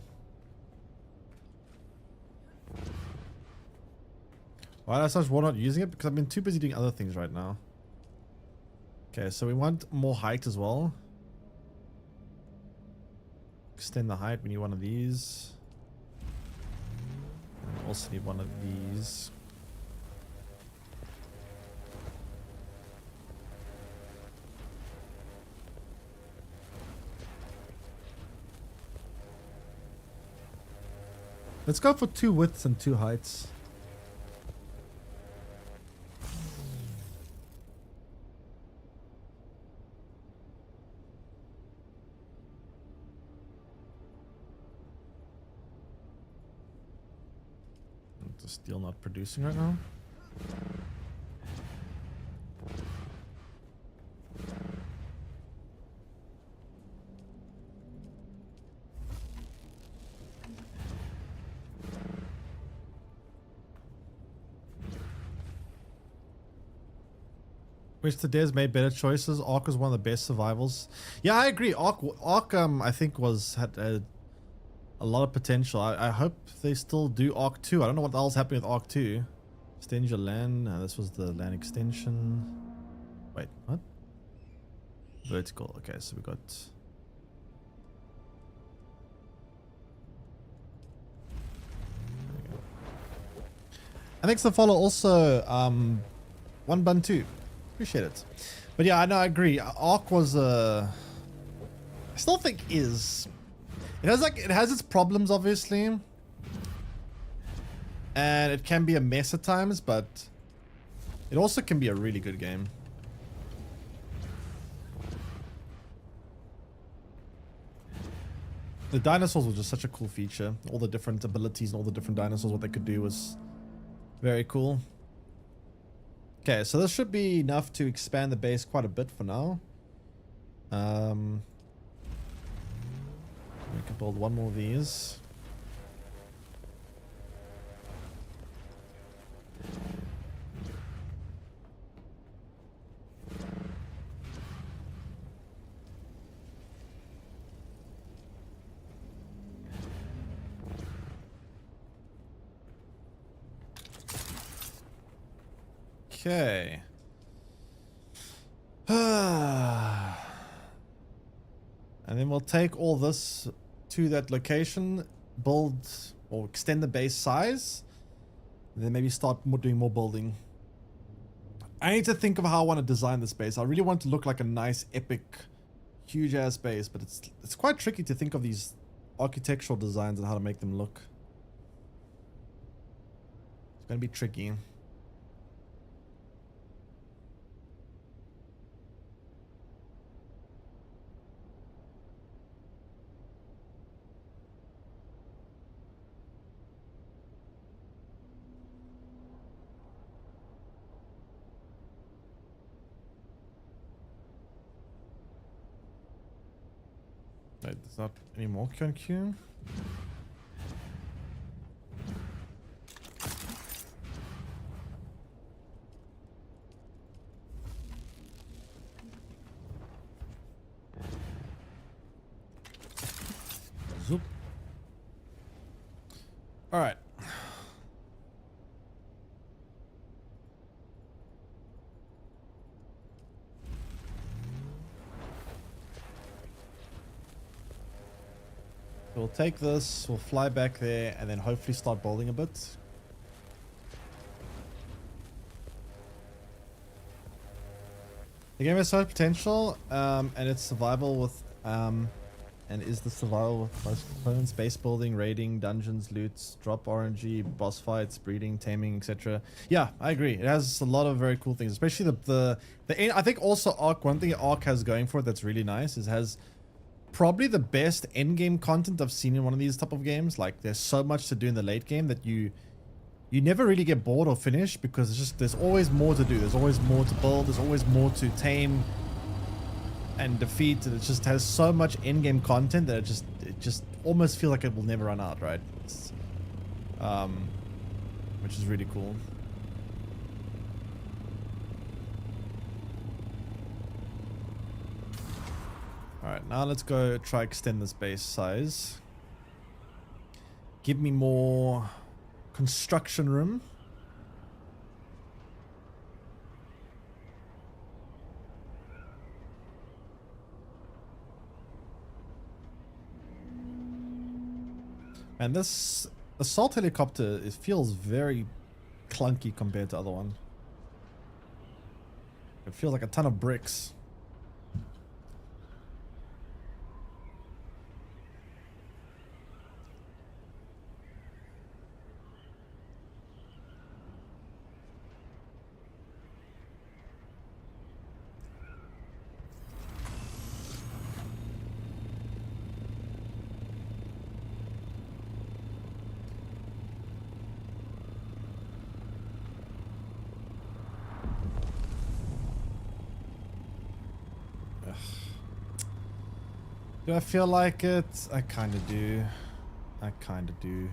Why did I start not using it? Because I've been too busy doing other things right now. Okay, so we want more height as well. Extend the height. We need one of these. And we also need one of these. Let's go for 2 widths and 2 heights. The steel not producing right now. Which the devs made better choices. Ark was one of the best survivals. Yeah, I agree. Ark I think had a lot of potential. I hope they still do Ark 2. I don't know what the hell's happening with Ark 2. Extend your land. This was the land extension. Wait, what? Vertical. Okay, so we got... And thanks to follow also, 1Bun2. Appreciate it. But yeah, I know, I agree. Ark was I still think is... It has its problems, obviously. And it can be a mess at times, but it also can be a really good game. The dinosaurs were just such a cool feature. All the different abilities and all the different dinosaurs, what they could do was very cool. Okay, so this should be enough to expand the base quite a bit for now. We can build one more of these. Okay. And then we'll take all this to that location, build or extend the base size, and then maybe start doing more building. I need to think of how I want to design this base. I really want it to look like a nice, epic, huge ass base, but it's quite tricky to think of these architectural designs and how to make them look. It's going to be tricky. Wait, there's not any more Q&Q? Zoop. All right. We'll take this, we'll fly back there, and then hopefully start building a bit. The game has so much potential, and it's survival with, and is the survival with most components: base building, raiding, dungeons, loots, drop RNG, boss fights, breeding, taming, etc. Yeah, I agree. It has a lot of very cool things, especially the I think also Ark. One thing Ark has going for it that's really nice is it has probably the best end game content I've seen in one of these type of games. Like, there's so much to do in the late game that you never really get bored or finish, because it's just, there's always more to do. There's always more to build. There's always more to tame and defeat. And it just has so much end game content that it just almost feels like it will never run out, right? It's, which is really cool. Alright, now let's go try extend this base size. Give me more construction room. And this assault helicopter, it feels very clunky compared to other one. It feels like a ton of bricks. Do I feel like it? I kind of do. I kind of do.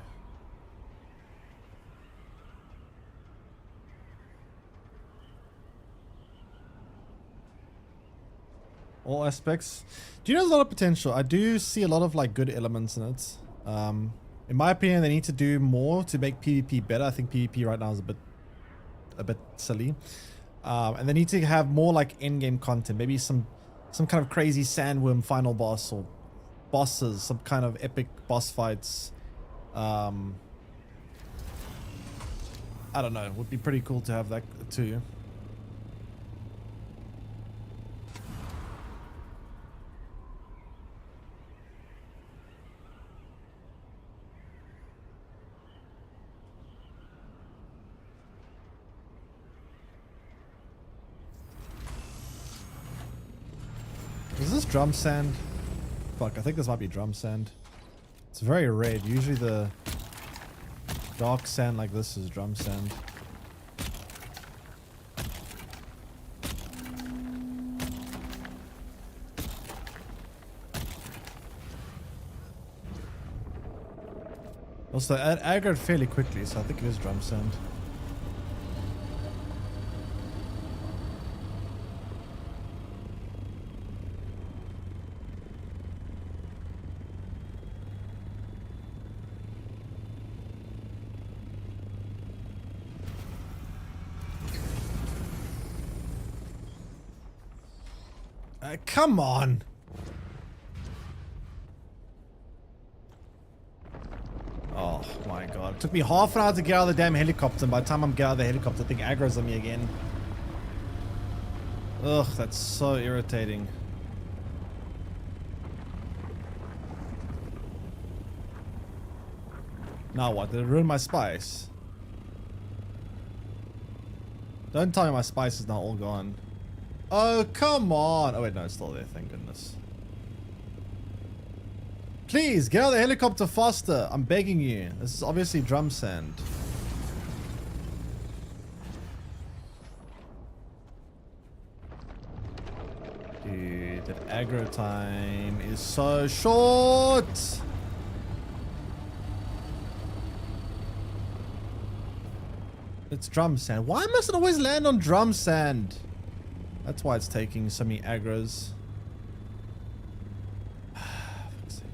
All aspects. Do you know there's a lot of potential? I do see a lot of like good elements in it. In my opinion, they need to do more to make PvP better. I think PvP right now is a bit silly. And they need to have more like in-game content. Maybe some kind of crazy sandworm final boss or bosses, some kind of epic boss fights. I don't know. It would be pretty cool to have that too. Is this drum sand? Fuck, I think this might be drum sand. It's very red. Usually the dark sand like this is drum sand. Also, it aggroed fairly quickly, so I think it is drum sand. Come on. Oh my god. It took me half an hour to get out of the damn helicopter, and by the time I'm get out of the helicopter, I think aggro's on me again. Ugh, that's so irritating. Now what? Did it ruin my spice? Don't tell me my spice is now all gone. Oh, come on. Oh, wait, no, it's still there. Thank goodness. Please, get out of the helicopter faster. I'm begging you. This is obviously drum sand. Dude, that aggro time is so short. It's drum sand. Why must it always land on drum sand? That's why it's taking so many aggros. Fuck's sake.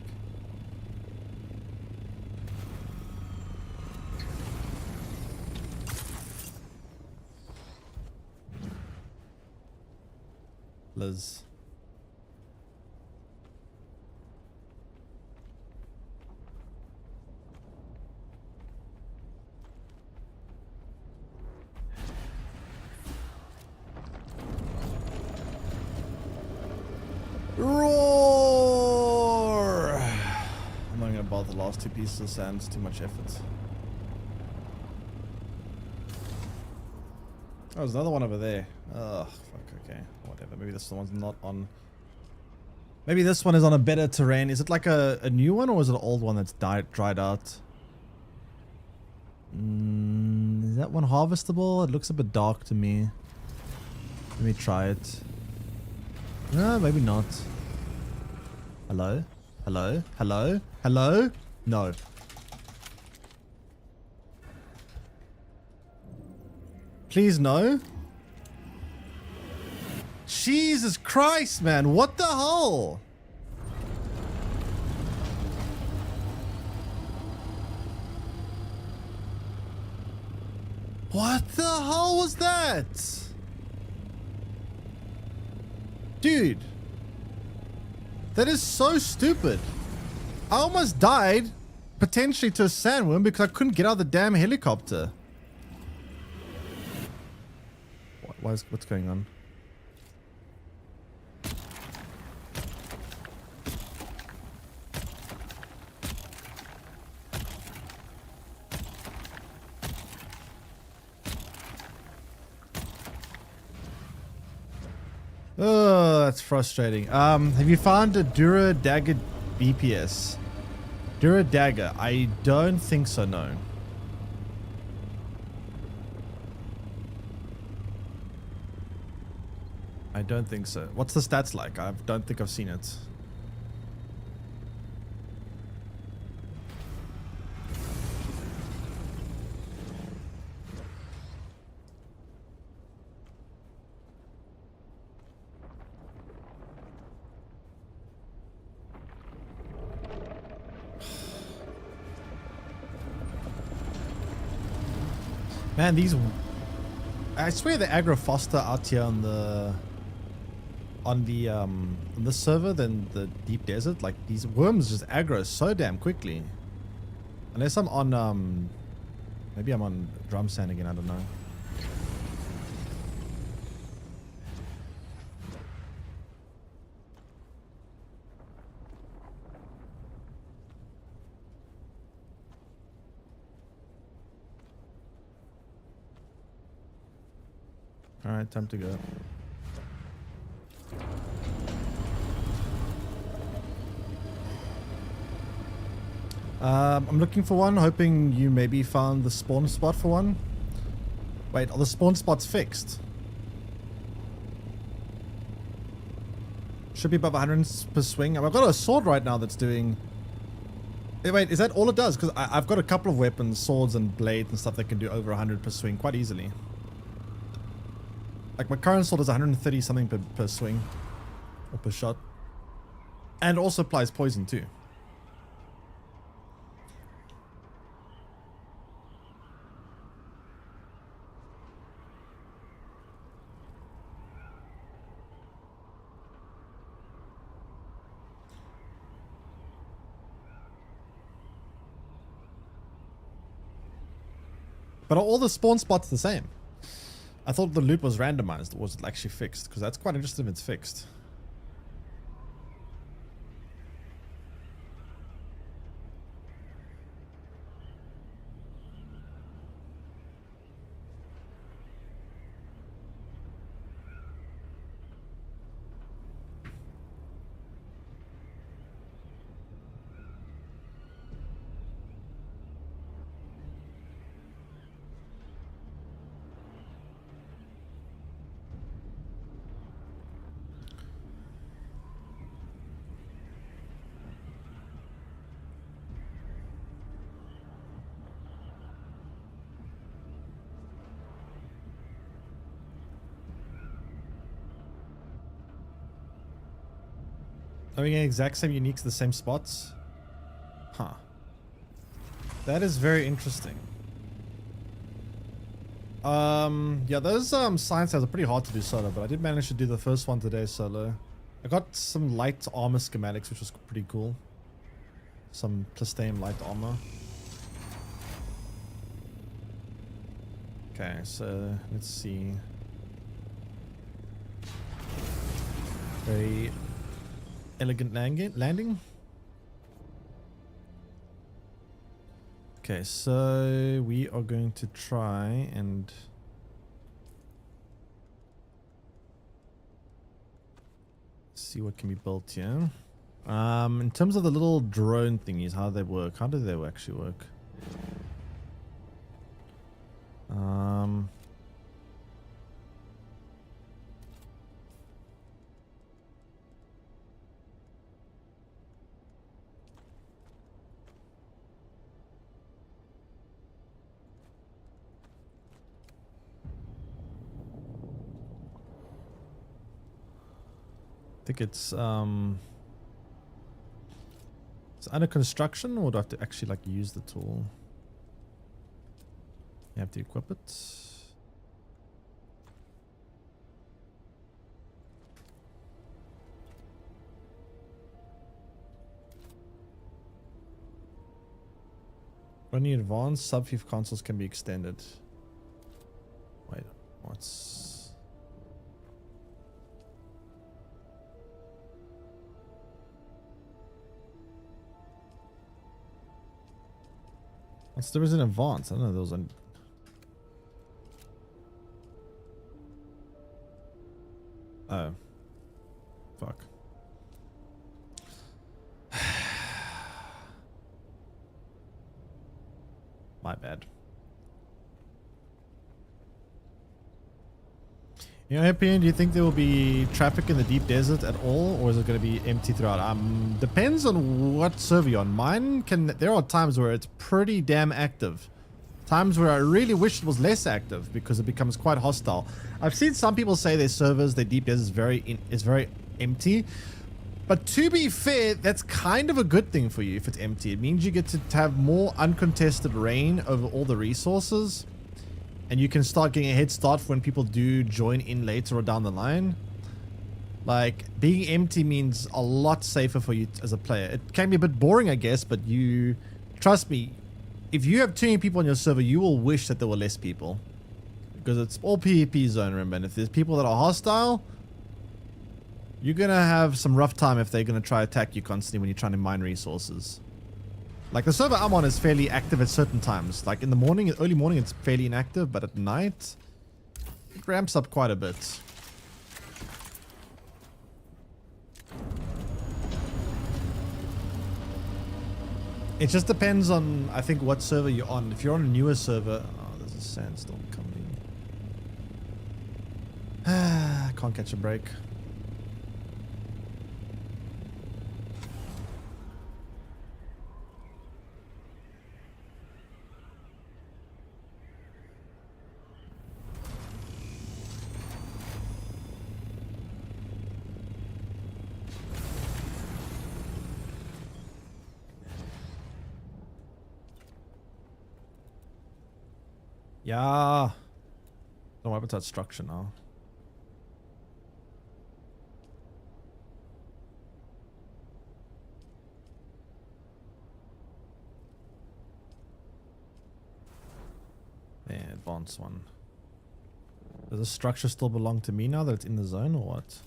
Liz. Roar! I'm not gonna bother the last two pieces of sand, it's too much effort. Oh, there's another one over there. Ugh, fuck, okay. Whatever. Maybe this one's not on. Maybe this one is on a better terrain. Is it like a new one, or is it an old one that's dried out? Is that one harvestable? It looks a bit dark to me. Let me try it. No, maybe not. Hello? Hello? Hello? Hello? No. Please no. Jesus Christ, man. What the hell? What the hell was that? Dude. That is so stupid. I almost died potentially to a sandworm because I couldn't get out of the damn helicopter. What's going on? Oh, that's frustrating. Have you found a Dura Dagger BPS? Dura Dagger? I don't think so, no. I don't think so. What's the stats like? I don't think I've seen it. Man, these... I swear the aggro faster out here on the server than the deep desert. Like, these worms just aggro so damn quickly. Unless I'm on, maybe I'm on drum sand again, I don't know. Alright, time to go. I'm looking for one, hoping you maybe found the spawn spot for one. Wait, are the spawn spots fixed? Should be above 100 per swing. I've got a sword right now that's doing... Hey, wait, is that all it does? Because I've got a couple of weapons, swords and blades and stuff that can do over 100 per swing quite easily. Like my current sword is 130 something per swing. Or per shot. And also applies poison too. But are all the spawn spots the same? I thought the loop was randomized. Or was it actually fixed? Because that's quite interesting if it's fixed. Are we getting exact same uniques, the same spots? Huh. That is very interesting. Yeah, those science tests are pretty hard to do solo, but I did manage to do the first one today solo. I got some light armor schematics, which was pretty cool. Some Plastane light armor. Okay, so let's see. Very elegant landing. Okay, so we are going to try and see what can be built here. In terms of the little drone thingies, how they work, how do they actually work? I think it's under construction, or do I have to actually like use the tool? You have to equip it. Only advanced sub-5 consoles can be extended. Wait, what's... What's the reason advanced? I don't know, there was an... Oh. Fuck. My bad. In your opinion, do you think there will be traffic in the deep desert at all, or is it going to be empty throughout? Depends on what server you're on. Mine can... There are times where it's pretty damn active. Times where I really wish it was less active because it becomes quite hostile. I've seen some people say their servers, their deep desert is very empty. But to be fair, that's kind of a good thing for you if it's empty. It means you get to have more uncontested reign over all the resources. And you can start getting a head start for when people do join in later or down the line. Like, being empty means a lot safer for you as a player. It can be a bit boring, I guess, but you... Trust me, if you have too many people on your server, you will wish that there were less people. Because it's all PvP zone, remember? And if there's people that are hostile, you're going to have some rough time if they're going to try to attack you constantly when you're trying to mine resources. Like, the server I'm on is fairly active at certain times. Like, in the morning, early morning, it's fairly inactive, but at night, it ramps up quite a bit. It just depends on, I think, what server you're on. If you're on a newer server... Oh, there's a sandstorm coming. I can't catch a break. Yeah. Don't worry about that structure now. Yeah, advanced one. Does the structure still belong to me now that it's in the zone or what?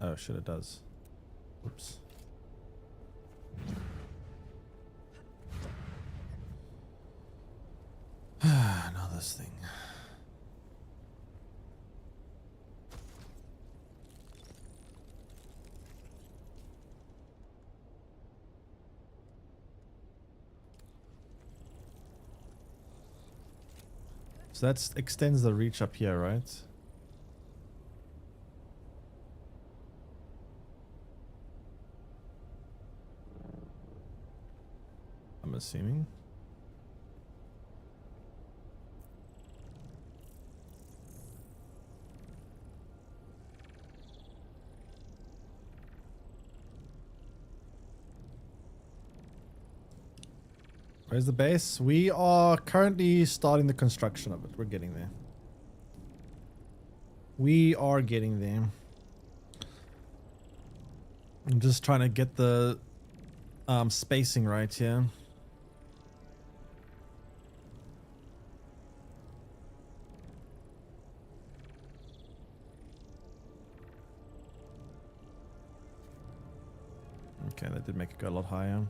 Oh shit, it does. Oops. Now this thing. So that extends the reach up here, right? I'm assuming. Where's the base? We are currently starting the construction of it. We're getting there. We are getting there. I'm just trying to get the spacing right here. Okay, that did make it go a lot higher.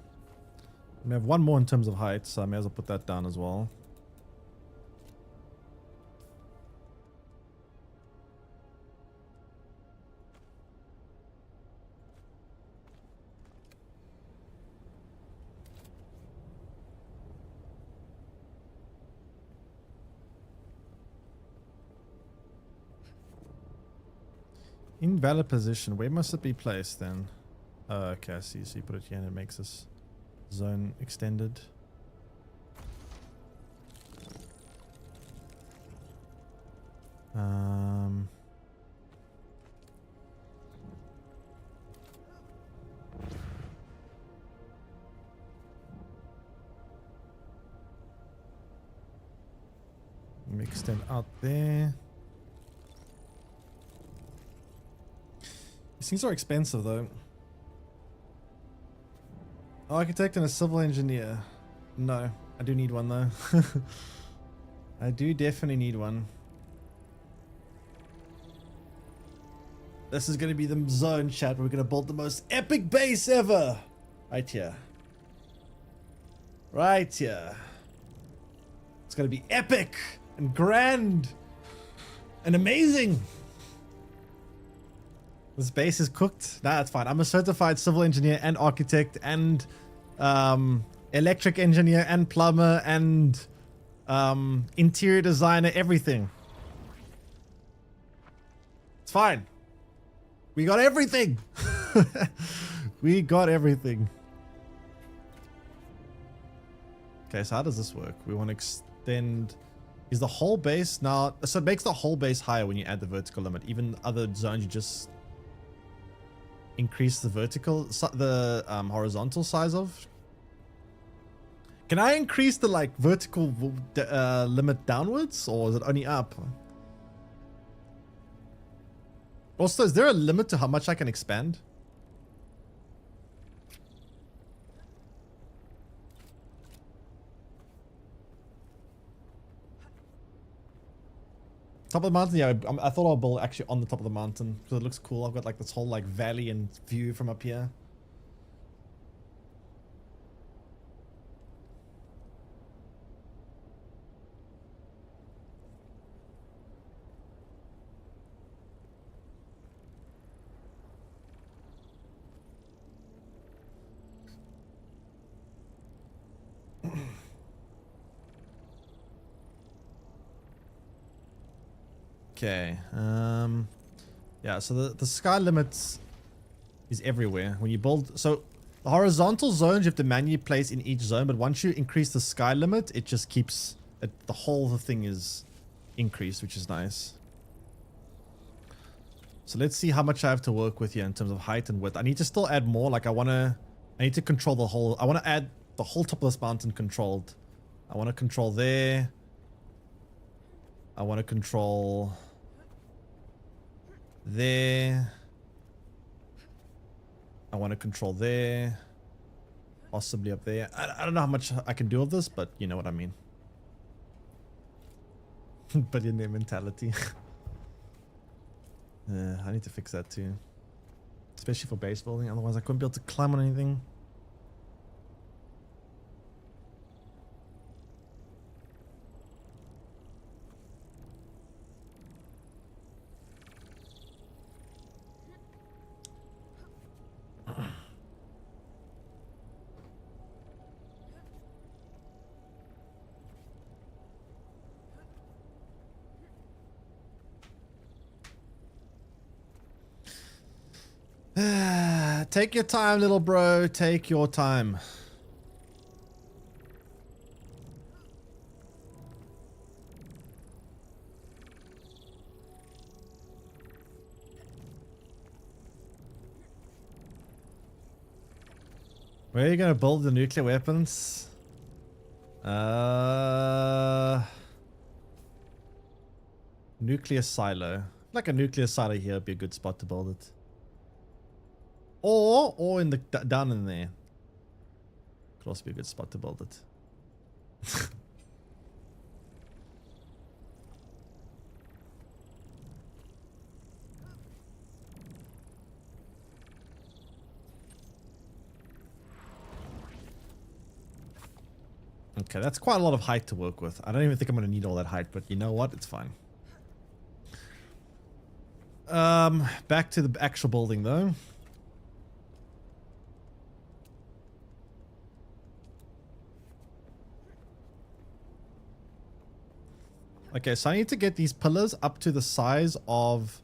We have one more in terms of height, so I may as well put that down as well. Invalid position. Where must it be placed then? Okay, I see. So you put it here and it makes this zone extended. Let me extend out there. These things are expensive though. Architect and a civil engineer. No, I do need one though. I do definitely need one. This is going to be the zone, chat. We're going to build the most epic base ever. Right here. Right here. It's going to be epic and grand and amazing. This base is cooked. Nah, that's fine. I'm a certified civil engineer and architect and electric engineer and plumber and interior designer, everything. It's fine. We got everything. We got everything. Okay, so how does this work? We want to extend. Is the whole base now? So it makes the whole base higher when you add the vertical limit. Even other zones, you just increase the vertical, the horizontal size of. Can I increase the like vertical limit downwards, or is it only up? Also, is there a limit to how much I can expand? Top of the mountain, yeah. I thought I'll build actually on the top of the mountain because it looks cool. I've got like this whole like valley and view from up here. Okay. Yeah, so the sky limit is everywhere. When you build, so the horizontal zones you have to manually place in each zone, but once you increase the sky limit, it just keeps it, the whole thing is increased, which is nice. So let's see how much I have to work with here in terms of height and width. I need to still add more. Like I need to control the whole, I want to add the whole top of this mountain controlled. I want to control there. I want to control there. I want to control there. Possibly up there. I don't know how much I can do of this, but you know what I mean. Billionaire mentality. I need to fix that too. Especially for base building, otherwise I couldn't be able to climb on anything. Take your time, little bro. Take your time. Where are you gonna build the nuclear weapons? Nuclear silo. Like a nuclear silo here would be a good spot to build it. Or in the down in there. Could also be a good spot to build it. Okay, that's quite a lot of height to work with. I don't even think I'm going to need all that height, but you know what? It's fine. Back to the actual building though. Okay, so I need to get these pillars up to the size of...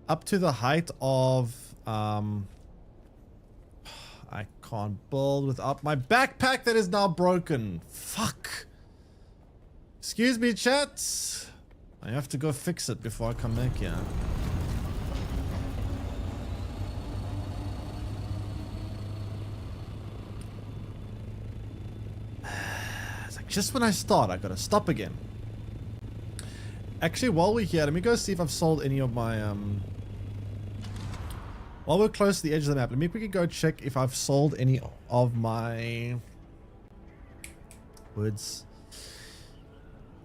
Up to the height of... I can't build without my backpack that is now broken. Fuck. Excuse me, chat. I have to go fix it before I come back here. Just when I start, I gotta stop again. Actually, while we're here, let me go see if I've sold any of my While we're close to the edge of the map, let me quickly go check if I've sold any of my woods.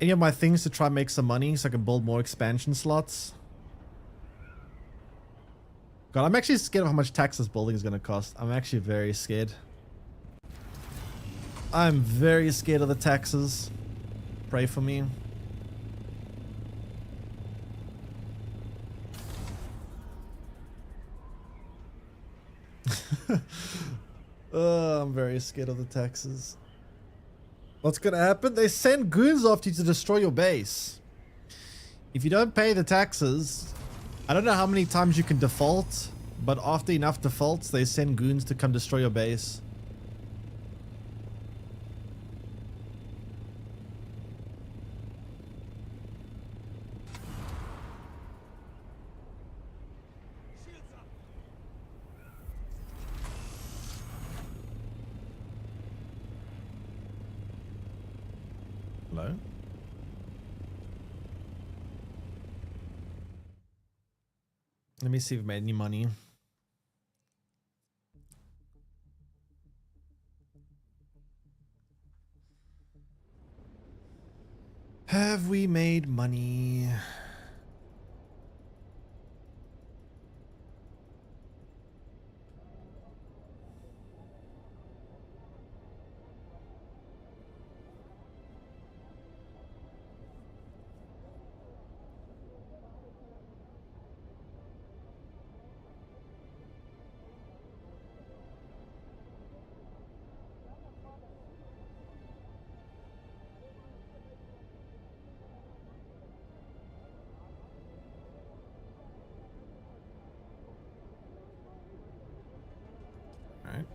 Any of my things to try and make some money so I can build more expansion slots. God, I'm actually scared of how much tax this building is going to cost. I'm actually very scared. I'm very scared of the taxes. Pray for me. I'm very scared of the taxes. What's gonna happen? They send goons after you to destroy your base. If you don't pay the taxes, I don't know how many times you can default, but after enough defaults, they send goons to come destroy your base. Hello? Let me see if I made any money. Have we made money? Alright.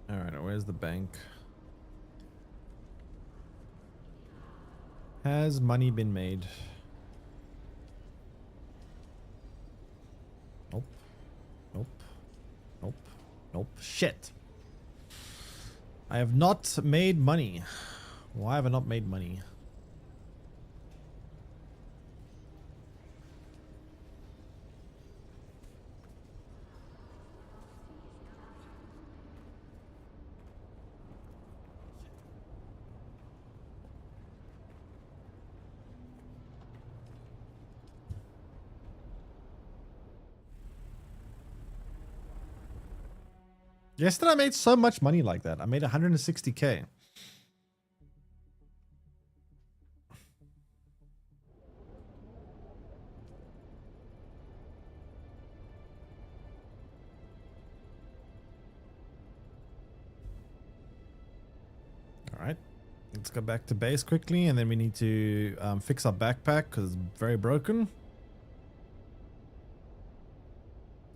Alright, where's the bank? Has money been made? Nope. Nope. Nope. Nope. Shit. I have not made money. Why have I not made money? Yesterday I made so much money like that. I made 160k. Alright. Let's go back to base quickly and then we need to fix our backpack because it's very broken.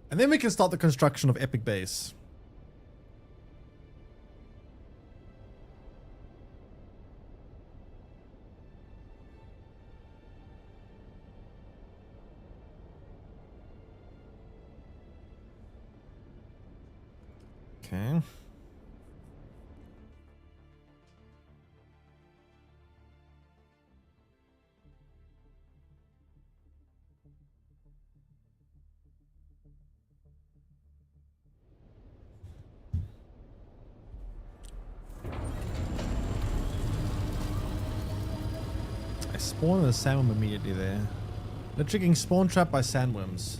And then we can start the construction of Epic Base. Okay. I spawned a sandworm immediately there. They're triggering spawn trap by sandworms.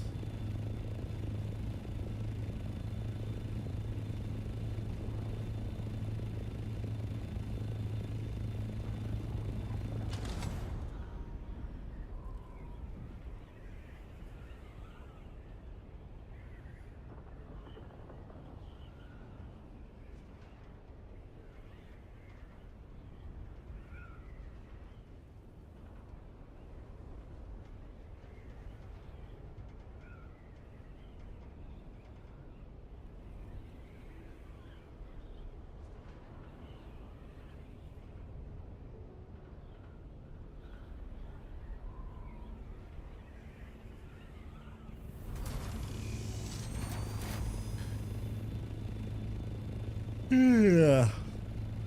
Yeah.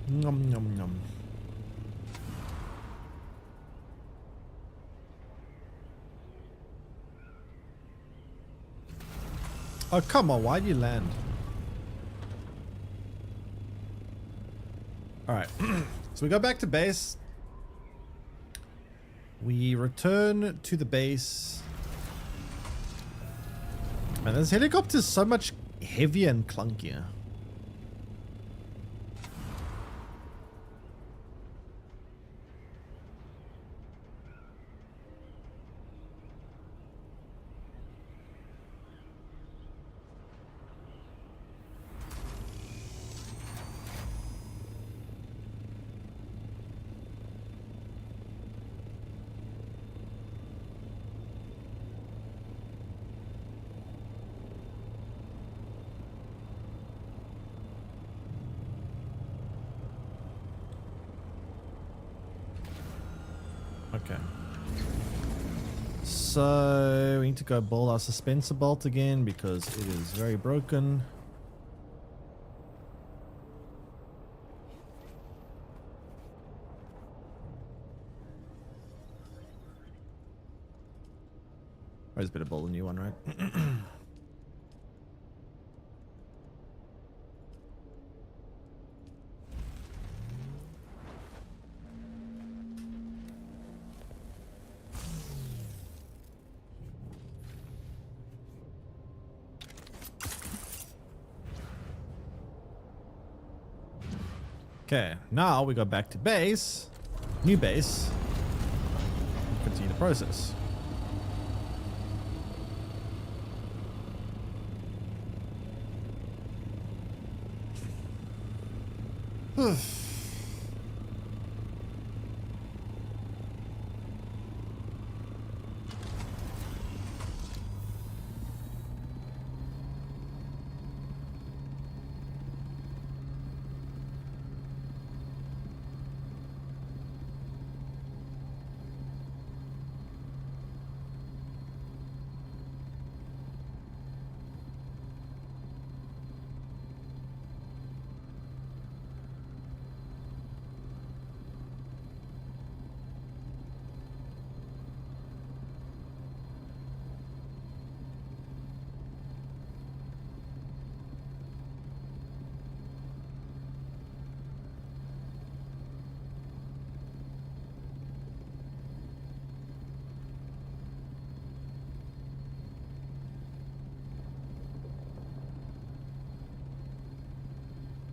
Nom nom nom. Oh, come on, why'd you land? Alright, so we go back to base. We return to the base. Man, this helicopter is so much heavier and clunkier. Okay. So we need to go build our suspensor bolt again because it is very broken. Always better build a new one, right? Okay, now we go back to base, new base, and continue the process.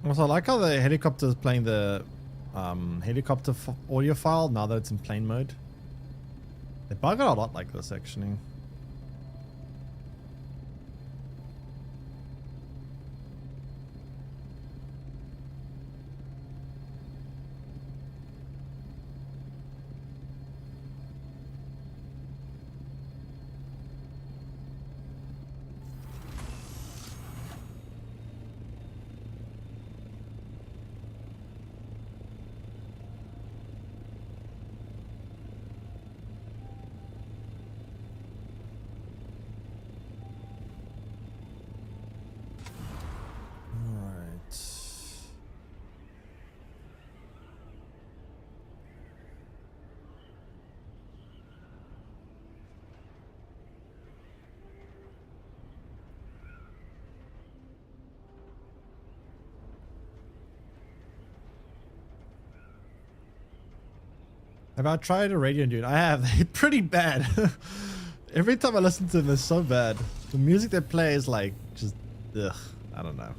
Also, I like how the helicopter is playing the helicopter audio file now that it's in plane mode. They bug out a lot like this, actually. Have I tried a radio, dude? I have. They're pretty bad. Every time I listen to them, they're so bad. The music they play is like, just, ugh. I don't know.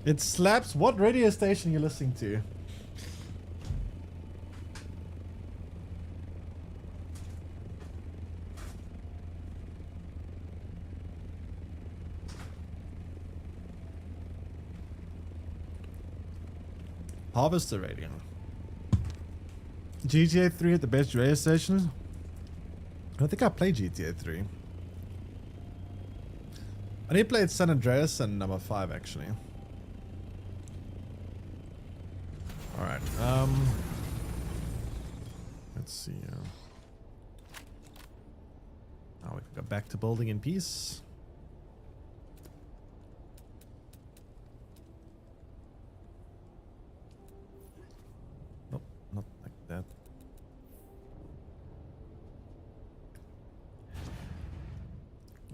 It slaps. What radio station are you listening to? Harvester radio. GTA 3 at the best radio stations? I don't think I played GTA 3. I only played San Andreas and number 5 actually. Alright, Let's see. Now we can go back to building in peace. Nope, not like that.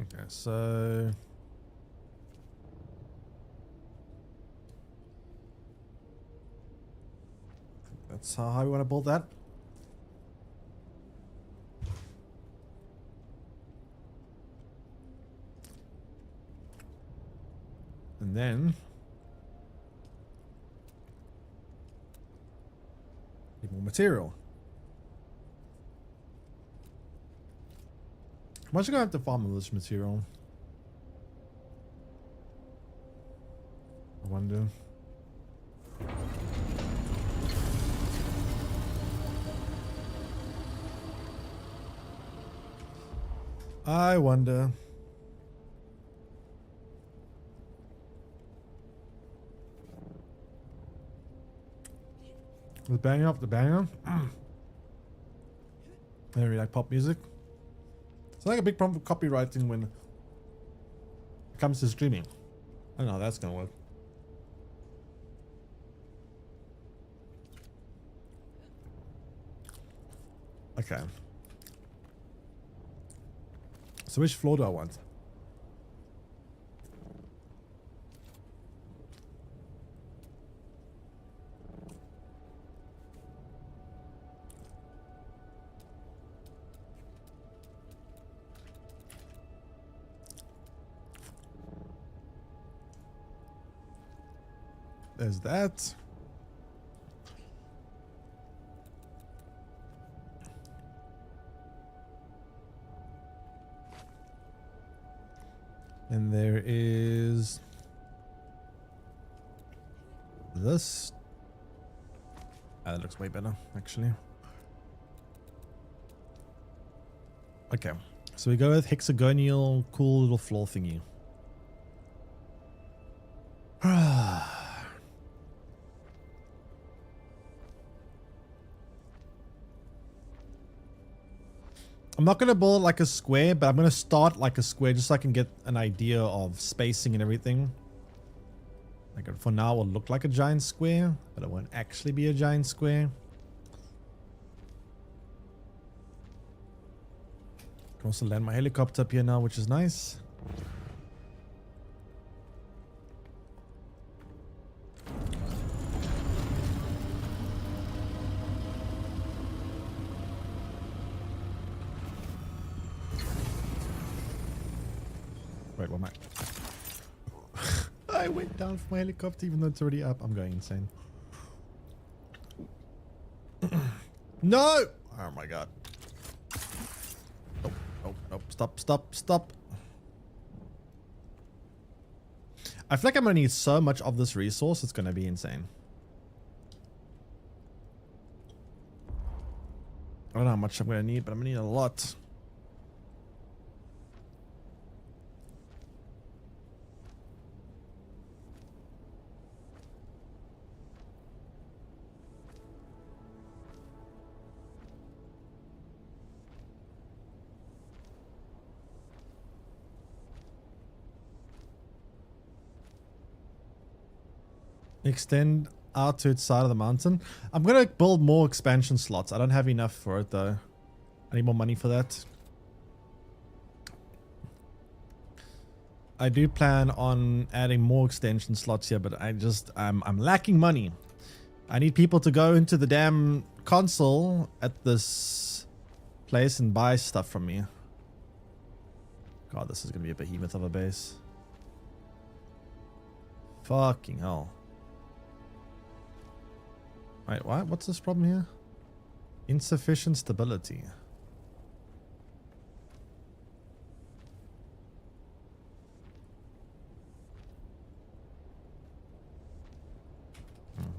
Okay, so that's how we want to build that. And then need more material. How much are gonna have to farm all this material? I wonder. I wonder. The banger up the banger. I don't really like pop music. It's like a big problem for copywriting when it comes to streaming. I don't know how that's gonna work. Okay. So which floor do I want? There's that. And there is this. Ah, that looks way better, actually. Okay, so we go with hexagonal, cool little floor thingy. I'm not going to build like a square, but I'm going to start like a square just so I can get an idea of spacing and everything. Like for now, it will look like a giant square, but it won't actually be a giant square. Can also land my helicopter up here now, which is nice. Wait, what am I? I went down from my helicopter even though it's already up. I'm going insane. No! Oh my god. Oh, oh, oh, stop, stop, stop. I feel like I'm gonna need so much of this resource, it's gonna be insane. I don't know how much I'm gonna need, but I'm gonna need a lot. Extend out to its side of the mountain. I'm gonna build more expansion slots. I don't have enough for it though. I need more money for that. I do plan on adding more extension slots here, but I'm lacking money. I need people to go into the damn console at this place and buy stuff from me. God, this is gonna be a behemoth of a base. Fucking hell. Wait, what? What's this problem here? Insufficient stability.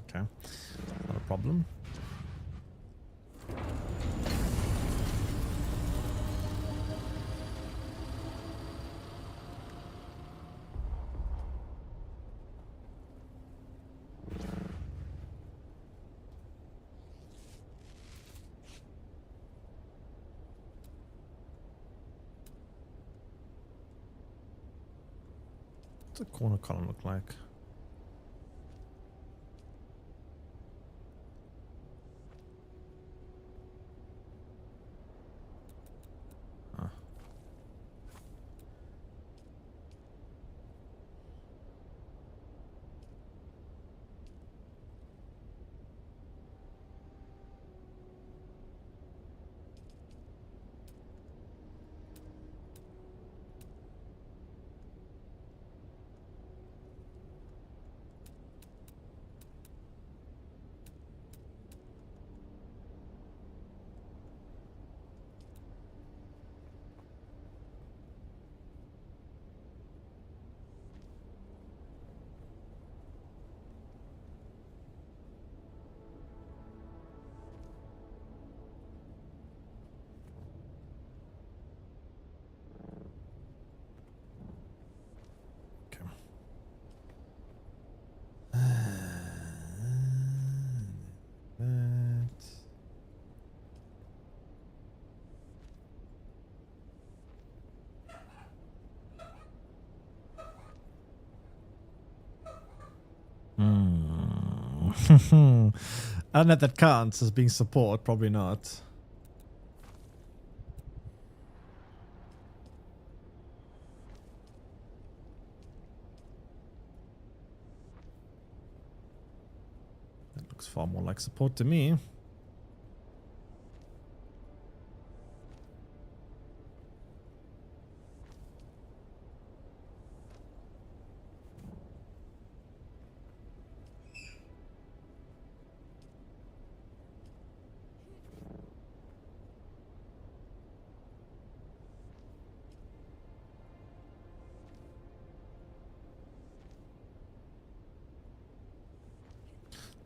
Okay, not a problem. the corner column look like? I don't know if that counts as being support. Probably not. That looks far more like support to me.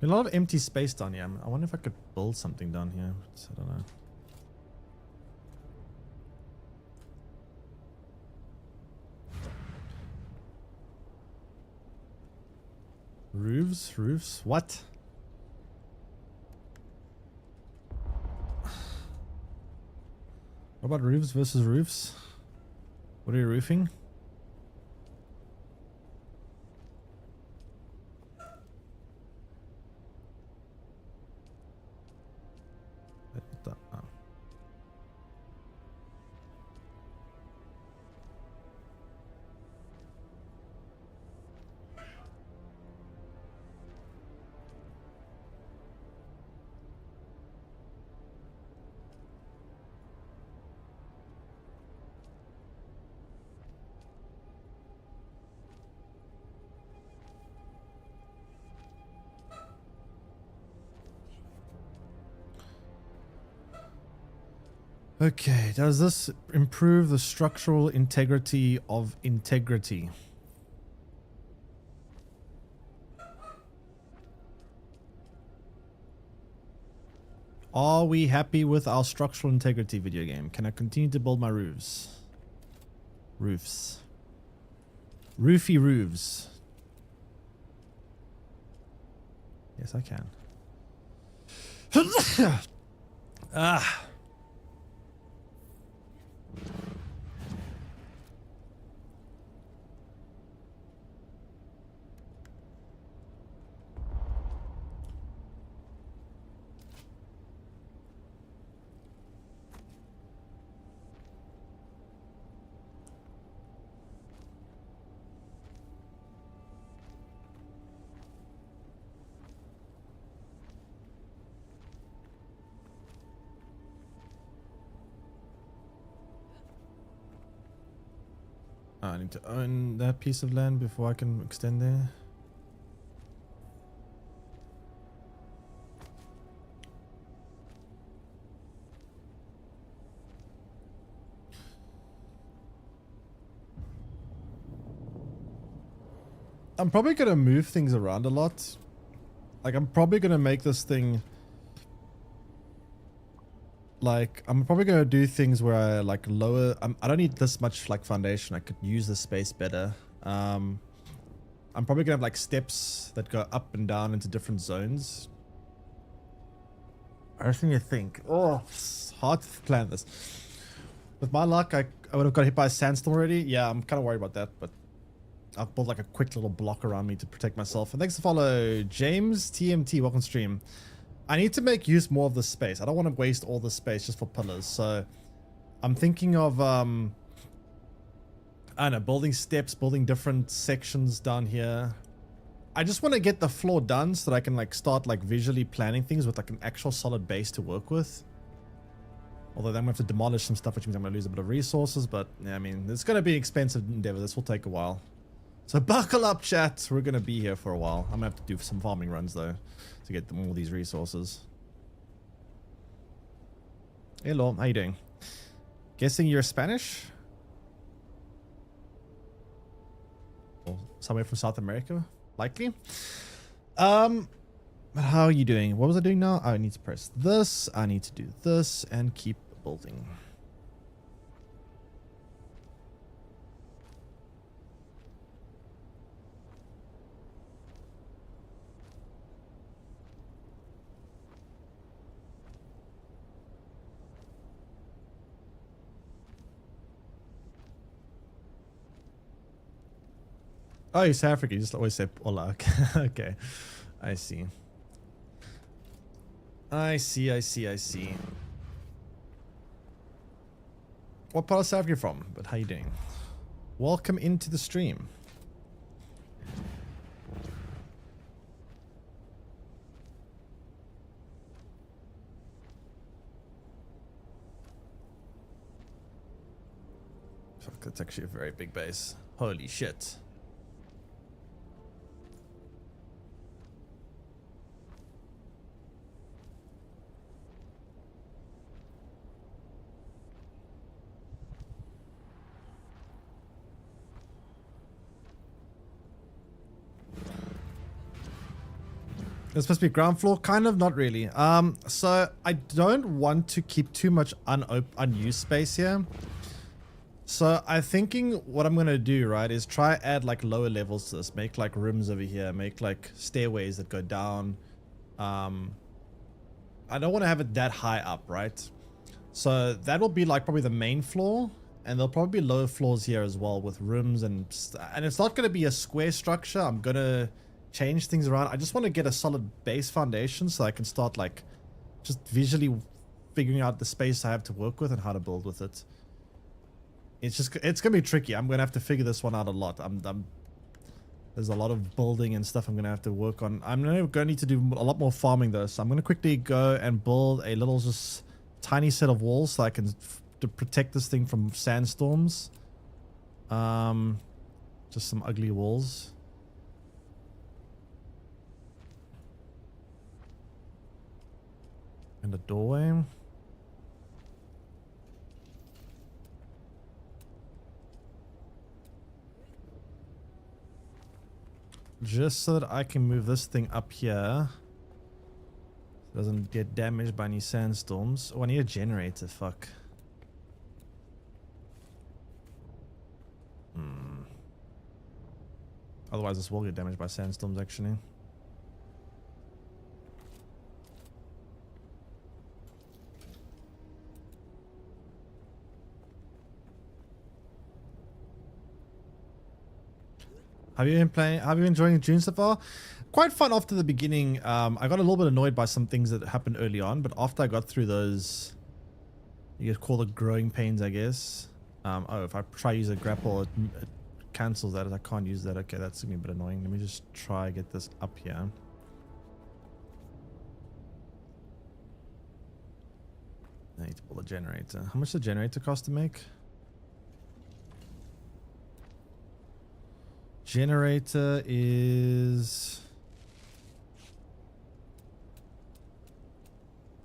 A lot of empty space down here. I wonder if I could build something down here. I don't know. Roofs? What? What about roofs versus roofs? What are you roofing? Okay, does this improve the structural integrity of integrity? Are we happy with our structural integrity video game? Can I continue to build my roofs? Roofs. Roofy roofs. Yes, I can. Ah. I need to own that piece of land before I can extend there. I'm probably going to move things around a lot. Like, I'm probably going to make this thing... Like, I'm probably going to do things where I, like, lower... I don't need this much, like, foundation. I could use the space better. I'm probably going to have, like, steps that go up and down into different zones. I just need to think. Oh, it's hard to plan this. With my luck, I would have got hit by a sandstorm already. Yeah, I'm kind of worried about that, but... I've built like a quick little block around me to protect myself. And thanks to follow James TMT. Welcome stream. I need to make use more of this space. I don't want to waste all this space just for pillars. So I'm thinking of I don't know, building steps, building different sections down here. I just want to get the floor done so that I can like start like visually planning things with like an actual solid base to work with. Although then I'm going to have to demolish some stuff, which means I'm going to lose a bit of resources. But yeah, I mean, it's going to be an expensive endeavor. This will take a while. So buckle up, chat. We're going to be here for a while. I'm going to have to do some farming runs though to get them all these resources. Hello, how you doing? Guessing you're Spanish? Or somewhere from South America? Likely. But how are you doing? What was I doing now? I need to press this. I need to do this and keep building. Oh, you're South African. You just always say hola. Okay. I see. I see. What part of South Africa are you from? But how you doing? Welcome into the stream. Fuck, that's actually a very big base. Holy shit. It's supposed to be ground floor, kind of, not really. So I don't want to keep too much unused space here. So I'm thinking what I'm gonna do, right, is try add like lower levels to this. Make like rooms over here. Make like stairways that go down. I don't want to have it that high up, right? So that will be like probably the main floor, and there'll probably be lower floors here as well with rooms and it's not gonna be a square structure. I'm gonna change things around. I just want to get a solid base foundation so I can start like just visually figuring out the space I have to work with and how to build with it. It's gonna be tricky. I'm gonna have to figure this one out a lot. There's a lot of building and stuff I'm gonna have to work on. I'm gonna need to do a lot more farming though, so I'm gonna quickly go and build a little just tiny set of walls so I can to protect this thing from sandstorms. Just some ugly walls. And a doorway. Just so that I can move this thing up here. So it doesn't get damaged by any sandstorms. Oh, I need a generator, fuck. Otherwise this will get damaged by sandstorms actually. Have you been playing? Have you been enjoying Dune so far? Quite fun after the beginning. I got a little bit annoyed by some things that happened early on, but after I got through those, you could call it growing pains, I guess. Oh, if I try use a grapple, it cancels that. I can't use that. Okay, that's gonna be a bit annoying. Let me just try get this up here. I need to pull the generator. How much does the generator cost to make? Generator is...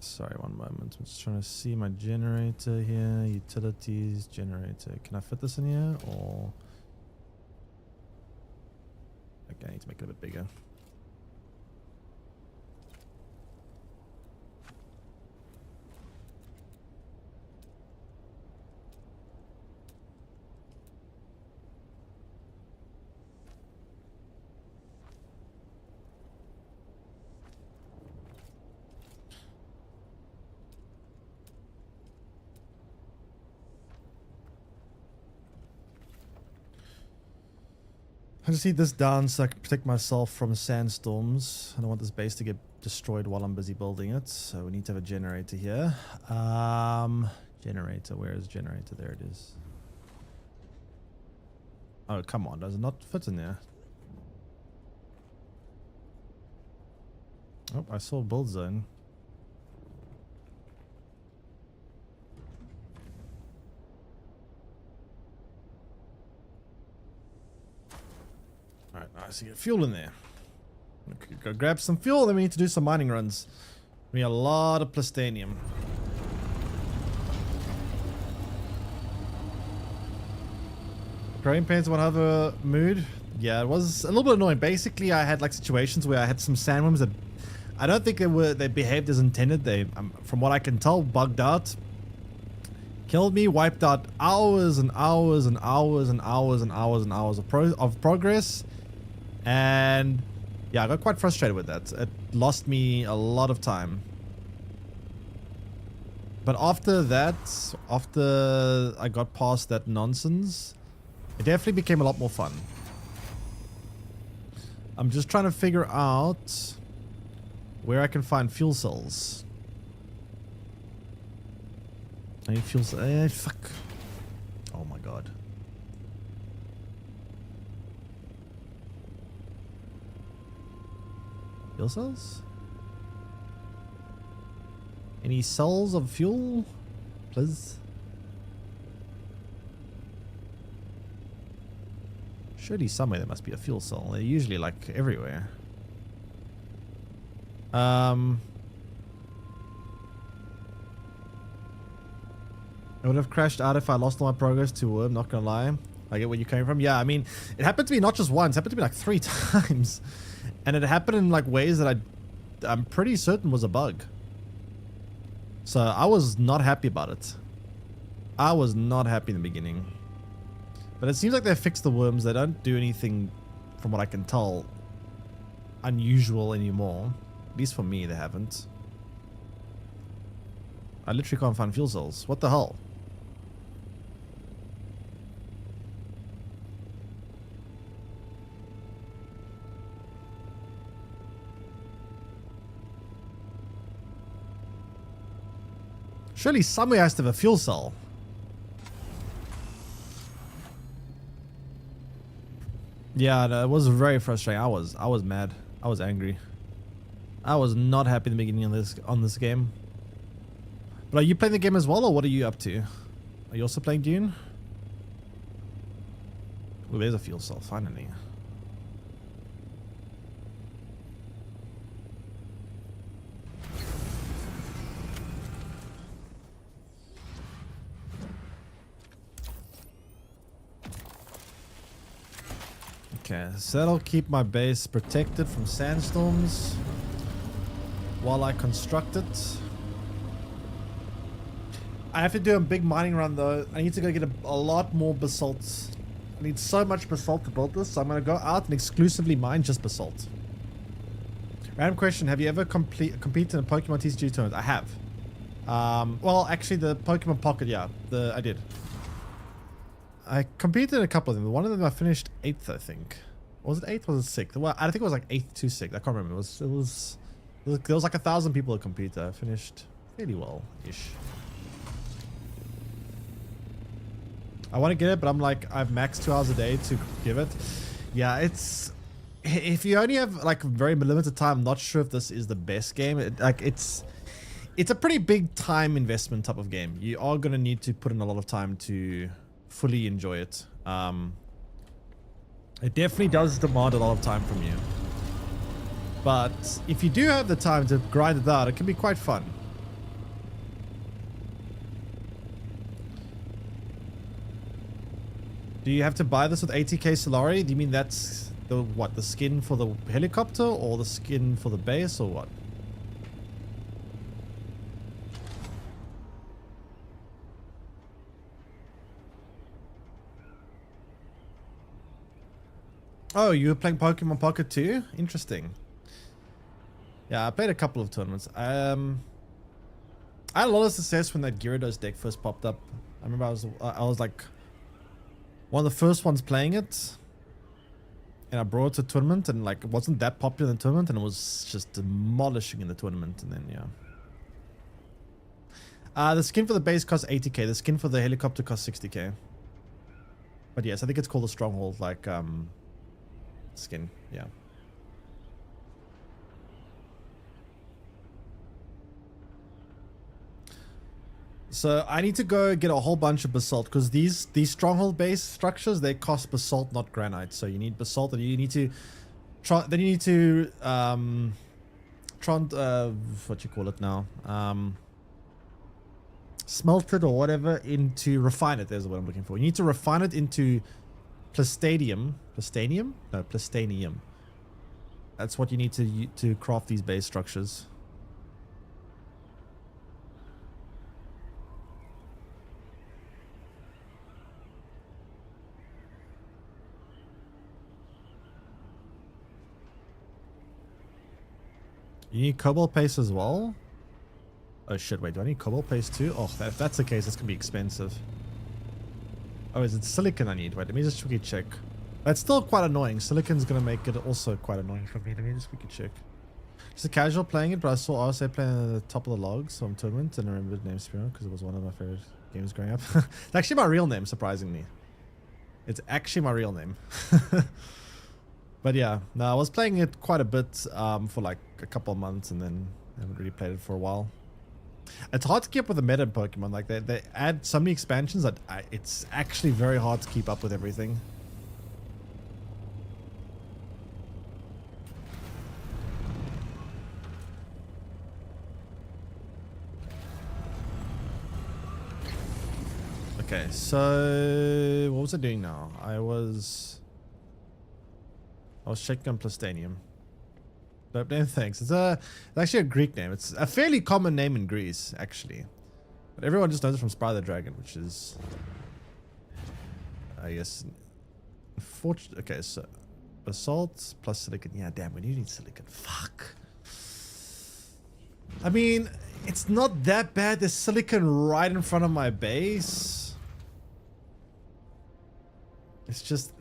Sorry, one moment. I'm just trying to see my generator here. Utilities, generator. Can I fit this in here or... Okay, I need to make it a bit bigger. I just need this down so I can protect myself from sandstorms. I don't want this base to get destroyed while I'm busy building it. So we need to have a generator here. Generator, where is generator? There it is. Oh, come on. Does it not fit in there? Oh, I saw build zone. Alright, nice. You get fuel in there. Okay, go grab some fuel, then we need to do some mining runs. We need a lot of plastanium. Growing pains one other mood. Yeah, it was a little bit annoying. Basically, I had like situations where I had some sandworms that I don't think they behaved as intended. They, from what I can tell, bugged out. Killed me, wiped out hours and hours and hours and hours and hours and hours of progress. And yeah, I got quite frustrated with that. It lost me a lot of time. But after that, after I got past that nonsense, it definitely became a lot more fun. I'm just trying to figure out where I can find fuel cells. I need fuel cells. Fuck. Oh my god. Fuel cells? Any cells of fuel? Please. Surely somewhere there must be a fuel cell. They're usually like everywhere. I would have crashed out if I lost all my progress to Worm, not gonna lie. I get where you're coming from. Yeah, I mean, it happened to me not just once, it happened to me like 3 times. And it happened in like ways that I'm pretty certain was a bug. So I was not happy about it. I was not happy in the beginning. But it seems like they fixed the worms. They don't do anything, from what I can tell, unusual anymore. At least for me, they haven't. I literally can't find fuel cells. What the hell? Surely somewhere has to have a fuel cell. Yeah, no, it was very frustrating. I was mad. I was angry. I was not happy in the beginning of this game. But are you playing the game as well, or what are you up to? Are you also playing Dune? Oh, there's a fuel cell, finally. Okay, so that'll keep my base protected from sandstorms while I construct it. I have to do a big mining run though. I need to go get a lot more basalt. I need so much basalt to build this, so I'm going to go out and exclusively mine just basalt. Random question, have you ever competed in a Pokemon TCG tournament? I have. Well, actually the Pokemon Pocket, yeah, I did. I competed in a couple of them. One of them I finished 8th, I think. Was it 8th or was it 6th? Well, I think it was like 8th to 6th. I can't remember. There was like 1,000 people that competed. I finished fairly well-ish. I want to get it, but I'm like, I have max 2 hours a day to give it. Yeah, it's... If you only have like very limited time, I'm not sure if this is the best game. It's a pretty big time investment type of game. You are going to need to put in a lot of time to fully enjoy it. It definitely does demand a lot of time from you. But if you do have the time to grind it out, it can be quite fun. Do you have to buy this with 80k Solari? Do you mean that's the what? The skin for the helicopter or the skin for the base or what? Oh, you were playing Pokemon Pocket too? Interesting. Yeah, I played a couple of tournaments. I had a lot of success when that Gyarados deck first popped up. I remember I was like one of the first ones playing it. And I brought it to tournament, and like it wasn't that popular in the tournament, and it was just demolishing in the tournament. And then yeah, the skin for the base costs 80k. The skin for the helicopter costs 60k. But yes, I think it's called a stronghold like skin. Yeah. So I need to go get a whole bunch of basalt because these stronghold based structures, they cost basalt, not granite. So you need basalt, and you need to what you call it now, smelt it or whatever into refine it. There's what I'm looking for. You need to refine it into plastanium. No, plastanium. That's what you need to craft these base structures. You need cobalt paste as well? Oh shit, wait, do I need cobalt paste too? Oh, if that's the case, it's gonna be expensive. Oh, is it silicon I need? Wait, let me just quickly check. That's still quite annoying. Silicon's gonna make it also quite annoying for me. Let me just quickly check. Just a casual playing it, but I saw RSA playing at the top of the logs from tournament, and I remember the name Spiro because it was one of my favorite games growing up. It's actually my real name, surprisingly. It's actually my real name. But yeah, no, I was playing it quite a bit for like a couple of months, and then I haven't really played it for a while. It's hard to keep up with the meta in Pokemon. Like they add so many expansions that it's actually very hard to keep up with everything. Okay, so what was I doing now? I was checking on Plastanium. But no thanks. It's actually a Greek name. It's a fairly common name in Greece, actually. But everyone just knows it from Spyro the Dragon, which is, I guess, unfortunate. Okay, so basalt plus silicon. Yeah, damn, we do need silicon. Fuck. I mean, it's not that bad. There's silicon right in front of my base. It's just.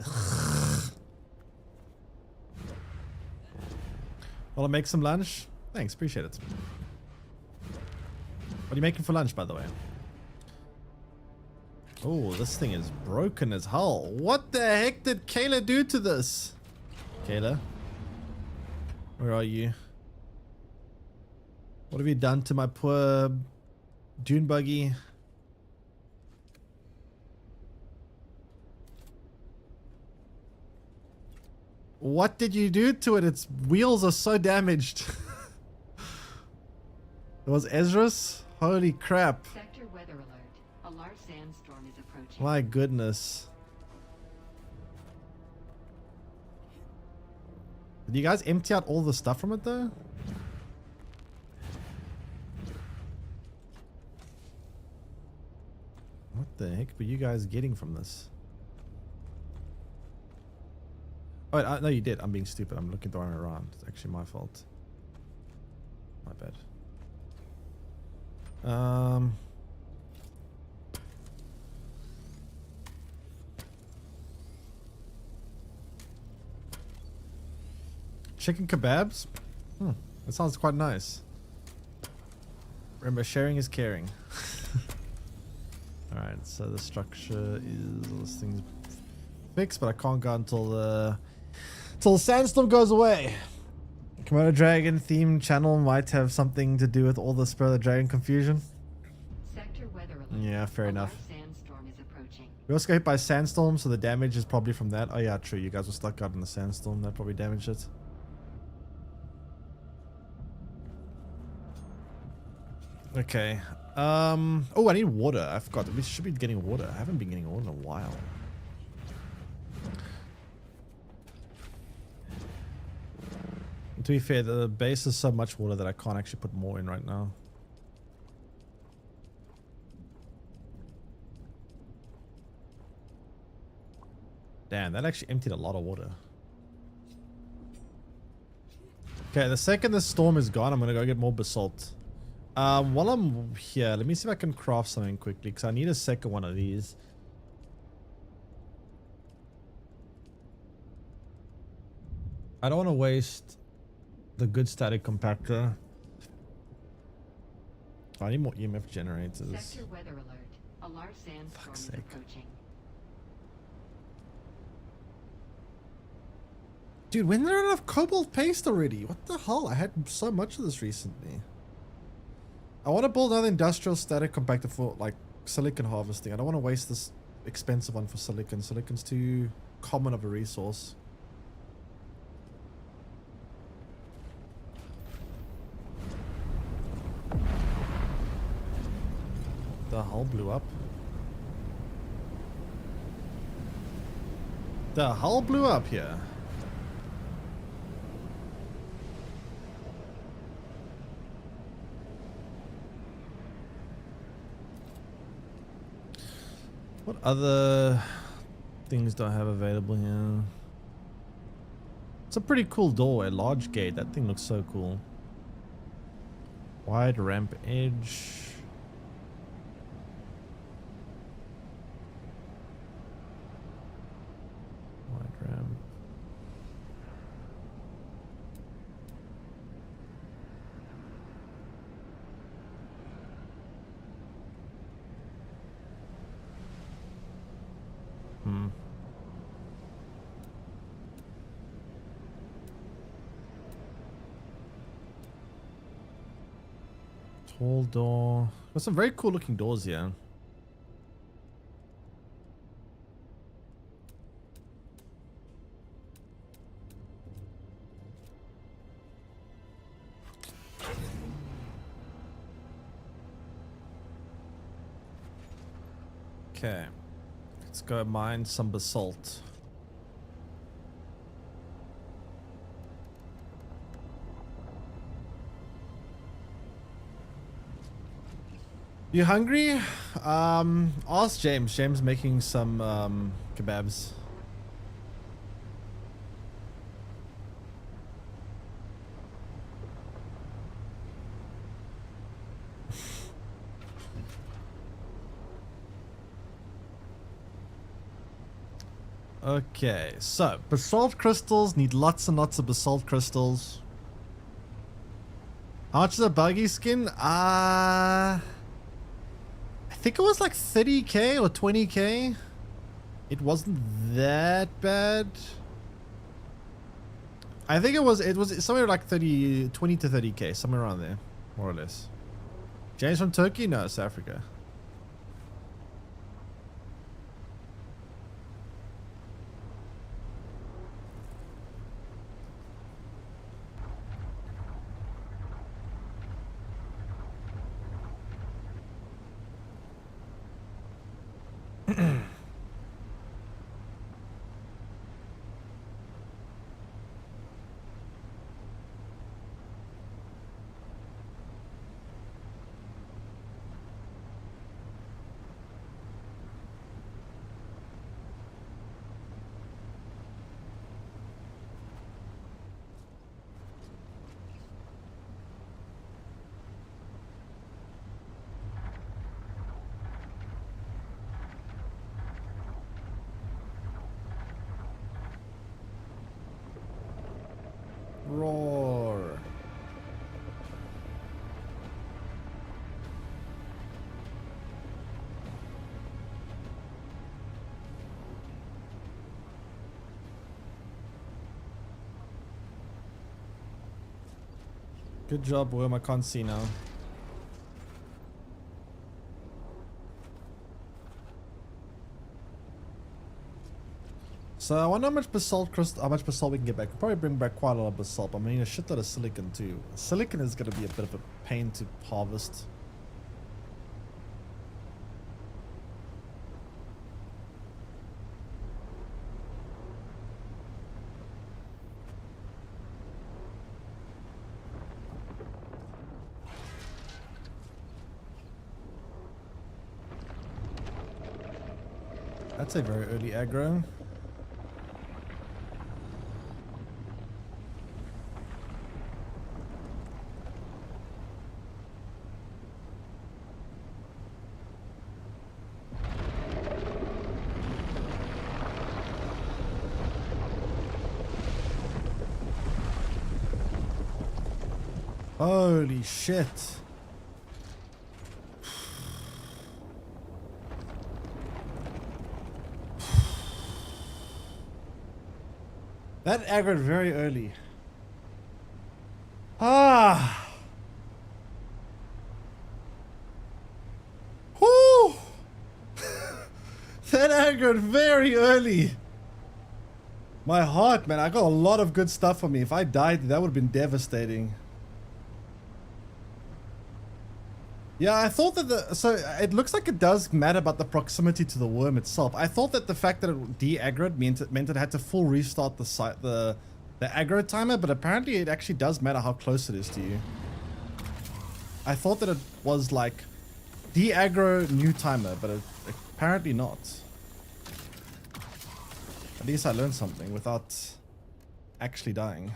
Well, I'll make some lunch. Thanks, appreciate it. What are you making for lunch, by the way? Oh, this thing is broken as hell. What the heck did Kayla do to this? Kayla? Where are you? What have you done to my poor dune buggy? What did you do to it? Its wheels are so damaged. It was Ezra's? Holy crap. Sector weather alert. A large sandstorm is approaching. My goodness. Did you guys empty out all the stuff from it though? What the heck were you guys getting from this? Oh, no, you did. I'm being stupid. I'm looking the wrong way around. It's actually my fault. My bad. Chicken kebabs? That sounds quite nice. Remember, sharing is caring. Alright, so the structure is all this thing's fixed, but I can't go until the sandstorm goes away. Komodo Dragon themed channel might have something to do with all the Spyro the Dragon confusion. Sector weather alert. Yeah, fair enough. Sandstorm is approaching. We also got hit by a sandstorm, so the damage is probably from that. Oh yeah, true. You guys were stuck out in the sandstorm. That probably damaged it. Okay. Oh, I need water. I forgot. We should be getting water. I haven't been getting water in a while. To be fair, the base is so much water that I can't actually put more in right now. Damn, that actually emptied a lot of water. Okay, the second the storm is gone, I'm gonna go get more basalt. While I'm here, let me see if I can craft something quickly, because I need a second one of these. I don't want to waste the good static compactor. I need more EMF generators. Sector weather alert. A large sandstorm is sake. approaching. Dude, when did I run out of cobalt paste already? What the hell? I had so much of this recently. I want to build another industrial static compactor for like silicon harvesting. I don't want to waste this expensive one for silicon. Silicon's too common of a resource. The hull blew up. The hull blew up here. What other things do I have available here? It's a pretty cool door, a large gate. That thing looks so cool. Wide ramp edge. Wide ramp. Tall door. There's some very cool looking doors here. Okay. Let's go mine some basalt. You hungry? Ask James. James making some kebabs. Okay, so basalt crystals need lots and lots of basalt crystals. How much is a buggy skin? I think it was like 30k or 20k. It wasn't that bad. I think it was somewhere like 20 to 30k, somewhere around there, more or less. James from Turkey? No, South Africa. Roar. Good job, William. I can't see now. So I wonder how much basalt we can get back. We'll probably bring back quite a lot of basalt. I mean, a shitload of silicon too. Silicon is going to be a bit of a pain to harvest. That's a very early aggro. Holy shit. That aggroed very early. Ah. Whoo. That aggroed very early. My heart, man. I got a lot of good stuff for me. If I died, that would have been devastating. Yeah, I thought that so it looks like it does matter about the proximity to the worm itself. I thought that the fact that it de-aggroed meant it had to full restart the aggro timer, but apparently it actually does matter how close it is to you. I thought that it was like de-aggro new timer, but apparently not. At least I learned something without actually dying.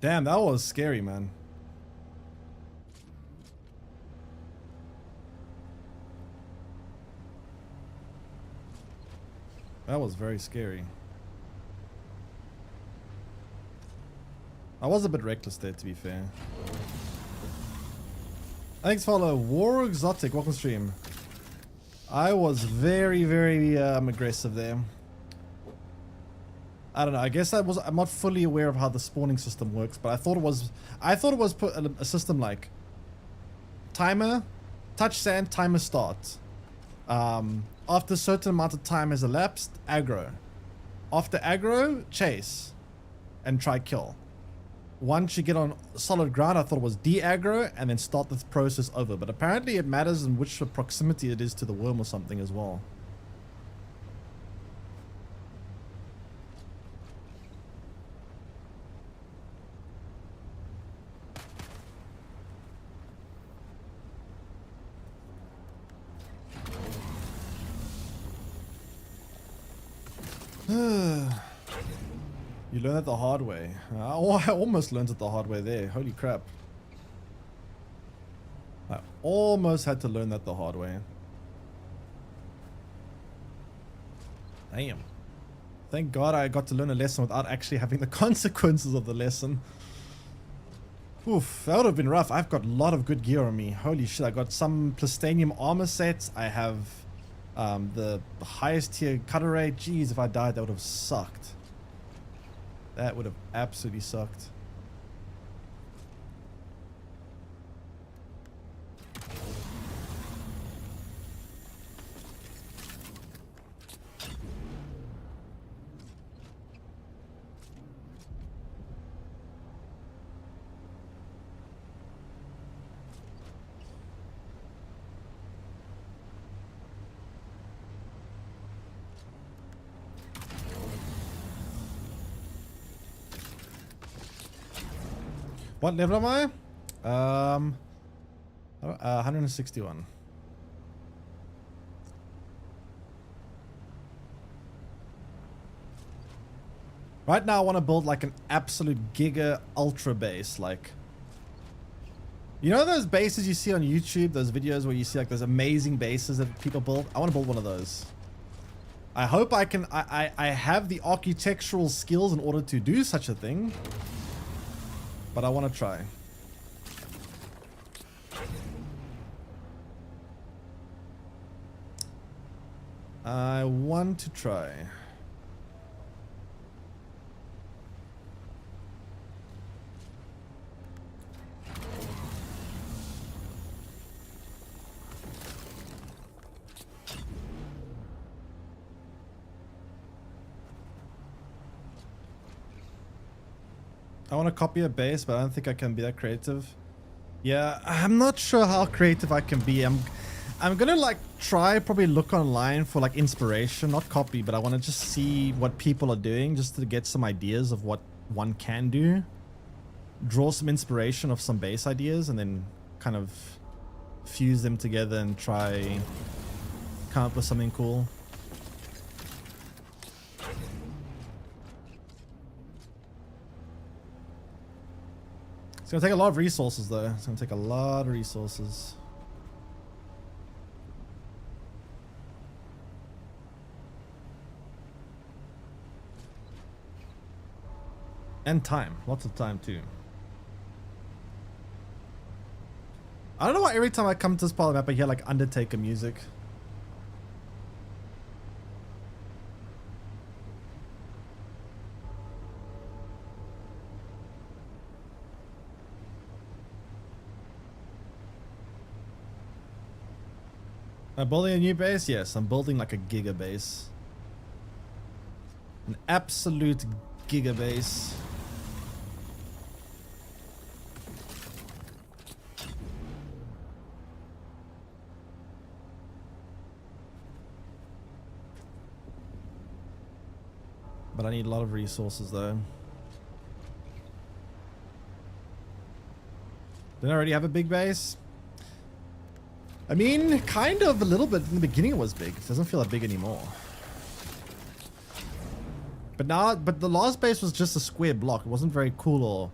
Damn, that was scary, man. That was very scary. I was a bit reckless there, to be fair. Thanks, follow. War Exotic, welcome stream. I was very, very aggressive there. I don't know. I guess I'm not fully aware of how the spawning system works, but I thought it was put a system like timer, touch sand, timer start. After a certain amount of time has elapsed, aggro. After aggro, chase and try kill. Once you get on solid ground, I thought it was de-aggro and then start the process over. But apparently it matters in which proximity it is to the worm or something as well. You learn it the hard way. I almost learned it the hard way there. Holy crap. I almost had to learn that the hard way. Damn. Thank God I got to learn a lesson without actually having the consequences of the lesson. Oof, that would have been rough. I've got a lot of good gear on me. Holy shit, I got some Plastanium armor sets. I have the highest tier cutter rate. Jeez, if I died, that would have sucked. That would have absolutely sucked. What level am I? 161. Right now I want to build like an absolute giga ultra base, like, you know those bases you see on YouTube, those videos where you see like those amazing bases that people build? I want to build one of those. I hope I can, I have the architectural skills in order to do such a thing. But I want to try. I want to try. I want to copy a base, but I don't think I can be that creative. Yeah, I'm not sure how creative I can be. I'm gonna like try probably look online for like inspiration, not copy, but I want to just see what people are doing just to get some ideas of what one can do. Draw some inspiration of some base ideas and then kind of fuse them together and try come up with something cool. It's gonna take a lot of resources though. It's gonna take a lot of resources. And time. Lots of time too. I don't know why every time I come to this part of the map I hear like Undertaker music. Am I building a new base? Yes, I'm building like a giga base. An absolute giga base. But I need a lot of resources though. Didn't I already have a big base? I mean, kind of a little bit. In the beginning it was big. It doesn't feel that big anymore. But the last base was just a square block. It wasn't very cool or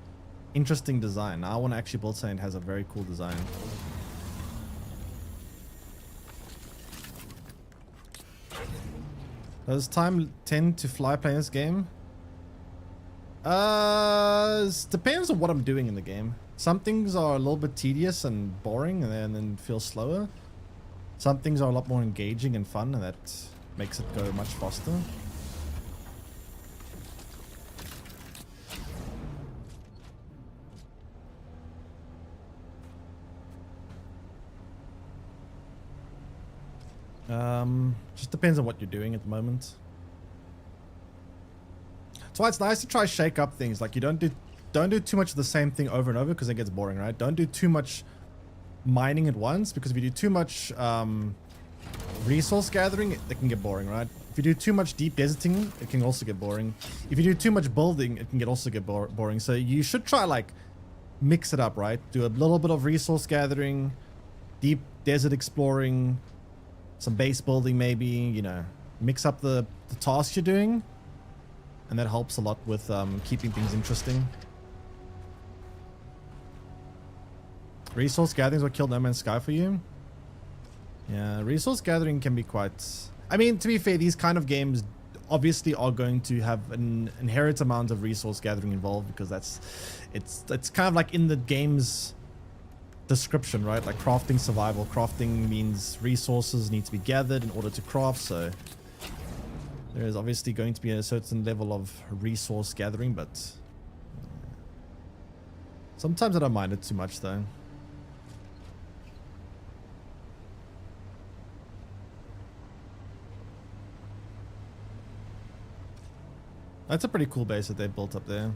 interesting design. Now I want to actually build something that has a very cool design. Does time tend to fly playing this game? Depends on what I'm doing in the game. Some things are a little bit tedious and boring and then feel slower. Some things are a lot more engaging and fun, and that makes it go much faster. Just depends on what you're doing at the moment. That's why it's nice to try shake up things. Like you don't do too much of the same thing over and over because it gets boring, right? Don't do too much mining at once, because if you do too much resource gathering, it can get boring, right? If you do too much deep deserting, it can also get boring. If you do too much building, it can also get boring. So you should try like mix it up, right? Do a little bit of resource gathering, deep desert exploring, some base building maybe, you know, mix up the tasks you're doing, and that helps a lot with keeping things interesting. Resource gathering is what killed No Man's Sky for you? Yeah, resource gathering can be quite... I mean, to be fair, these kind of games obviously are going to have an inherent amount of resource gathering involved, because it's kind of like in the game's description, right? Like crafting survival. Crafting means resources need to be gathered in order to craft, so there is obviously going to be a certain level of resource gathering, but sometimes I don't mind it too much though. That's a pretty cool base that they built up there.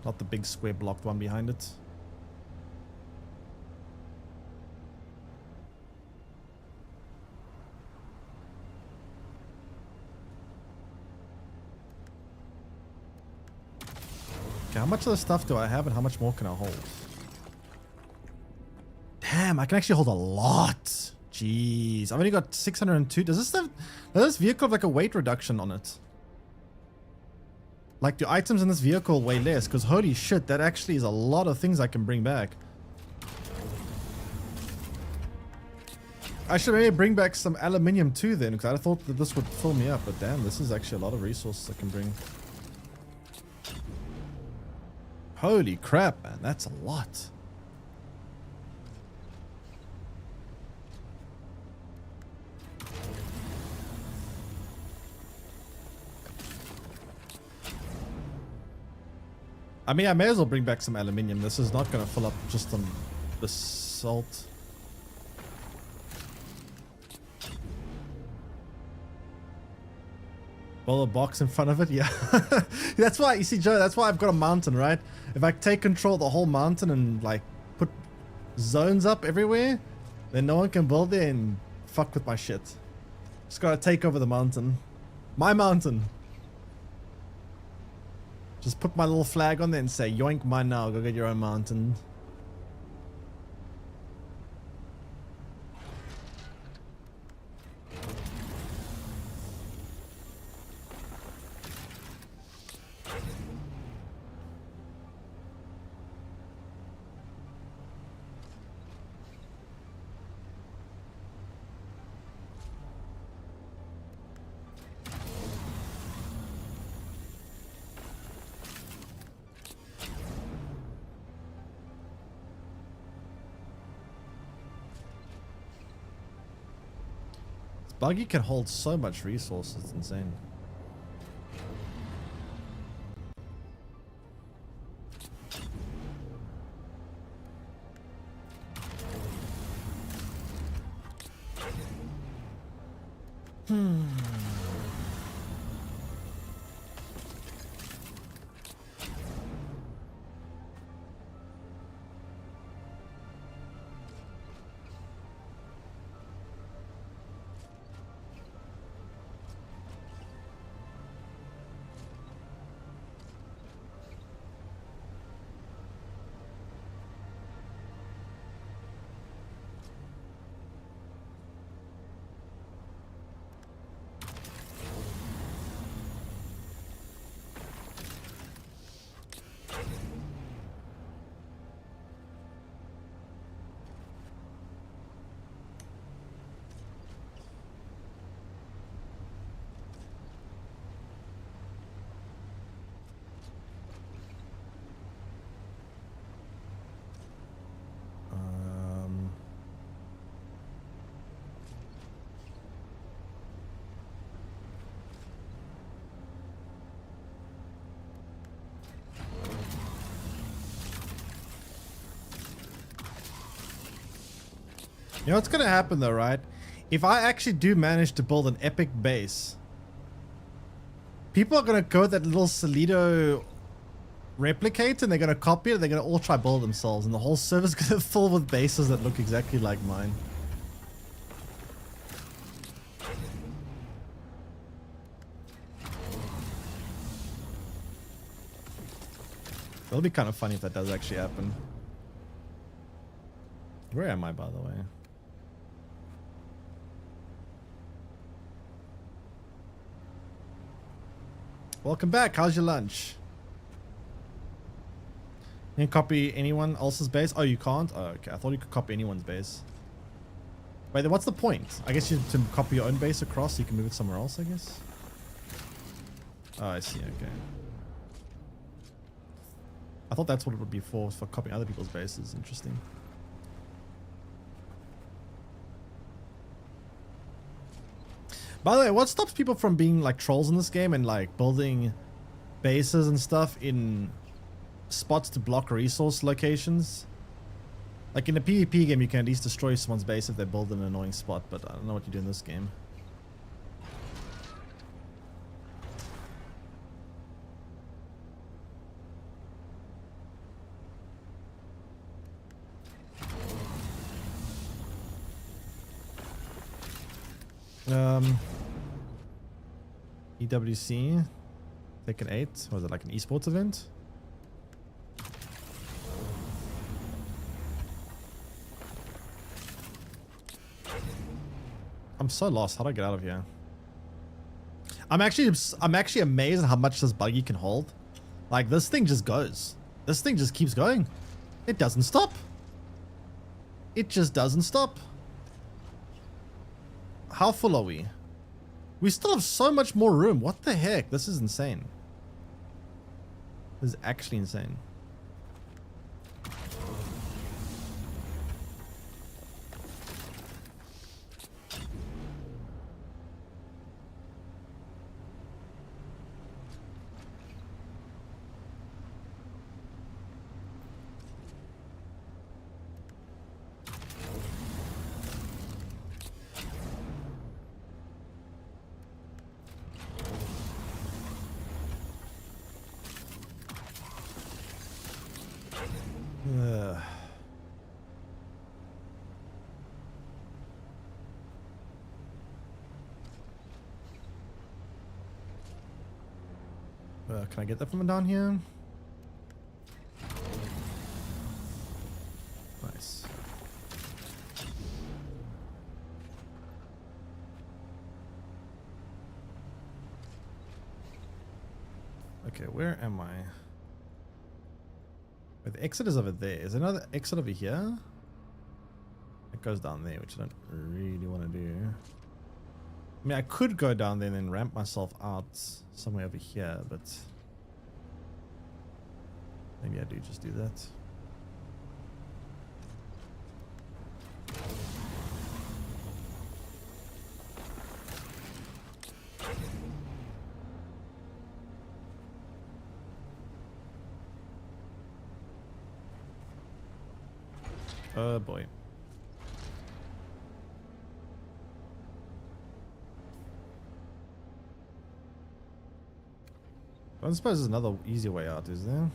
Not the big square blocked one behind it. Okay, how much of the stuff do I have and how much more can I hold? Damn, I can actually hold a lot. Jeez, I've only got 602. Does this vehicle have like a weight reduction on it? Like, do items in this vehicle weigh less? Because holy shit, that actually is a lot of things I can bring back. I should maybe bring back some aluminium too then, because I thought that this would fill me up, but damn, this is actually a lot of resources I can bring. Holy crap, man, that's a lot. I mean, I may as well bring back some aluminium. This is not going to fill up just on the salt. Well, a box in front of it, yeah. That's why, you see, Joe, that's why I've got a mountain, right? If I take control of the whole mountain and, like, put zones up everywhere, then no one can build there and fuck with my shit. Just gotta take over the mountain. My mountain. Just put my little flag on there and say, yoink, mine now, go get your own mountain. buggy can hold so much resources. It's insane. You know what's gonna happen though, right? If I actually do manage to build an epic base, people are gonna go with that little Solido replicator and they're gonna copy it and they're gonna all try build themselves, and the whole server's gonna fill with bases that look exactly like mine. It'll be kind of funny if that does actually happen. Where am I, by the way? Welcome back. How's your lunch? You can copy anyone else's base? Oh, you can't? Oh, okay. I thought you could copy anyone's base. Wait, then what's the point? I guess you have to copy your own base across so you can move it somewhere else, I guess? Oh, I see. Okay. I thought that's what it would be for copying other people's bases. Interesting. By the way, what stops people from being like trolls in this game and like building bases and stuff in spots to block resource locations? Like in a PvP game, you can at least destroy someone's base if they build in an annoying spot, but I don't know what you do in this game. EWC, Taken 8. Was it like an esports event? I'm so lost. How do I get out of here? I'm actually amazed at how much this buggy can hold. Like this thing just goes. This thing just keeps going. It doesn't stop. It just doesn't stop. How full are we? We still have so much more room. What the heck? This is insane. This is actually insane. Can I get that from down here? Nice. Okay, where am I? Wait, the exit is over there. Is there another exit over here? It goes down there, which I don't really want to do. I mean, I could go down there and then ramp myself out somewhere over here, but maybe I do just do that. Oh boy. I suppose there's another easier way out, is there?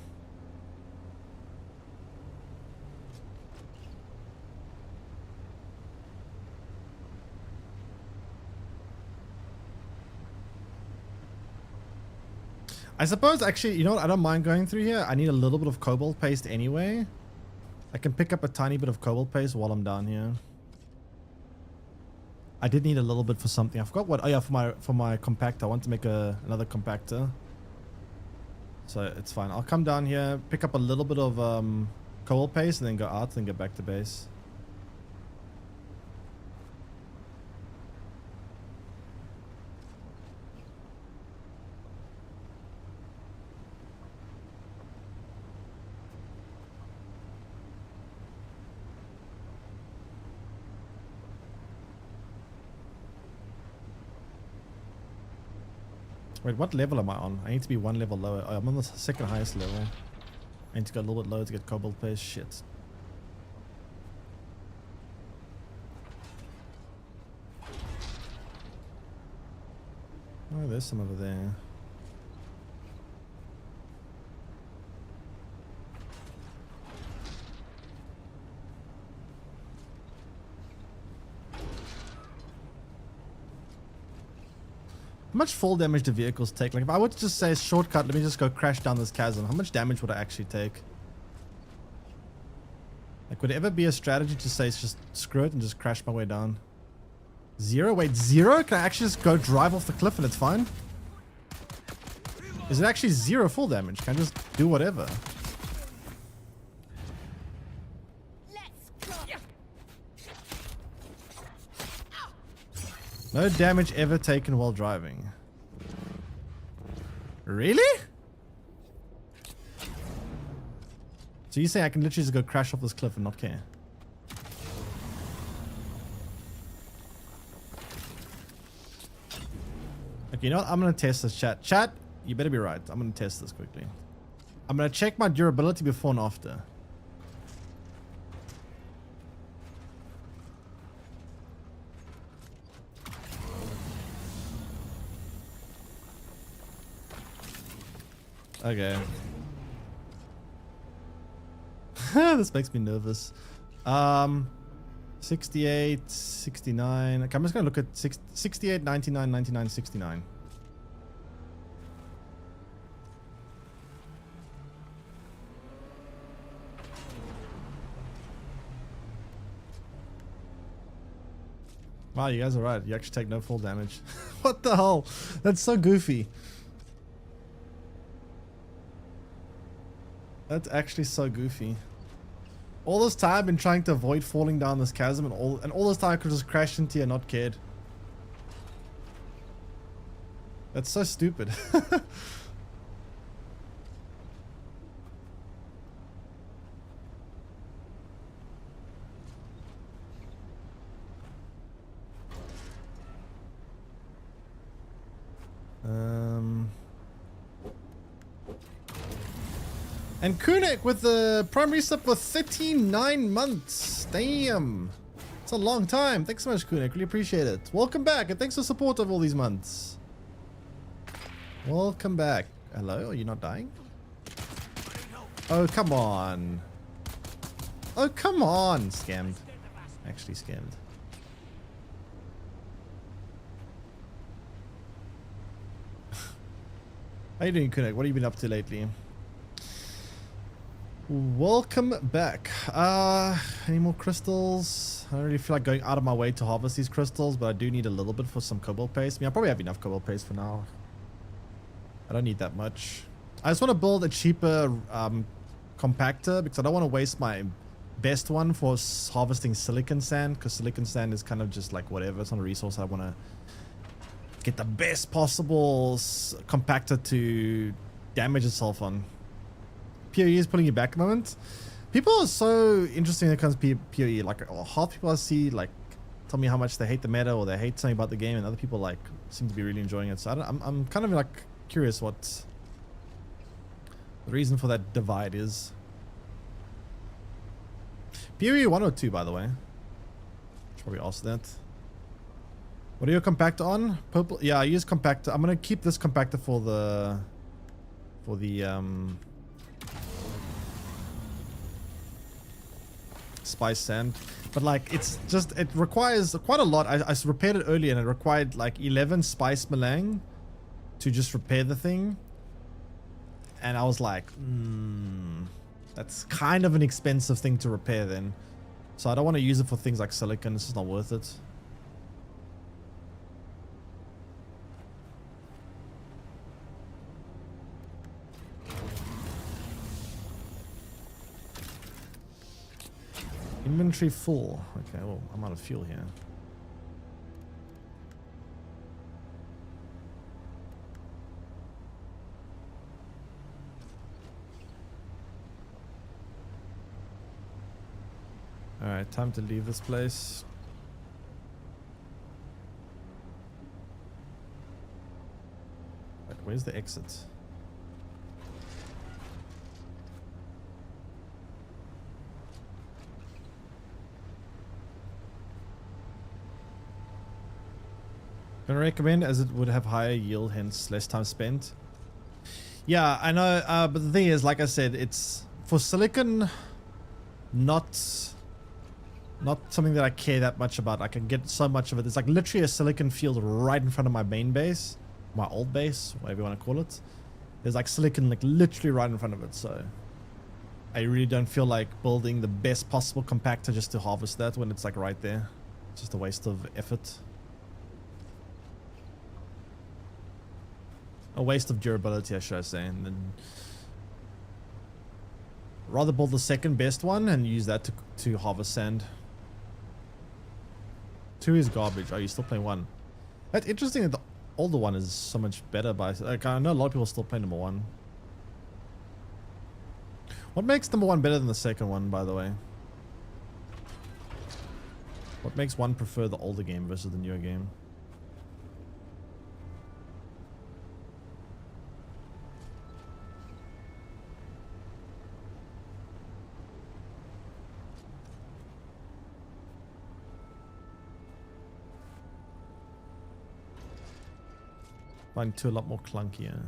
I suppose actually, you know what? I don't mind going through here. I need a little bit of cobalt paste anyway. I can pick up a tiny bit of cobalt paste while I'm down here. I did need a little bit for something. I forgot what. Oh yeah, for my compactor. I want to make another compactor. So it's fine. I'll come down here, pick up a little bit of cobalt paste, and then go out and get back to base. Wait, what level am I on? I need to be one level lower. Oh, I'm on the second highest level. I need to go a little bit lower to get cobalt paste. Shit. Oh, there's some over there. How much fall damage do vehicles take? Like if I were to just say shortcut, let me just go crash down this chasm. How much damage would I actually take? Like would it ever be a strategy to say it's just screw it and just crash my way down? 0? Wait, 0? Can I actually just go drive off the cliff and it's fine? Is it actually 0 full damage? Can I just do whatever? No damage ever taken while driving. Really? So you say I can literally just go crash off this cliff and not care? Okay, you know what? I'm going to test this, chat. Chat, you better be right. I'm going to test this quickly. I'm going to check my durability before and after. Okay. This makes me nervous. 68, 69. Okay, I'm just gonna look at 68, 99, 99, 69. Wow, you guys are right. You actually take no full damage. What the hell? That's so goofy. That's actually so goofy. All this time I've been trying to avoid falling down this chasm and all this time I could just crash into you and not cared. That's so stupid. And Kunik with the primary sub for 39 months. Damn. It's a long time. Thanks so much, Kunik. Really appreciate it. Welcome back, and thanks for support of all these months. Welcome back. Hello, are you not dying? Oh, come on. Oh, come on. Scammed. Actually scammed. How you doing, Kunik? What have you been up to lately? Welcome back. Any more crystals? I don't really feel like going out of my way to harvest these crystals, but I do need a little bit for some cobalt paste. I mean, I probably have enough cobalt paste for now. I don't need that much. I just want to build a cheaper compactor because I don't want to waste my best one for harvesting silicon sand, because silicon sand is kind of just like whatever. It's not a resource I want to get the best possible compactor to damage itself on. PoE is pulling you back at the moment. People are so interesting when it comes to PoE. Like half people I see like tell me how much they hate the meta or they hate something about the game, and other people like seem to be really enjoying it. So I'm kind of like curious what the reason for that divide is. PoE 1 or 2, by the way. Should probably ask that. What are your compactor on? Purple. Yeah, I use compactor. I'm gonna keep this compactor for the spice sand, but like it's just, it requires quite a lot. I repaired it earlier and it required like 11 spice melang to just repair the thing, and I was like, that's kind of an expensive thing to repair then, so I don't want to use it for things like silicon. This is not worth it. Inventory full. Okay, well, I'm out of fuel here. Alright, time to leave this place. Wait, where's the exit? Gonna recommend, as it would have higher yield, hence less time spent. Yeah, I know, but the thing is, like I said, it's for silicon, not something that I care that much about. I can get so much of it. It's like literally a silicon field right in front of my main base, my old base, whatever you want to call it. There's like silicon like literally right in front of it, so I really don't feel like building the best possible compactor just to harvest that when it's like right there. It's just a waste of effort. A waste of durability, I should say, and then rather build the second best one and use that to harvest sand. 2 is garbage. Oh, you still playing 1? That's interesting that the older one is so much better. By like, I know a lot of people still play number 1. What makes number 1 better than the second one, by the way? What makes one prefer the older game versus the newer game? Find 2 a lot more clunkier.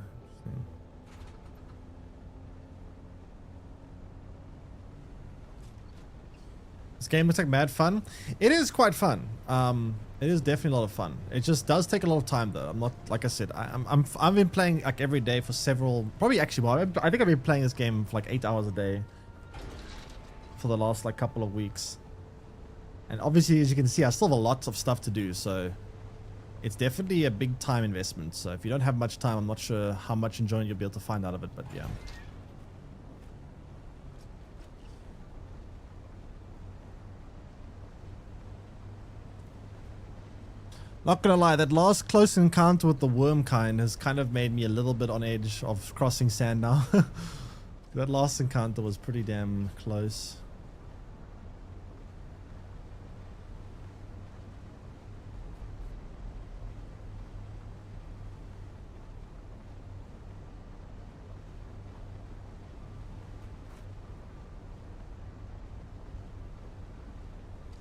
This game looks like mad fun. It is quite fun. It is definitely a lot of fun. It just does take a lot of time though. I'm not, like I said, I've been playing like every day for several, probably actually more. I think I've been playing this game for like 8 hours a day for the last like couple of weeks. And obviously, as you can see, I still have a lot of stuff to do, so it's definitely a big time investment. So if you don't have much time, I'm not sure how much enjoyment you'll be able to find out of it, but yeah. Not gonna lie, that last close encounter with the worm kind has kind of made me a little bit on edge of crossing sand now. That last encounter was pretty damn close.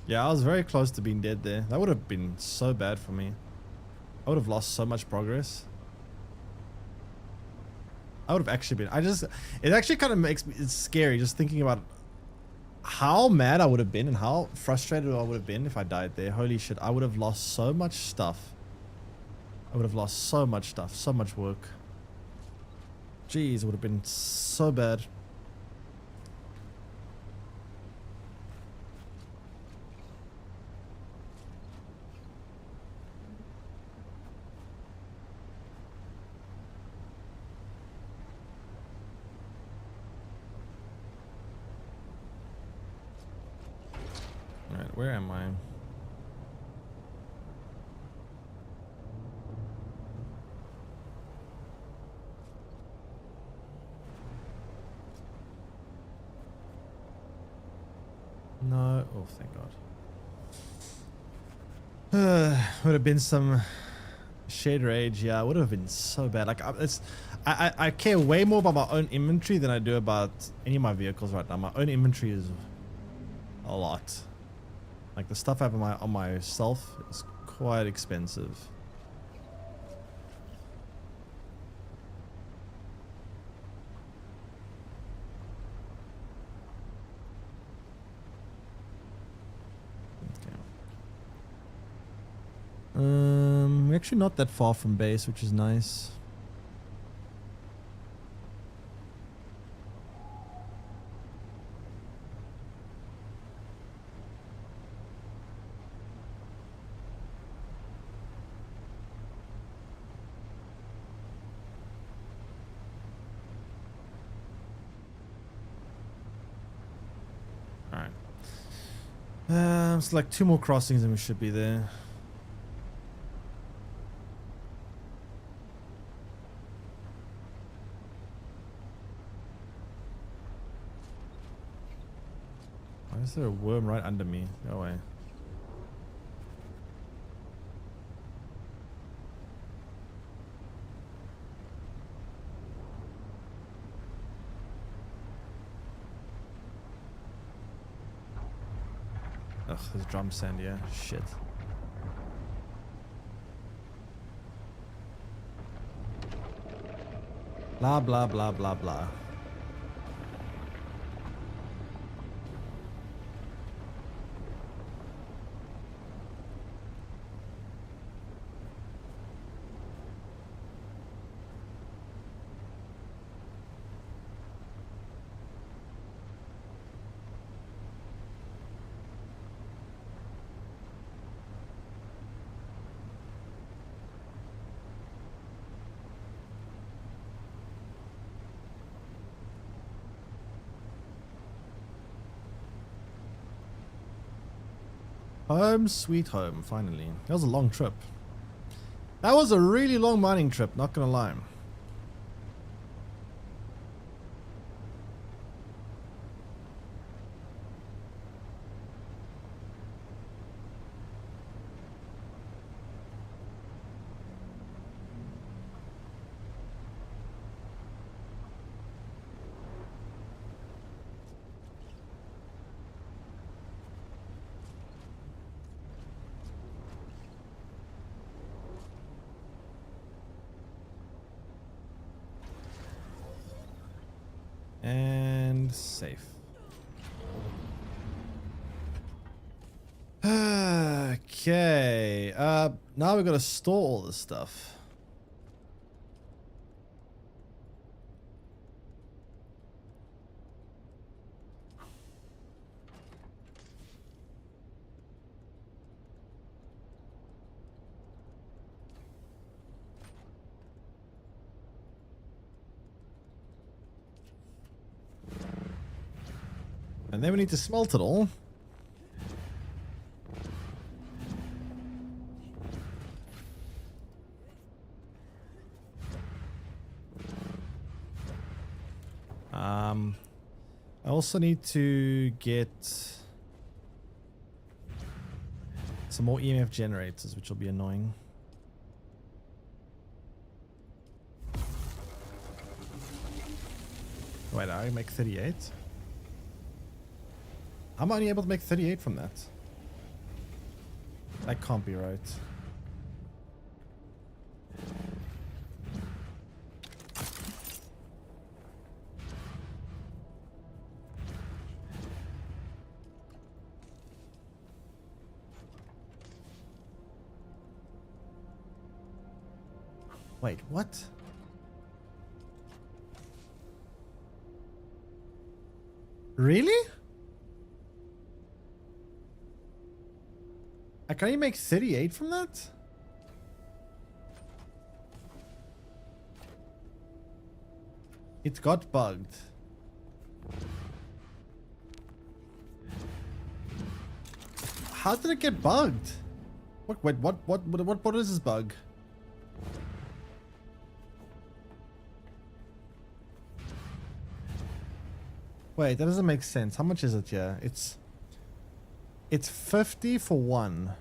Yeah, I was very close to being dead there. That would have been so bad for me. I would have lost so much progress. I would have actually been... It actually kind of makes me... It's scary just thinking about how mad I would have been and how frustrated I would have been if I died there. Holy shit, I would have lost so much stuff. I would have lost so much stuff, so much work. Jeez, it would have been so bad. Alright, where am I? No. Oh, thank God. Would have been some shade rage. Yeah, it would have been so bad. Like, I care way more about my own inventory than I do about any of my vehicles right now. My own inventory is a lot. Like the stuff I have on myself is quite expensive. We're actually not that far from base, which is nice. Alright. It's like 2 more crossings and we should be there. Why is there a worm right under me? Go away. Ugh, there's drum sand, yeah. Shit. Blah, blah, blah, blah, blah. Home sweet home, finally. That was a long trip. That was a really long mining trip, not gonna lie. And safe. Okay. Now we've got to store all this stuff. And then we need to smelt it all. I also need to get some more EMF generators, which will be annoying. Wait, I make 38? I'm only able to make 38 from that. That can't be right. Wait, what? Really? I can only make 38 from that? It got bugged. How did it get bugged? Wait, what is this bug? Wait, that doesn't make sense. How much is it here? It's 50 for one.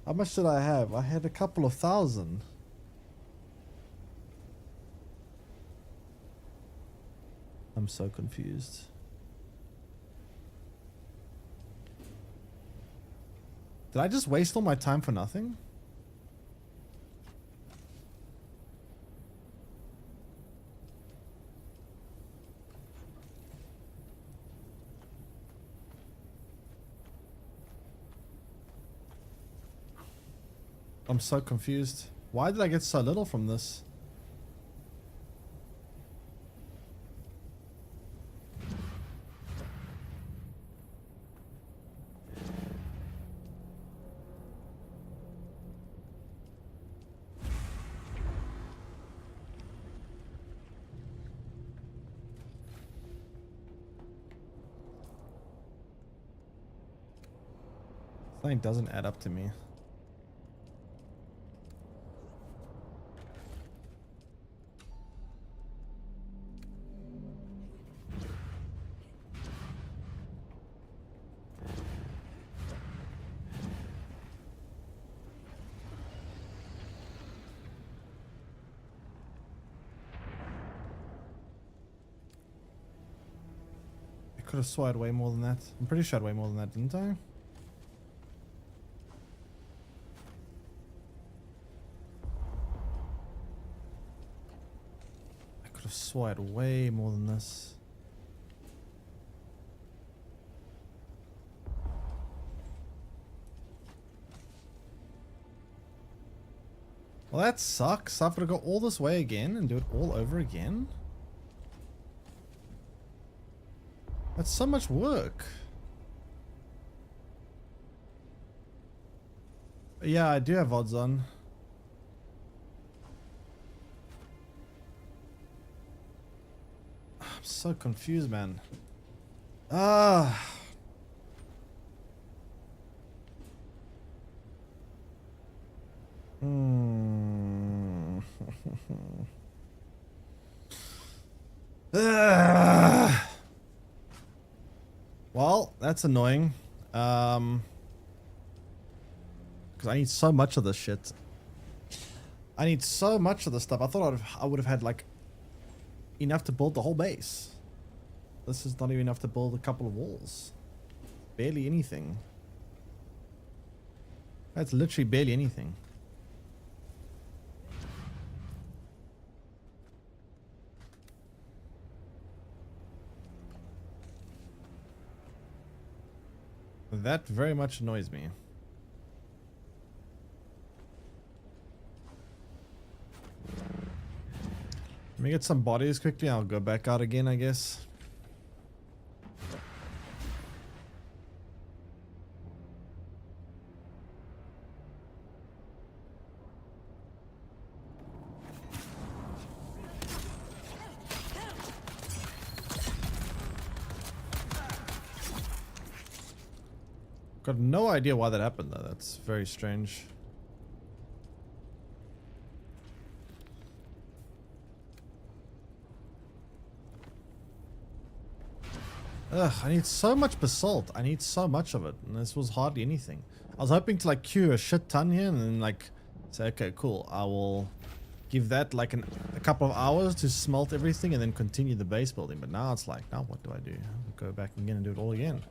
How much did I have? I had a couple of thousand. I'm so confused. Did I just waste all my time for nothing? I'm so confused. Why did I get so little from this? Something doesn't add up to me. I could have swore I had way more than that. I'm pretty sure I had way more than that, didn't I? I could have swore I had way more than this. Well, that sucks. I've got to go all this way again and do it all over again. That's so much work. Yeah, I do have odds on. I'm so confused, man. Ah. Well, that's annoying. Because I need so much of this shit. I need so much of this stuff. I thought I would have had like enough to build the whole base. This is not even enough to build a couple of walls. Barely anything. That's literally barely anything. That very much annoys me. Let me get some bodies quickly. I'll go back out again, I guess. Got no idea why that happened though. That's very strange. Ugh, I need so much basalt. I need so much of it. And this was hardly anything. I was hoping to like queue a shit ton here and then like say, okay, cool. I will give that like a couple of hours to smelt everything and then continue the base building. But now it's like, now what do I do? I'll go back again and do it all again.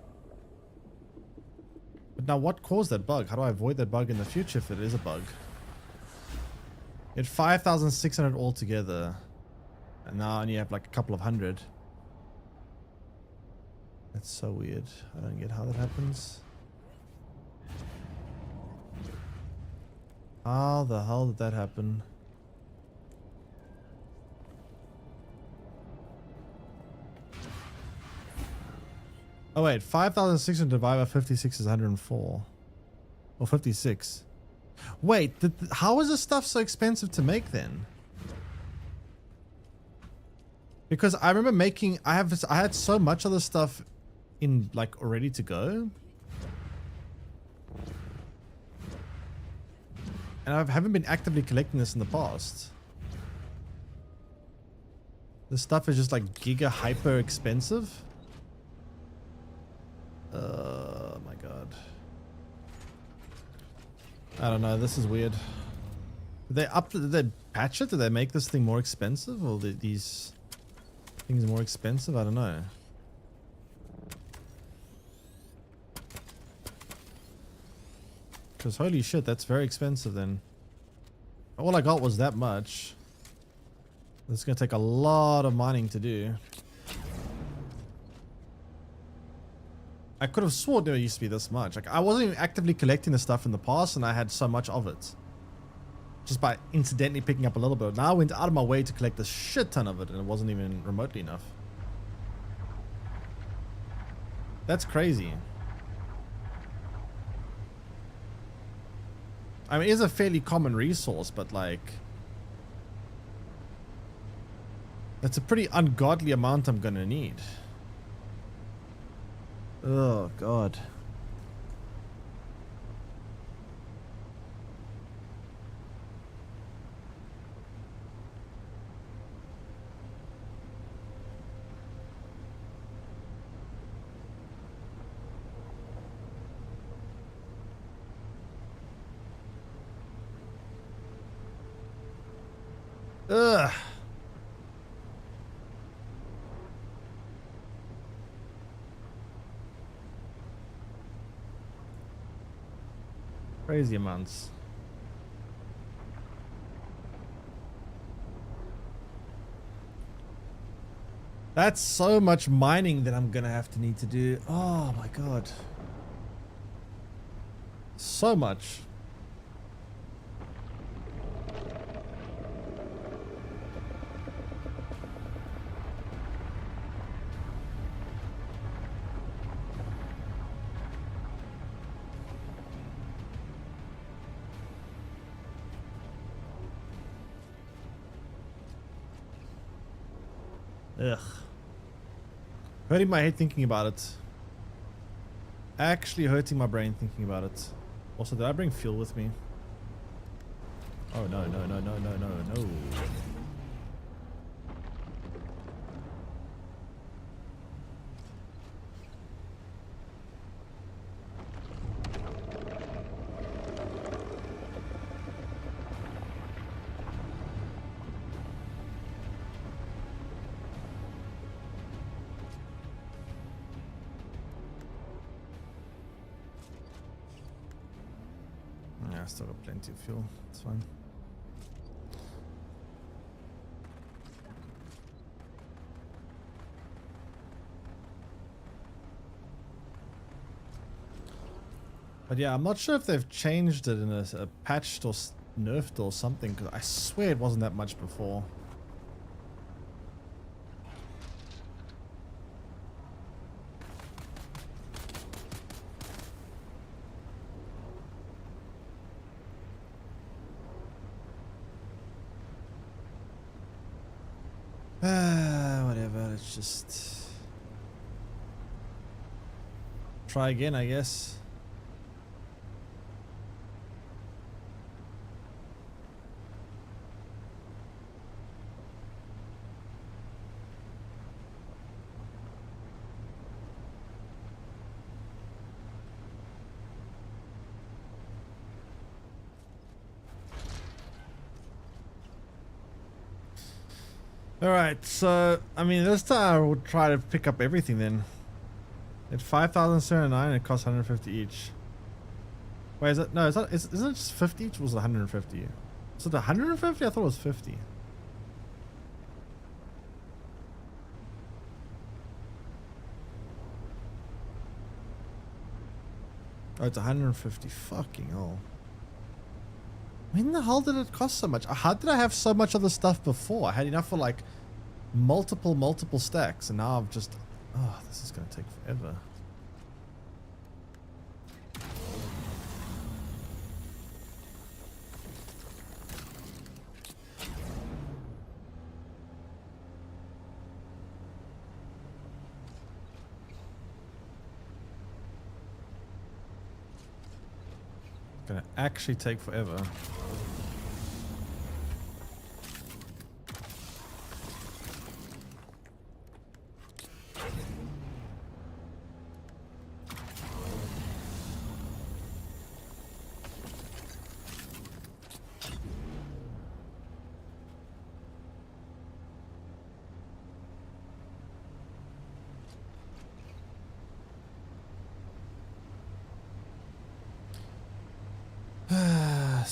But now what caused that bug? How do I avoid that bug in the future if it is a bug? You had 5,600 altogether. And now I only have like a couple of hundred. That's so weird. I don't get how that happens. How the hell did that happen? Oh wait, 5,600 divided by 56 is 104. Or 56. Wait, how is this stuff so expensive to make then? Because I remember making, I had so much of this stuff in like ready to go. And I haven't been actively collecting this in the past. This stuff is just like giga hyper expensive. Oh my god. I don't know, this is weird. Did they patch it? Did they make this thing more expensive? Or these things more expensive? I don't know. Because holy shit, that's very expensive then. All I got was that much. It's going to take a lot of mining to do. I could have sworn there used to be this much. Like, I wasn't even actively collecting the stuff in the past and I had so much of it. Just by incidentally picking up a little bit. Now I went out of my way to collect a shit ton of it and it wasn't even remotely enough. That's crazy. I mean, it is a fairly common resource, but like... that's a pretty ungodly amount I'm gonna need. Oh, God. Ugh. Crazy amounts. That's so much mining that I'm gonna have to need to do. Oh my God. So much. Ugh. Hurting my head thinking about it. Actually hurting my brain thinking about it. Also, did I bring fuel with me? Oh, no, no, no, no, no, no, no. Yeah, I still got plenty of fuel. It's fine. But yeah, I'm not sure if they've changed it in a patched or nerfed or something, because I swear it wasn't that much before. Whatever, let's just try again, I guess. Alright, so, I mean, this time I would try to pick up everything then. At 5,079, it costs 150 each. Wait, is it? No, isn't it just 50 each? Or was it 150? Was it 150? I thought it was 50. Oh, it's 150. Fucking hell. When the hell did it cost so much? How did I have so much of the stuff before? I had enough for like multiple stacks, and now I've just... oh, this is going to take forever. It's going to actually take forever.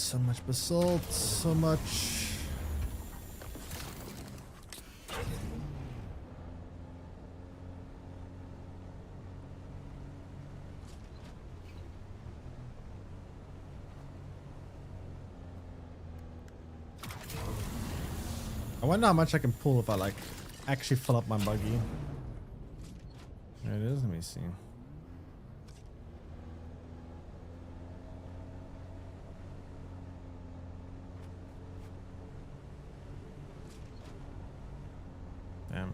So much basalt, so much. I wonder how much I can pull if I like actually fill up my buggy. There it is. Let me see. Damn.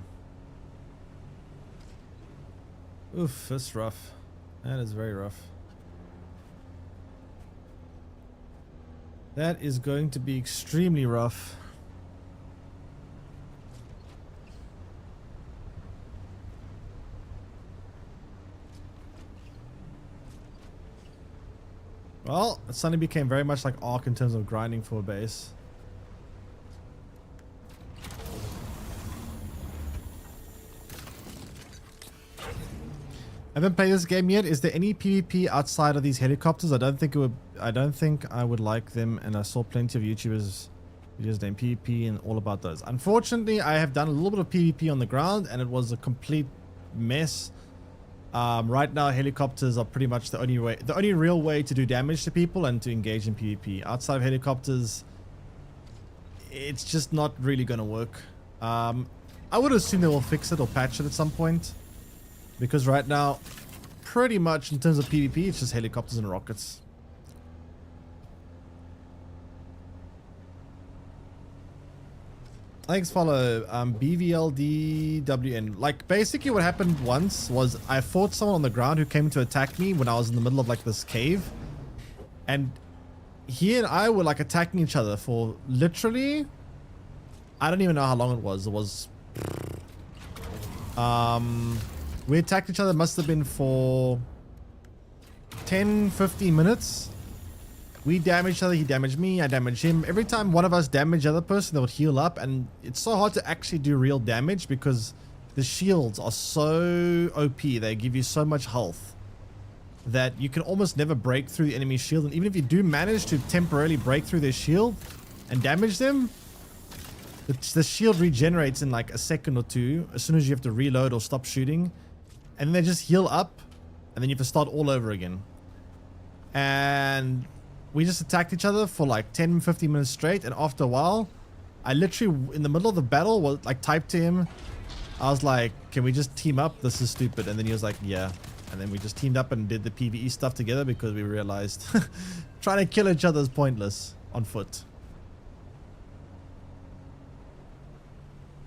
Oof, that's rough. That is very rough. That is going to be extremely rough. Well, it suddenly became very much like Ark in terms of grinding for a base. I haven't played this game yet. Is there any PvP outside of these helicopters? I don't think I would like them, and I saw plenty of YouTubers videos named PvP and all about those. Unfortunately, I have done a little bit of PvP on the ground and it was a complete mess. Right now, helicopters are pretty much the only real way to do damage to people and to engage in PvP. Outside of helicopters, it's just not really going to work. I would assume they will fix it or patch it at some point, because right now, pretty much in terms of PvP, it's just helicopters and rockets. Thanks, follow. BVLDWN. Like, basically what happened once was I fought someone on the ground who came to attack me when I was in the middle of like this cave. And he and I were like attacking each other for literally, I don't even know how long it was. It was, we attacked each other, must have been for 10-15 minutes. We damaged each other, he damaged me, I damaged him. Every time one of us damaged the other person, they would heal up, and it's so hard to actually do real damage because the shields are so OP. They give you so much health that you can almost never break through the enemy's shield. And even if you do manage to temporarily break through their shield and damage them, the shield regenerates in like a second or two as soon as you have to reload or stop shooting. And then they just heal up, and then you have to start all over again. And we just attacked each other for like 10-15 minutes straight, and after a while, I literally, in the middle of the battle, was like typed to him. I was like, can we just team up? This is stupid. And then he was like, yeah. And then we just teamed up and did the PvE stuff together because we realized trying to kill each other is pointless on foot.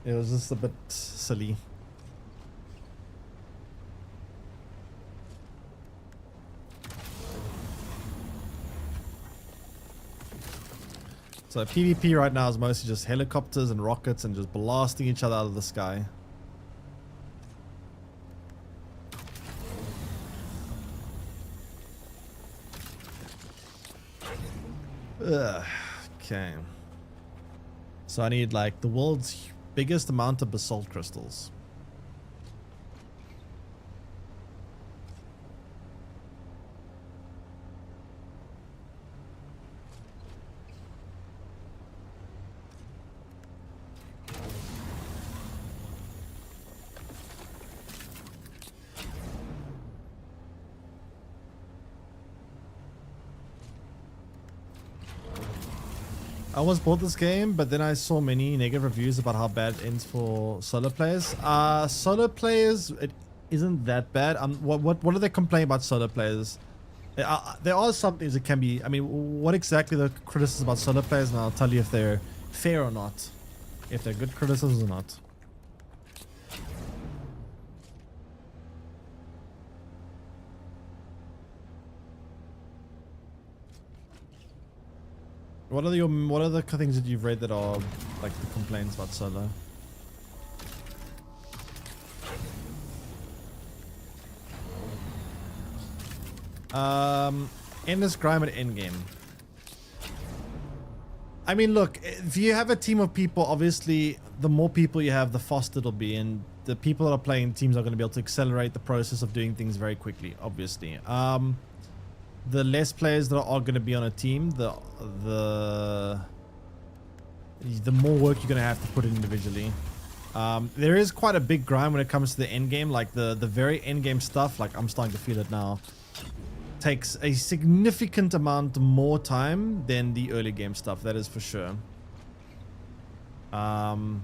It was just a bit silly. So PvP right now is mostly just helicopters and rockets and just blasting each other out of the sky. Ugh. Okay. So I need like the world's biggest amount of basalt crystals. I almost bought this game, but then I saw many negative reviews about how bad it ends for solo players. Solo players, it isn't that bad. What do they complain about solo players? There are some things that can be, I mean, what exactly the criticism about solo players, and I'll tell you if they're fair or not. If they're good criticisms or not. What are the things that you've read that are like the complaints about solo? Endless grime at endgame. I mean, look, if you have a team of people, obviously the more people you have, the faster it'll be, and the people that are playing teams are going to be able to accelerate the process of doing things very quickly, obviously. the less players that are going to be on a team, the more work you're going to have to put in individually. There is quite a big grind when it comes to the end game. Like the very end game stuff, like I'm starting to feel it now, takes a significant amount more time than the early game stuff. That is for sure. The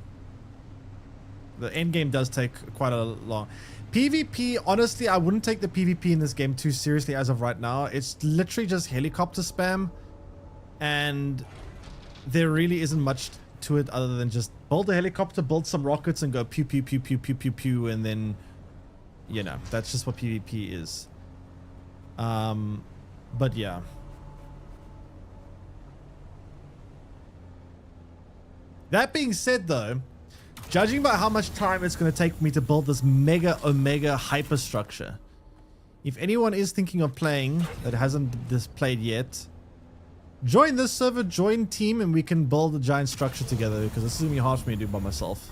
end game does take quite a long. PvP, honestly, I wouldn't take the PvP in this game too seriously as of right now. It's literally just helicopter spam, and there really isn't much to it other than just build a helicopter, build some rockets, and go pew pew pew pew pew pew pew, and then, you know, that's just what PvP is. But yeah. That being said, though, judging by how much time it's going to take me to build this mega omega hyperstructure, if anyone is thinking of playing that hasn't played yet, join this server, join team, and we can build a giant structure together, because this is going to be hard for me to do by myself.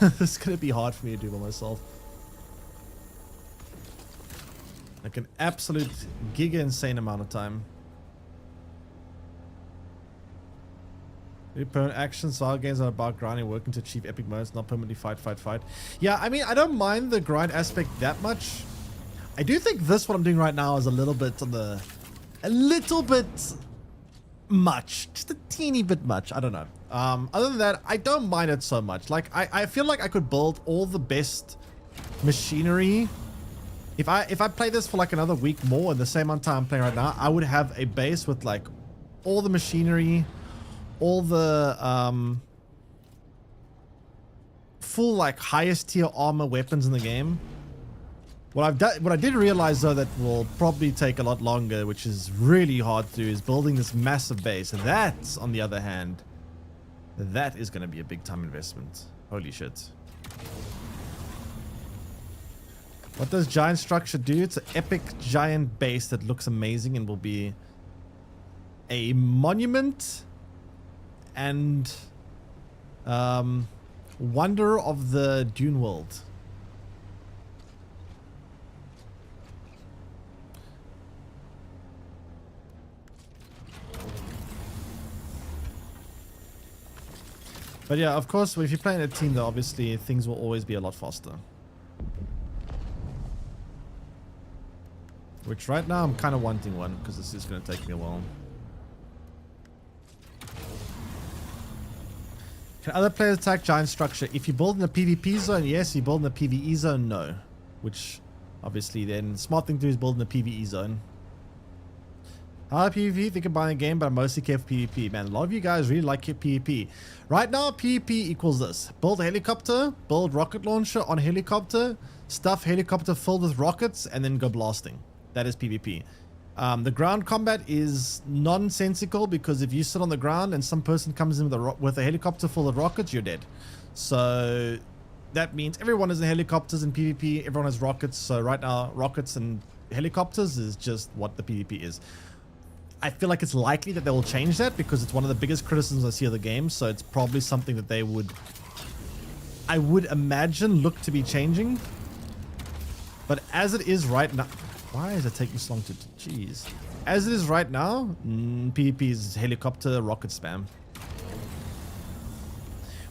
This is going to be hard for me to do by myself. Like an absolute giga insane amount of time. Permanent action style games are about grinding, working to achieve epic moments, not permanently fight. Yeah, I mean, I don't mind the grind aspect that much. I do think this, what I'm doing right now, is a little bit on the... a little bit much. Just a teeny bit much. I don't know. Other than that, I don't mind it so much. Like, I feel like I could build all the best machinery. If I play this for like another week more in the same amount of time I'm playing right now, I would have a base with like all the machinery, all the full like highest tier armor weapons in the game. What I did realize though that will probably take a lot longer, which is really hard to do, is building this massive base. And that, on the other hand, that is going to be a big time investment. Holy shit. What does giant structure do? It's an epic giant base that looks amazing and will be a monument and wonder of the Dune world. But yeah, of course, if you're playing a team, though, obviously things will always be a lot faster. Which right now I'm kind of wanting one, because this is going to take me a while. Can other players attack giant structure? If you build in a PvP zone, yes. If you build in a PvE zone, no. Which, obviously, then the smart thing to do is build in a PvE zone. I PvP, think of buying a game, but I mostly care for PvP. Man, a lot of you guys really like your PvP. Right now, PvP equals this. Build a helicopter, build rocket launcher on helicopter, stuff helicopter filled with rockets, and then go blasting. That is PvP. The ground combat is nonsensical, because if you sit on the ground and some person comes in with a helicopter full of rockets, you're dead. So that means everyone is in helicopters in PvP, everyone has rockets. So right now, rockets and helicopters is just what the PvP is. I feel like it's likely that they will change that, because it's one of the biggest criticisms I see of the game. So it's probably something that they would, I would imagine, look to be changing. But as it is right now, why is it taking so long to... Jeez. As it is right now, PvP is helicopter rocket spam.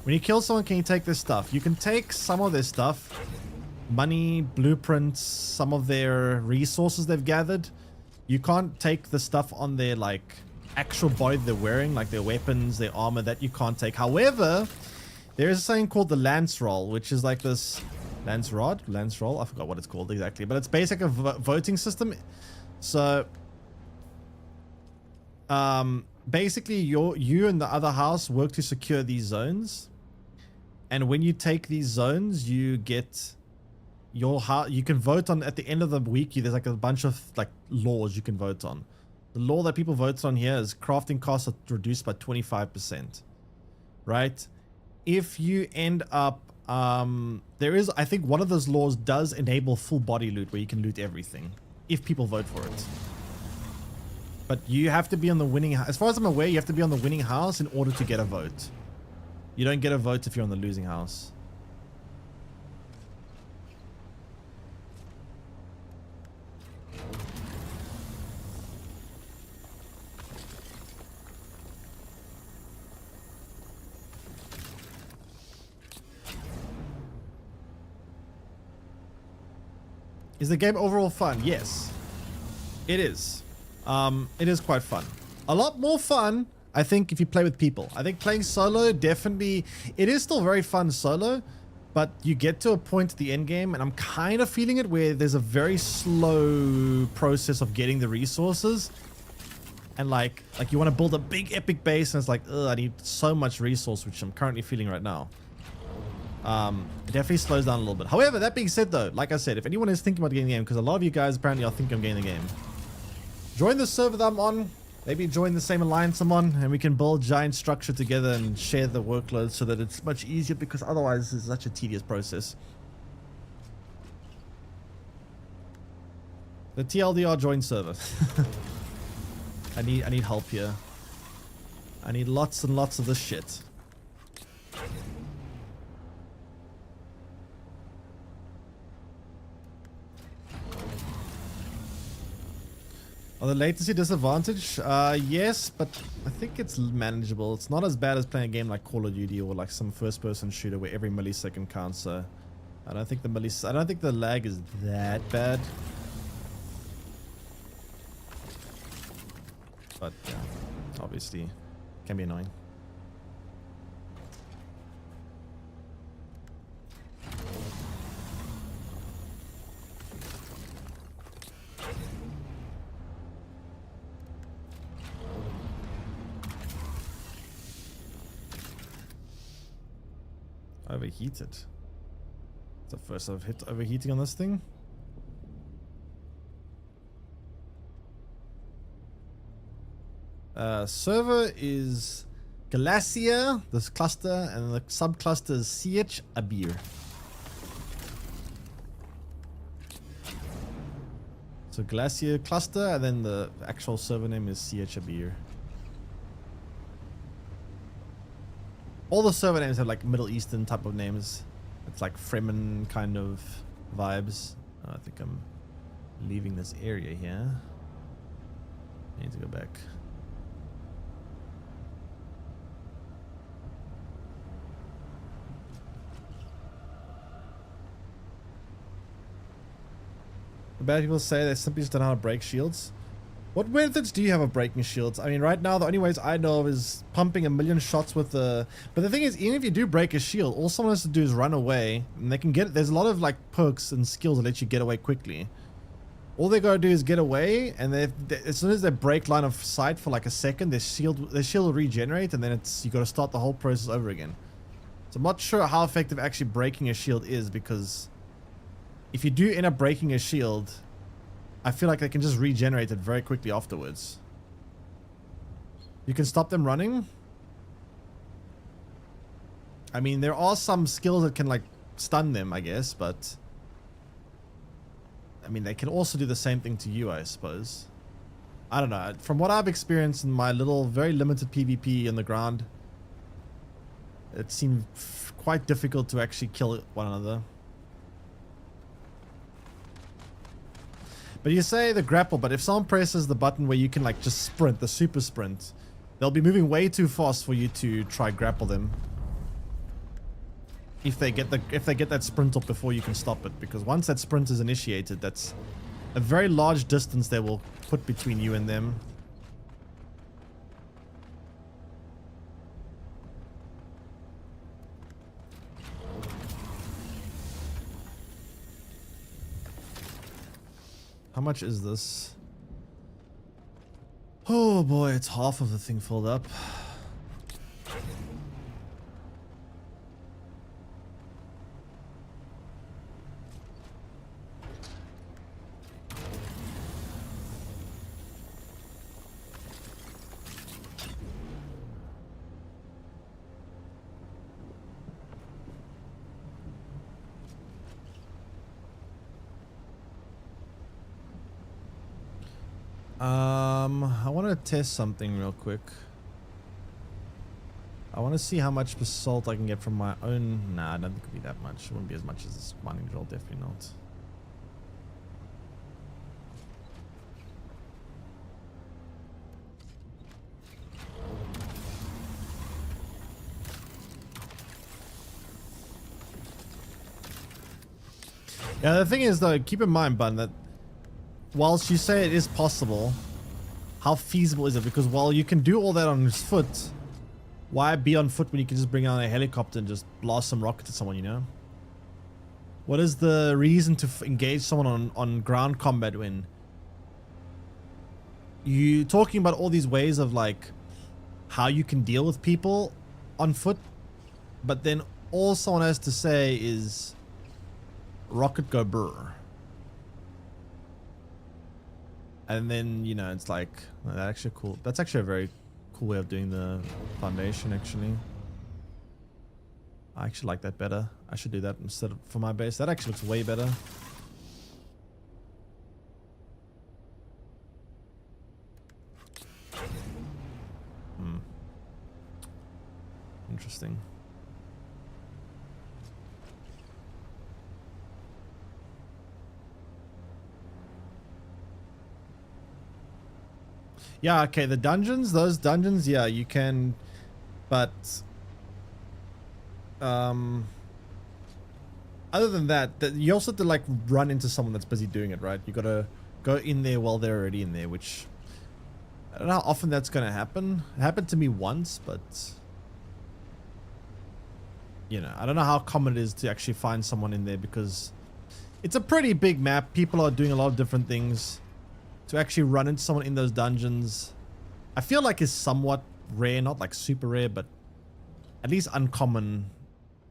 When you kill someone, can you take their stuff? You can take some of their stuff. Money, blueprints, some of their resources they've gathered. You can't take the stuff on their, like, actual body they're wearing, like their weapons, their armor. That you can't take. However, there is something called the lance roll, which is like this... Lance roll, I forgot what it's called exactly, but it's basically a voting system. So basically you and the other house work to secure these zones, and when you take these zones, you get your house. You can vote on at the end of the week. There's like a bunch of like laws you can vote on. The law that people vote on here is crafting costs are reduced by 25%, right? If you end up there is, I think one of those laws does enable full body loot, where you can loot everything if people vote for it. But you have to be on the winning, as far as I'm aware, you have to be on the winning house in order to get a vote. You don't get a vote if you're on the losing house. Is the game overall fun? Yes, it is. It is quite fun. A lot more fun, I think, if you play with people. I think playing solo definitely, it is still very fun solo, but you get to a point at the end game, and I'm kind of feeling it, where there's a very slow process of getting the resources. And like you want to build a big epic base, and it's like, ugh, I need so much resource, which I'm currently feeling right now. It definitely slows down a little bit. However, that being said though, like I said, if anyone is thinking about getting the game, because a lot of you guys apparently are thinking of getting the game, join the server that I'm on, maybe join the same alliance I'm on, and we can build giant structure together and share the workload so that it's much easier, because otherwise it's such a tedious process. The TLDR join server. I need help here. I need lots and lots of this shit. Are the latency disadvantage? Yes, but I think it's manageable. It's not as bad as playing a game like Call of Duty or like some first-person shooter where every millisecond counts. So I don't think the lag is that bad. But yeah, obviously can be annoying. Overheated. It's the first I've hit overheating on this thing. Server is Glacier, this cluster, and the subcluster is CH Abir. So Glacier cluster, and then the actual server name is CH Abir. All the server names have like Middle Eastern type of names. It's like Fremen kind of vibes. I think I'm leaving this area here. I need to go back. Bad people say they simply just don't know how to break shields. What methods do you have of breaking shields? I mean, right now, the only ways I know of is pumping a million shots with the... But the thing is, even if you do break a shield, all someone has to do is run away. And they can get... There's a lot of, like, perks and skills that let you get away quickly. All they gotta do is get away, and as soon as they break line of sight for, like, a second, their shield will regenerate, and then you gotta start the whole process over again. So I'm not sure how effective actually breaking a shield is, because... If you do end up breaking a shield, I feel like they can just regenerate it very quickly afterwards. You can stop them running. I mean, there are some skills that can like stun them, I guess, but I mean, they can also do the same thing to you, I suppose. I don't know. From what I've experienced in my little, very limited PvP on the ground, it seemed quite difficult to actually kill one another. But you say the grapple, but if someone presses the button where you can like just sprint, the super sprint, they'll be moving way too fast for you to try grapple them. If they get that sprint up before you can stop it, because once that sprint is initiated, that's a very large distance they will put between you and them. How much is this? Oh boy, it's half of the thing filled up. I want to test something real quick. I want to see how much basalt I can get from my own... Nah, I don't think it'll be that much. It wouldn't be as much as this mining drill, definitely not. Yeah, the thing is though, keep in mind, Bun, that whilst you say it is possible, how feasible is it? Because while you can do all that on his foot, why be on foot when you can just bring out a helicopter and just blast some rockets at someone, you know? What is the reason to engage someone on ground combat when you talking about all these ways of like how you can deal with people on foot, but then all someone has to say is rocket go brr. And then, you know, it's like, oh, that's actually cool. That's actually a very cool way of doing the foundation, actually. I actually like that better. I should do that instead of for my base. That actually looks way better. Interesting. Yeah, okay, the dungeons, those dungeons, yeah, you can, but other than that, you also have to like run into someone that's busy doing it, right? You gotta go in there while they're already in there, which I don't know how often that's gonna happen. It happened to me once, but you know, I don't know how common it is to actually find someone in there because it's a pretty big map. People are doing a lot of different things. To actually run into someone in those dungeons, I feel like is somewhat rare, not like super rare, but at least uncommon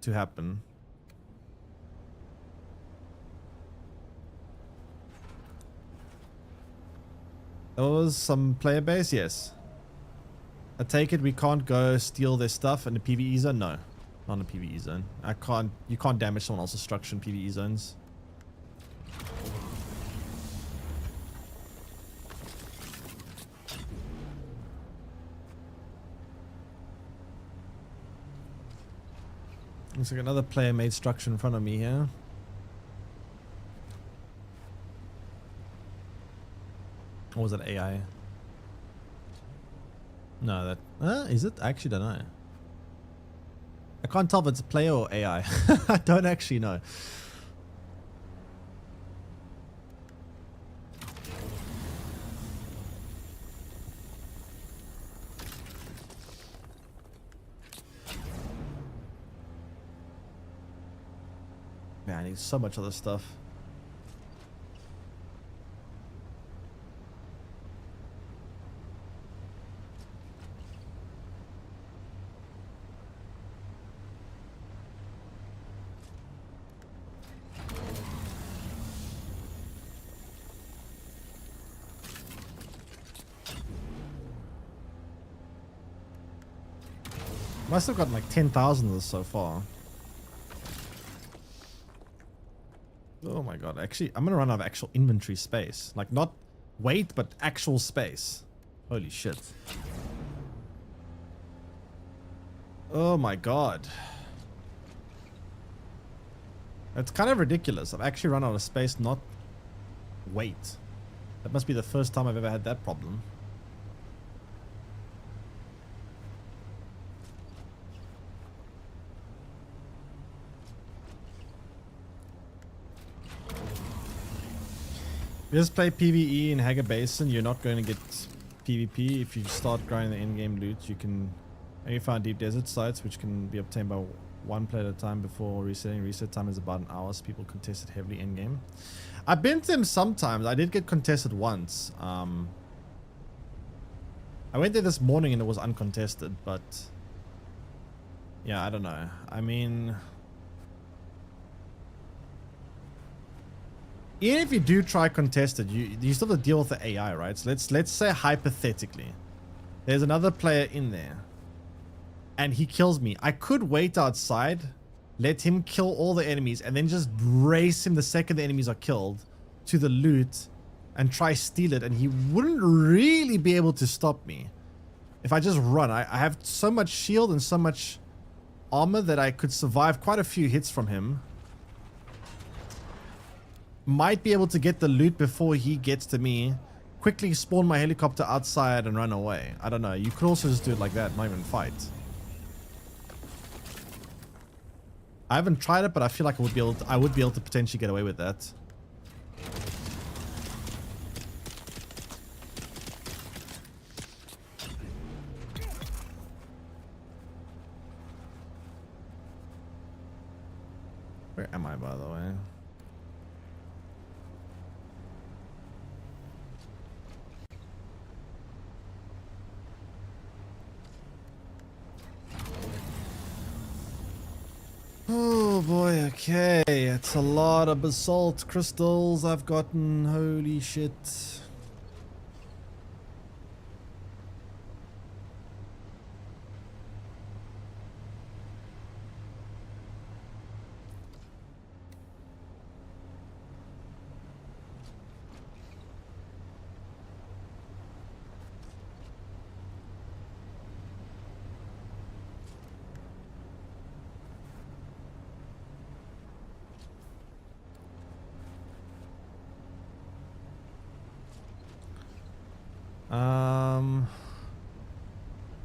to happen. There was some player base, yes. I take it we can't go steal their stuff in the PvE zone? No, not in the PvE zone. You can't damage someone else's structure in PvE zones. Looks like another player made structure in front of me here. Or was it AI? No, that... is it? I actually don't know. I can't tell if it's player or AI. I don't actually know. Man, I need so much other stuff. Must have gotten like 10,000 of this so far. Oh my god, actually, I'm gonna run out of actual inventory space. Like, not weight, but actual space. Holy shit. Oh my god. That's kind of ridiculous. I've actually run out of space, not weight. That must be the first time I've ever had that problem. You just play PvE in Hager Basin, you're not going to get PvP. If you start grinding the in-game loot, you can only find deep desert sites, which can be obtained by one play at a time before resetting. Reset time is about an hour, so people contest it heavily in-game. I've been to them sometimes. I did get contested once. I went there this morning and it was uncontested, but yeah, I don't know. I mean, even if you do try contested, you still have to deal with the AI, right? So let's say hypothetically, there's another player in there, and he kills me. I could wait outside, let him kill all the enemies, and then just race him the second the enemies are killed to the loot, and try steal it, and he wouldn't really be able to stop me if I just run. I have so much shield and so much armor that I could survive quite a few hits from him. Might be able to get the loot before he gets to me, quickly spawn my helicopter outside and run away. I don't know. You could also just do it like that, not even fight. I haven't tried it, but I feel like I would be able to potentially get away with that. Where am I, by the way? Oh boy, okay. It's a lot of basalt crystals I've gotten. Holy shit.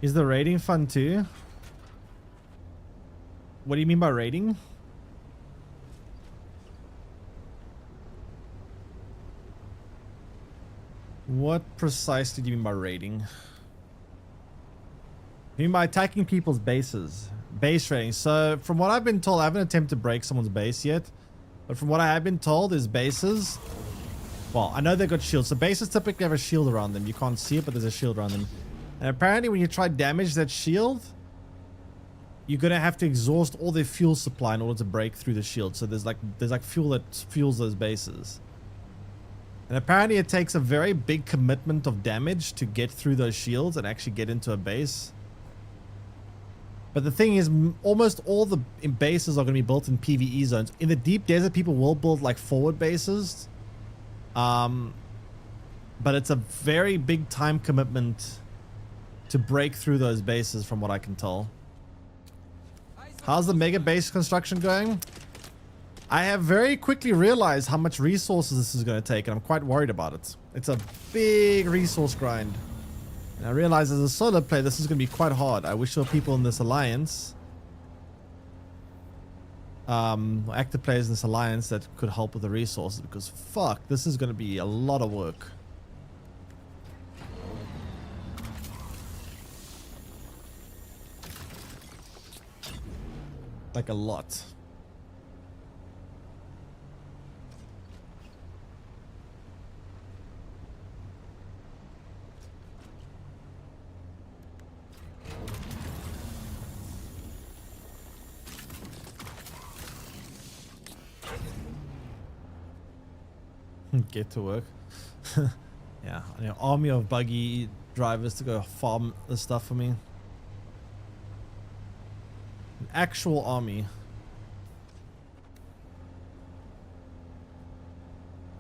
Is the raiding fun too? What do you mean by raiding? What precisely do you mean by raiding? You mean by attacking people's bases? Base raiding. So from what I've been told, I haven't attempted to break someone's base yet. But from what I have been told is bases. Well, I know they've got shields. So bases typically have a shield around them. You can't see it, but there's a shield around them. And apparently when you try to damage that shield, you're going to have to exhaust all their fuel supply in order to break through the shield. So there's like fuel that fuels those bases. And apparently it takes a very big commitment of damage to get through those shields and actually get into a base. But the thing is, almost all the bases are going to be built in PvE zones. In the deep desert, people will build like forward bases. But it's a very big time commitment to break through those bases from what I can tell. How's the mega base construction going? I have very quickly realized how much resources this is going to take, and I'm quite worried about it. It's a big resource grind. And I realize as a solo player, this is going to be quite hard. I wish there were people in this alliance, active players in this alliance that could help with the resources, because fuck, this is going to be a lot of work. Like a lot. Get to work. Yeah, I need an army of buggy drivers to go farm the stuff for me. An actual army.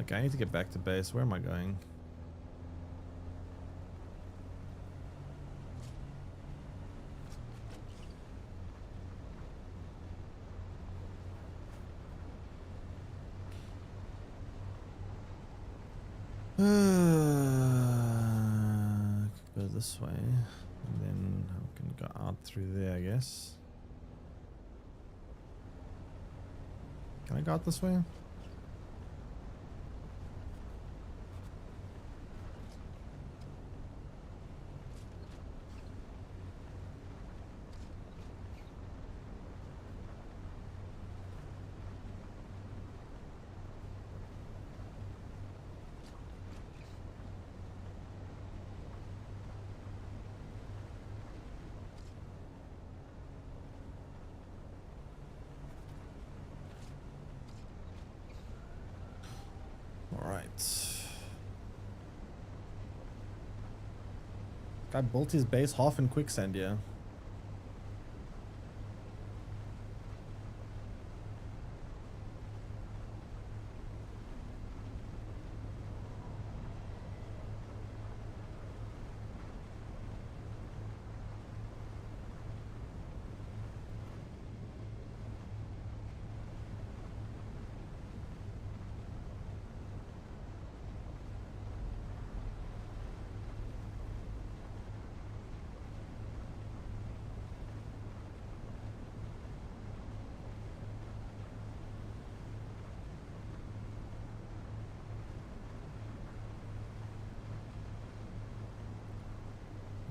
Okay, I need to get back to base. Where am I going? Go this way, and then I can go out through there, I guess. Can I go out this way? Guy built his base half in quicksand, yeah.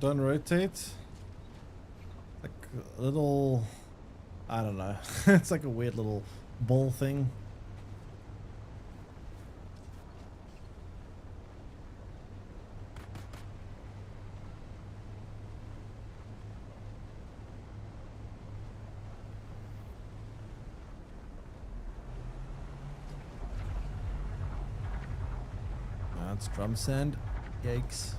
Don't rotate. Like a little, I don't know. It's like a weird little ball thing. That's drum sand. Yikes.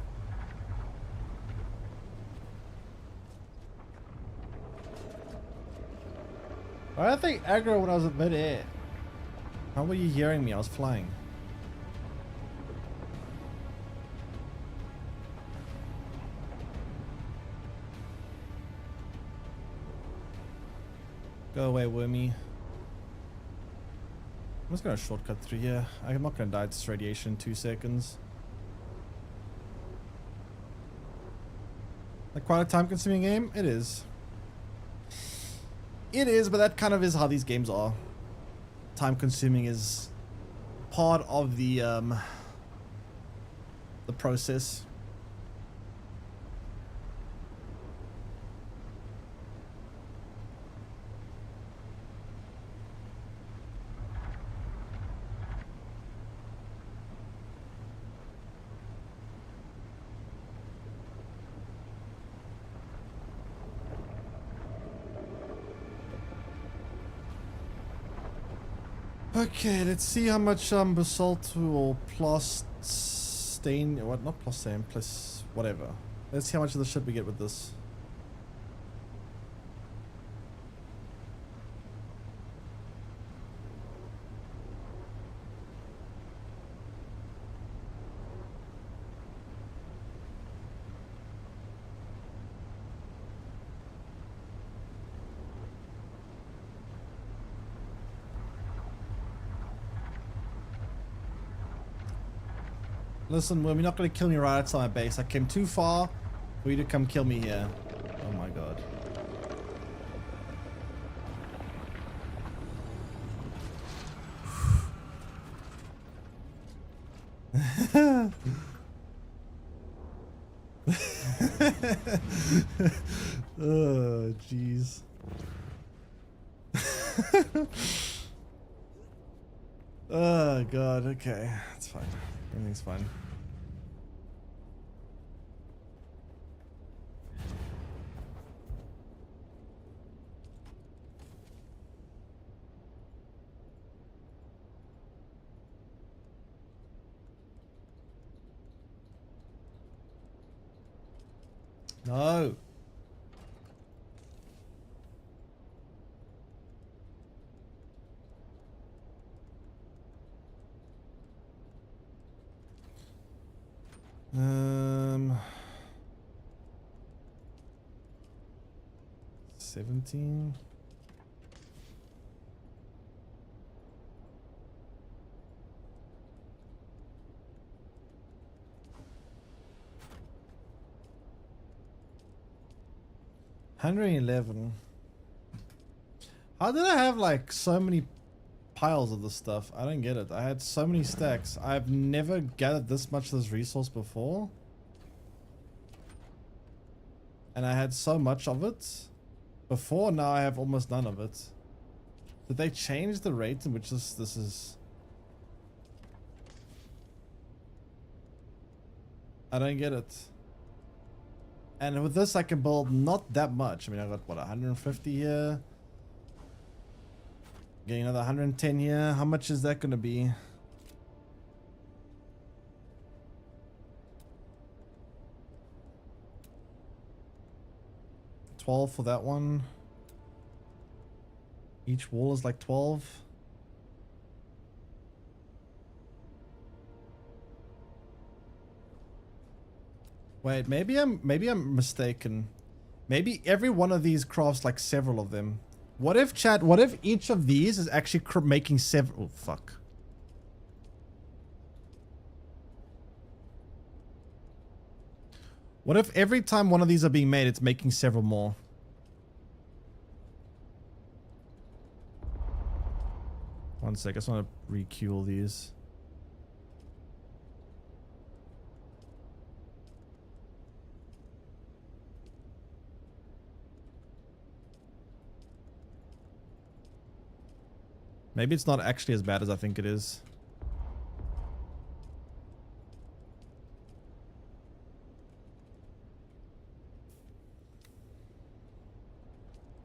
Why did I think aggro when I was at mid-air? How were you hearing me? I was flying. Go away, wormy. I'm just gonna shortcut through here. I'm not gonna die to this radiation in 2 seconds. Like quite a time-consuming game? It is. It is, but that kind of is how these games are. Time-consuming is part of the process. Okay, let's see how much basalt or plus stain, what, not plus stain, plus whatever. Let's see how much of the shit we get with this. Listen, we're not going to kill me right outside my base. I came too far for you to come kill me here. Oh my god. Oh, jeez. Oh god, okay. It's fine. Everything's fine. No. Um, 17. $111. How did I have like so many piles of this stuff? I don't get it. I had so many stacks. I've never gathered this much of this resource before. And I had so much of it before, now I have almost none of it. Did they change the rate in which this is? I don't get it. And with this I can build not that much. I mean, I got what, 150 here? Getting another 110 here. How much is that going to be? $12 for that one. Each wall is like 12. Wait, maybe I'm mistaken. Maybe every one of these crafts like several of them. What if, chat, what if each of these is actually making several? Oh, fuck. What if every time one of these are being made, it's making several more? One sec, I just want to re-queue all these. Maybe it's not actually as bad as I think it is.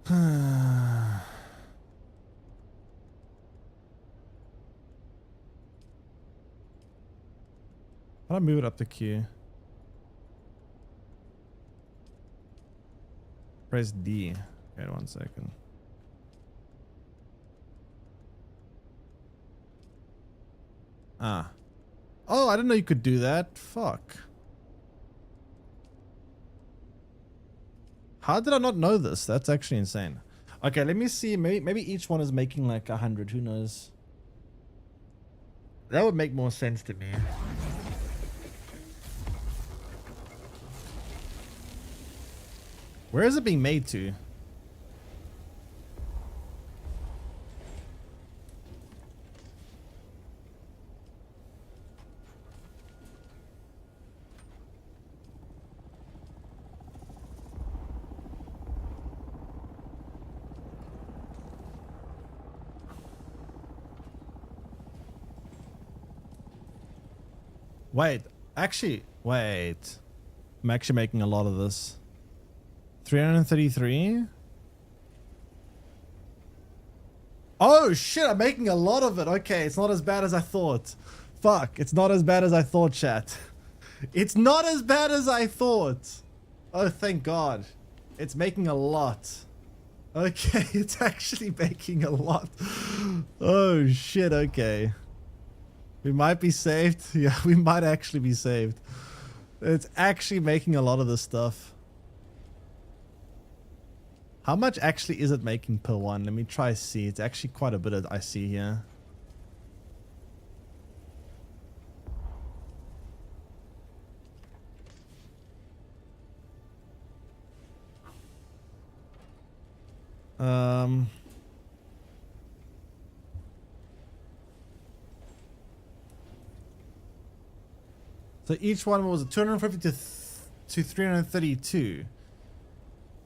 How do I move it up the queue? Press D. Okay, 1 second. Ah. Oh, I didn't know you could do that. Fuck. How did I not know this? That's actually insane. Okay, let me see. Maybe each one is making like 100. Who knows? That would make more sense to me. Where is it being made to? Wait, actually, wait. I'm actually making a lot of this. 333? Oh shit, I'm making a lot of it. Okay, it's not as bad as I thought. Fuck, it's not as bad as I thought, chat. It's not as bad as I thought. Oh, thank God. It's making a lot. Okay, it's actually making a lot. Oh shit, okay. We might be saved. Yeah, we might actually be saved. It's actually making a lot of this stuff. How much actually is it making per one? Let me try see. It's actually quite a bit I see here. So each one was 250 to 332.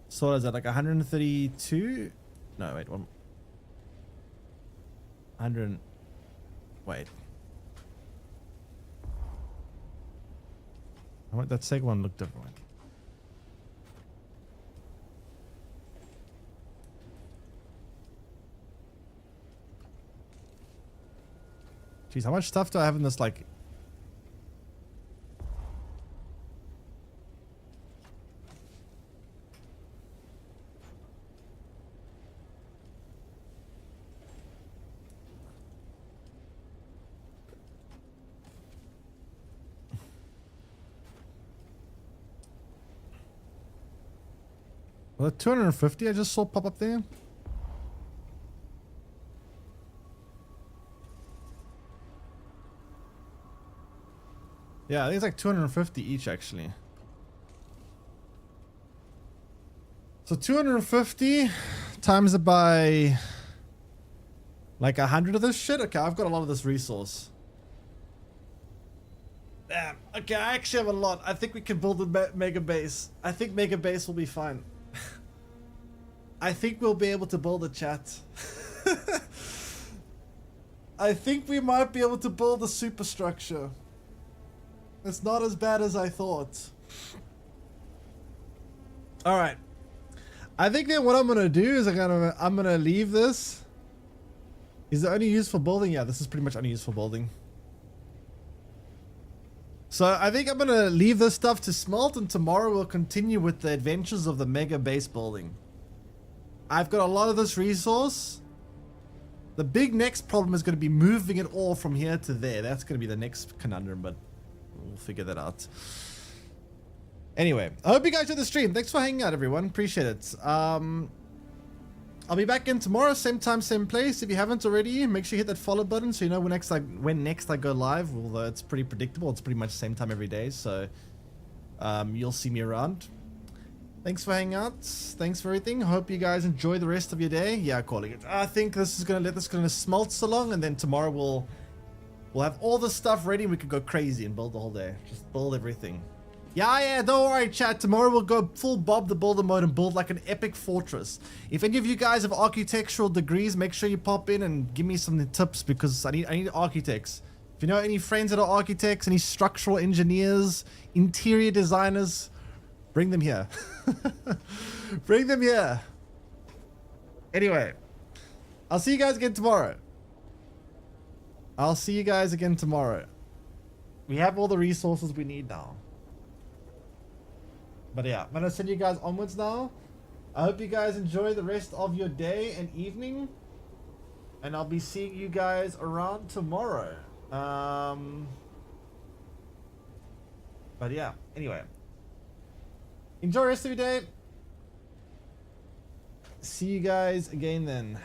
So what is that, like 132? No, wait, 100. Wait. I want that second one look different. Jeez, how much stuff do I have in this, like... Was it 250 I just saw pop up there? Yeah, I think it's like 250 each actually. So 250 times it by like 100 of this shit. Okay, I've got a lot of this resource. Damn. Okay, I actually have a lot. I think we can build a mega base. I think mega base will be fine. I think we'll be able to build a chat. I think we might be able to build a superstructure. It's not as bad as I thought. Alright. I think that what I'm gonna do is I'm gonna leave this. Is it only used for building? Yeah, this is pretty much only used for building. So I think I'm gonna leave this stuff to smelt, and tomorrow we'll continue with the adventures of the mega base building. I've got a lot of this resource. The big next problem is going to be moving it all from here to there. That's going to be the next conundrum, but we'll figure that out. Anyway, I hope you guys enjoyed the stream. Thanks for hanging out, everyone. Appreciate it. I'll be back in tomorrow, same time, same place. If you haven't already, make sure you hit that follow button so you know when next I go live. Although it's pretty predictable. It's pretty much the same time every day, so you'll see me around. Thanks for hanging out. Thanks for everything. Hope you guys enjoy the rest of your day. Yeah, calling it. I think this is gonna let this smelt so long, and then tomorrow we'll have all the stuff ready and we can go crazy and build the whole day. Just build everything. Yeah, don't worry, chat. Tomorrow we'll go full Bob the Builder mode and build like an epic fortress. If any of you guys have architectural degrees, make sure you pop in and give me some tips because I need architects. If you know any friends that are architects, any structural engineers, interior designers, bring them here. Bring them here. Anyway, I'll see you guys again tomorrow. We have all the resources we need now. But yeah, I'm gonna send you guys onwards now. I hope you guys enjoy the rest of your day and evening. And I'll be seeing you guys around tomorrow. But yeah, anyway. Enjoy the rest of your day. See you guys again then.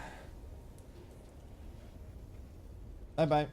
Bye bye.